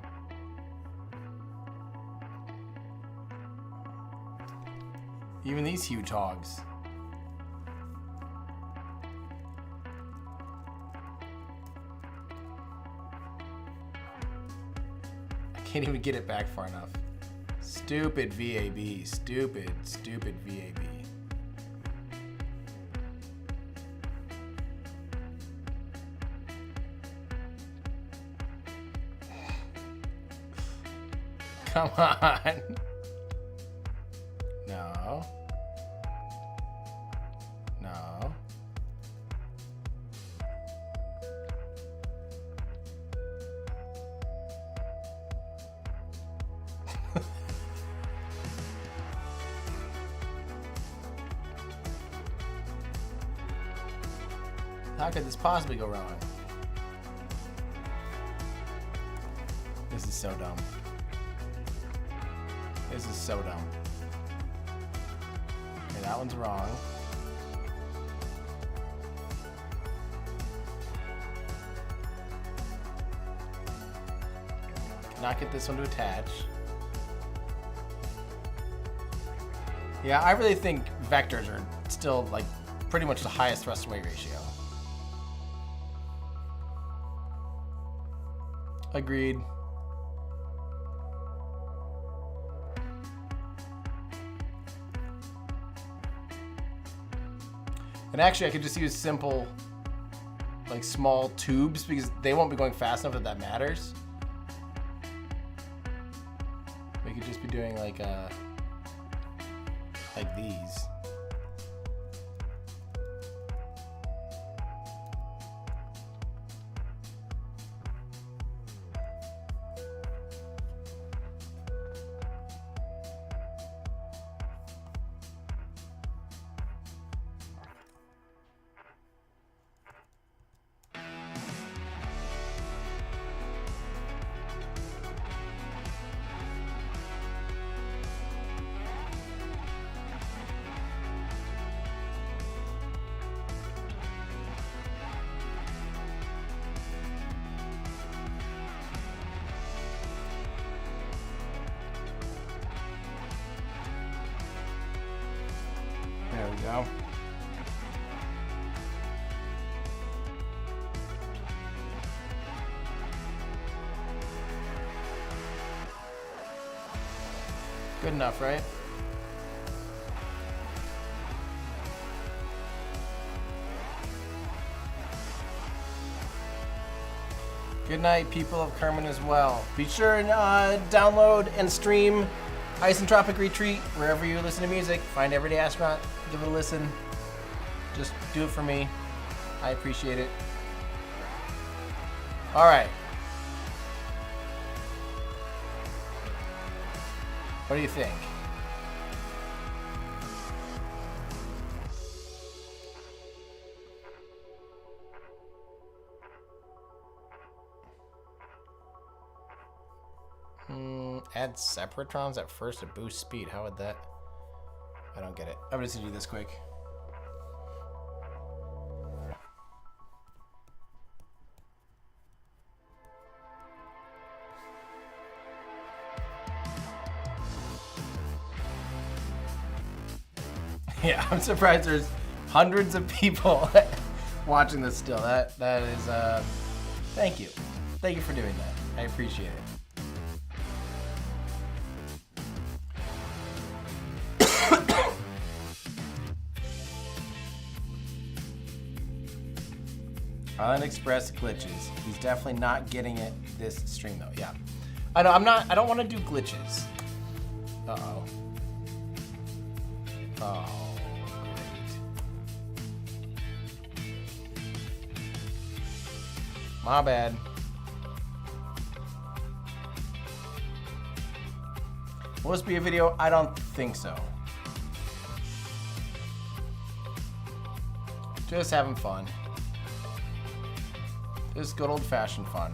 Speaker 1: even these huge hogs. Can't even get it back far enough. Stupid VAB. Stupid VAB. Come on. No. No. How could this possibly go wrong? This is so dumb. This is so dumb. Okay, that one's wrong. Cannot get this one to attach. Yeah, I really think vectors are still like pretty much the highest thrust to weight ratio. Agreed. And actually I could just use simple, like small tubes because they won't be going fast enough that matters. We could just be doing like these. There we go. Good enough, right? Good night, people of Kerman as well. Be sure and download and stream Isentropic Retreat wherever you listen to music. Find Everyday Astronaut, give it a listen. Just do it for me. I appreciate it. All right. What do you think? Add separatrons at first to boost speed. How would that? I don't get it. I'm just gonna do this quick. Yeah, I'm surprised there's hundreds of people watching this still. That is thank you. Thank you for doing that. I appreciate it. Island Express glitches. He's definitely not getting it this stream though. Yeah. I know I don't want to do glitches. Uh-oh. Oh, great. My bad. Will this be a video? I don't think so. Just having fun. Just good old-fashioned fun.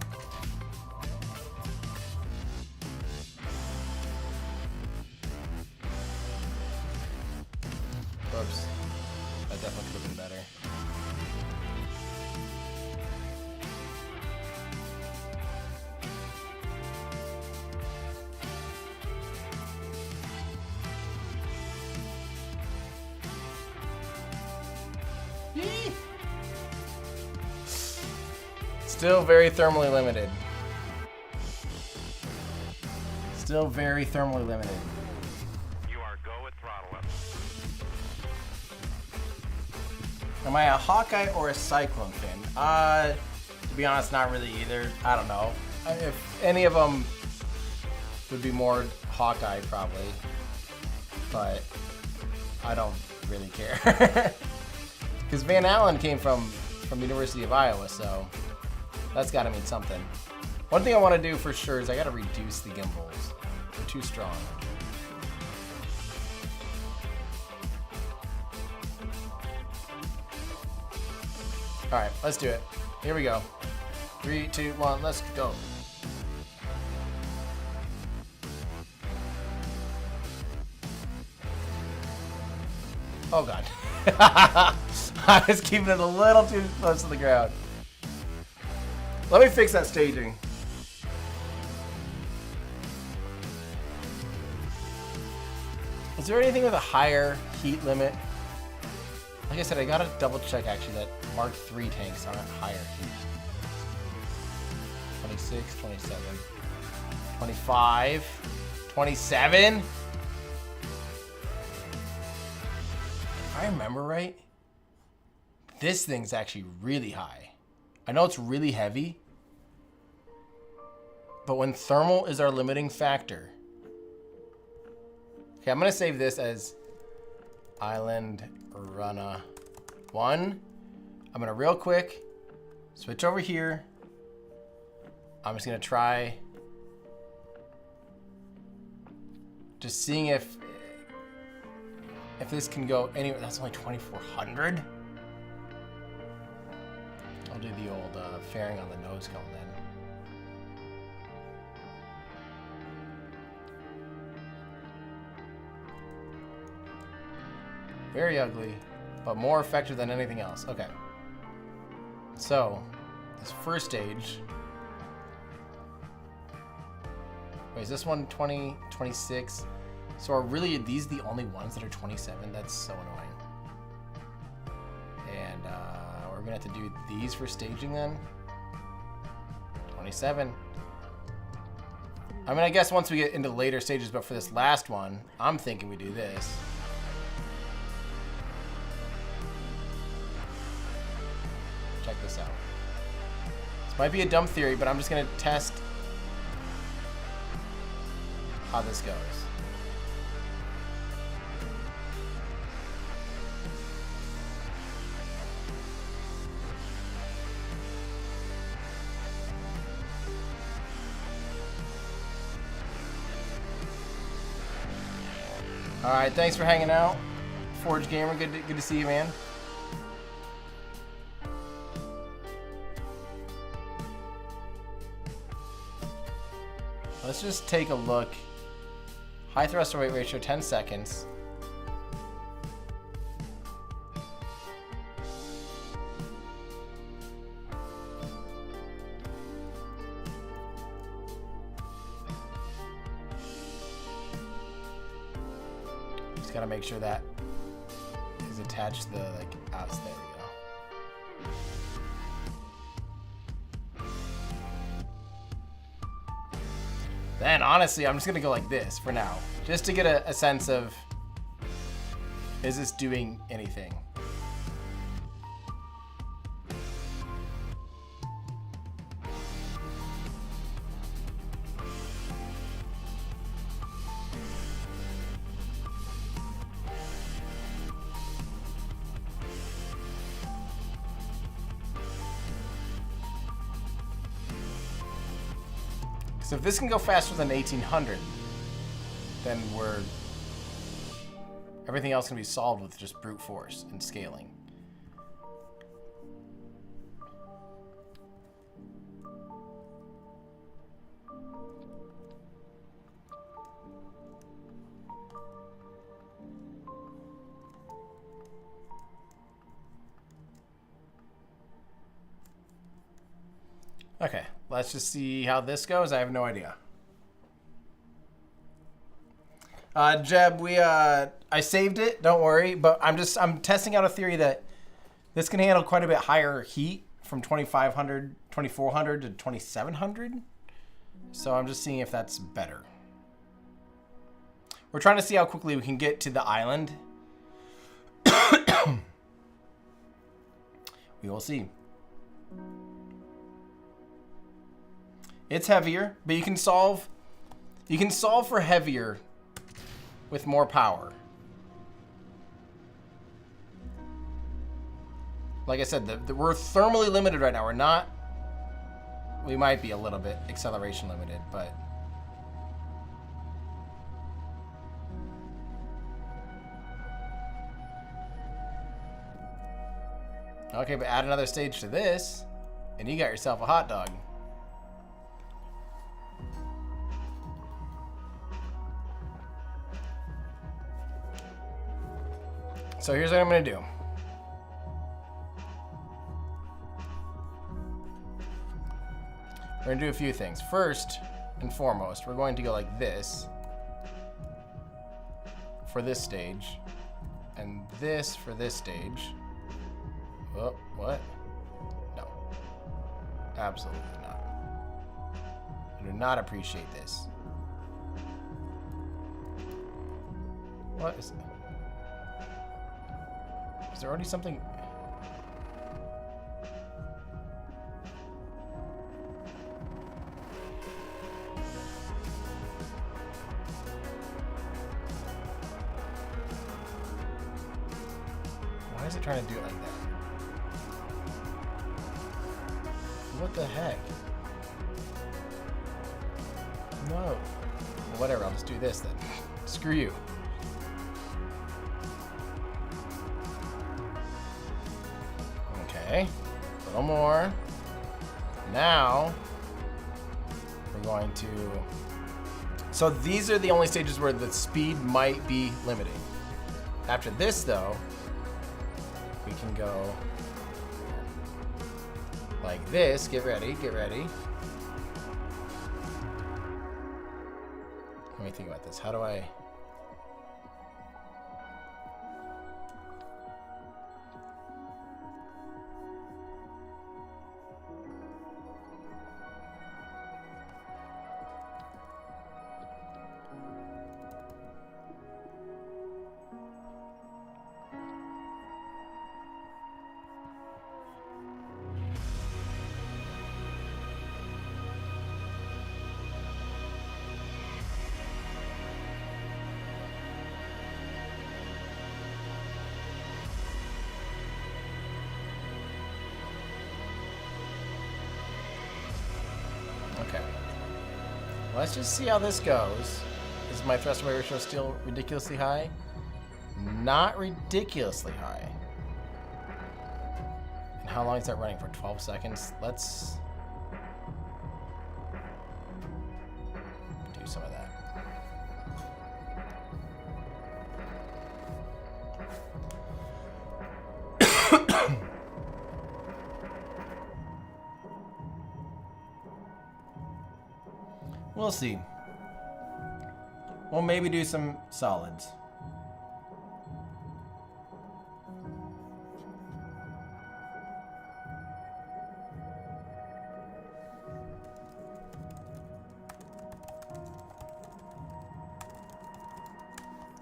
Speaker 1: Oops. That definitely could have been better. Yee! Still very thermally limited. Still very thermally limited.
Speaker 3: You are go at throttle up.
Speaker 1: Am I a Hawkeye or a Cyclone fan? To be honest, not really either. I don't know. If any of them would be more Hawkeye, probably. But I don't really care. Because Van Allen came from University of Iowa, so that's got to mean something. One thing I want to do for sure is I got to reduce the gimbals. They're too strong. All right, let's do it. Here we go. 3, 2, 1, let's go. Oh god. I was keeping it a little too close to the ground. Let me fix that staging. Is there anything with a higher heat limit? Like I said, I gotta double check actually that Mark III tanks aren't higher heat. 26, 27, 25, 27? If I remember right, this thing's actually really high. I know it's really heavy, but when thermal is our limiting factor. Okay, I'm gonna save this as Island Runna 1. I'm gonna real quick switch over here. I'm just gonna try just seeing if this can go anywhere. That's only 2400. I'll do the old fairing on the nose cone then. Very ugly, but more effective than anything else. Okay. So, this first stage. Wait, is this one 20, 26? So are really these the only ones that are 27? That's so annoying. And we're gonna have to do these for staging then. 27. I mean, I guess once we get into later stages, but for this last one, I'm thinking we do this. Check this out. This might be a dumb theory, but I'm just gonna test how this goes. All right, thanks for hanging out, Forge Gamer. Good to see you, man. Let's just take a look. High thrust to weight ratio, 10 seconds. Just gotta make sure that is attached to the outs. There we go. Then, honestly, I'm just going to go like this for now. Just to get a sense of, is this doing anything? So if this can go faster than 1800, then everything else can be solved with just brute force and scaling. Okay, let's just see how this goes. I have no idea. Jeb, I saved it. Don't worry, but I'm testing out a theory that this can handle quite a bit higher heat from 2500, 2400 to 2700. So I'm just seeing if that's better. We're trying to see how quickly we can get to the island. We will see. It's heavier, but you can solve for heavier with more power. Like I said, we're thermally limited right now. We're not. We might be a little bit acceleration limited, but. Okay, but add another stage to this, and you got yourself a hot dog. So here's what I'm gonna do. We're gonna do a few things. First and foremost, we're going to go like this for this stage, and this for this stage. Oh, what? No. Absolutely not. I do not appreciate this. What is... Is there already something... Why is it trying to do it like that? What the heck? No. Well, whatever, I'll just do this then. Screw you. Okay. A little more. Now, we're going to... So these are the only stages where the speed might be limiting. After this, though, we can go like this. Get ready, get ready. Let me think about this. How do I... Okay. Let's just see how this goes. Is my thrust away ratio still ridiculously high? Not ridiculously high. And how long is that running for? 12 seconds? Let's do some of that. We'll see. We'll maybe do some solids.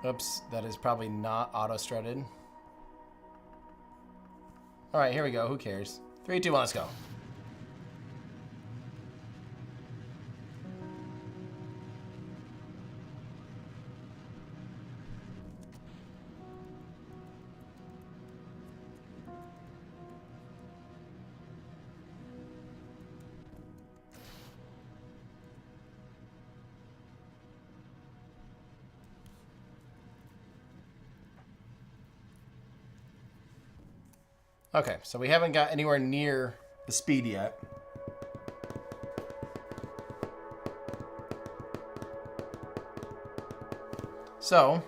Speaker 1: Oops, that is probably not auto-strutted. All right, here we go. Who cares? 3, 2, 1, let's go. Okay, so we haven't got anywhere near the speed yet. So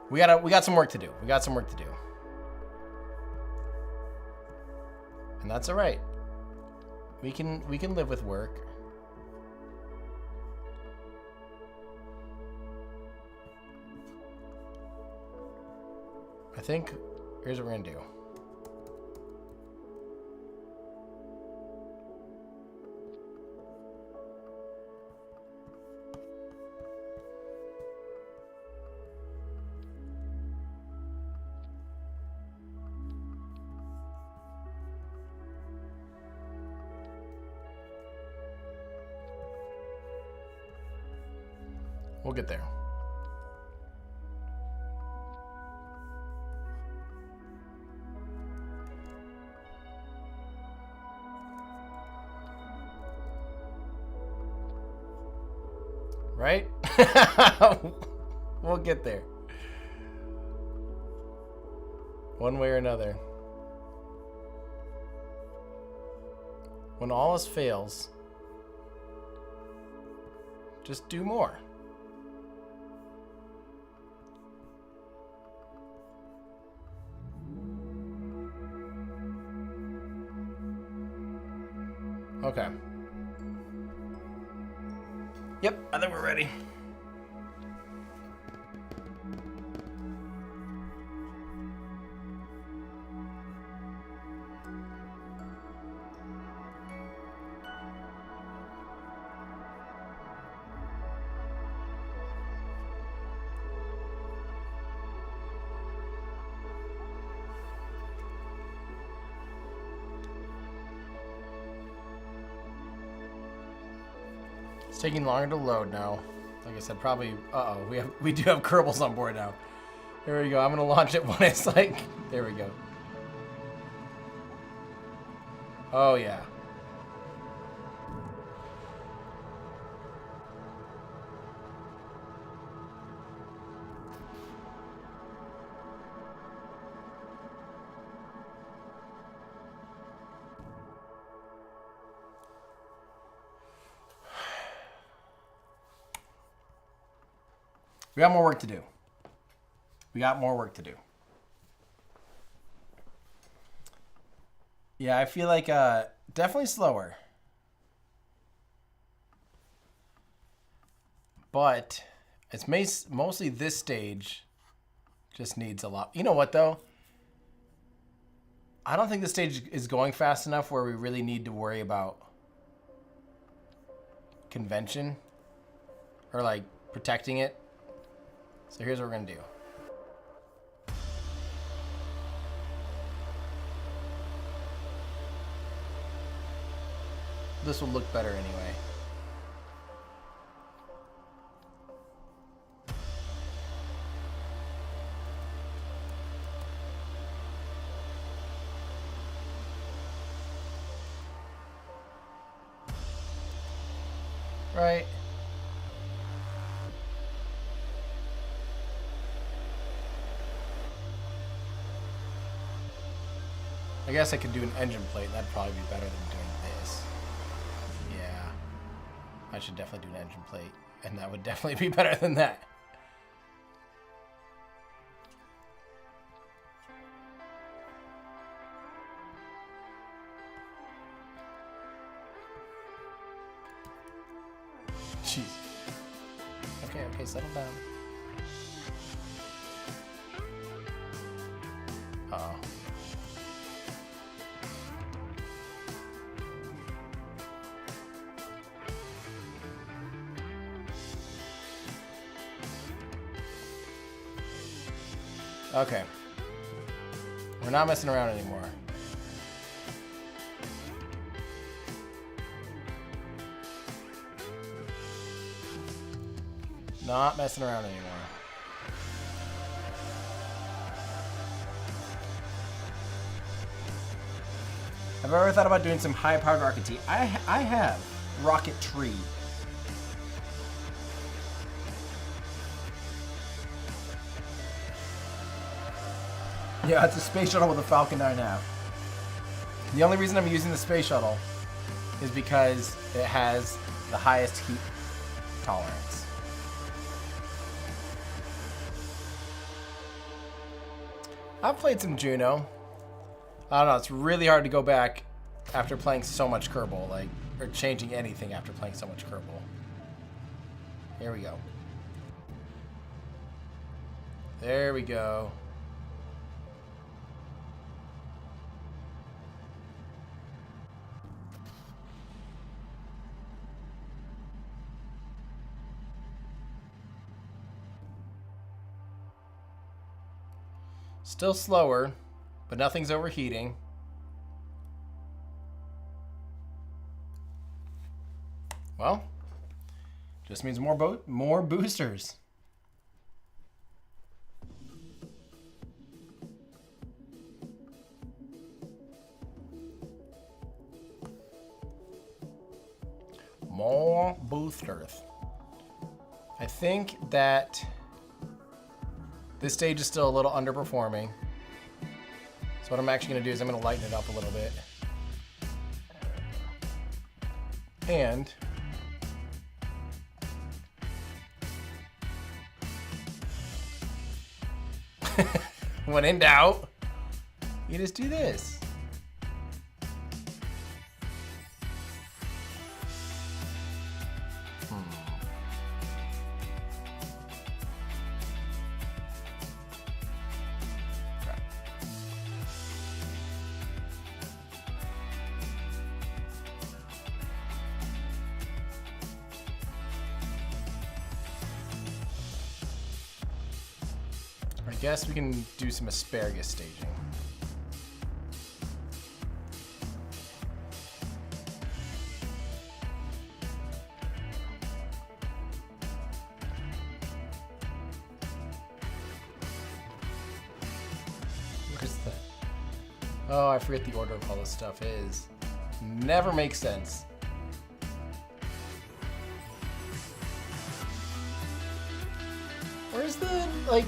Speaker 1: we got some work to do. We got some work to do. And that's all right. We can live with work. I think here's what we're gonna do. We'll get there. Right? We'll get there. One way or another. When all else fails, just do more. Okay. Yep, I think we're ready. It's taking longer to load now. Like I said, probably. We do have Kerbals on board now. There we go. I'm gonna launch it when it's like. There we go. Oh yeah. We got more work to do. We got more work to do. Yeah, I feel like definitely slower. But it's mostly this stage just needs a lot. You know what, though? I don't think this stage is going fast enough where we really need to worry about convention or, like, protecting it. So here's what we're going to do. This will look better anyway. Right. I guess I could do an engine plate. That'd probably be better than doing this. Yeah. I should definitely do an engine plate. And that would definitely be better than that. Jeez. Okay, settle down. Uh-oh. Okay. We're not messing around anymore. Not messing around anymore. Have I ever thought about doing some high-powered rocketry? I have. Rocketry. Yeah, it's a space shuttle with a Falcon 9F. The only reason I'm using the space shuttle is because it has the highest heat tolerance. I've played some Juno. I don't know, it's really hard to go back after playing so much Kerbal, like, or changing anything after playing so much Kerbal. Here we go. There we go. Still slower, but nothing's overheating. Well, just means more boosters. More boosters. I think that this stage is still a little underperforming. So what I'm actually going to do is I'm going to lighten it up a little bit. And when in doubt, you just do this. I guess we can do some asparagus staging. Where's the... Oh, I forget the order of all this stuff is. Never makes sense. Where's the, like...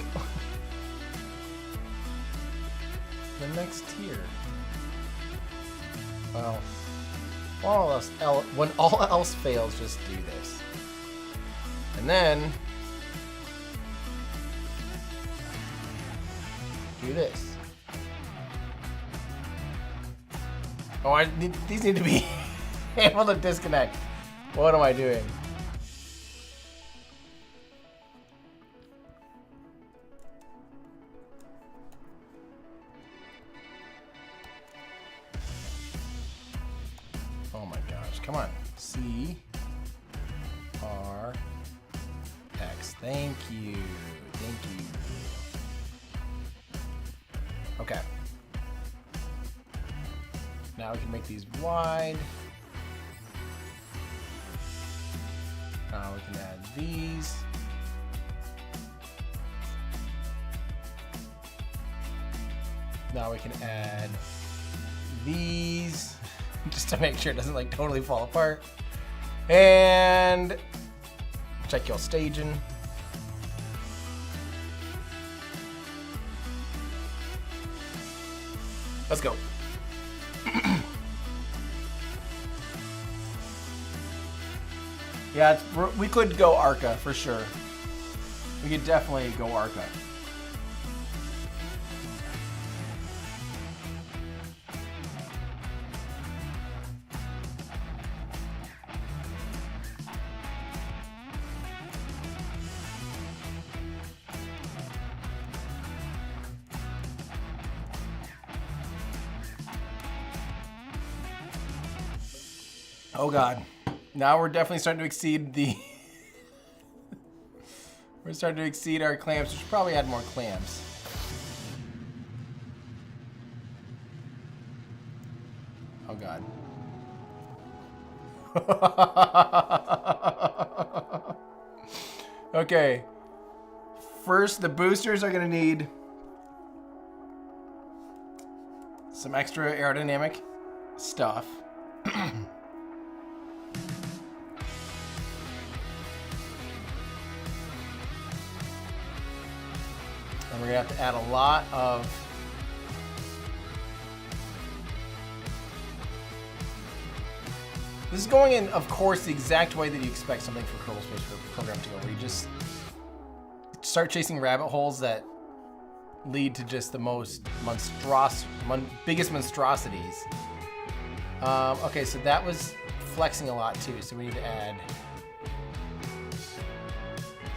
Speaker 1: the next tier? Well, when all else fails, just do this. And then do this. Oh, these need to be able to disconnect. What am I doing? Oh my gosh, come on. C R X. Thank you. Thank you. Okay. Now we can make these wide. Now we can add these. Now we can add these. Just to make sure it doesn't like totally fall apart. And check your staging. Let's go. Yeah, we could go Arca for sure. We could definitely go Arca. Oh God. Now we're definitely starting to exceed the... we're starting to exceed our clamps. We should probably add more clamps. Oh God. Okay. First, the boosters are gonna need some extra aerodynamic stuff. And we're gonna have to add a lot of this is going in, of course, the exact way that you expect something for Kerbal Space Program to go, where you just start chasing rabbit holes that lead to just the most biggest monstrosities. Okay, so that was flexing a lot too, so we need to add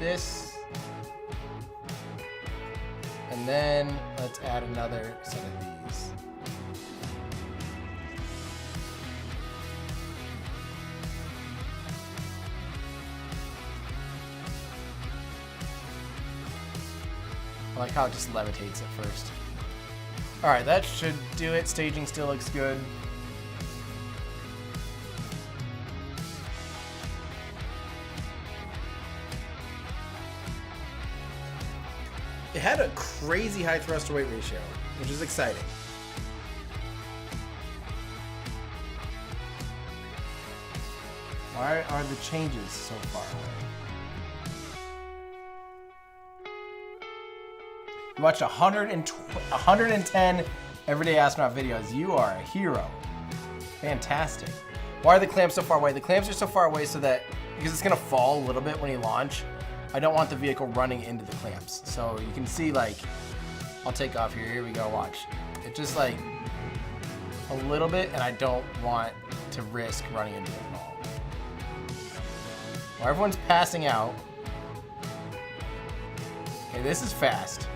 Speaker 1: this. And then let's add another set of these. I like how it just levitates at first. All right, that should do it. Staging still looks good. It had a crazy high thrust to weight ratio, which is exciting. Why are the changes so far away? You watched 110 Everyday Astronaut videos. You are a hero. Fantastic. Why are the clamps so far away? The clamps are so far away so that, because it's gonna fall a little bit when you launch, I don't want the vehicle running into the clamps. So you can see, like, I'll take off here. Here we go, watch. It just like a little bit, and I don't want to risk running into it at all. While everyone's passing out. Okay, this is fast.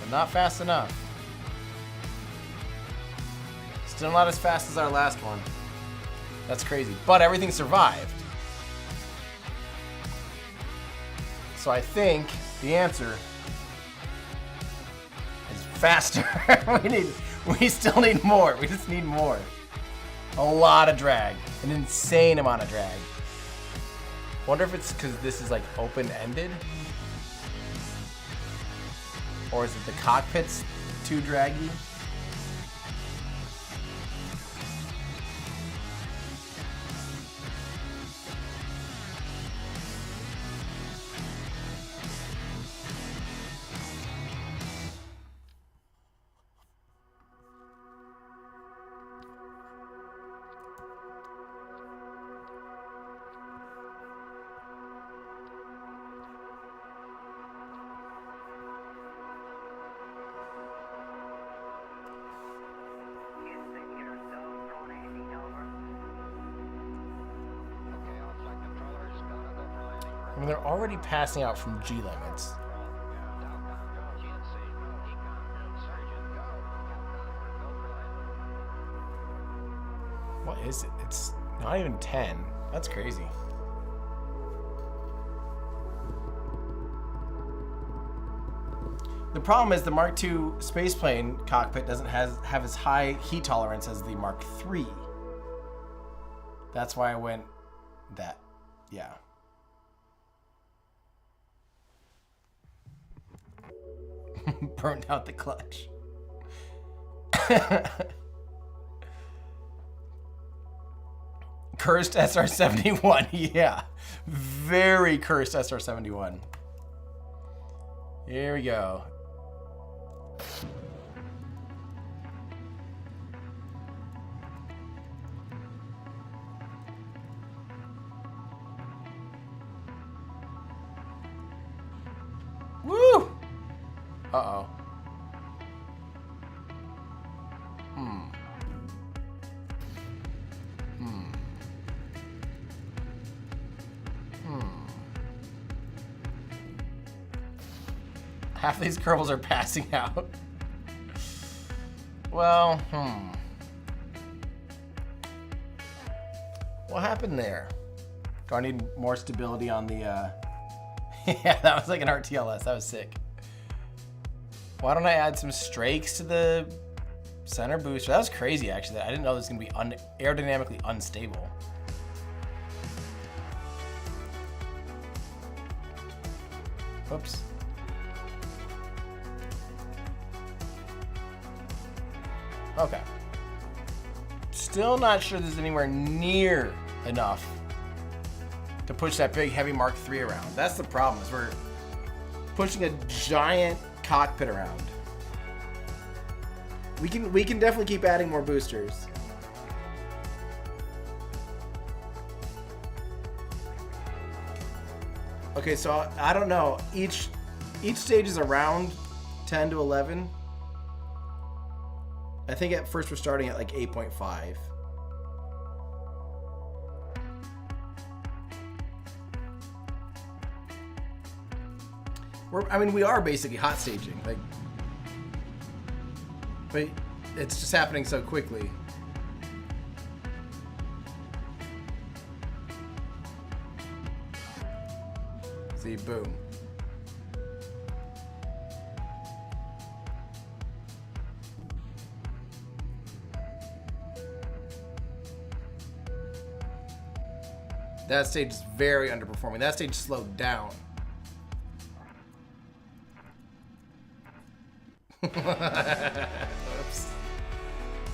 Speaker 1: But not fast enough. Still not as fast as our last one. That's crazy. But everything survived. So I think the answer is faster. we still need more. We just need more. A lot of drag. An insane amount of drag. Wonder if it's because this is like open-ended? Or is it the cockpit's too draggy? I mean, they're already passing out from G limits. What is it? It's not even 10. That's crazy. The problem is the Mark II spaceplane cockpit doesn't have as high heat tolerance as the Mark III. That's why I went that. Yeah. Burned out the clutch. Cursed SR-71. Yeah. Very cursed SR-71. Here we go. Woo! Uh-oh. Half these Kerbals are passing out. Well, What happened there? Do I need more stability on the, Yeah, that was like an RTLS. That was sick. Why don't I add some strakes to the center booster? That was crazy, actually. I didn't know this was going to be aerodynamically unstable. Whoops. Okay. Still not sure this is anywhere near enough to push that big heavy Mark III around. That's the problem, is we're pushing a giant cockpit around. We can definitely keep adding more boosters. Okay, so I don't know. Each stage is around 10 to 11. I think at first we're starting at like 8.5. We are basically hot staging, like, but it's just happening so quickly. See, boom. That stage is very underperforming. That stage slowed down. Oops.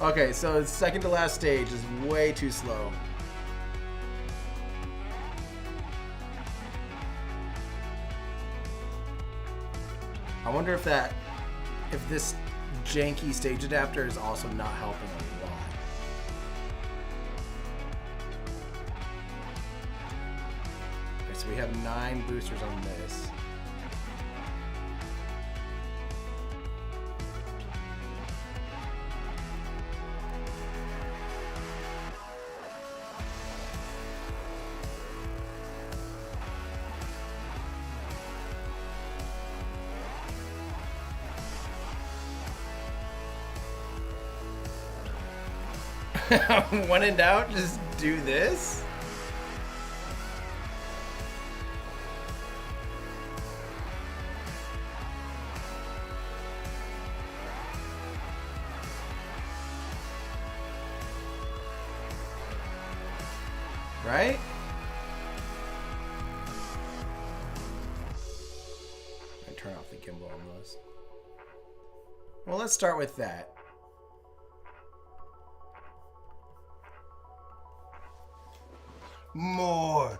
Speaker 1: Okay, so the second to last stage is way too slow. I wonder if this janky stage adapter is also not helping a lot. Okay, so we have 9 boosters on this. When in doubt, just do this. Right? I turn off the gimbal on those. Well, let's start with that. More.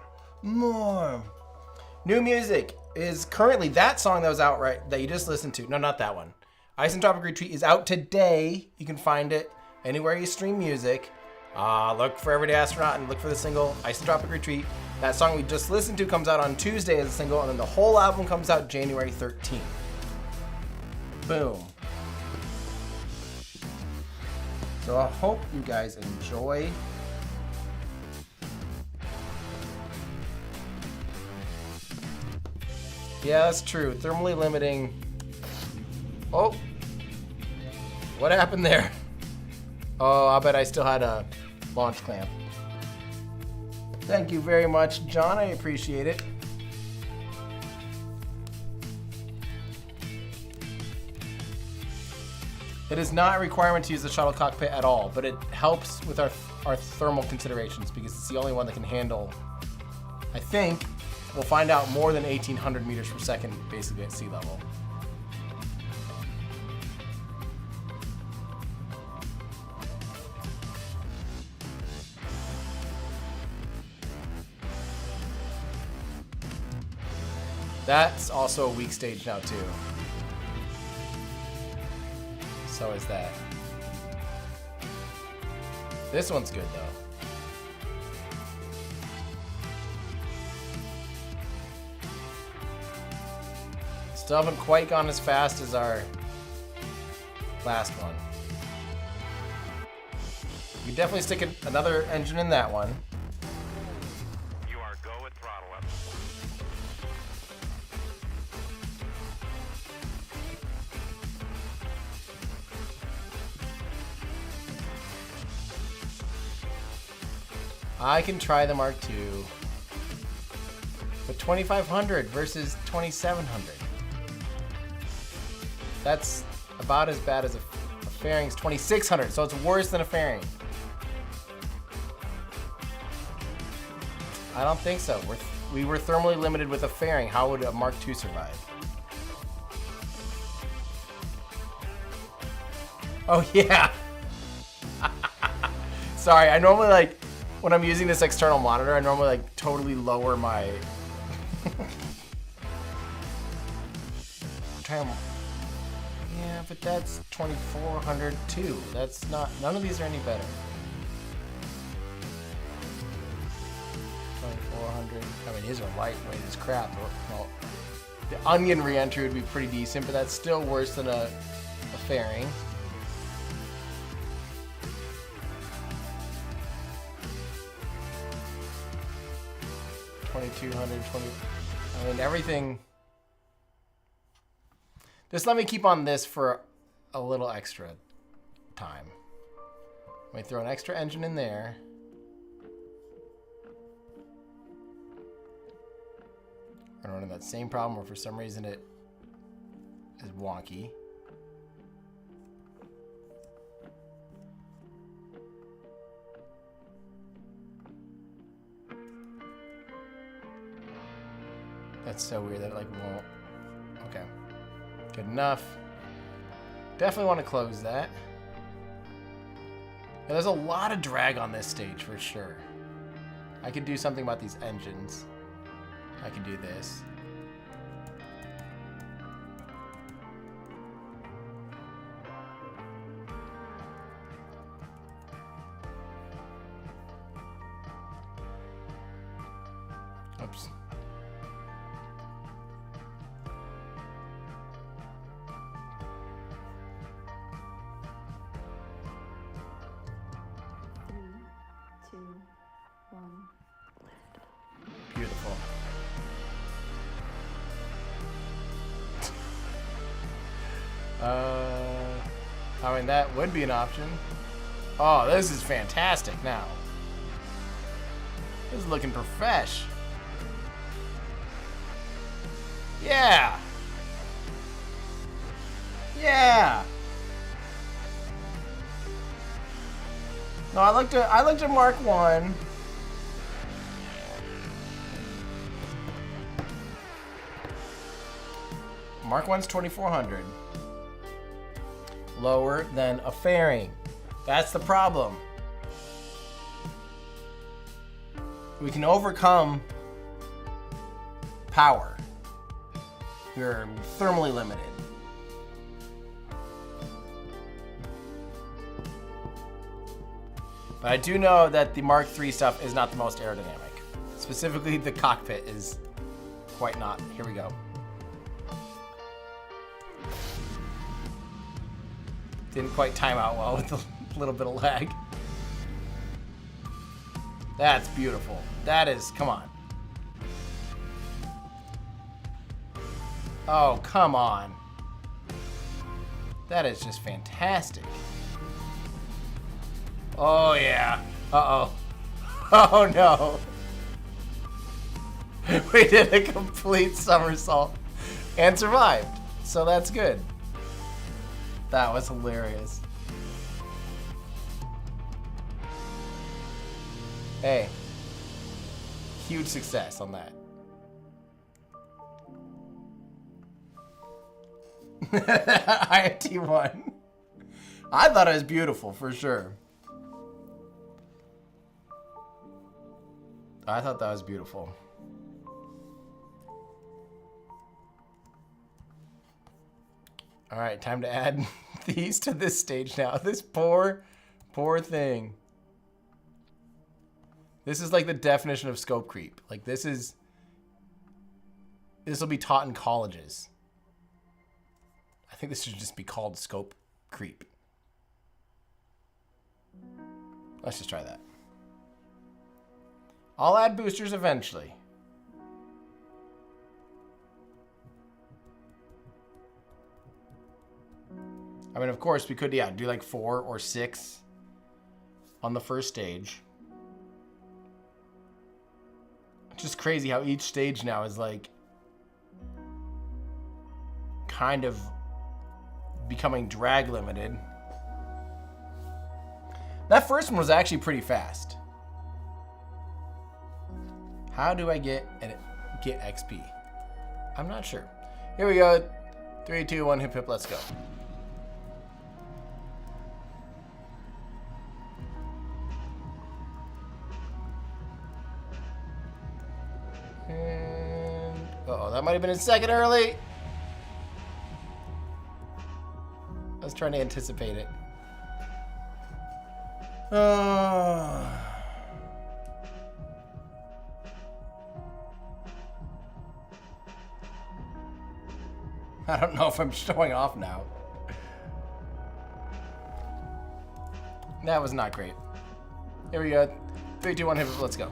Speaker 1: New music is currently that song that was out that you just listened to. No, not that one. Isentropic Retreat is out today. You can find it anywhere you stream music. Look for Everyday Astronaut and look for the single Isentropic Retreat. That song we just listened to comes out on Tuesday as a single, and then the whole album comes out January 13th. Boom. So I hope you guys enjoy. Yeah, that's true. Thermally limiting. Oh. What happened there? Oh, I bet I still had a launch clamp. Thank you very much, John. I appreciate it. It is not a requirement to use the shuttle cockpit at all, but it helps with our thermal considerations because it's the only one that can handle, I think, we'll find out, more than 1,800 meters per second basically at sea level. That's also a weak stage now too. So is that. This one's good though. Still haven't quite gone as fast as our last one. You can definitely stick another engine in that one.
Speaker 3: You are go at throttle up.
Speaker 1: I can try the Mark II, but 2,500 versus 2,700. That's about as bad as a fairing's 2,600, so it's worse than a fairing. I don't think so. We were thermally limited with a fairing. How would a Mark II survive? Oh yeah. Sorry, I normally when I'm using this external monitor, I normally totally lower my yeah, but that's 2,400 too. That's not, none of these are any better. 2,400. I mean, these are lightweight as crap. Well, the onion re-entry would be pretty decent, but that's still worse than a fairing. I mean, everything. Just let me keep on this for a little extra time. Let me throw an extra engine in there. I'm running that same problem where for some reason it is wonky. That's so weird that it won't. Okay. Good enough. Definitely want to close that. Now, there's a lot of drag on this stage for sure. I could do something about these engines. I can do this. I mean, that would be an option. Oh, this is fantastic now. This is looking profesh. Yeah. Yeah. No, I looked at Mark 1. Mark 1's 2400. Lower than a fairing. That's the problem. We can overcome power. We're thermally limited. But I do know that the Mark III stuff is not the most aerodynamic. Specifically, the cockpit is quite not. Here we go. Didn't quite time out well with a little bit of lag. That's beautiful. That is, come on. Oh, come on. That is just fantastic. Oh, yeah. Uh-oh. Oh, no. We did a complete somersault and survived. So that's good. That was hilarious. Hey. Huge success on that. INT1. I thought it was beautiful, for sure. I thought that was beautiful. All right, time to add these to this stage now. This poor thing. This is like the definition of scope creep. Like this will be taught in colleges. I think this should just be called scope creep. Let's just try that. I'll add boosters eventually. I mean, of course, we could, yeah, do like 4 or 6 on the first stage. It's just crazy how each stage now is like kind of becoming drag limited. That first one was actually pretty fast. How do I get XP? I'm not sure. Here we go. 3, 2, 1, hip hip, let's go. And uh-oh, that might have been a second early. I was trying to anticipate it. I don't know if I'm showing off now. That was not great. Here we go. 3, 2, 1, hip hip, let's go.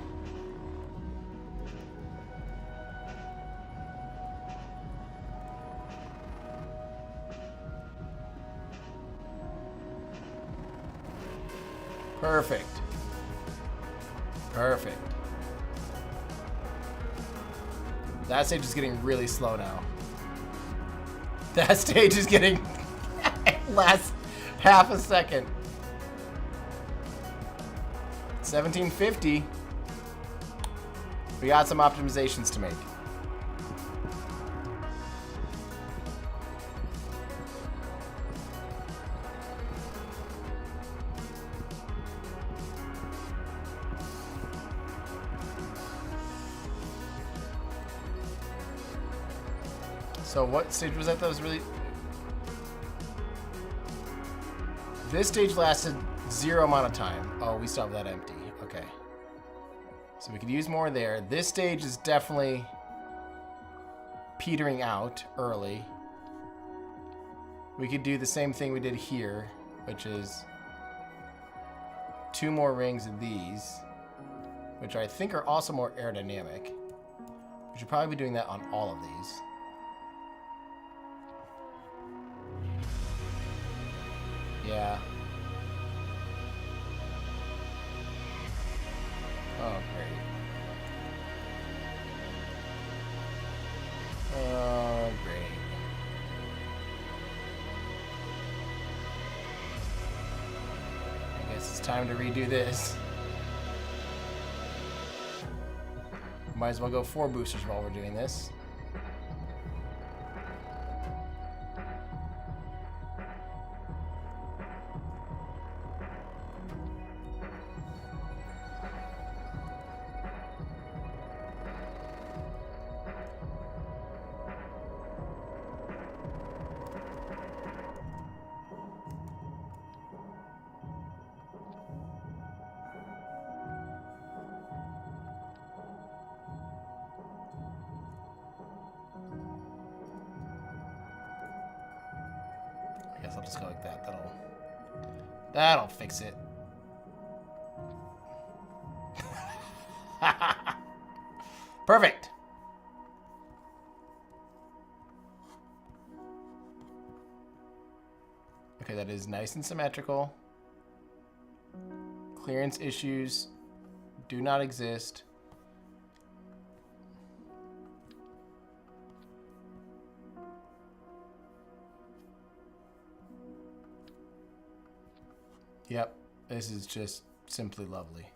Speaker 1: Perfect. Perfect. That stage is getting really slow now. That stage is getting last half a second. 1750. We got some optimizations to make. So what stage was that was really... This stage lasted 0 amount of time. Oh, we still have that empty. Okay. So we could use more there. This stage is definitely petering out early. We could do the same thing we did here, which is 2 more rings of these, which I think are also more aerodynamic. We should probably be doing that on all of these. Yeah. Oh, great. Oh, great. I guess it's time to redo this. Might as well go 4 boosters while we're doing this. I guess I'll just go like that. That'll fix it. Perfect. Okay, that is nice and symmetrical. Clearance issues do not exist. Yep, this is just simply lovely.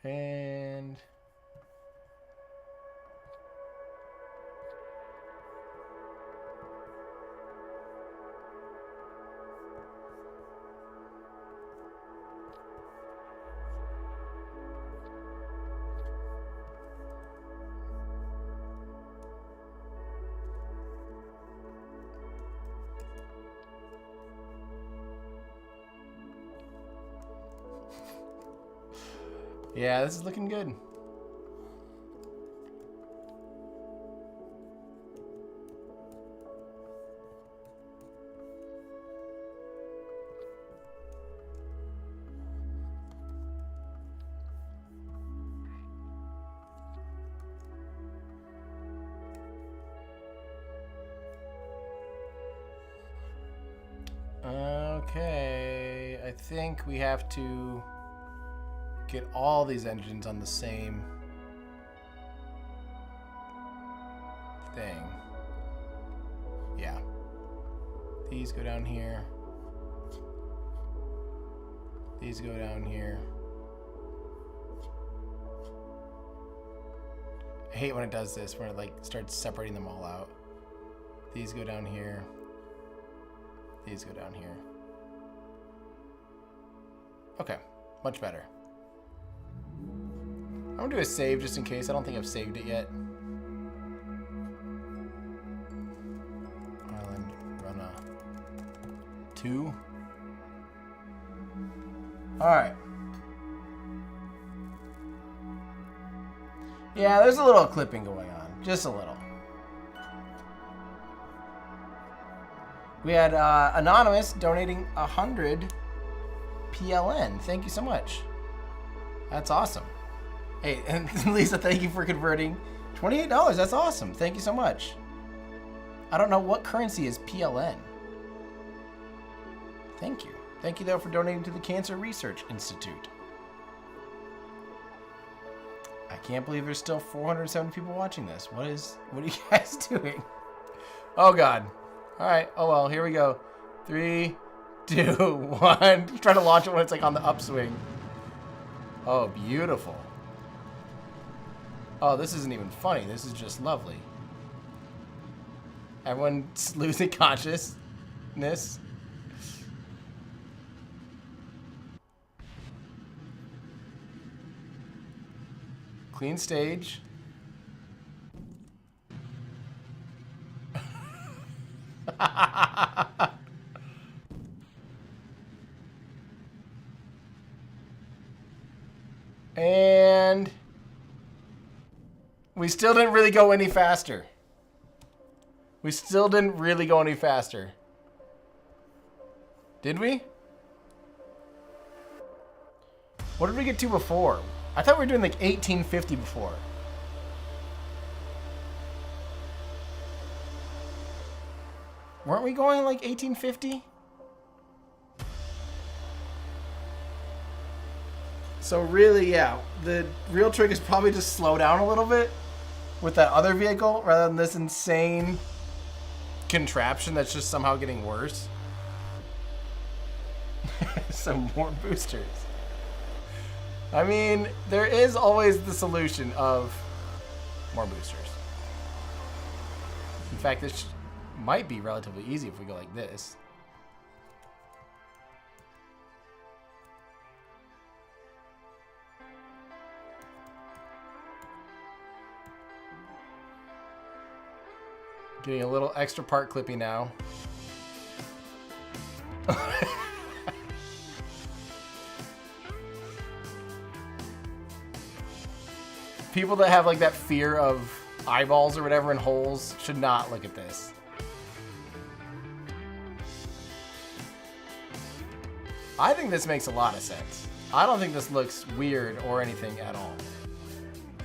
Speaker 1: And yeah, this is looking good. Okay, I think we have to get all these engines on the same thing. Yeah. These go down here. These go down here. I hate when it does this, when it like starts separating them all out. These go down here. These go down here. Okay, much better. I'm gonna do a save just in case. I don't think I've saved it yet. Island, run a 2. Alright. Yeah, there's a little clipping going on. Just a little. We had Anonymous donating 100 PLN. Thank you so much. That's awesome. Hey, and Lisa, thank you for converting. $28, that's awesome. Thank you so much. I don't know what currency is PLN. Thank you. Thank you, though, for donating to the Cancer Research Institute. I can't believe there's still 407 people watching this. What are you guys doing? Oh, God. All right. Oh, well, here we go. 3, 2, 1. Try to launch it when it's like on the upswing. Oh, beautiful. Oh, this isn't even funny. This is just lovely. Everyone's losing consciousness. Clean stage. And we still didn't really go any faster. We still didn't really go any faster. Did we? What did we get to before? I thought we were doing like 1850 before. Weren't we going like 1850? So really, yeah, the real trick is probably just slow down a little bit with that other vehicle rather than this insane contraption that's just somehow getting worse. Some more boosters. I mean, there is always the solution of more boosters. In fact, this might be relatively easy if we go like this. Getting a little extra part clippy now. People that have like that fear of eyeballs or whatever in holes should not look at this. I think this makes a lot of sense. I don't think this looks weird or anything at all.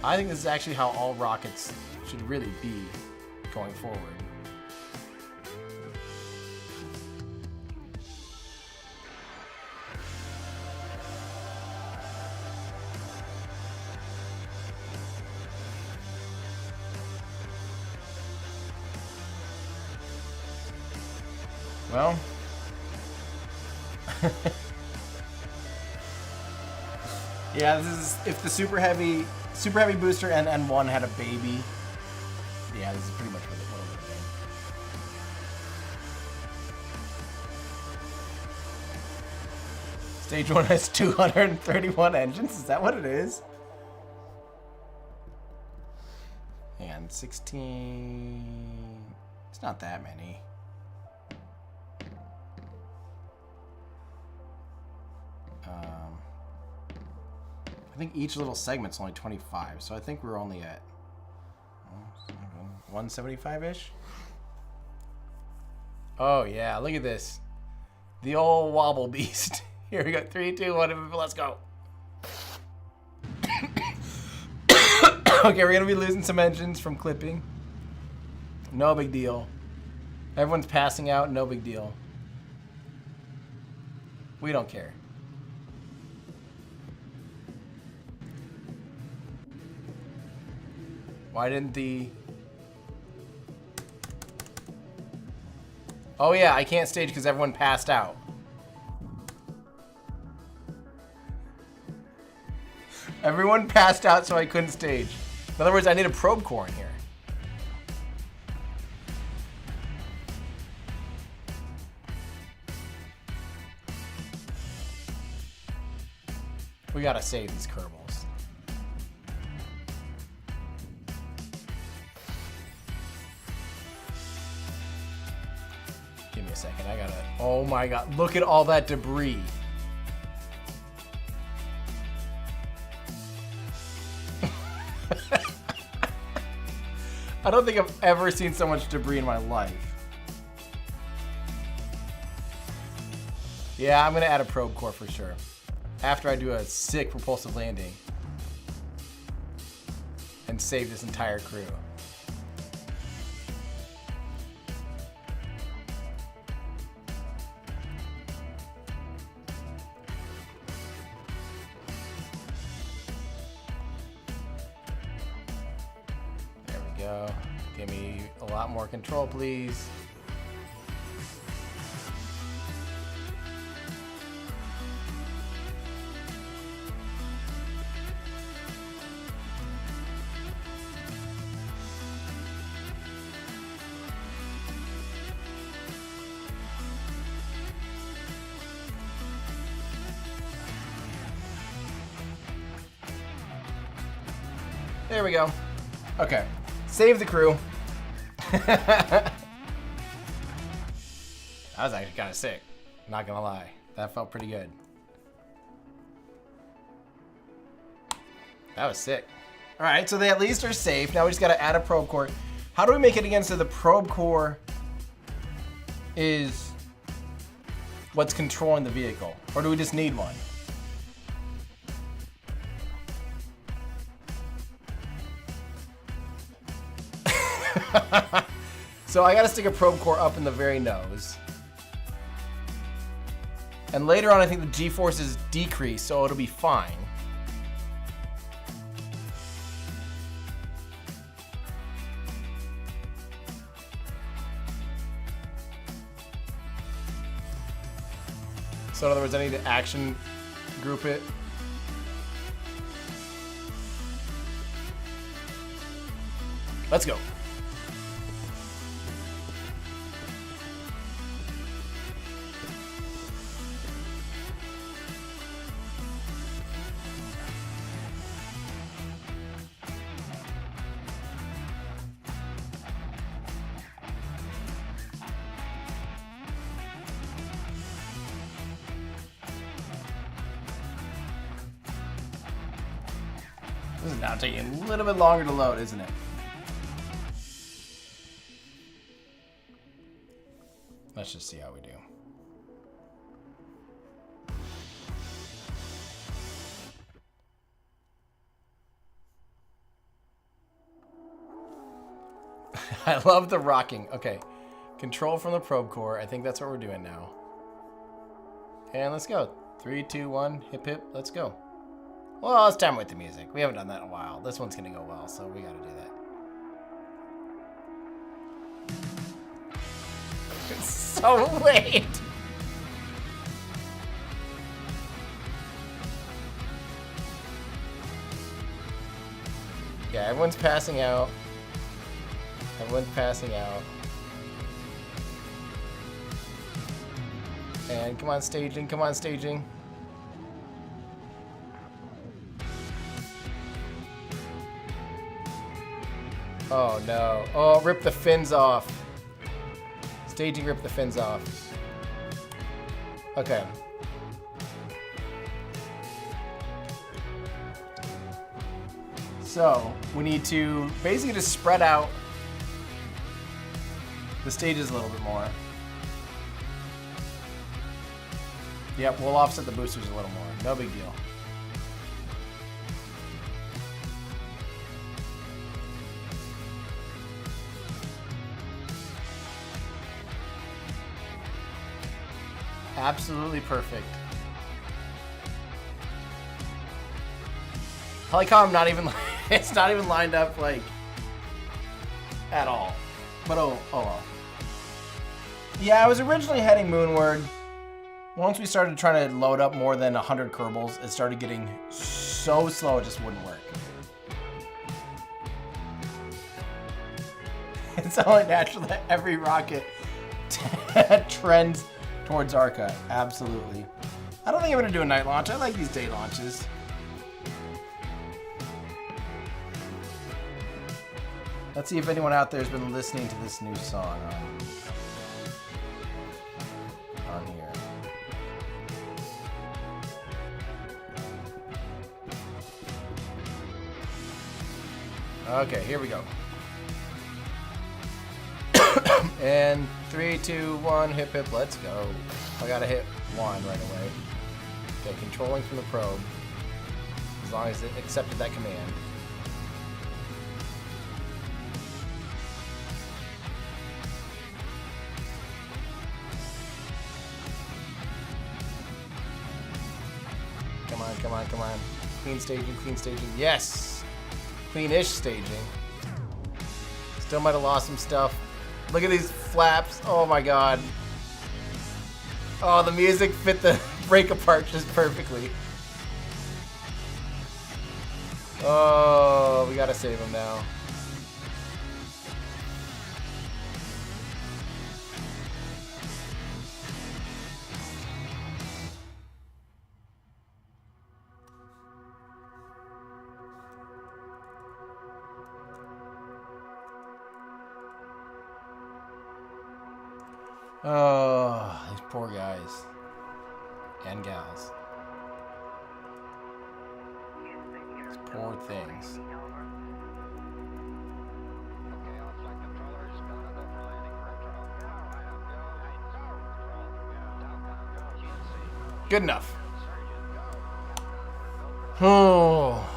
Speaker 1: I think this is actually how all rockets should really be going forward. Well, yeah, this is if the super heavy booster and N1 had a baby. Yeah, this is pretty much what it would have been. Stage 1 has 231 engines. Is that what it is? And 16. It's not that many. I think each little segment's only 25, so I think we're only at 175-ish. Oh yeah, look at this. The old wobble beast. Here we go, 3, 2, 1, let's go. Okay, we're gonna be losing some engines from clipping. No big deal. Everyone's passing out, no big deal. We don't care. Why didn't the... Oh yeah, I can't stage because everyone passed out. Everyone passed out, so I couldn't stage. In other words, I need a probe core in here. We gotta save these Kerbals. Give me a second, I gotta... Oh my god, look at all that debris. I don't think I've ever seen so much debris in my life. Yeah, I'm gonna add a probe core for sure. After I do a sick propulsive landing. And save this entire crew. There we go. Give me a lot more control, please. There we go. Okay. Save the crew. That was actually kind of sick. Not gonna lie. That felt pretty good. That was sick. Alright, so they at least are safe. Now we just gotta add a probe core. How do we make it again so the probe core is what's controlling the vehicle? Or do we just need one? So I gotta stick a probe core up in the very nose. And later on, I think the G-forces decrease, so it'll be fine. So in other words, I need to action group it. Let's go. This is now taking a little bit longer to load, isn't it? Let's just see how we do. I love the rocking. Okay. Control from the probe core. I think that's what we're doing now. And let's go. 3, 2, 1. Hip, hip. Let's go. Well, it's time with the music. We haven't done that in a while. This one's going to go well, so we got to do that. It's so late. Yeah, everyone's passing out. Everyone's passing out. And come on, staging. Come on, staging. Oh no. Oh, rip the fins off. Staging, rip the fins off. Okay. So, we need to basically just spread out the stages a little bit more. Yep, we'll offset the boosters a little more. No big deal. Absolutely perfect. I like how I'm not even, it's not even lined up like at all. But oh well. Yeah, I was originally heading moonward. Once we started trying to load up more than 100 Kerbals, it started getting so slow it just wouldn't work. It's only natural that every rocket trends towards Arca. Absolutely. I don't think I'm gonna do a night launch. I like these day launches. Let's see if anyone out there has been listening to this new song on here. Okay, here we go. And 3, 2, 1, hip hip, let's go. I gotta hit 1 right away. Okay, controlling from the probe. As long as it accepted that command. Come on, come on, come on. Clean staging, clean staging. Yes! Clean-ish staging. Still might have lost some stuff. Look at these flaps. Oh my god. Oh, the music fit the break apart just perfectly. Oh, we gotta save him now. Oh, these poor guys and gals. These poor things. Good enough. Oh,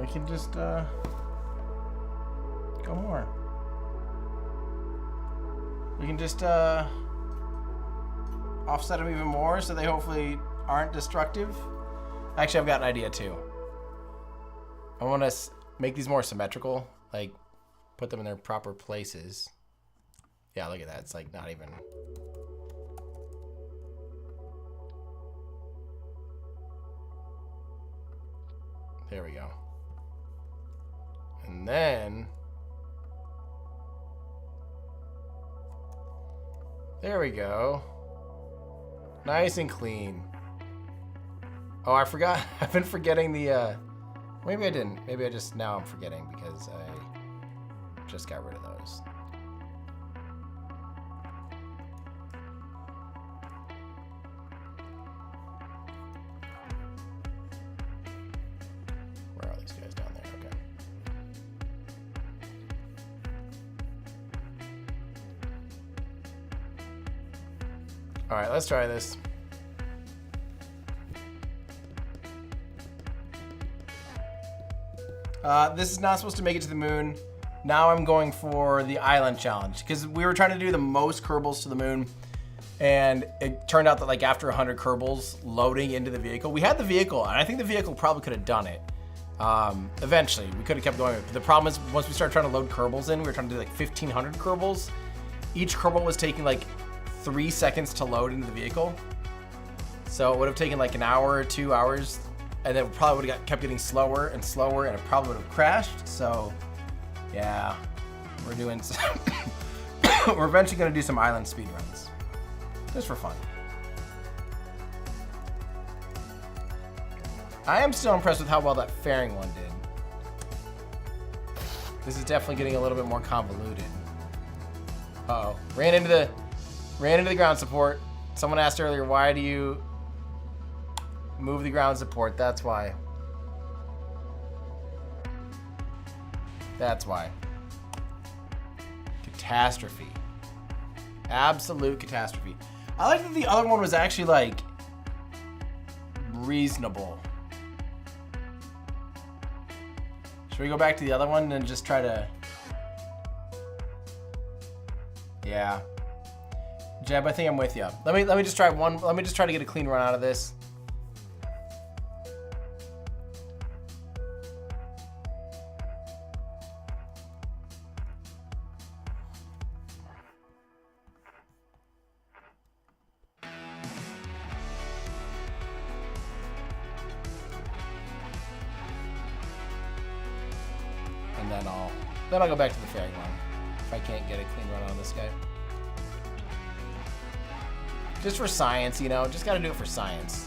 Speaker 1: we can just go Go more. We can just offset them even more so they hopefully aren't destructive. Actually, I've got an idea too. I want to make these more symmetrical, like put them in their proper places. Yeah, look at that. It's like not even. There we go. And then there we go. Nice and clean. Oh, I forgot. I've been forgetting the maybe I didn't. Maybe I just now I'm forgetting because I just got rid of those. Where are these guys down there? Okay. All right, let's try this. This is not supposed to make it to the moon. Now I'm going for the island challenge because we were trying to do the most Kerbals to the moon, and it turned out that like after 100 Kerbals loading into the vehicle, we had the vehicle, and I think the vehicle probably could have done it. Eventually, we could have kept going. But the problem is once we started trying to load Kerbals in, we were trying to do like 1,500 Kerbals. Each Kerbal was taking like 3 seconds to load into the vehicle, so it would have taken like an hour or 2 hours. And then it probably would have kept getting slower and slower, and it probably would have crashed. So, yeah, we're doing some we're eventually going to do some island speed runs, just for fun. I am still impressed with how well that fairing one did. This is definitely getting a little bit more convoluted. Uh-oh, ran into the ground support. Someone asked earlier, why do you move the ground support? That's why. That's why. Catastrophe. Absolute catastrophe. I like that the other one was actually like reasonable. Should we go back to the other one and just try to? Yeah. Jeb, I think I'm with you. Let me just try one. Let me just try to get a clean run out of this. And then I'll go back to the fairing one if I can't get a clean run on this guy. Just for science, you know, just gotta do it for science.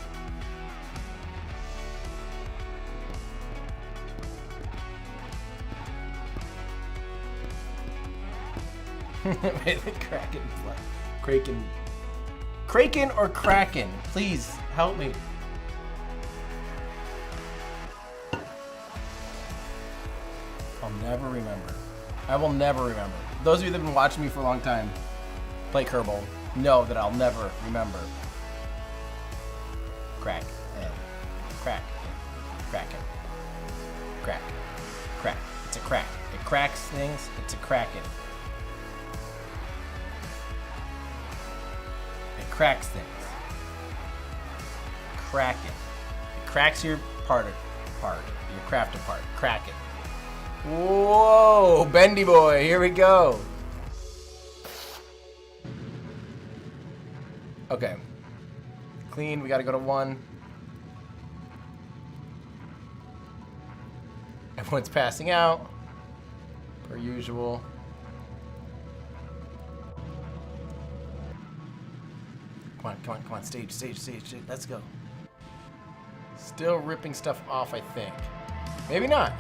Speaker 1: Kraken or Kraken? Please help me. I'll never remember. I will never remember. Those of you that have been watching me for a long time play Kerbal know that I'll never remember. Crack. Crack. Kraken. Crack. Crack. It's a crack. It cracks things. It's a kraken. It cracks things. Kraken. It cracks your part. Your craft apart. Kraken. Whoa, bendy boy, here we go. Okay. Clean, we gotta go to 1. Everyone's passing out, per usual. Come on, stage, let's go. Still ripping stuff off, I think. Maybe not.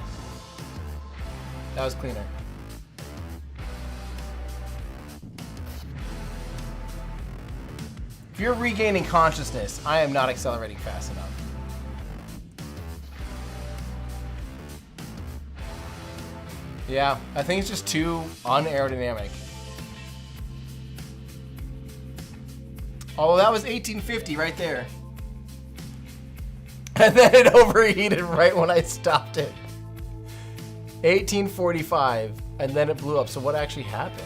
Speaker 1: That was cleaner. If you're regaining consciousness, I am not accelerating fast enough. Yeah, I think it's just too unaerodynamic. Oh, that was 1850 right there. And then it overheated right when I stopped it. 1845. And then it blew up. So what actually happened?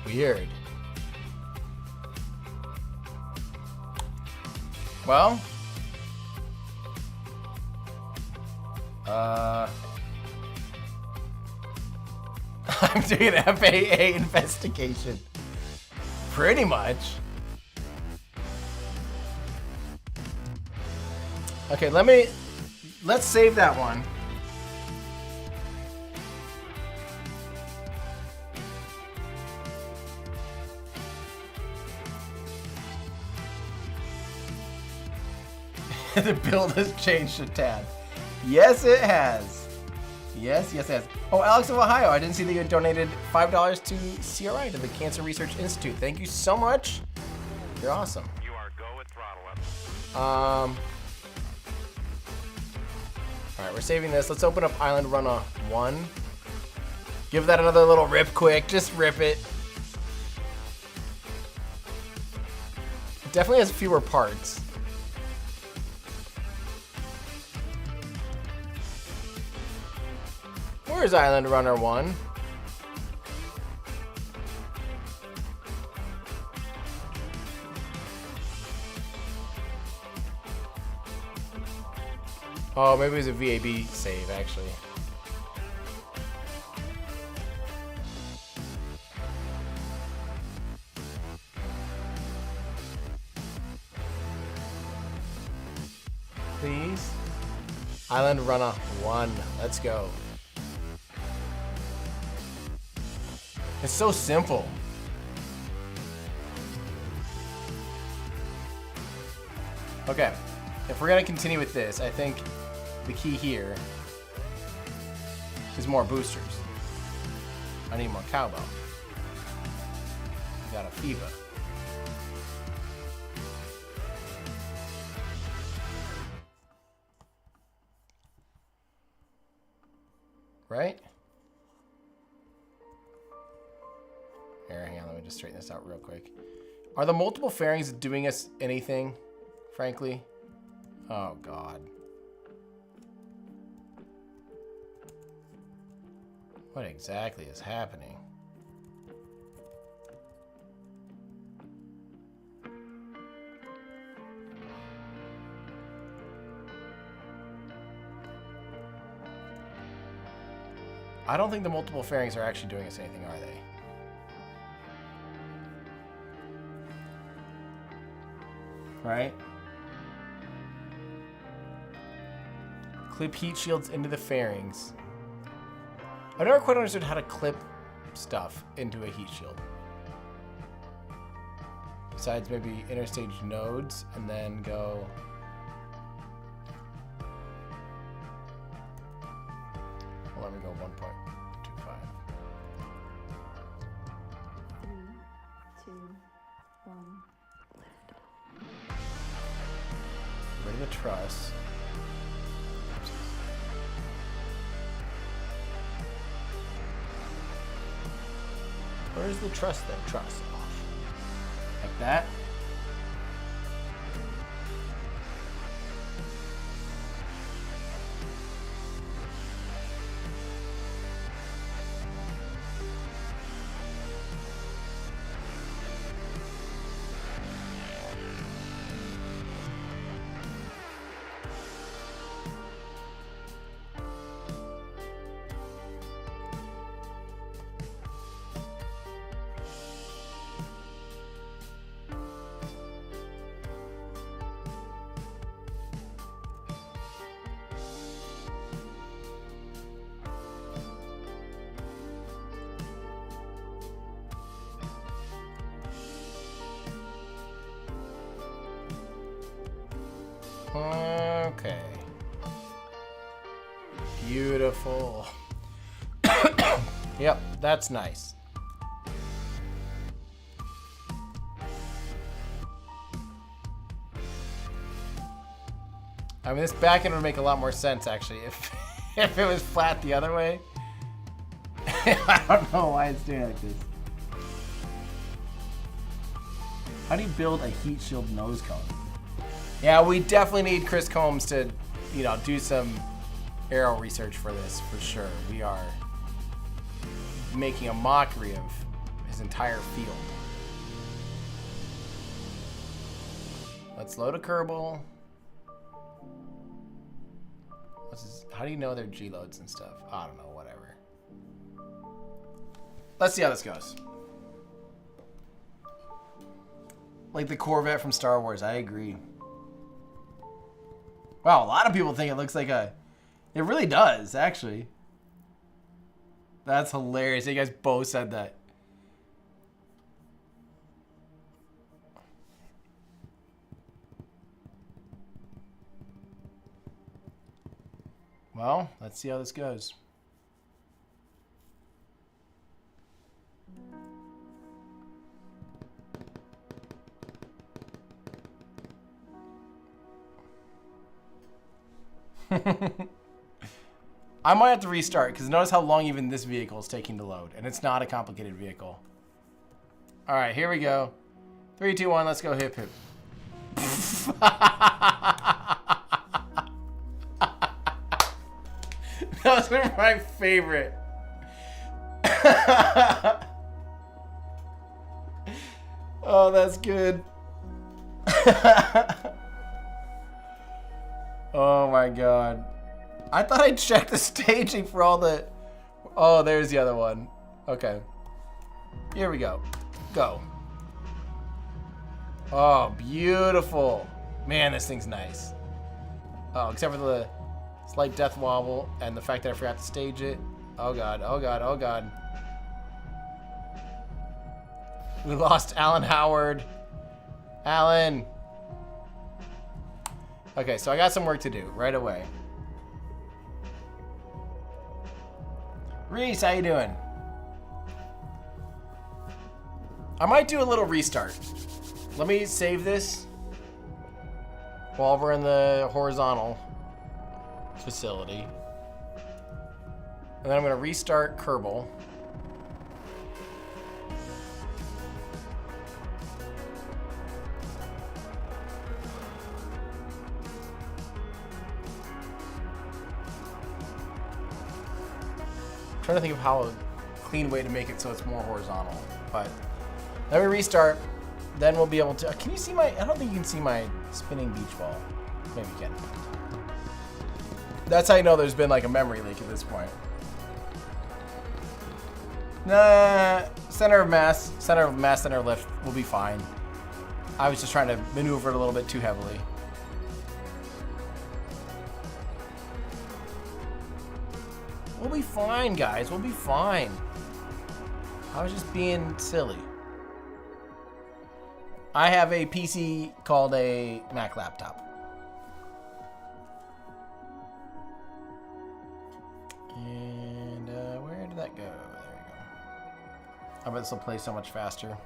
Speaker 1: Weird. Well, I'm doing an FAA investigation. Pretty much. Okay, let's save that one. The build has changed a tad. Yes, it has. Yes, it has. Oh, Alex of Ohio, I didn't see that you had donated $5 to CRI, to the Cancer Research Institute. Thank you so much. You're awesome.
Speaker 3: You are go with throttle up.
Speaker 1: All right, we're saving this. Let's open up Island Runner 1. Give that another little rip quick. Just rip it. It definitely has fewer parts. Where's Island Runner 1? Oh, maybe it was a VAB save, actually. Please. Island Runner 1. Let's go. It's so simple. Okay, if we're gonna continue with this, I think the key here is more boosters. I need more cowbell. We got a FIBA. Right? Here, hang on, let me just straighten this out real quick. Are the multiple fairings doing us anything, frankly? Oh, God. What exactly is happening? I don't think the multiple fairings are actually doing us anything, are they? Right? Clip heat shields into the fairings. I've never quite understood how to clip stuff into a heat shield. Besides maybe interstage nodes and then go. Well, let me go 1.25.
Speaker 2: 3, 2, 1.
Speaker 1: Rid of the truss. Where's the truss then? Truss off. Like that. Okay. Beautiful. Yep, that's nice. I mean, this back end would make a lot more sense, actually, if it was flat the other way. I don't know why it's doing like this. How do you build a heat shield nose cone? Yeah, we definitely need Chris Combs to, you know, do some aero research for this, for sure. We are making a mockery of his entire field. Let's load a Kerbal. How do you know their G loads and stuff? I don't know, whatever. Let's see how this goes. Like the Corvette from Star Wars, I agree. Wow, a lot of people think it looks like a... It really does, actually. That's hilarious. You guys both said that. Well, let's see how this goes. I might have to restart because notice how long even this vehicle is taking to load, and it's not a complicated vehicle. All right, here we go. 3, 2, 1, let's go hip hip. That was one of my favorite. Oh, that's good. Oh my god. I thought I checked the staging for all the... Oh, there's the other one. Okay. Here we go. Go. Oh, beautiful. Man, this thing's nice. Oh, except for the slight death wobble and the fact that I forgot to stage it. Oh god, oh god, oh god. We lost Alan Howard. Alan. Okay, so I got some work to do right away. Reese, how you doing? I might do a little restart. Let me save this while we're in the horizontal facility. And then I'm going to restart Kerbal. I'm trying to think of how a clean way to make it so it's more horizontal. But let me restart. Then we'll be able to... Can you see my... I don't think you can see my spinning beach ball. Maybe you can. That's how you know there's been like a memory leak at this point. Nah, center of mass, center of lift will be fine. I was just trying to maneuver it a little bit too heavily. We'll be fine, guys. We'll be fine. I was just being silly. I have a PC called a Mac laptop. And where did that go? There we go. I bet this will play so much faster.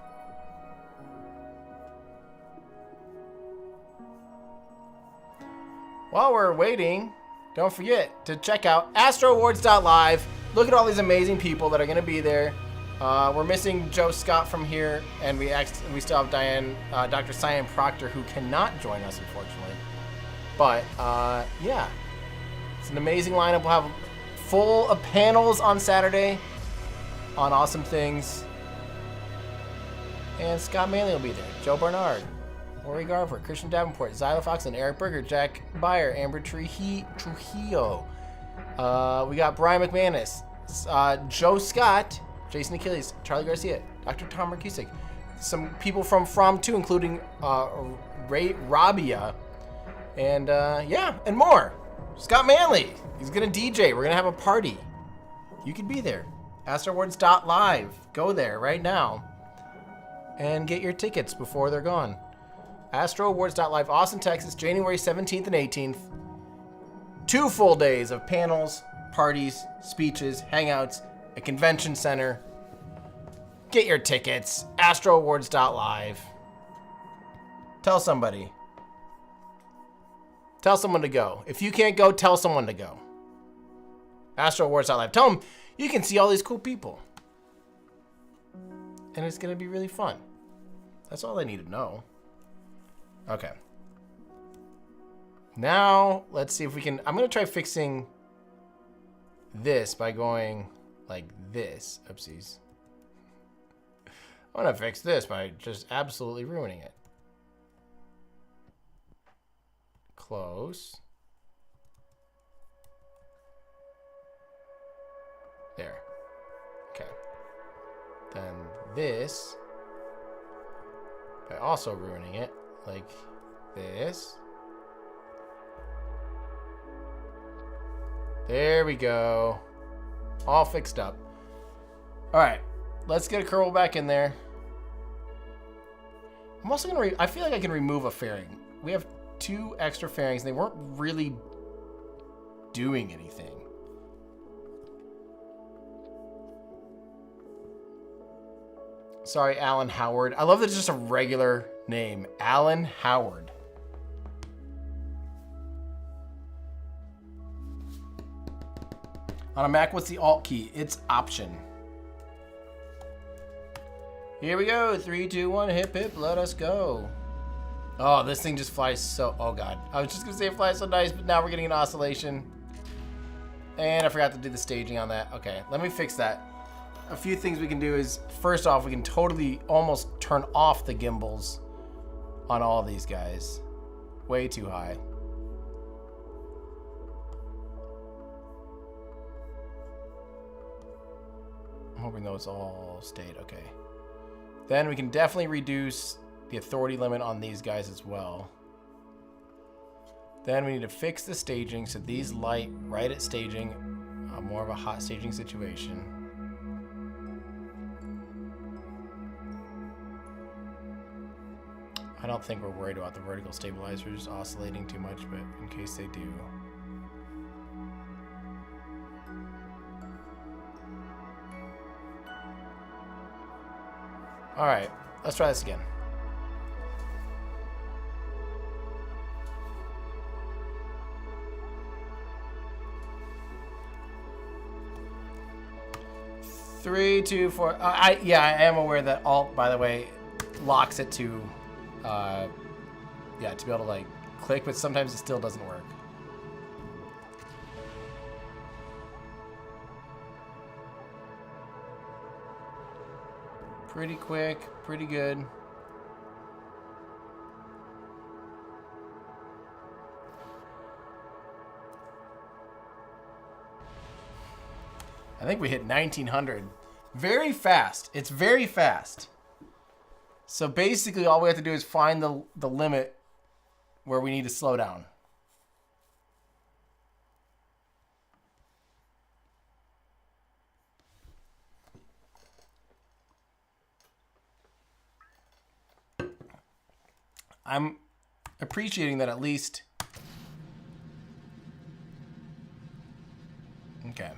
Speaker 1: While we're waiting, don't forget to check out AstroAwards.live. Look at all these amazing people that are going to be there. We're missing Joe Scott from here, and we still have Dr. Cyan Proctor, who cannot join us, unfortunately. But, yeah. It's an amazing lineup. We'll have full of panels on Saturday on awesome things. And Scott Manley will be there. Joe Barnard, Lori Garver, Christian Davenport, Zyla Foxland, Eric Berger, Jack Beyer, Amber Trujillo. We got Brian McManus, Joe Scott, Jason Achilles, Charlie Garcia, Dr. Tom Mercusic, some people from 2, including Ray Rabia, and yeah, and more. Scott Manley, he's gonna DJ. We're gonna have a party. You could be there. AstroAwards.live. Go there right now and get your tickets before they're gone. AstroAwards.live, Austin, Texas, January 17th and 18th. 2 full days of panels, parties, speeches, hangouts, a convention center. Get your tickets. AstroAwards.live. Tell somebody. Tell someone to go. If you can't go, tell someone to go. AstroAwards.live. Tell them you can see all these cool people. And it's going to be really fun. That's all I need to know. Okay. Now, let's see if we can... I'm going to try fixing this by going like this. Oopsies. I'm going to fix this by just absolutely ruining it. Close. There. Okay. Then this, by also ruining it, like this. There we go. All fixed up. All right, let's get a Kerbal back in there. I'm also gonna, I feel like I can remove a fairing. We have 2 extra fairings, and they weren't really doing anything. Sorry, Alan Howard. I love that it's just a regular name. Alan Howard. On a Mac, what's the Alt key? It's Option. Here we go. 3, 2, 1. Hip, hip. Let us go. Oh, this thing just flies so... Oh, God. I was just going to say it flies so nice, but now we're getting an oscillation. And I forgot to do the staging on that. Okay, let me fix that. A few things we can do is, first off, we can totally almost turn off the gimbals on all these guys. Way too high. I'm hoping those all stayed. Okay. Then we can definitely reduce the authority limit on these guys as well. Then we need to fix the staging so these light right at staging, more of a hot staging situation. I don't think we're worried about the vertical stabilizers oscillating too much, but in case they do. All right, let's try this again. Three, two, four. I am aware that Alt, by the way, locks it to, to be able to like click, but sometimes it still doesn't work. Pretty quick, pretty good. I think we hit 1900. Very fast. It's very fast. So basically all we have to do is find the limit where we need to slow down. I'm appreciating that at least. Okay.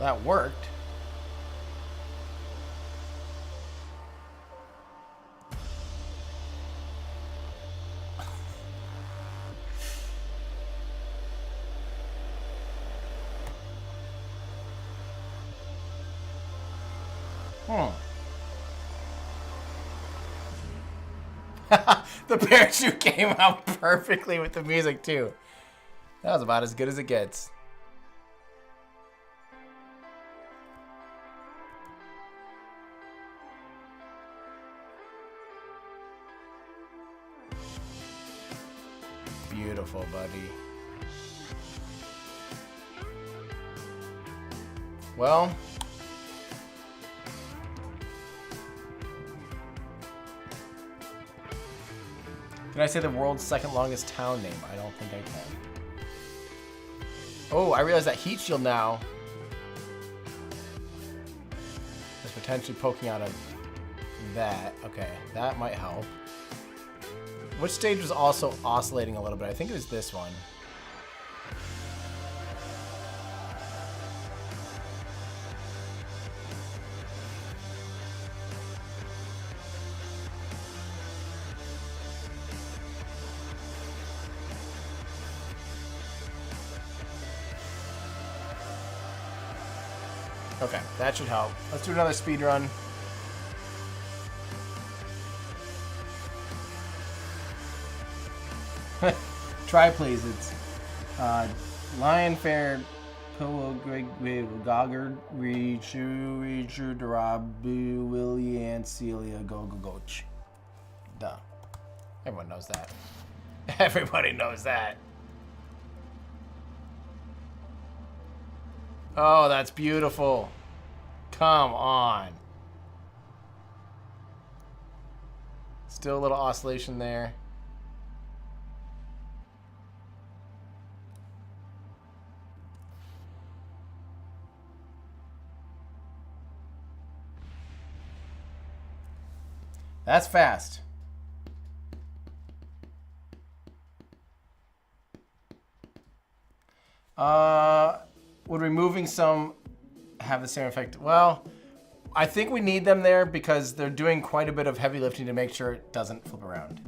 Speaker 1: That worked. The parachute came out perfectly with the music too. That was about as good as it gets. Beautiful, buddy. Well, can I say the world's second longest town name? I don't think I can. Oh, I realize that heat shield now is potentially poking out of that. Okay, that might help. Which stage was also oscillating a little bit? I think it was this one. Okay, that should help. Let's do another speed run. Try please. It's Lion Fair, Pillow, Greg, Goggard, Rechu, Darabu, Willie, and Celia, Go, Goch. Duh. Everyone knows that. Everybody knows that. Oh, that's beautiful. Come on. Still a little oscillation there. That's fast. Would removing some have the same effect? Well, I think we need them there because they're doing quite a bit of heavy lifting to make sure it doesn't flip around.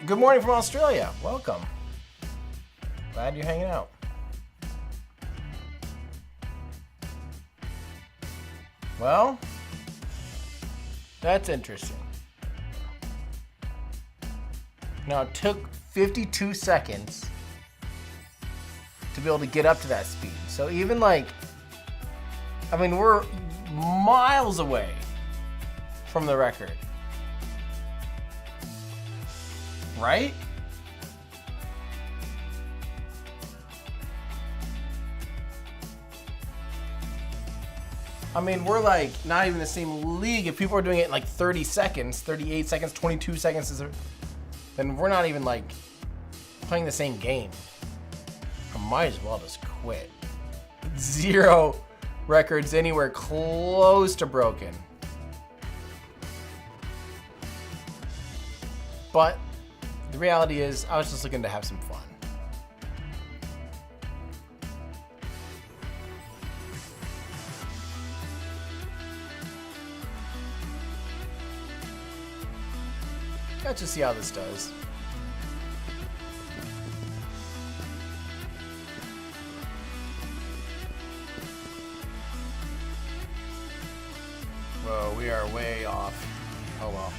Speaker 1: Good morning from Australia. Welcome. Glad you're hanging out. Well, that's interesting. Now, it took 52 seconds to be able to get up to that speed. So even like, I mean, we're miles away from the record. Right? I mean, we're like not even the same league. If people are doing it in like 30 seconds, 38 seconds, 22 seconds, then we're not even like playing the same game. I might as well just quit. 0 records anywhere close to broken. But the reality is, I was just looking to have some fun. Let's just see how this does. Whoa, we are way off. Oh well.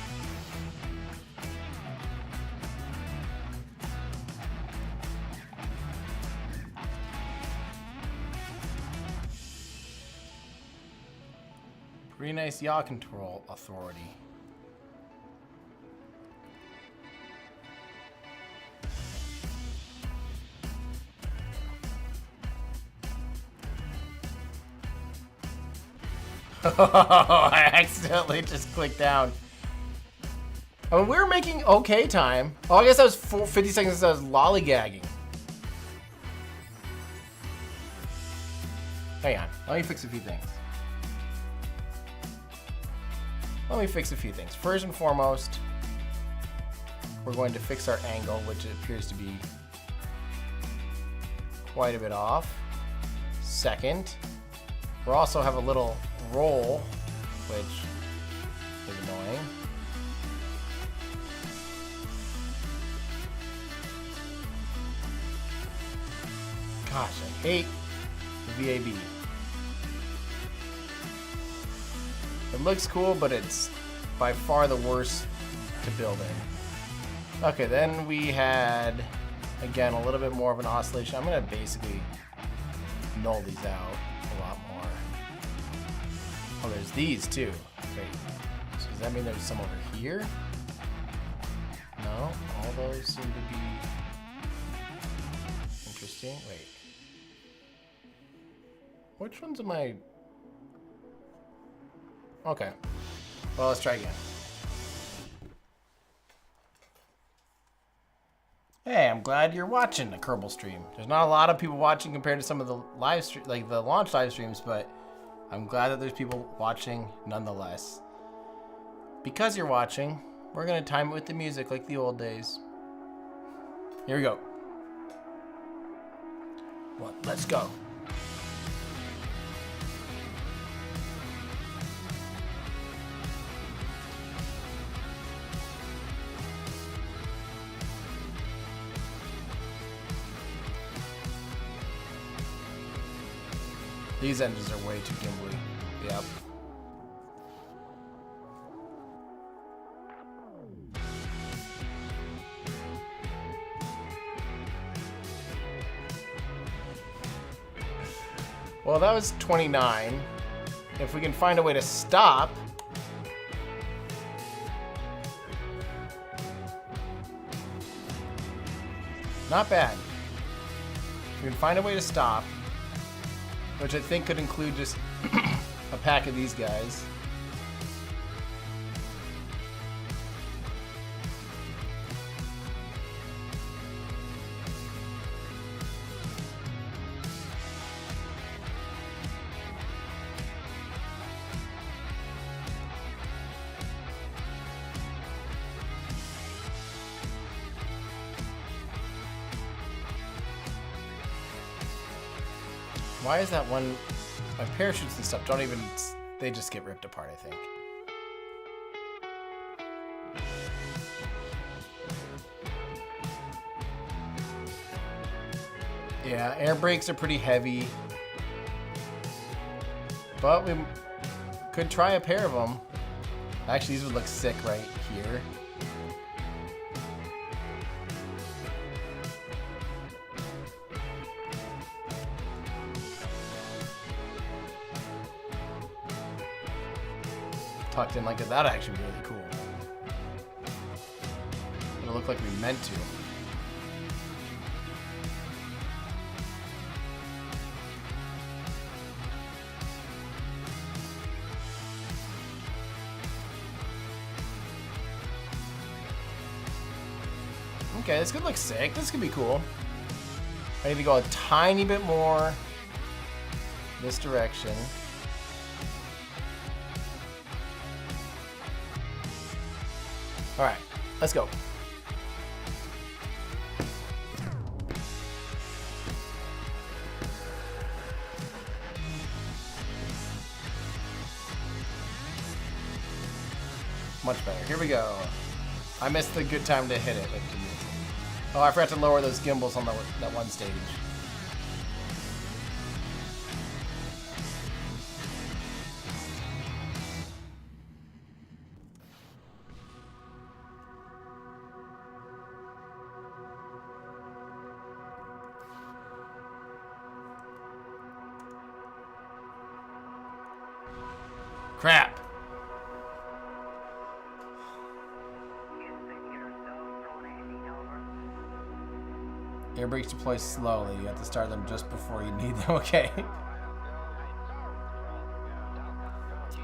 Speaker 1: Pretty nice yaw control authority. I accidentally just clicked down. I mean, we were making okay time. Oh, I guess that was 50 seconds. I was lollygagging. Hang on. Let me fix a few things. First and foremost, we're going to fix our angle, which appears to be quite a bit off. Second, we also have a little roll, which is annoying. Gosh, I hate the VAB. It looks cool, but it's by far the worst to build in. Okay, then we had, again, a little bit more of an oscillation. I'm going to basically null these out a lot more. Oh, there's these too. Wait, so does that mean there's some over here? No, all those seem to be interesting. Wait. Which ones am I? Okay. Well, let's try again. Hey, I'm glad you're watching the Kerbal stream. There's not a lot of people watching compared to some of the live stream, like the launch live streams, but I'm glad that there's people watching nonetheless. Because you're watching, we're gonna time it with the music like the old days. Here we go. Let's go. These engines are way too gimbly. Yep. Well, that was 29. If we can find a way to stop. Not bad. We can find a way to stop, which I think could include just a pack of these guys. Why is that one? My parachutes and stuff don't even, they just get ripped apart, I think. Yeah, air brakes are pretty heavy. But we could try a pair of them. Actually, these would look sick right here. Tucked in like that, that'd actually be really cool. It'll look like we meant to. Okay, this could look sick. This could be cool. I need to go a tiny bit more this direction. All right, let's go. Much better. Here we go. I missed the good time to hit it. Oh, I forgot to lower those gimbals on that one stage. Crap. Air brakes deploy slowly. You have to start them just before you need them. Okay.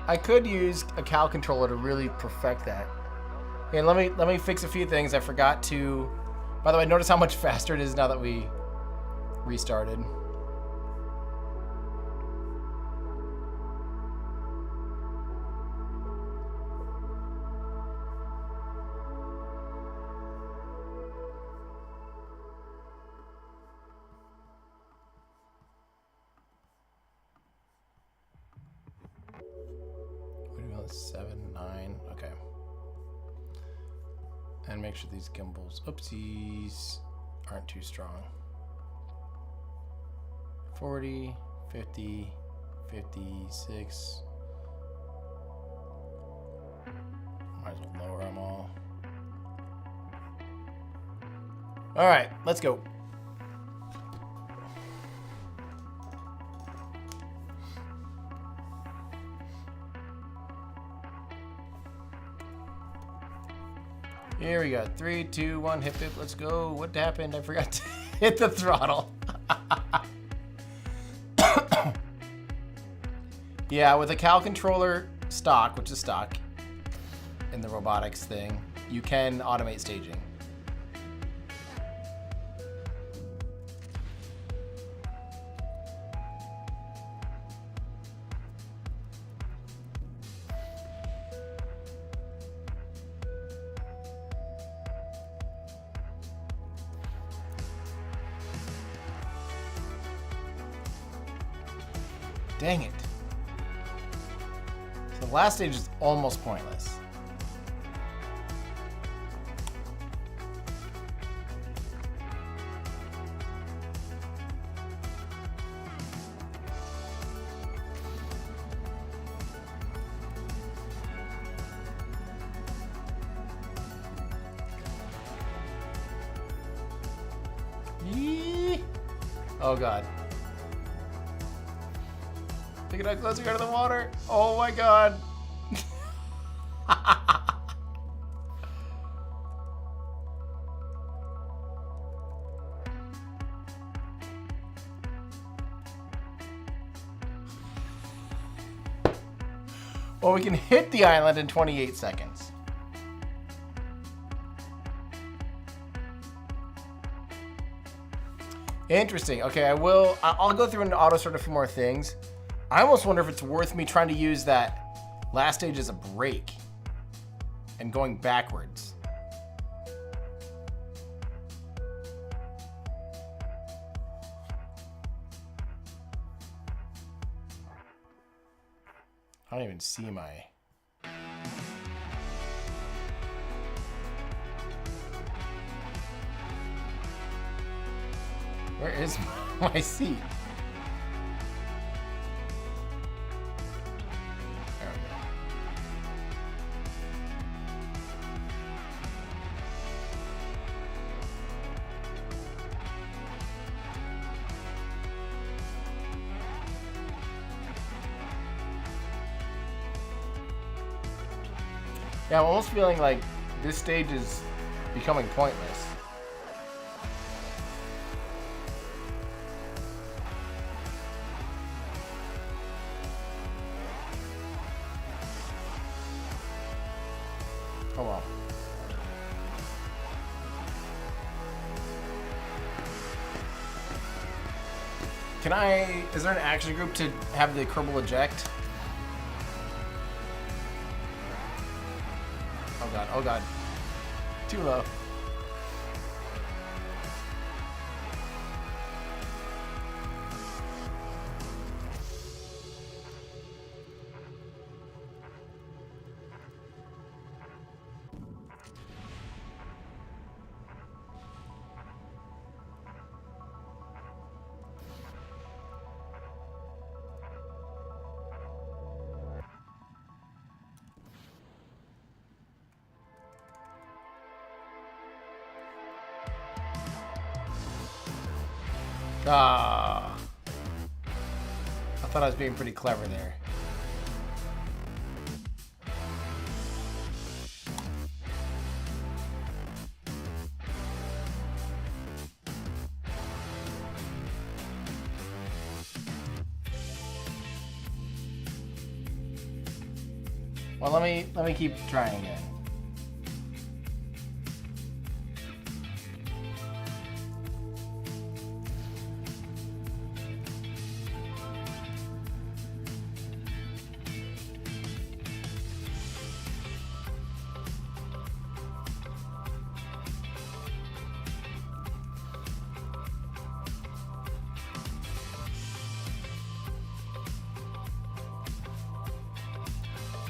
Speaker 1: I could use a Cal controller to really perfect that. And let me fix a few things. I forgot to. By the way, notice how much faster it is now that we restarted. What do you want? 7, 9. Okay. And make sure these gimbals, oopsies, aren't too strong. 40, 50, 56. Might as well lower them all. All right, let's go. Here we go. 3, 2, 1, hip hip, let's go. What happened? I forgot to hit the throttle. Yeah, with a Cal controller stock, which is stock in the robotics thing, you can automate staging. Dang it. So the last stage is almost pointless. Oh god. Look at how close we are to the water. Oh my god. Well, we can hit the island in 28 seconds. Interesting. Okay, I'll go through and auto sort a few more things. I almost wonder if it's worth me trying to use that last stage as a break and going backwards. I don't even see my... Where is my seat? There we go. Yeah, I'm almost feeling like this stage is becoming pointless. Oh well. Is there an action group to have the Kerbal eject? Oh god, oh god. Too low. Ah. I thought I was being pretty clever there. Well, let me keep trying again.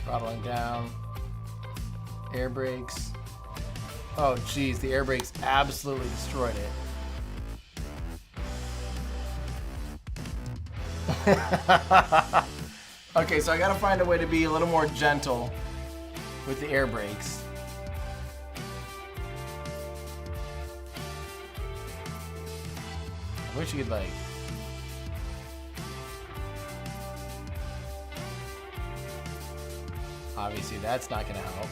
Speaker 1: Throttling down. Air brakes. Oh geez, the air brakes absolutely destroyed it. Okay, so I gotta find a way to be a little more gentle with the air brakes. I wish you could like... Obviously, that's not gonna help.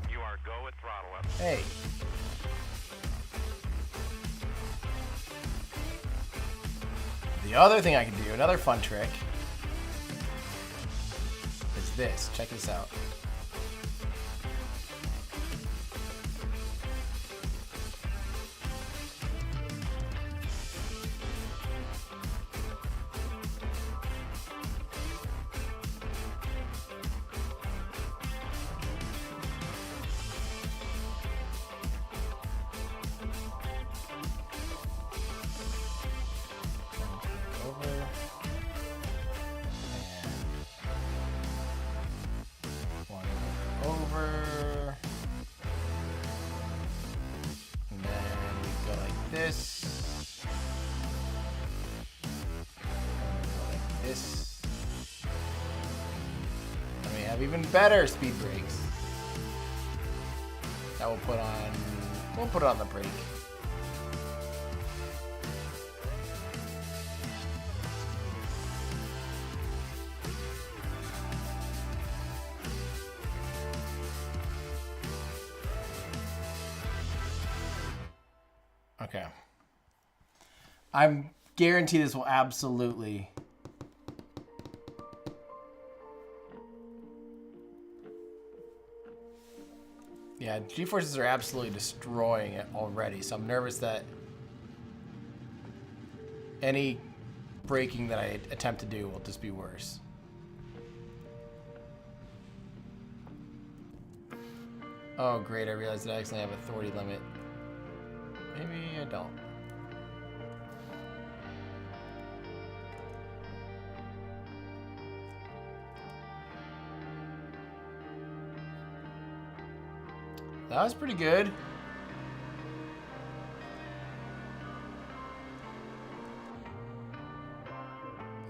Speaker 3: You are go with throttle up.
Speaker 1: Hey. The other thing I can do, another fun trick, is this. Check this out. Even better speed brakes. That we'll put on the brake. Okay. I'm guarantee this will absolutely. Yeah, G-forces are absolutely destroying it already, so I'm nervous that any braking that I attempt to do will just be worse. Oh great, I realized that I actually have authority limit. Maybe I don't. That was pretty good.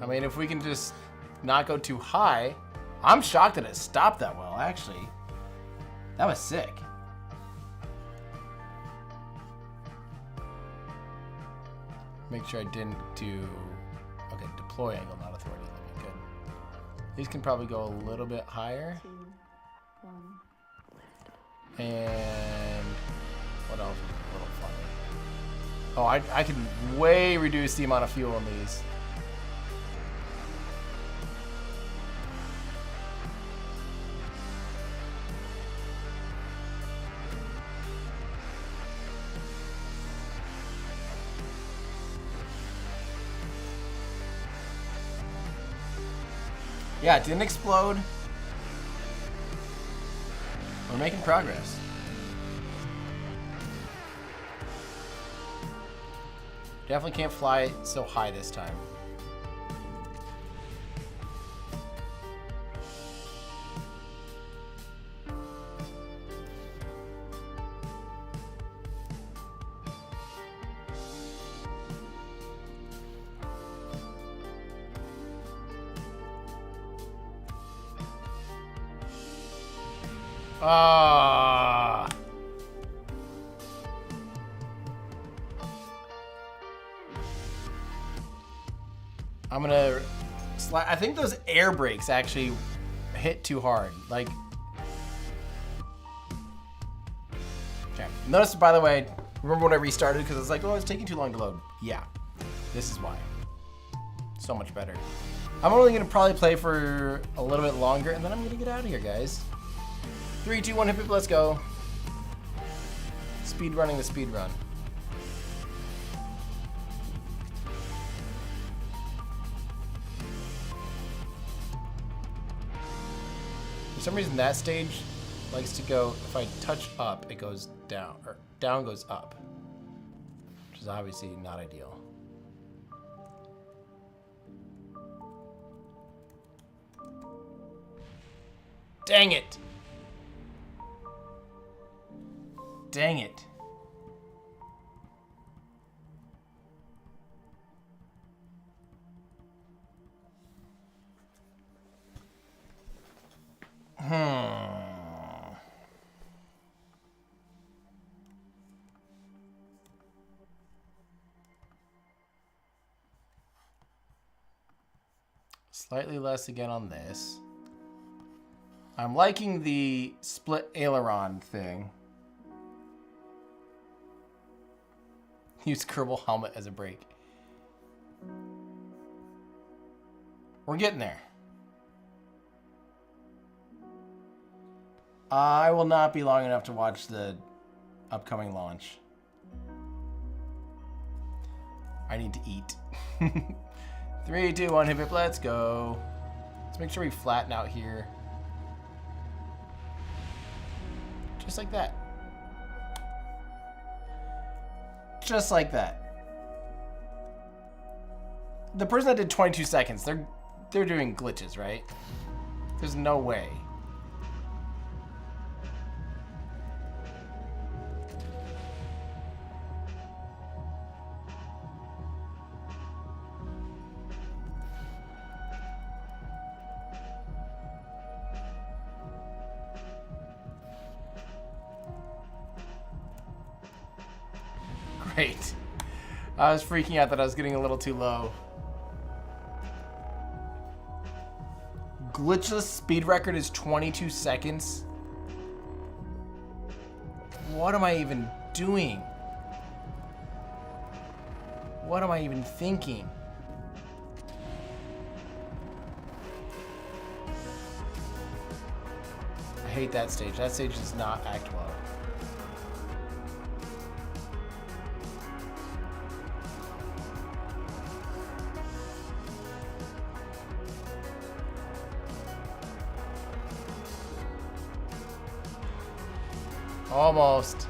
Speaker 1: I mean, if we can just not go too high. I'm shocked that it stopped that well, actually. That was sick. Make sure I didn't do... Okay, deploy angle, not authority limit. Good. These can probably go a little bit higher.
Speaker 2: 2, 1.
Speaker 1: And what else is a little funny? Oh, I can way reduce the amount of fuel on these. Yeah, it didn't explode. We're making progress. Definitely can't fly so high this time. Ah. I'm gonna slide. I think those air brakes actually hit too hard. Like, okay. Notice, by the way, remember when I restarted because it's like, oh, it's taking too long to load. Yeah, this is why. So much better. I'm only gonna probably play for a little bit longer, and then I'm gonna get out of here, guys. 3, 2, 1, hip hip, let's go. Speed running the speed run. For some reason that stage likes to go, if I touch up, it goes down, or down goes up. Which is obviously not ideal. Dang it! Dang it. Slightly less again on this. I'm liking the split aileron thing. Use Kerbal helmet as a brake. We're getting there. I will not be long enough to watch the upcoming launch. I need to eat. 3, 2, 1, hip hip, let's go. Let's make sure we flatten out here. Just like that. Just like that. The person that did 22 seconds, they're doing glitches, right? There's no way. Great. I was freaking out that I was getting a little too low. Glitchless speed record is 22 seconds. What am I even doing? What am I even thinking? I hate that stage. That stage does not act well. Almost.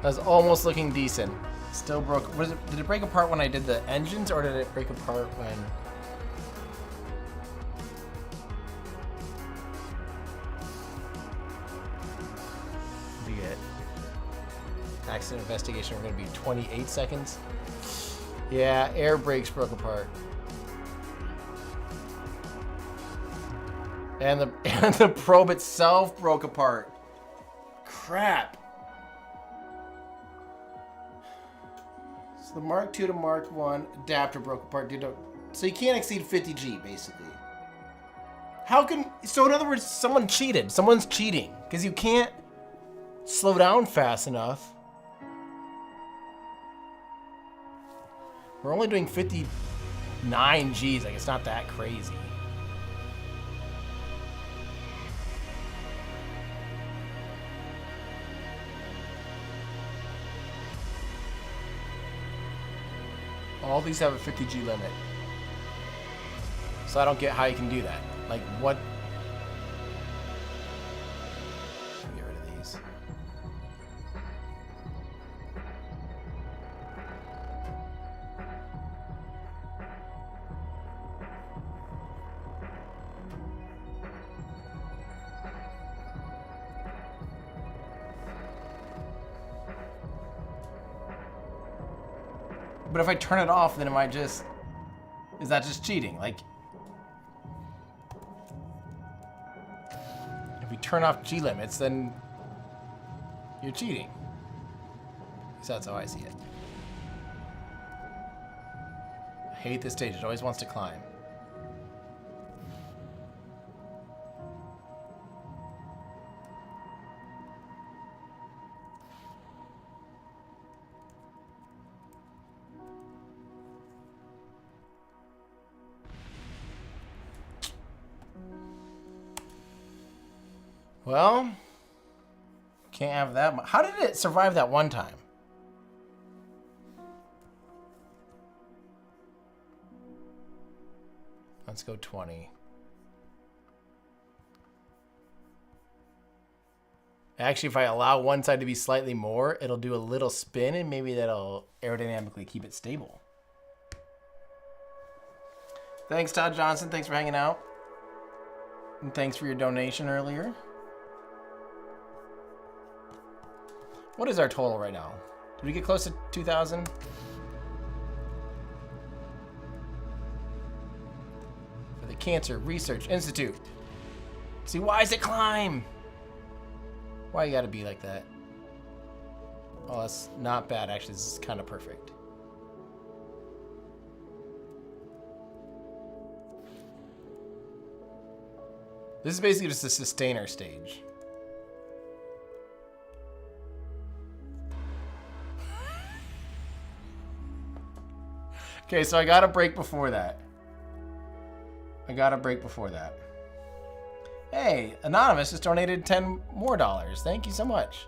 Speaker 1: That was almost looking decent. Still broke. Did it break apart when I did the engines, or did it break apart when? Be it. Accident investigation. We're gonna be 28 seconds. Yeah, air brakes broke apart. And the probe itself broke apart. Crap. So the Mark II to Mark I adapter broke apart. So you can't exceed 50G, basically. How can... So in other words, someone cheated. Someone's cheating. Because you can't slow down fast enough. We're only doing 59 Gs. Like, it's not that crazy. All these have a 50G limit. So I don't get how you can do that. Like, what? Get rid of these. But if I turn it off, then am I just... Is that just cheating? Like... If we turn off G limits, then... You're cheating. At least that's how I see it. I hate this stage. It always wants to climb. Well, can't have that much. How did it survive that one time? Let's go 20. Actually, if I allow one side to be slightly more, it'll do a little spin, and maybe that'll aerodynamically keep it stable. Thanks, Todd Johnson. Thanks for hanging out. And thanks for your donation earlier. What is our total right now? Did we get close to 2,000? For the Cancer Research Institute. See, why does it climb? Why you gotta be like that? Oh, that's not bad. Actually, this is kind of perfect. This is basically just a sustainer stage. Okay, so I got a break before that. Hey, Anonymous just donated $10 more. Thank you so much.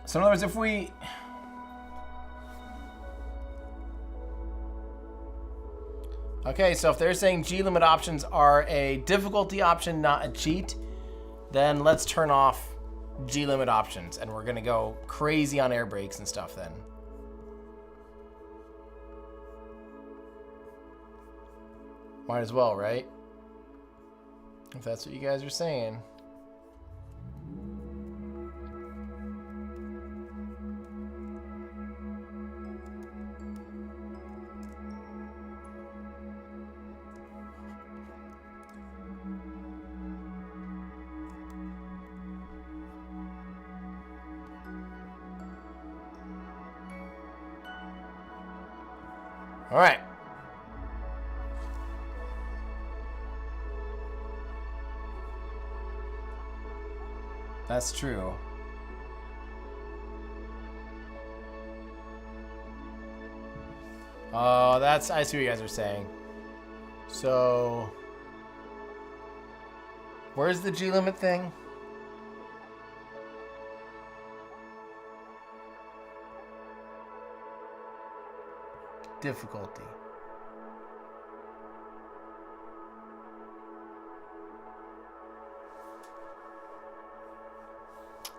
Speaker 1: So in other words, if we... Okay, so if they're saying G limit options are a difficulty option, not a cheat, then let's turn off G limit options, and we're gonna go crazy on air brakes and stuff then. Might as well, right? If that's what you guys are saying. All right. That's true. Oh, that's, I see what you guys are saying. So, where's the G limit thing? Difficulty.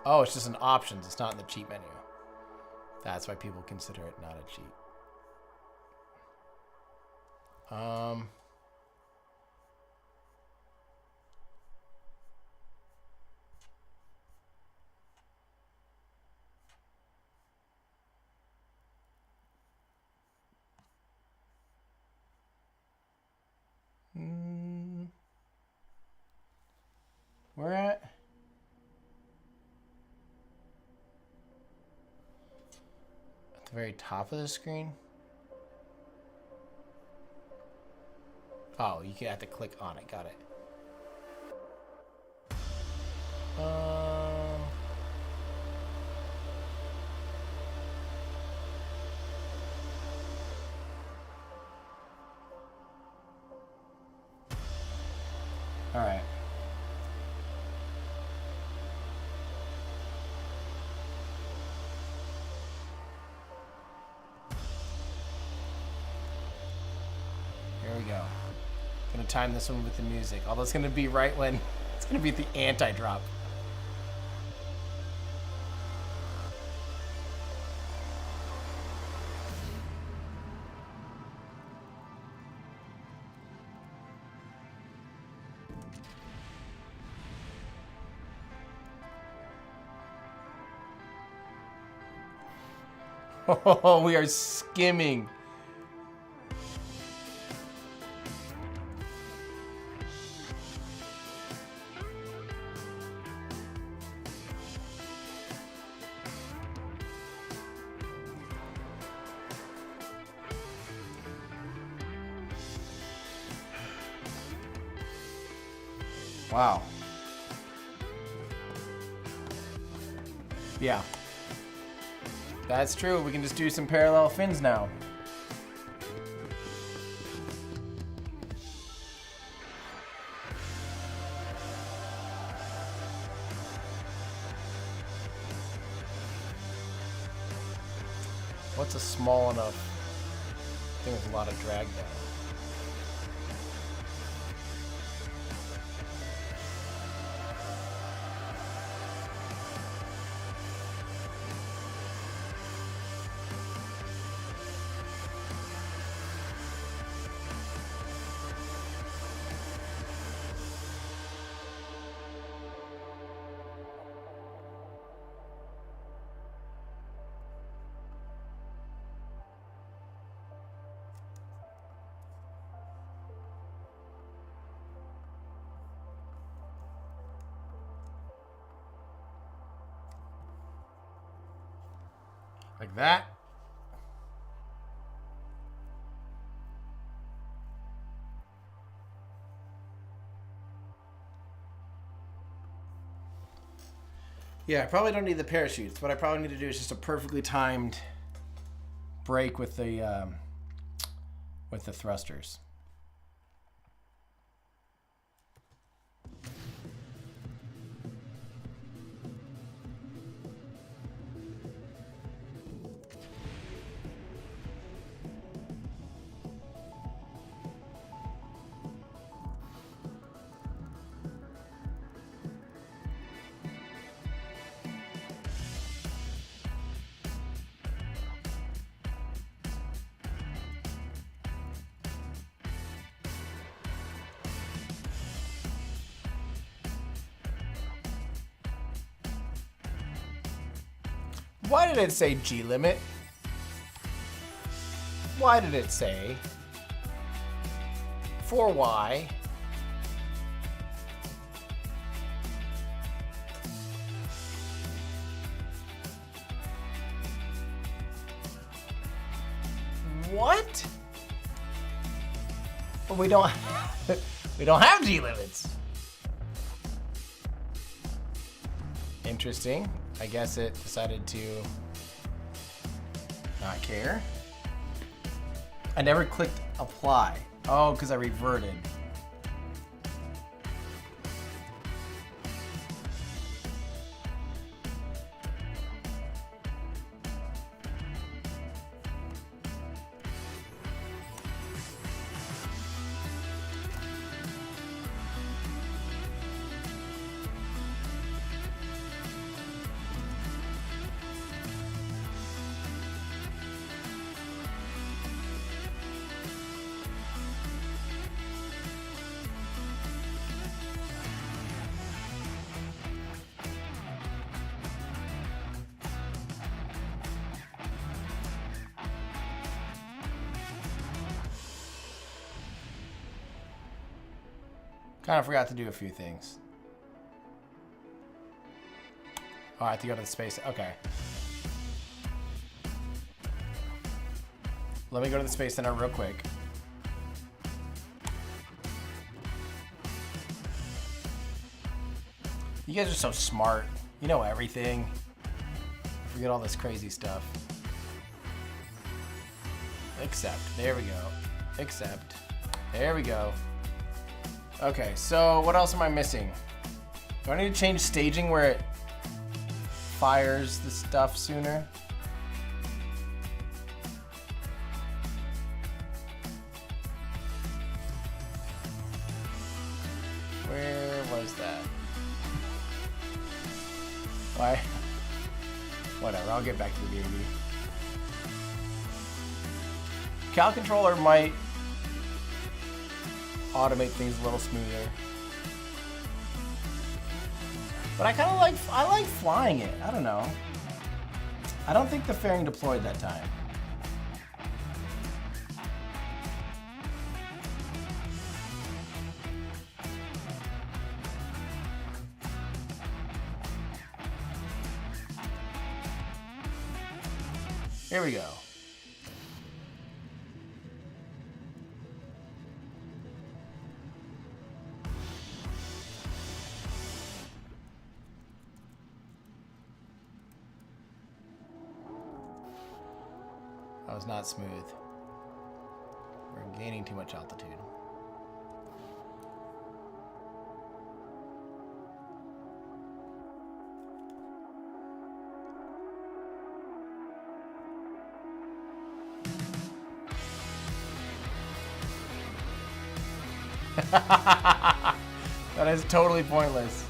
Speaker 1: Oh, it's just an options. It's not in the cheat menu. That's why people consider it not a cheat. Where at? At the very top of the screen? Oh, you have to click on it. Got it. All right. Here we go. Gonna time this one with the music. Although it's gonna be right when it's gonna be at the anti-drop. Oh, we are skimming. Wow. Yeah. That's true. We can just do some parallel fins now. What's a small enough thing with a lot of drag down? Like that. Yeah, I probably don't need the parachutes. What I probably need to do is just a perfectly timed brake with the thrusters. Why did it say G limit? Why did it say? For why? What? But we don't we don't have G limits. Interesting. I guess it decided to not care. I never clicked apply. Oh, because I reverted. Kind of forgot to do a few things. Oh, I have to go to the space. Okay. Let me go to the Space Center real quick. You guys are so smart. You know everything. Forget all this crazy stuff. Accept. There we go. Accept. There we go. Okay, so what else am I missing? Do I need to change staging where it fires the stuff sooner? Where was that? Why? Whatever, I'll get back to the baby. Cal controller might automate things a little smoother. But I kind of like flying it. I don't know. I don't think the fairing deployed that time. Here we go. That was not smooth. We're gaining too much altitude. That is totally pointless.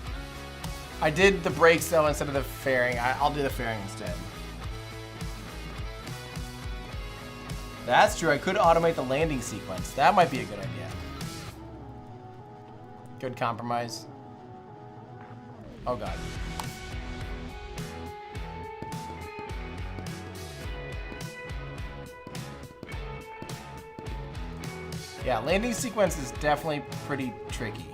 Speaker 1: I did the brakes though instead of the fairing. I'll do the fairing instead. That's true. I could automate the landing sequence. That might be a good idea. Good compromise. Oh god. Yeah, landing sequence is definitely pretty tricky.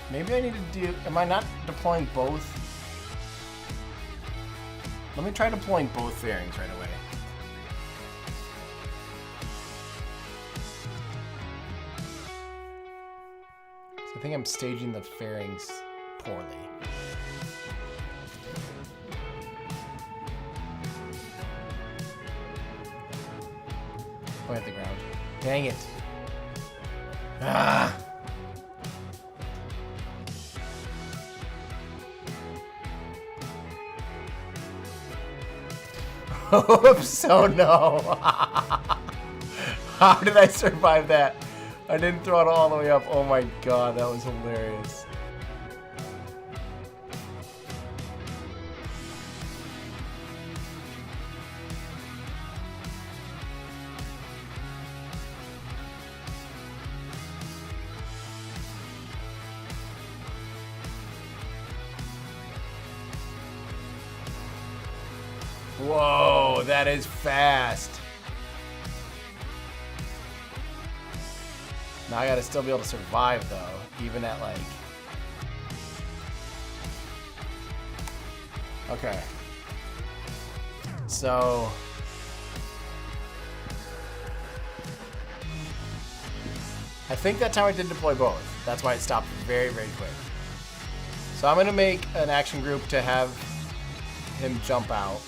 Speaker 1: Maybe I need to do, am I not deploying both? Let me try deploying both fairings right away. So I think I'm staging the fairings poorly. Point at the ground. Dang it. Ah! Oops, oh no. How did I survive that? I didn't throw it all the way up. Oh my god, that was hilarious. Whoa, that is fast. Now I gotta still be able to survive though, even at like... Okay. So... I think that time I did deploy both. That's why it stopped very, very quick. So I'm gonna make an action group to have him jump out.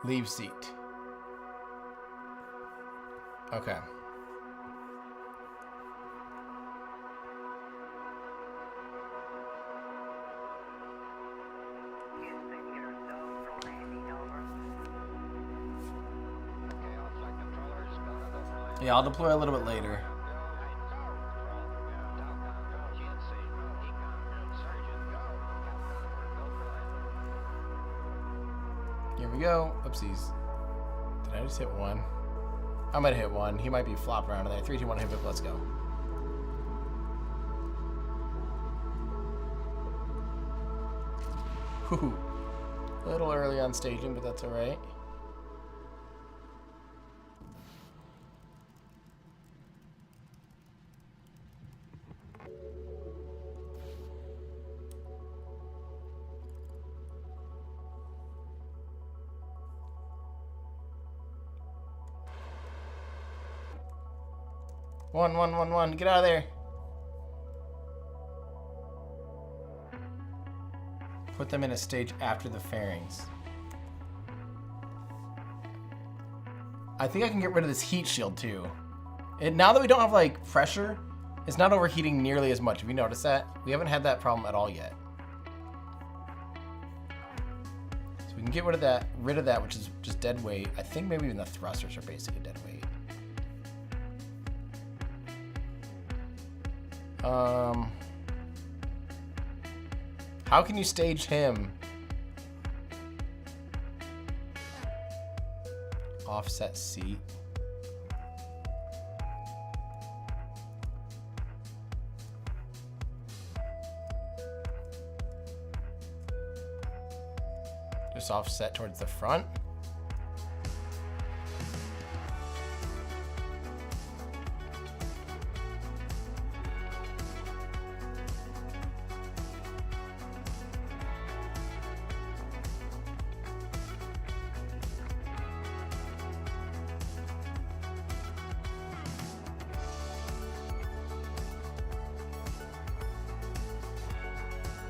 Speaker 1: Leave seat. Okay. Yeah, I'll deploy a little bit later. Here we go. Oopsies. Did I just hit one? I might have hit one. He might be flopping around in there. 3, 2, 1, hit it. Let's go. Whew. A little early on staging, but that's alright. One. Get out of there. Put them in a stage after the fairings. I think I can get rid of this heat shield too. And now that we don't have like pressure, it's not overheating nearly as much. Have you noticed that? We haven't had that problem at all yet. So we can get rid of that, which is just dead weight. I think maybe even the thrusters are basically dead weight. How can you stage him? Offset seat. Just offset towards the front.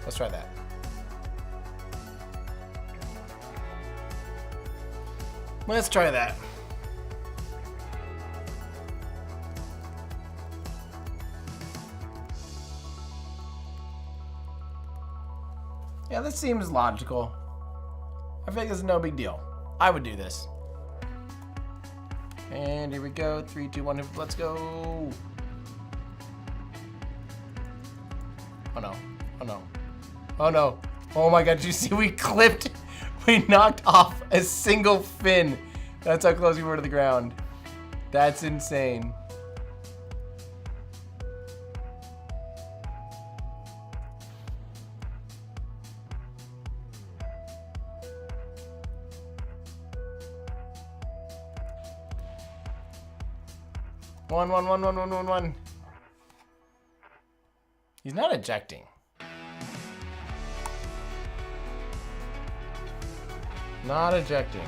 Speaker 1: Let's try that. Let's try that. Yeah, this seems logical. I feel like this is no big deal. I would do this. And here we go. 3, 2, 1, let's go. Oh no. Oh no. Oh no. Oh my god, did you see we clipped? We knocked off a single fin. That's how close we were to the ground. That's insane. One. He's not ejecting. Not ejecting.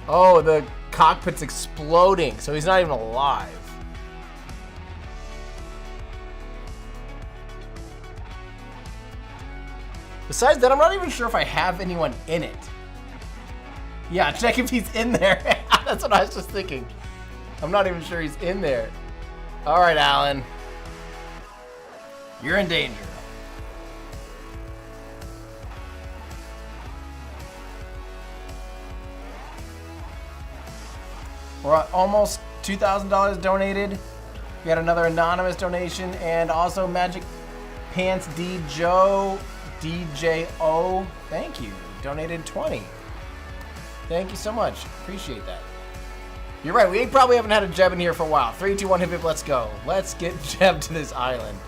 Speaker 1: Oh, the cockpit's exploding, so he's not even alive. Besides that, I'm not even sure if I have anyone in it. Yeah, check if he's in there. That's what I was just thinking. I'm not even sure he's in there. All right, Alan. You're in danger. We're at almost $2,000 donated. We got another anonymous donation and also magic Pants D Joe DJO. Thank you. Donated 20. Thank you so much. Appreciate that. You're right. We probably haven't had a Jeb in here for a while. 3, 2, 1, hip hip. Let's go. Let's get Jeb to this island.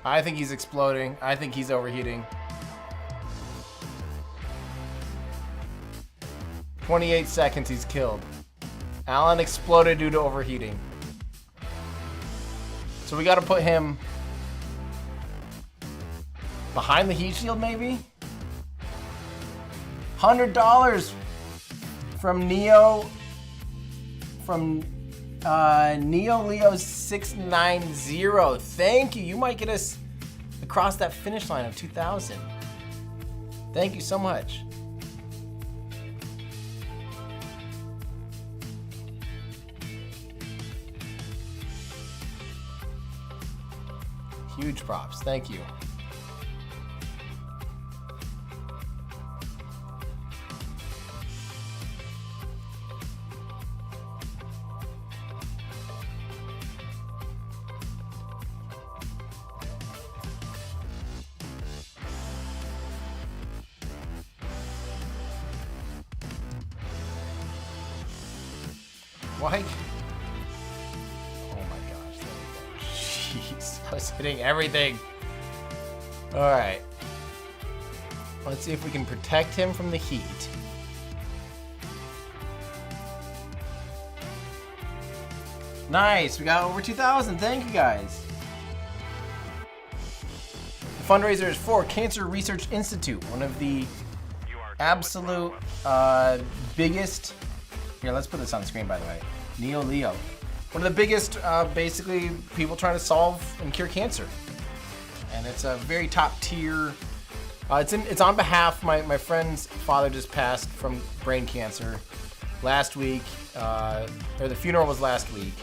Speaker 1: I think he's exploding. I think he's overheating. 28 seconds, he's killed. Alan exploded due to overheating. So we gotta put him behind the heat shield, maybe? $100 from Neo, Neo Leo 690. Thank you. You might get us across that finish line of 2,000. Thank you so much. Huge props. Thank you. Why? Oh my gosh. There we go. Jeez. I was hitting everything. Alright. Let's see if we can protect him from the heat. Nice. We got over 2,000. Thank you guys. The fundraiser is for Cancer Research Institute, one of the absolute biggest. Here, let's put this on screen, by the way. Neo Leo. One of the biggest, basically, people trying to solve and cure cancer. And it's a very top tier. It's on behalf, my friend's father just passed from brain cancer last week, or the funeral was last week.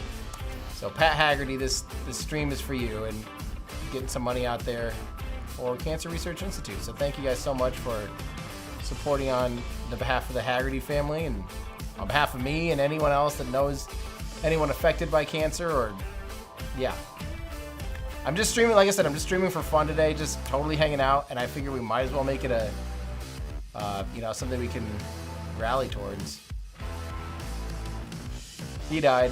Speaker 1: So Pat Haggerty, this stream is for you and getting some money out there for Cancer Research Institute. So thank you guys so much for supporting on the behalf of the Haggerty family and on behalf of me and anyone else that knows anyone affected by cancer, or yeah. I'm just streaming, like I said, I'm just streaming for fun today, just totally hanging out, and I figure we might as well make it a, something we can rally towards. He died.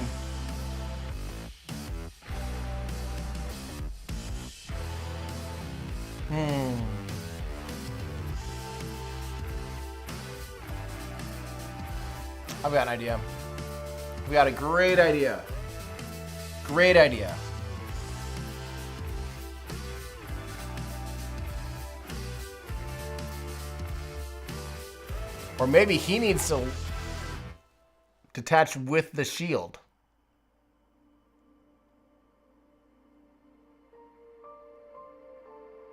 Speaker 1: I've got an idea. We got a great idea. Great idea. Or maybe he needs to detach with the shield.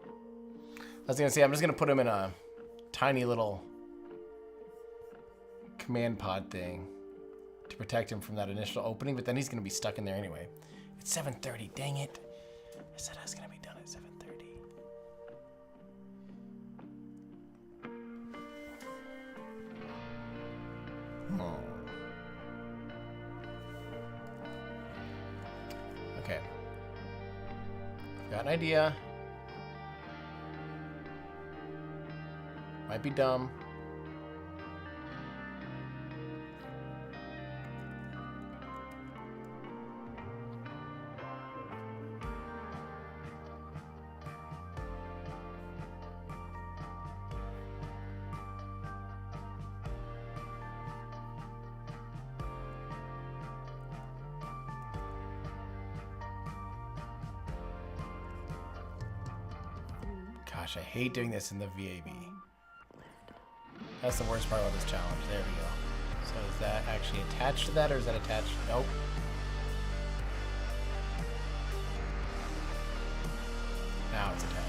Speaker 1: I was gonna say, I'm just gonna put him in a tiny little command pod thing to protect him from that initial opening, but then he's gonna be stuck in there anyway. It's 7:30, dang it. I said I was gonna be done at 7:30. Okay. Got an idea. Might be dumb. Gosh, I hate doing this in the VAB. That's the worst part about this challenge. There we go. So is that actually attached to that, or is that attached? Nope. Now it's attached.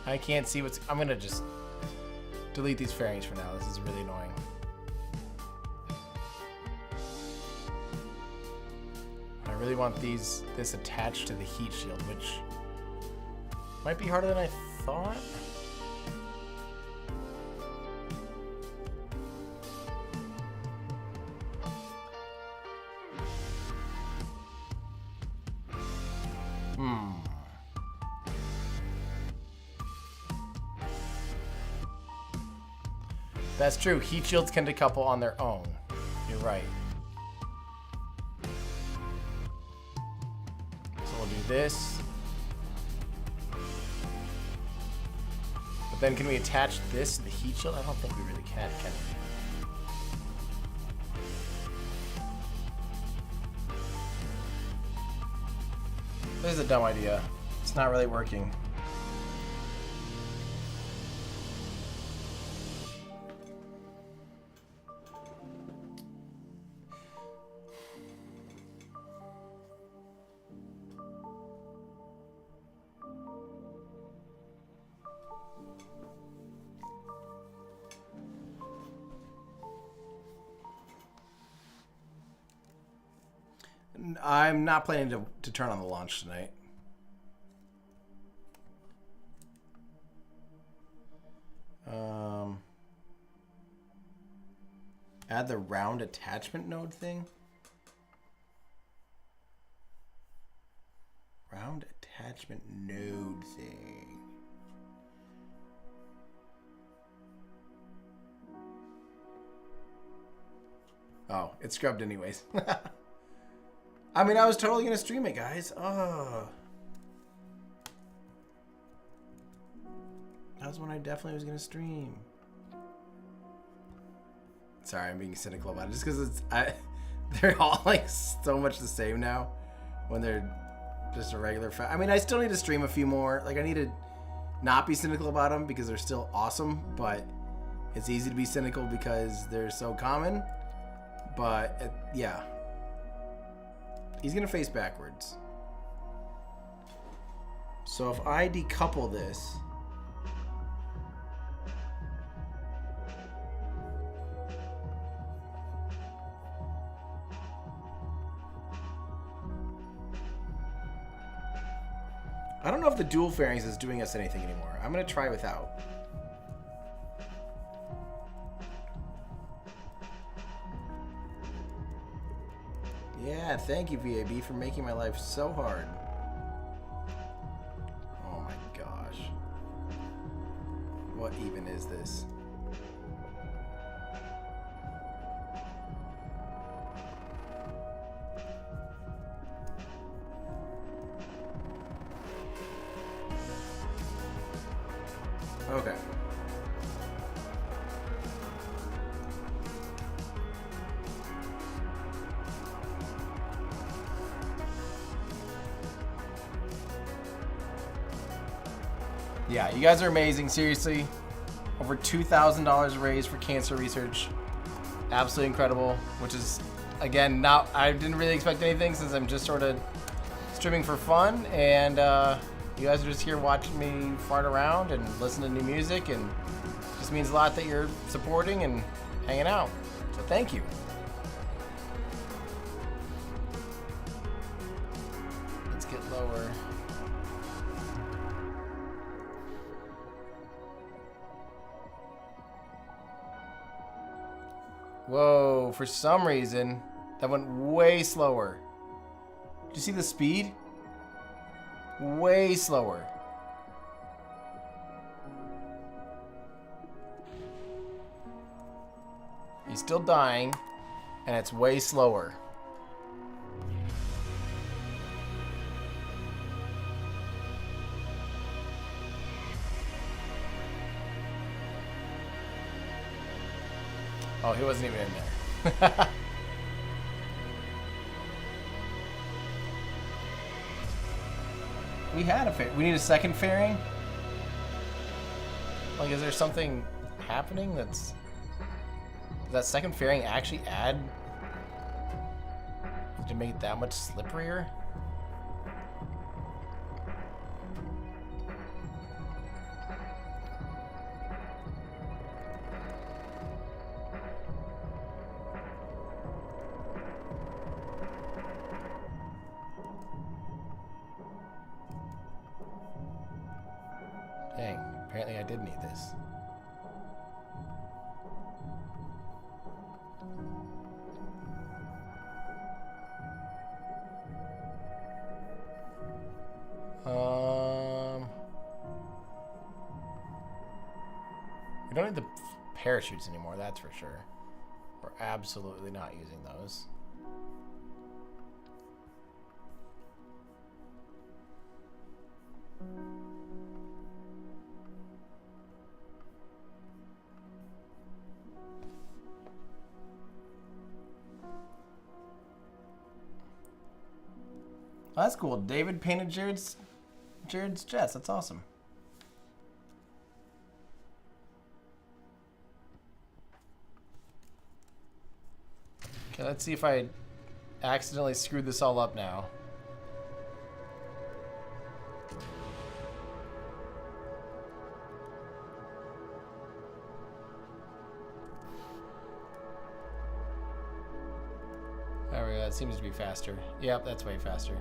Speaker 1: I can't see what's... I'm gonna just delete these fairings for now. This is really annoying. I really want this attached to the heat shield, which might be harder than I thought. That's true. Heat shields can decouple on their own. You're right. So we'll do this. But then can we attach this to the heat shield? I don't think we really can we? This is a dumb idea. It's not really working. I'm not planning to turn on the launch tonight. Add the round attachment node thing. Round attachment node thing. Oh, it's scrubbed anyways. I mean, I was totally gonna stream it, guys. Oh. That was when I definitely was gonna stream. Sorry, I'm being cynical about it. Just because they're all like so much the same now when they're just a regular I mean, I still need to stream a few more. Like, I need to not be cynical about them because they're still awesome, but it's easy to be cynical because they're so common. But yeah. He's gonna face backwards. So if I decouple this, I don't know if the dual fairings is doing us anything anymore. I'm gonna try without. Yeah, thank you, VAB, for making my life so hard. Oh my gosh. What even is this? Okay. Yeah, you guys are amazing, seriously. Over $2,000 raised for cancer research. Absolutely incredible, which is, again, I didn't really expect anything since I'm just sort of streaming for fun, and you guys are just here watching me fart around and listen to new music, and it just means a lot that you're supporting and hanging out. So thank you. Let's get lower. Whoa, for some reason, that went way slower. Did you see the speed? Way slower. He's still dying, and it's way slower. Oh, he wasn't even in there. We need a second fairing? Like, is there something happening that's... Does that second fairing actually add... to make it that much slipperier? Dang, apparently I did need this. We don't need the parachutes anymore, that's for sure. We're absolutely not using those. Oh, that's cool. David painted Jared's jets. That's awesome. Okay, let's see if I accidentally screwed this all up now. There we go. That seems to be faster. Yep, that's way faster.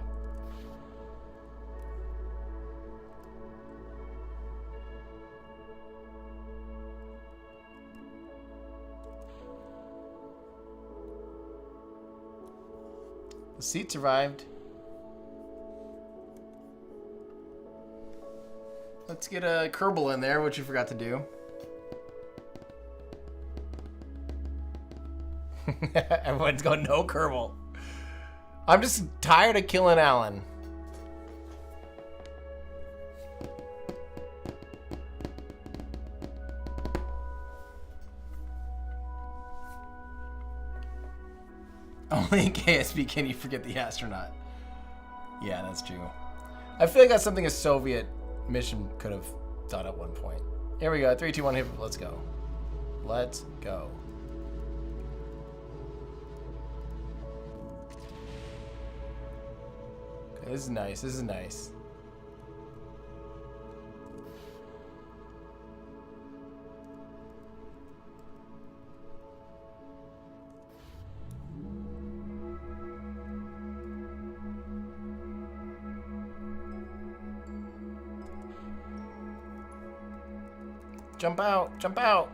Speaker 1: The seat survived. Let's get a Kerbal in there, which you forgot to do. Everyone's going no Kerbal. I'm just tired of killing Alan. Only in KSB can you forget the astronaut. Yeah, that's true. I feel like that's something a Soviet mission could have done at one point. Here we go. 3, 2, 1, hit. Let's go. Let's go. Okay, this is nice. This is nice. Jump out! Jump out!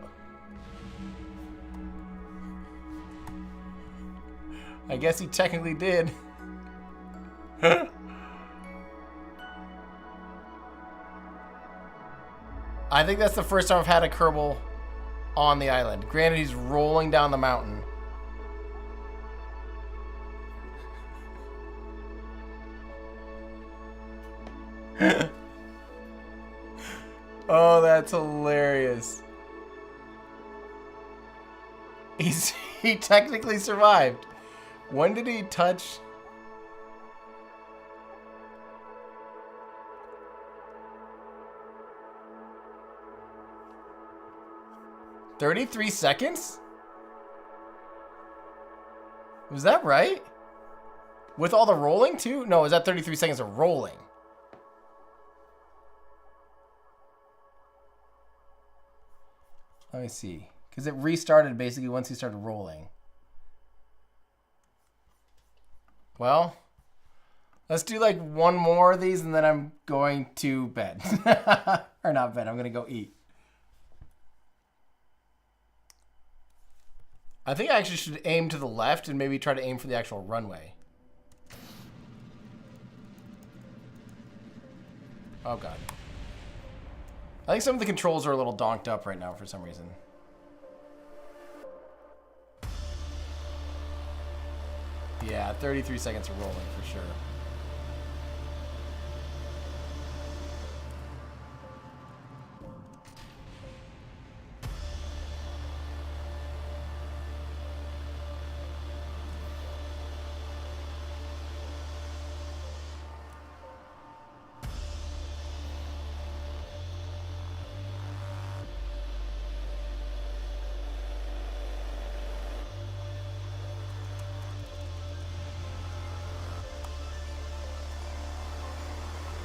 Speaker 1: I guess he technically did. I think that's the first time I've had a Kerbal on the island. Granted, he's rolling down the mountain. Oh, that's hilarious. He technically survived. When did he touch? $33 seconds? Was that right? With all the rolling too? No, is that 33 seconds of rolling? Let me see. Because it restarted basically once he started rolling. Well, let's do like one more of these and then I'm going to bed. Or not bed, I'm going to go eat. I think I actually should aim to the left and maybe try to aim for the actual runway. Oh god. I think some of the controls are a little donked up right now for some reason. Yeah, 33 seconds of rolling for sure.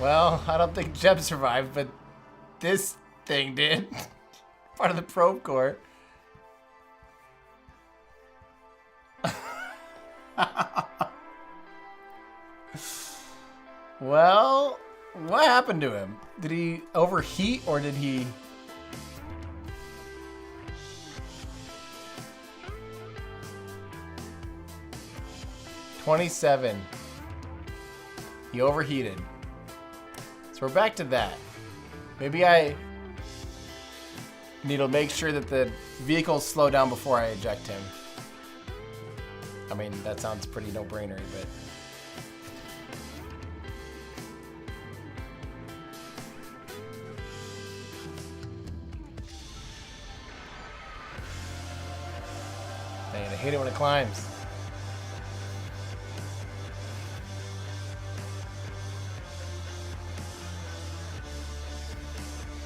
Speaker 1: Well, I don't think Jeb survived, but this thing did. Part of the probe core. Well, What happened to him? Did he overheat or did he... $27. He overheated. So we're back to that. Maybe I need to make sure that the vehicles slow down before I eject him. I mean, that sounds pretty no-brainer, but... Man, I hate it when it climbs.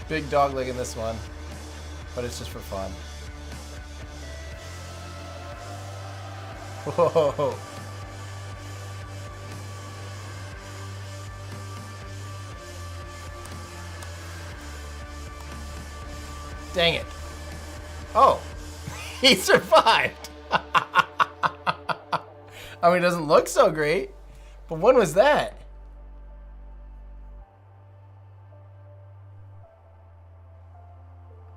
Speaker 1: Big dog leg in this one, but it's just for fun. Whoa. Dang it. Oh, he survived. I mean, it doesn't look so great, but when was that?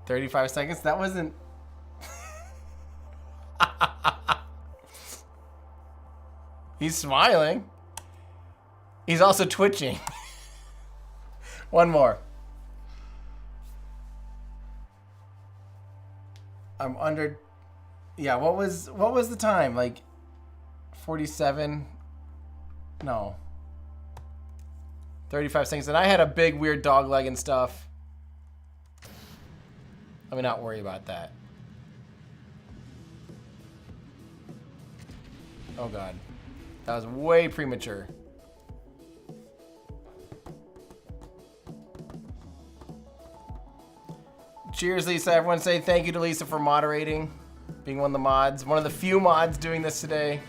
Speaker 1: $35 seconds? That wasn't... He's smiling. He's also twitching. One more. I'm under... Yeah, what was the time? Like 47? No. 35 seconds. And I had a big weird dog leg and stuff. Let me not worry about that. Oh god. That was way premature. Cheers, Lisa. Everyone say thank you to Lisa for moderating. Being one of the mods. One of the few mods doing this today.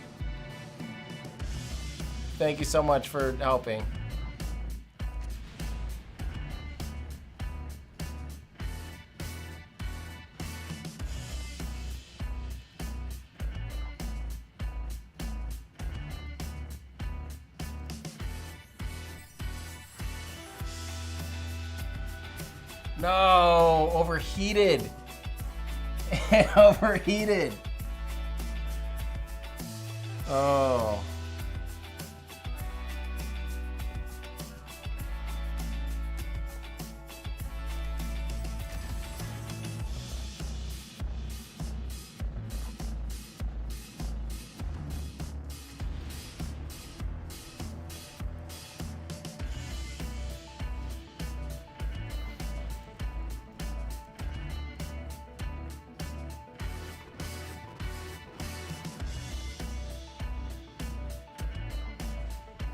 Speaker 1: Thank you so much for helping. No, overheated. Overheated. Oh.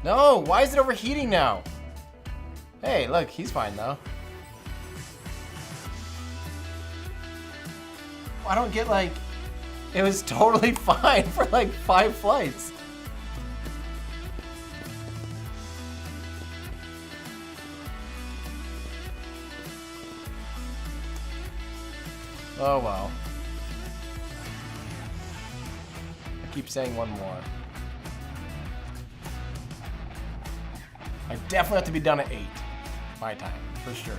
Speaker 1: No, why is it overheating now? Hey, look, he's fine though. I don't get like, it was totally fine for like 5 flights. Oh well. I keep saying one more. I definitely have to be done at 8. My time, for sure.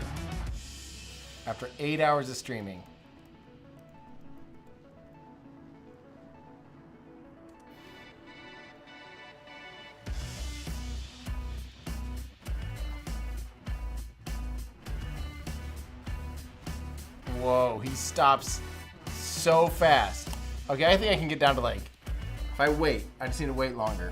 Speaker 1: After 8 hours of streaming. Whoa, he stops so fast. Okay, I think I can get down to like, if I wait, I just need to wait longer.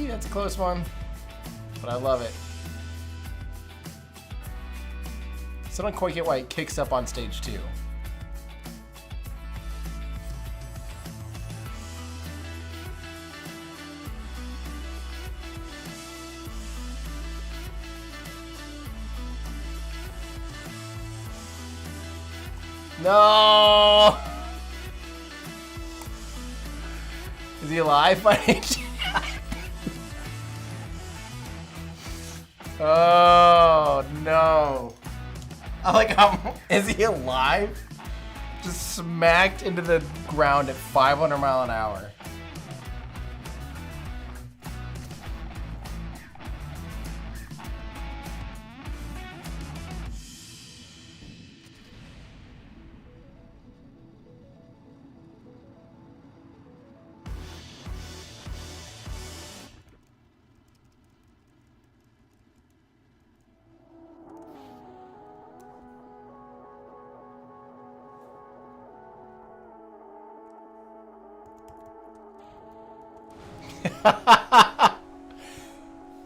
Speaker 1: That's a close one, but I love it. Still don't quite get why it kicks up on stage 2. No! Is he alive by any chance? Oh, no. I like how, is he alive? Just smacked into the ground at 500 mile an hour.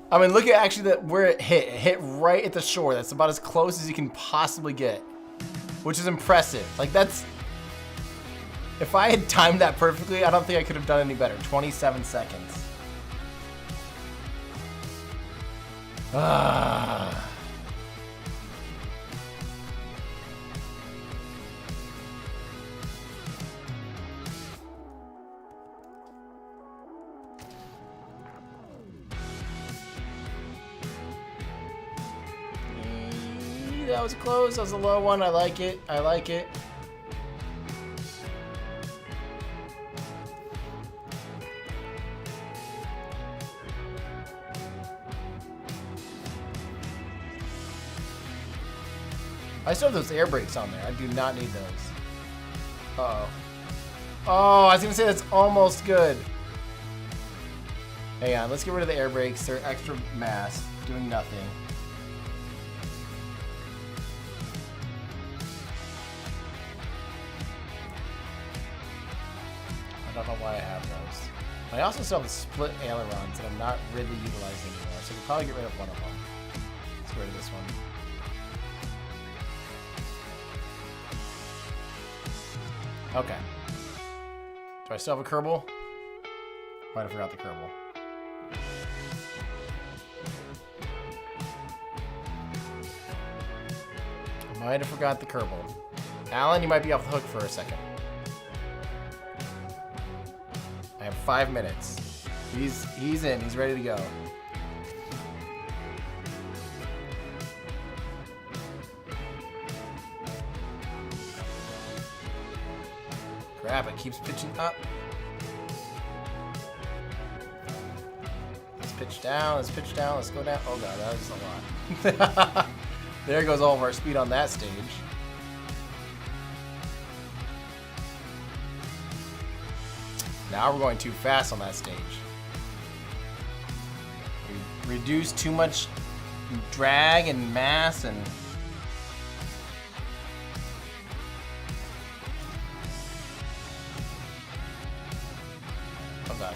Speaker 1: I mean, look at actually where it hit. It hit right at the shore. That's about as close as you can possibly get, which is impressive. Like that's, if I had timed that perfectly, I don't think I could have done any better. 27 seconds. Ah. That was close. That was a low one. I like it. I like it. I still have those air brakes on there. I do not need those. Uh-oh. Oh, I was going to say that's almost good. Hang on. Let's get rid of the air brakes. They're extra mass. Doing nothing. I don't know why I have those. I also still have the split ailerons that I'm not really utilizing anymore, so we could probably get rid of one of them. Let's get rid of this one. Okay. Do I still have a Kerbal? Might have forgot the Kerbal. Might have forgot the Kerbal. Alan, you might be off the hook for a second. I have 5 minutes. He's in. He's ready to go. Crap, it keeps pitching up. Let's pitch down. Let's pitch down. Let's go down. Oh god, that was a lot. There goes all of our speed on that stage. Now we're going too fast on that stage. We reduced too much drag and mass and... Oh god.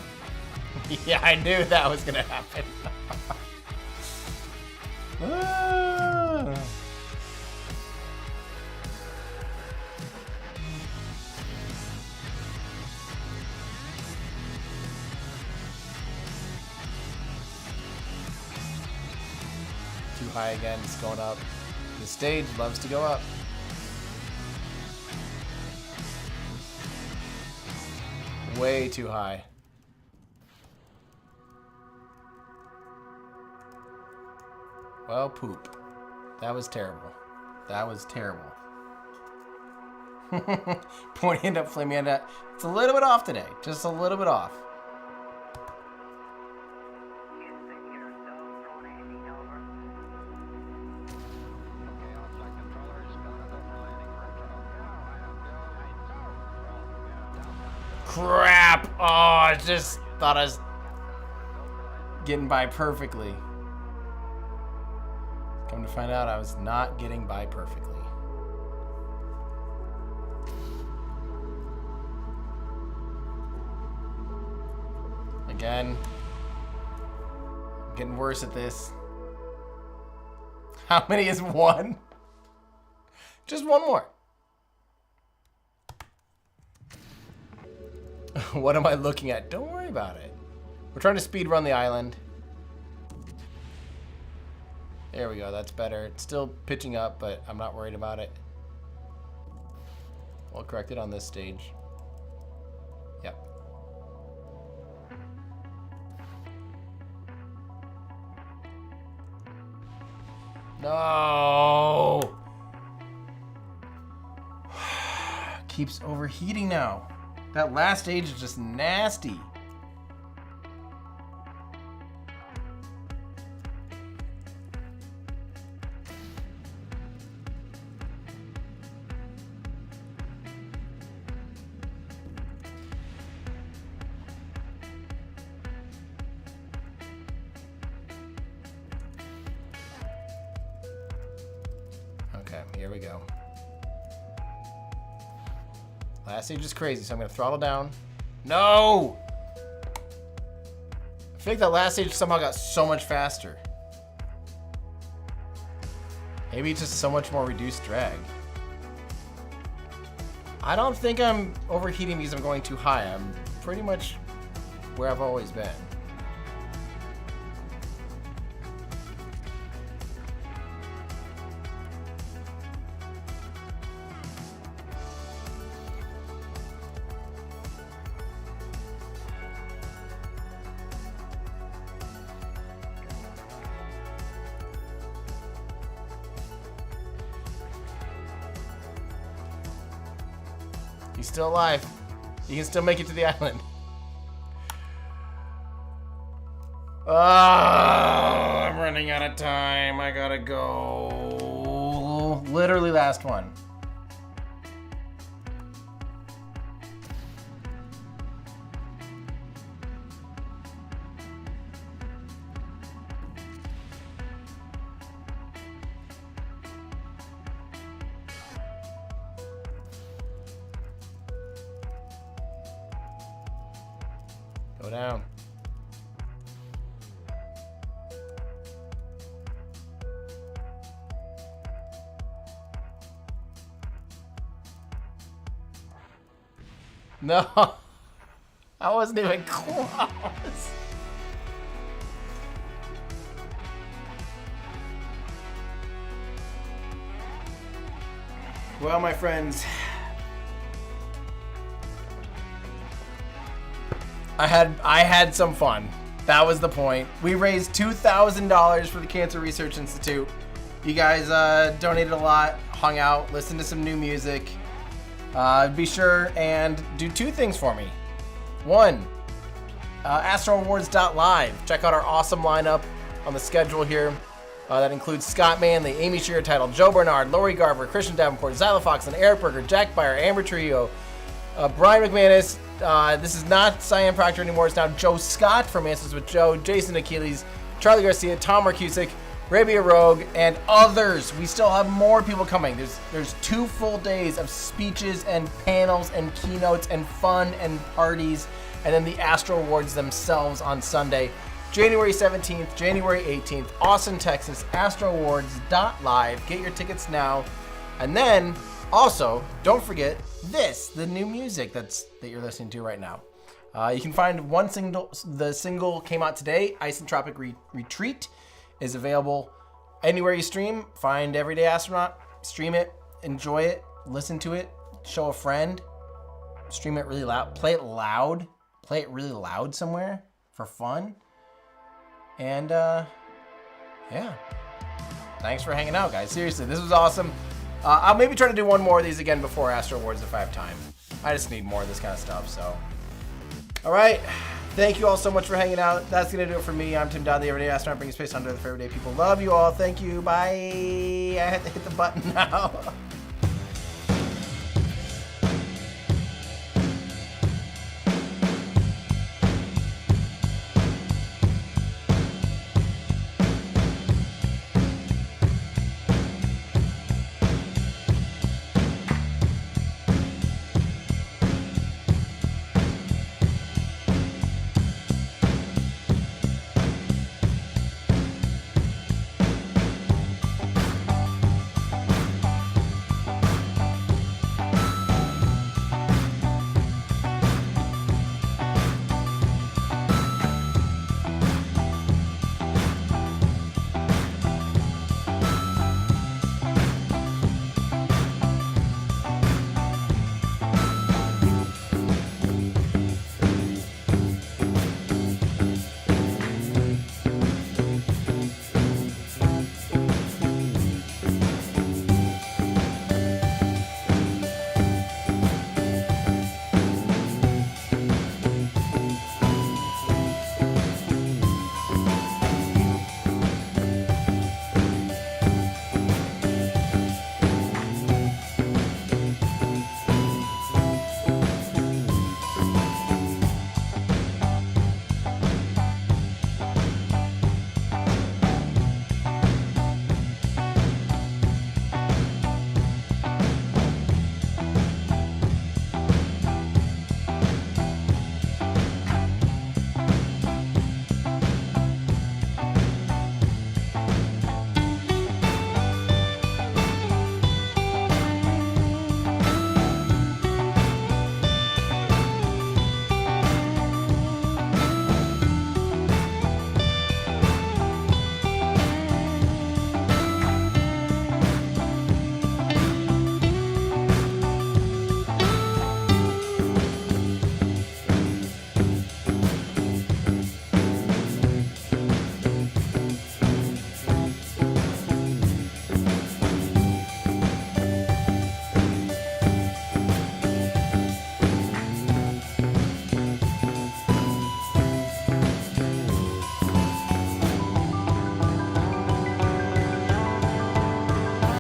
Speaker 1: Yeah, I knew that was gonna happen. Too high again, it's going up. The stage loves to go up. Way too high. Well, poop. That was terrible. That was terrible. Pointing up, flaming at. It's a little bit off today. Just a little bit off. Crap! Oh, I just thought I was getting by perfectly. Come to find out, I was not getting by perfectly. Again, I'm getting worse at this. How many is one? Just one more. What am I looking at? Don't worry about it. We're trying to speed run the island. There we go, that's better. It's still pitching up, but I'm not worried about it. We'll correct it on this stage. Yep. No! keeps overheating now. That last stage is just nasty. Okay, here we go. Last stage is crazy, so I'm gonna throttle down. No! I feel like that last stage somehow got so much faster. Maybe it's just so much more reduced drag. I don't think I'm overheating because I'm going too high. I'm pretty much where I've always been. He's still alive. He can still make it to the island. Oh, I'm running out of time. I gotta go. Literally last one. Go down. No, I wasn't even close. Well, my friends, I had some fun. That was the point. We raised $2,000 for the Cancer Research Institute. You guys donated a lot, hung out, listened to some new music. Be sure and do two things for me. One, astroawards.live. Check out our awesome lineup on the schedule here. That includes Scott Manley, Amy Shearer Title, Joe Bernard, Lori Garver, Christian Davenport, Zyla Fox, and Eric Berger, Jack Byer, Amber Trio, Brian McManus. This is not Cyan Proctor anymore. It's now Joe Scott from Answers with Joe, Jason Achilles, Charlie Garcia, Tom Marcusic, Rabia Rogue, and others. We still have more people coming. There's 2 full days of speeches and panels and keynotes and fun and parties, and then the Astro Awards themselves on Sunday, January 17th, January 18th, Austin, Texas, astroawards.live. Get your tickets now. And then also, don't forget the new music that you're listening to right now. You can find the single came out today, Isentropic Retreat, is available anywhere you stream. Find Everyday Astronaut, stream it, enjoy it, listen to it, show a friend, stream it really loud, play it really loud somewhere for fun. And yeah, thanks for hanging out, guys. Seriously, this was awesome. I'll maybe try to do one more of these again before Astro Awards if I have time. I just need more of this kind of stuff, so. All right, thank you all so much for hanging out. That's gonna do it for me. I'm Tim Dodd, the Everyday Astronaut, bringing space under the everyday people. Love you all. Thank you. Bye. I have to hit the button now.